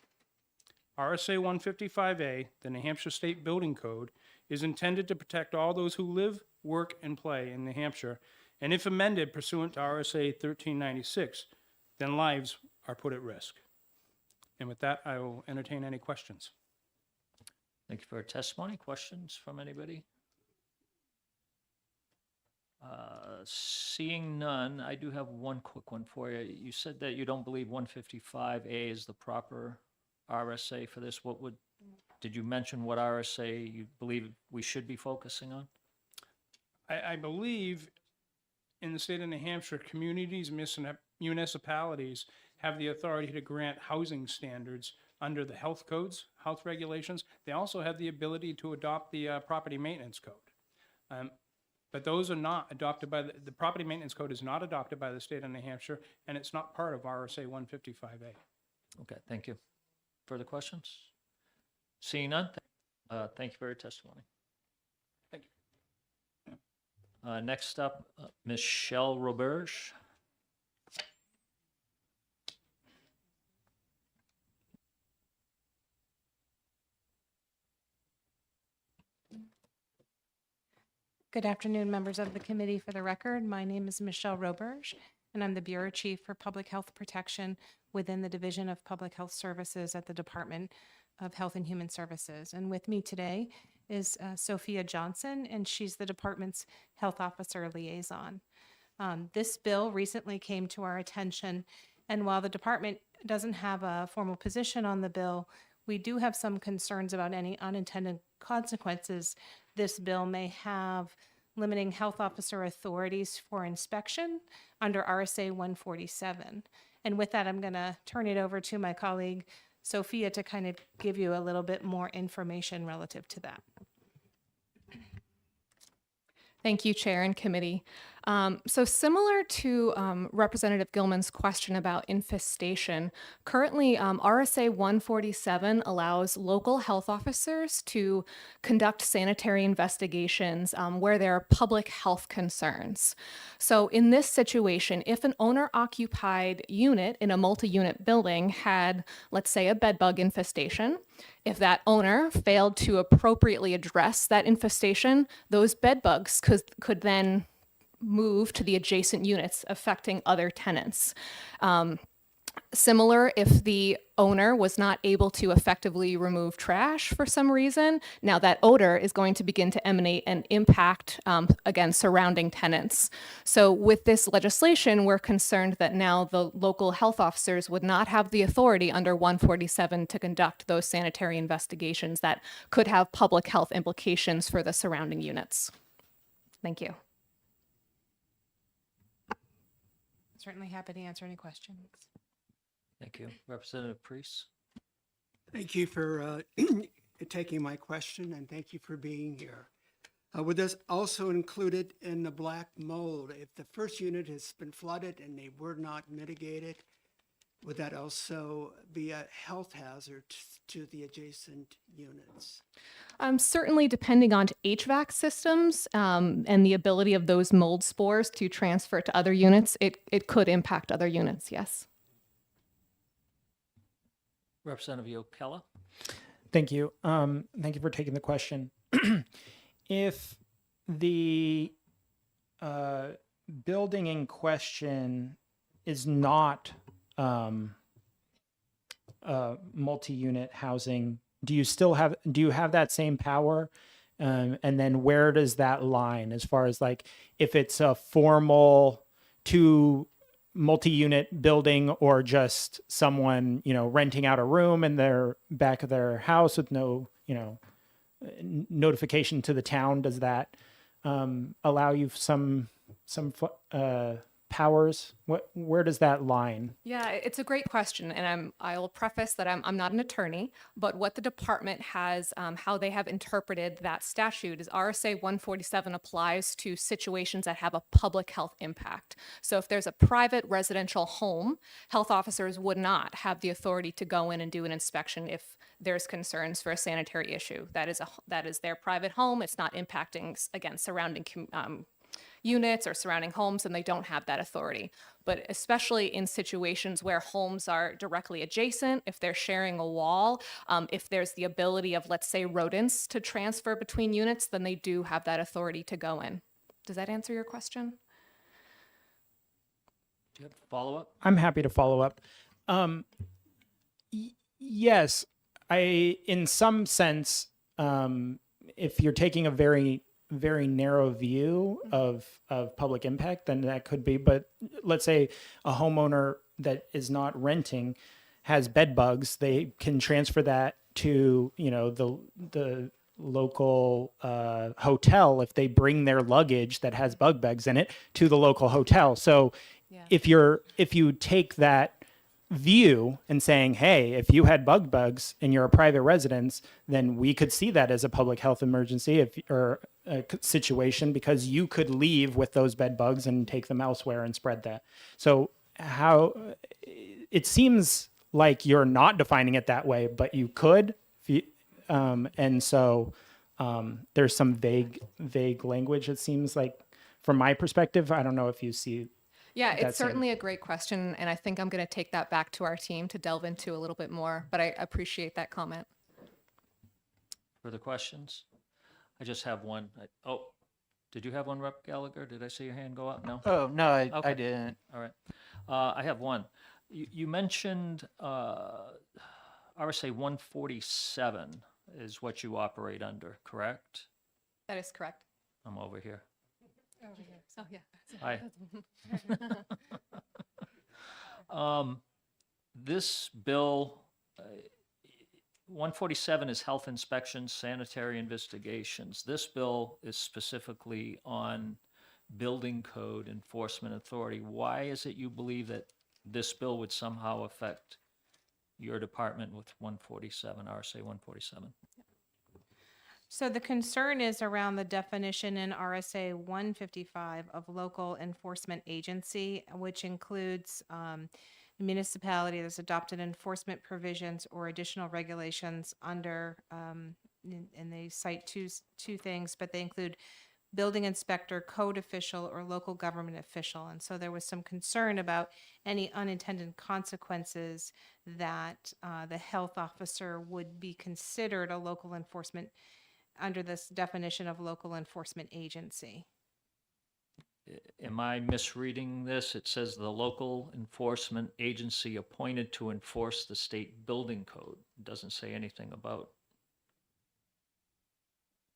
RSA 155A, the New Hampshire State Building Code, is intended to protect all those who live, work, and play in New Hampshire, and if amended pursuant to RSA 1396, then lives are put at risk. And with that, I will entertain any questions. Thank you for your testimony. Questions from anybody? Seeing none, I do have one quick one for you. You said that you don't believe 155A is the proper RSA for this. Did you mention what RSA you believe we should be focusing on? I believe in the state of New Hampshire, communities, municipalities have the authority to grant housing standards under the health codes, health regulations. They also have the ability to adopt the property maintenance code. But those are not adopted by the property maintenance code is not adopted by the state of New Hampshire, and it's not part of RSA 155A. Okay, thank you. Further questions? Seeing none, thank you for your testimony. Thank you. Next up, Michelle Roberge. Good afternoon, members of the committee. For the record, my name is Michelle Roberge, and I'm the Bureau Chief for Public Health Protection within the Division of Public Health Services at the Department of Health and Human Services. And with me today is Sophia Johnson, and she's the department's Health Officer Liaison. This bill recently came to our attention, and while the department doesn't have a formal position on the bill, we do have some concerns about any unintended consequences this bill may have limiting health officer authorities for inspection under RSA 147. And with that, I'm going to turn it over to my colleague, Sophia, to kind of give you a little bit more information relative to that. Thank you, Chair and Committee. So similar to Representative Gilman's question about infestation, currently RSA 147 allows local health officers to conduct sanitary investigations where there are public health concerns. So in this situation, if an owner-occupied unit in a multi-unit building had, let's say, a bedbug infestation, if that owner failed to appropriately address that infestation, those bedbugs could then move to the adjacent units, affecting other tenants. Similar, if the owner was not able to effectively remove trash for some reason, now that odor is going to begin to emanate and impact, again, surrounding tenants. So with this legislation, we're concerned that now the local health officers would not have the authority under 147 to conduct those sanitary investigations that could have public health implications for the surrounding units. Thank you. Certainly happy to answer any questions. Thank you. Representative Priest? Thank you for taking my question, and thank you for being here. Would this also included in the black mold? If the first unit has been flooded and they were not mitigated, would that also be a health hazard to the adjacent units? Certainly, depending on HVAC systems and the ability of those mold spores to transfer to other units, it could impact other units, yes. Representative Yokella? Thank you. Thank you for taking the question. If the building in question is not multi-unit housing, do you have that same power? And then where does that line as far as like if it's a formal two multi-unit building or just someone, renting out a room in their back of their house with no, notification to the town, does that allow you some powers? Where does that line? Yeah, it's a great question, and I will preface that I'm not an attorney, but what the department has, how they have interpreted that statute is RSA 147 applies to situations that have a public health impact. So if there's a private residential home, health officers would not have the authority to go in and do an inspection if there's concerns for a sanitary issue. That is their private home. It's not impacting, again, surrounding units or surrounding homes, and they don't have that authority. But especially in situations where homes are directly adjacent, if they're sharing a wall, if there's the ability of, let's say, rodents to transfer between units, then they do have that authority to go in. Does that answer your question? Do you have a follow-up? I'm happy to follow up. Yes, in some sense, if you're taking a very narrow view of public impact, then that could be. But let's say a homeowner that is not renting has bed bugs, they can transfer that to the local hotel if they bring their luggage that has bug bags in it to the local hotel. So if you take that view and saying, hey, if you had bugs and you're a private residence, then we could see that as a public health emergency or a situation, because you could leave with those bed bugs and take them elsewhere and spread that. So it seems like you're not defining it that way, but you could. And so there's some vague language, it seems like, from my perspective. I don't know if you see. Yeah, it's certainly a great question, and I think I'm going to take that back to our team to delve into a little bit more, but I appreciate that comment. Further questions? I just have one. Did you have one, Rep. Gallagher? Did I see your hand go up? No? Oh, no, I Okay. didn't. All right. I have one. You mentioned RSA 147 is what you operate under, correct? That is correct. I'm over here. Over here. Oh, yeah. Hi. This bill 147 is health inspections, sanitary investigations. This bill is specifically on building code enforcement authority. Why is it you believe that this bill would somehow affect your department with 147, RSA 147? So the concern is around the definition in RSA 155 of local enforcement agency, which includes municipality that's adopted enforcement provisions or additional regulations under, and they cite two things, but they include building inspector, code official, or local government official. And so there was some concern about any unintended consequences that the health officer would be considered a local enforcement under this definition of local enforcement agency. Am I misreading this? It says the local enforcement agency appointed to enforce the state building code. It doesn't say anything about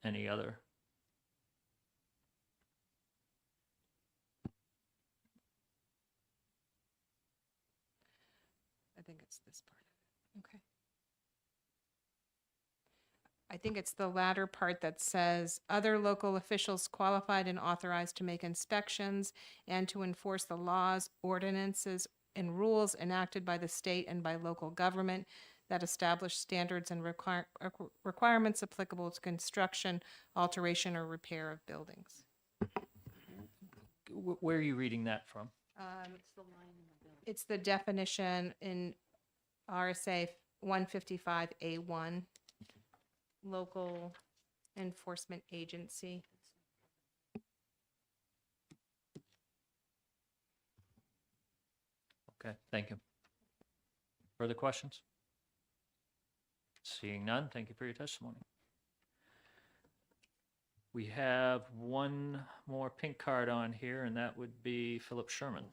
any other. I think it's this part. Okay. I think it's the latter part that says, other local officials qualified and authorized to make inspections and to enforce the laws, ordinances, and rules enacted by the state and by local government that establish standards and requirements applicable to construction, alteration, or repair of buildings. Where are you reading that from? It's the definition in RSA 155A1, local enforcement agency. Okay, thank you. Further questions? Seeing none, thank you for your testimony. We have one more pink card on here, and that would be Philip Sherman.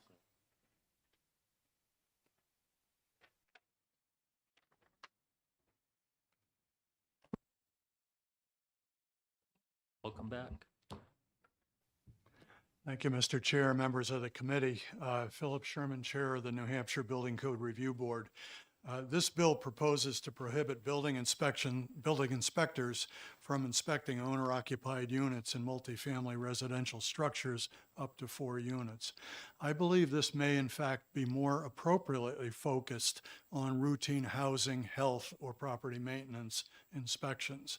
Welcome back. Thank you, Mr. Chair, members of the committee. Philip Sherman, Chair of the New Hampshire Building Code Review Board. This bill proposes to prohibit building inspectors from inspecting owner-occupied units in multifamily residential structures up to 4 units. I believe this may in fact be more appropriately focused on routine housing, health, or property maintenance inspections.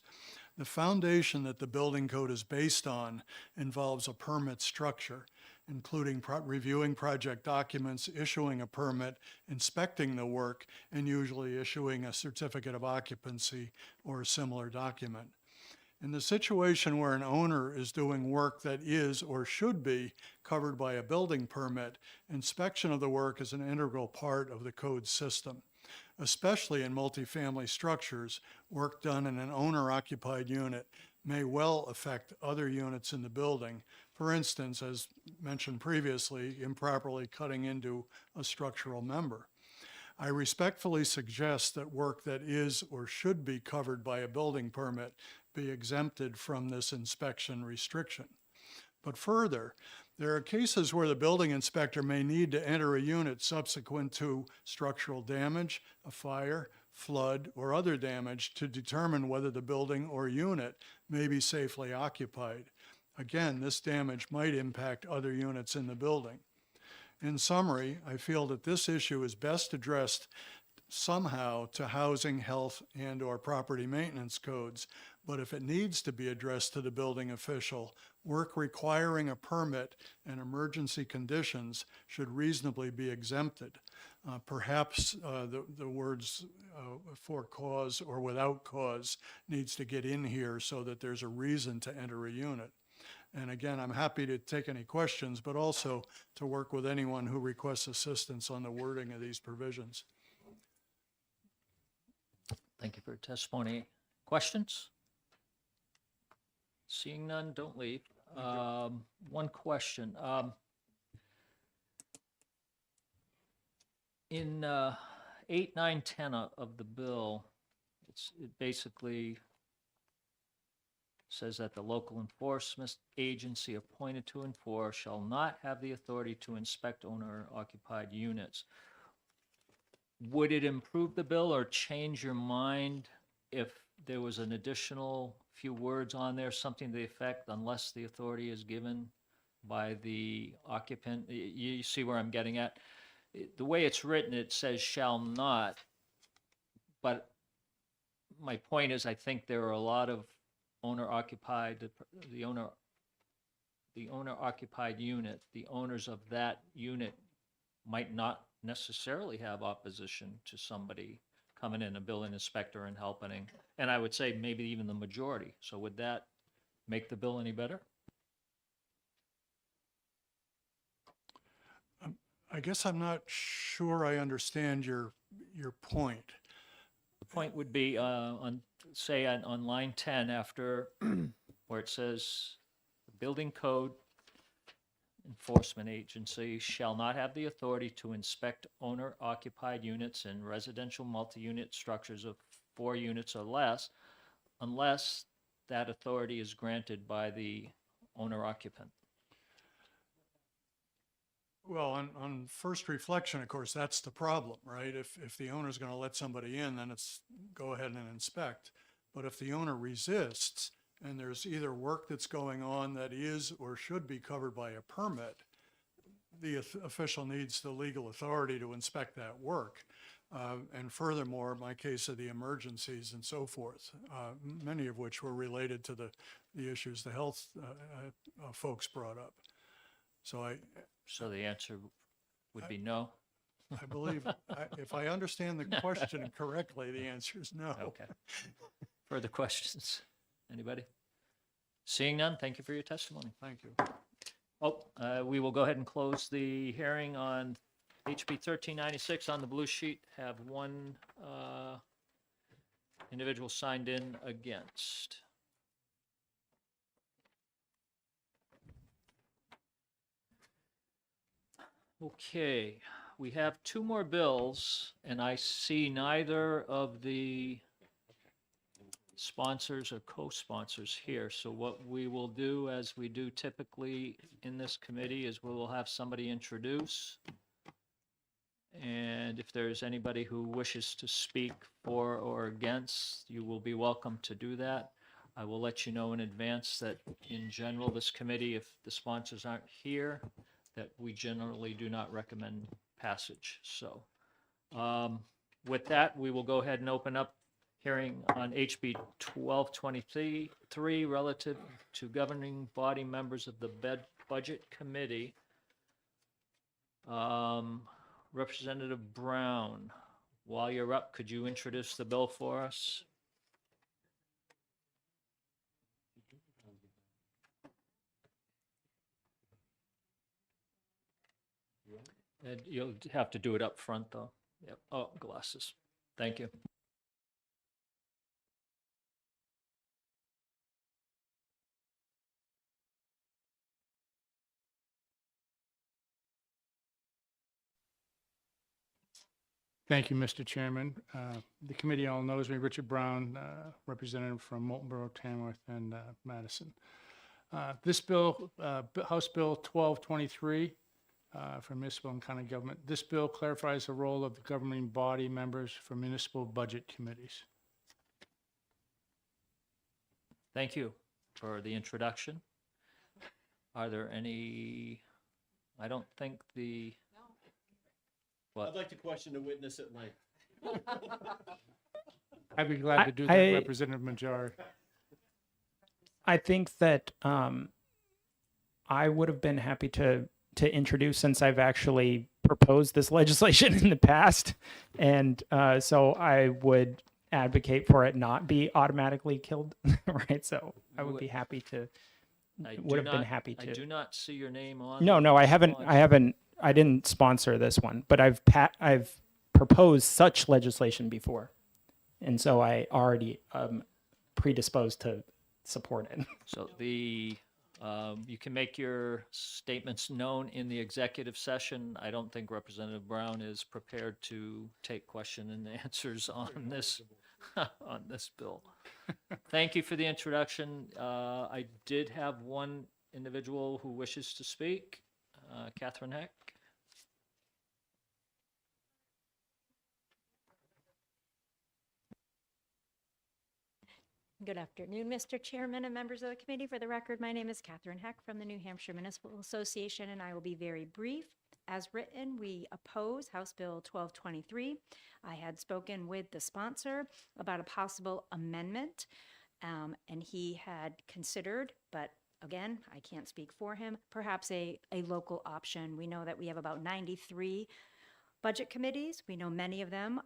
The foundation that the building code is based on involves a permit structure, including reviewing project documents, issuing a permit, inspecting the work, and usually issuing a certificate of occupancy or a similar document. In the situation where an owner is doing work that is or should be covered by a building permit, inspection of the work is an integral part of the code system. Especially in multifamily structures, work done in an owner-occupied unit may well affect other units in the building. For instance, as mentioned previously, improperly cutting into a structural member. I respectfully suggest that work that is or should be covered by a building permit be exempted from this inspection restriction. But further, there are cases where the building inspector may need to enter a unit subsequent to structural damage, a fire, flood, or other damage to determine whether the building or unit may be safely occupied. Again, this damage might impact other units in the building. In summary, I feel that this issue is best addressed somehow to housing, health, and/or property maintenance codes, but if it needs to be addressed to the building official, work requiring a permit and emergency conditions should reasonably be exempted. Perhaps the words for cause or without cause needs to get in here so that there's a reason to enter a unit. And again, I'm happy to take any questions, but also to work with anyone who requests assistance on the wording of these provisions. Thank you for your testimony. Questions? Seeing none, don't leave. One question. In 8, 9, 10 of the bill, it basically says that the local enforcement agency appointed to enforce shall not have the authority to inspect owner-occupied units. Would it improve the bill or change your mind if there was an additional few words on there, something to the effect, unless the authority is given by the occupant. You see where I'm getting at? The way it's written, it says shall not, but my point is, I think there are a lot of owner-occupied, the owner-occupied unit, the owners of that unit might not necessarily have opposition to somebody coming in, a building inspector and helping. And I would say maybe even the majority. So would that make the bill any better? I guess I'm not sure I understand your point. The point would be say on line 10 after where it says the building code enforcement agency shall not have the authority to inspect owner-occupied units and residential multi-unit structures of 4 units or less unless that authority is granted by the owner-occupant. Well, on first reflection, of course, that's the problem, right? If the owner's going to let somebody in, then it's go ahead and inspect. But if the owner resists and there's either work that's going on that is or should be covered by a permit, the official needs the legal authority to inspect that work. And furthermore, my case of the emergencies and so forth, many of which were related to the issues the health folks brought up. So the answer would be no? I believe, if I understand the question correctly, the answer is no. Okay. Further questions? Anybody? Seeing none, thank you for your testimony. Thank you. We will go ahead and close the hearing on HB 1396 on the blue sheet. Have one individual signed in against. Okay, we have 2 more bills, and I see neither of the sponsors or co-sponsors here. So what we will do, as we do typically in this committee, is we will have somebody introduce. And if there's anybody who wishes to speak for or against, you will be welcome to do that. I will let you know in advance that in general, this committee, if the sponsors aren't here, that we generally do not recommend passage. So with that, we will go ahead and open up hearing on HB 1223 relative to governing body members of the Budget Committee. Representative Brown, while you're up, could you introduce the bill for us? And you'll have to do it up front, though. Yep. Oh, glasses. Thank you. Thank you, Mr. Chairman. The committee all knows me, Richard Brown, representative from Molten Borough, Tamworth, and Madison. This bill, House Bill 1223, for municipal and county government. This bill clarifies the role of the governing body members for municipal budget committees. Thank you for the introduction. Are there any, I don't think the, I'd like to question the witness at length. I'd be glad to do that, Representative Major. I think that I would have been happy to introduce, since I've actually proposed this legislation in the past, and so I would advocate for it not be automatically killed, right? So I would be happy to. Would have been happy to. I do not see your name on. No, I haven't. I didn't sponsor this one, but I've proposed such legislation before, and so I already predisposed to support it. So you can make your statements known in the executive session. I don't think Representative Brown is prepared to take question and answers on this on this bill. Thank you for the introduction. I did have one individual who wishes to speak, Catherine Heck. Good afternoon, Mr. Chairman and members of the committee. For the record, my name is Catherine Heck from the New Hampshire Municipal Association, and I will be very brief. As written, we oppose House Bill 1223. I had spoken with the sponsor about a possible amendment, and he had considered, but again, I can't speak for him, perhaps a local option. We know that we have about 93 budget committees. We know many of them.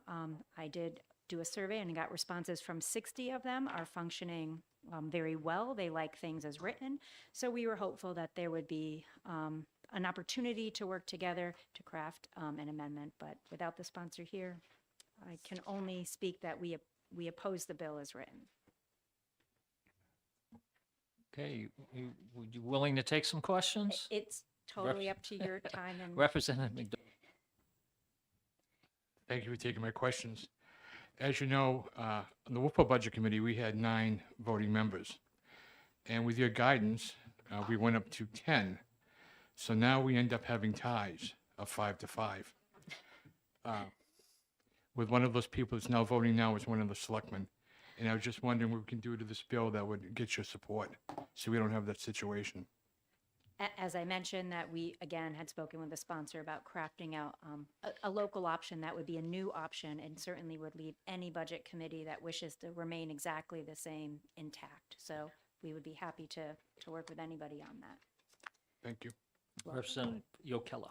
I did do a survey and got responses from 60 of them are functioning very well. They like things as written. So we were hopeful that there would be an opportunity to work together to craft an amendment. But without the sponsor here, I can only speak that we oppose the bill as written. Okay, you willing to take some questions? It's totally up to your time and Representative McDonald. Thank you for taking my questions. As you know, on the Wolfville Budget Committee, we had 9 voting members. And with your guidance, we went up to 10. So now we end up having ties of 5-5. With one of those people that's now voting now as one of the selectmen. And I was just wondering what we can do to this bill that would get your support, so we don't have that situation. as I mentioned, that we, again, had spoken with the sponsor about crafting out a local option that would be a new option and certainly would leave any budget committee that wishes to remain exactly the same intact. So we would be happy to work with anybody on that. Thank you. Representative Yokella.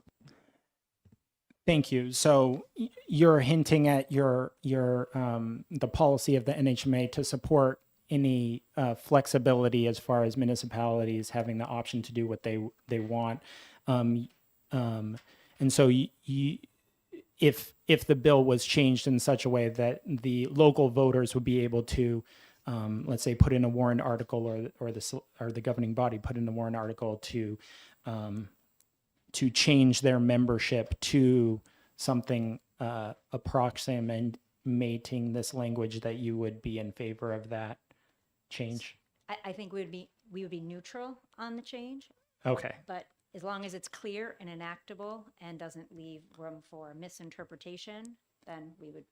Thank you. So you're hinting at the policy of the NHMA to support any flexibility as far as municipalities having the option to do what they want. And so if the bill was changed in such a way that the local voters would be able to, let's say, put in a warrant article, or the governing body put in a warrant article to change their membership to something approximating this language, that you would be in favor of that change? I think we would be neutral on the change. Okay. But as long as it's clear and enactable and doesn't leave room for misinterpretation, then we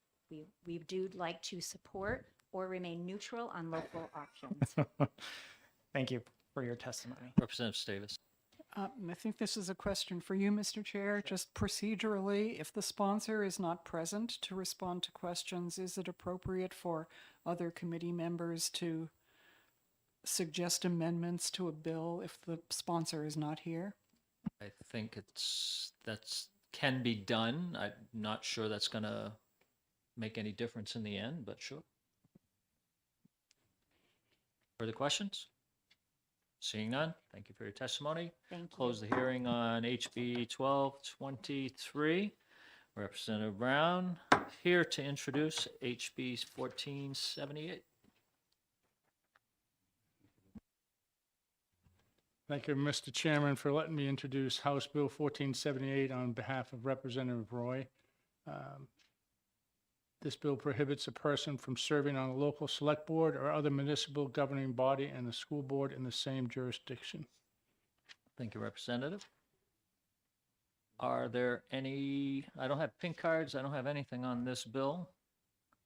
do like to support or remain neutral on local options. Thank you for your testimony. Representative Davis. I think this is a question for you, Mr. Chair. Just procedurally, if the sponsor is not present to respond to questions, is it appropriate for other committee members to suggest amendments to a bill if the sponsor is not here? I think that's can be done. I'm not sure that's going to make any difference in the end, but sure. Further questions? Seeing none, thank you for your testimony. Thank you. Close the hearing on HB 1223. Representative Brown here to introduce HB 1478. Thank you, Mr. Chairman, for letting me introduce House Bill 1478 on behalf of Representative Roy. This bill prohibits a person from serving on a local select board or other municipal governing body and the school board in the same jurisdiction. Thank you, Representative. Are there any, I don't have pink cards, I don't have anything on this bill.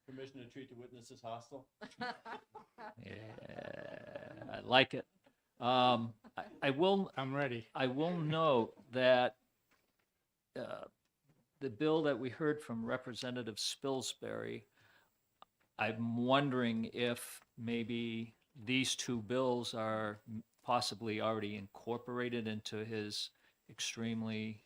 Permission to treat the witnesses hostile? Yeah, I like it. I will. I'm ready. I will note that the bill that we heard from Representative Spilsbury, I'm wondering if maybe these two bills are possibly already incorporated into his extremely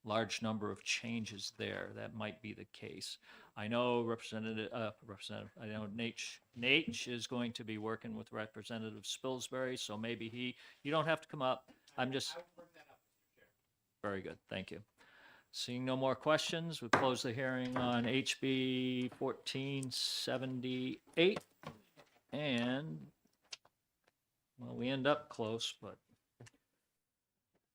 large number of changes there. That might be the case. I know I know Nate is going to be working with Representative Spilsbury, so maybe you don't have to come up. I'm just. Very good, thank you. Seeing no more questions, we'll close the hearing on HB 1478. And, well, we end up close, but.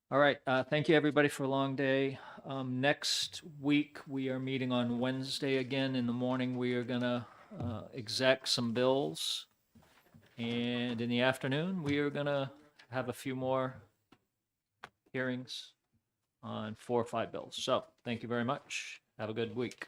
All right, thank you, everybody, for a long day. Next week, we are meeting on Wednesday again. In the morning, we are going to exec some bills. And in the afternoon, we are going to have a few more hearings on 4 or 5 bills. So thank you very much. Have a good week.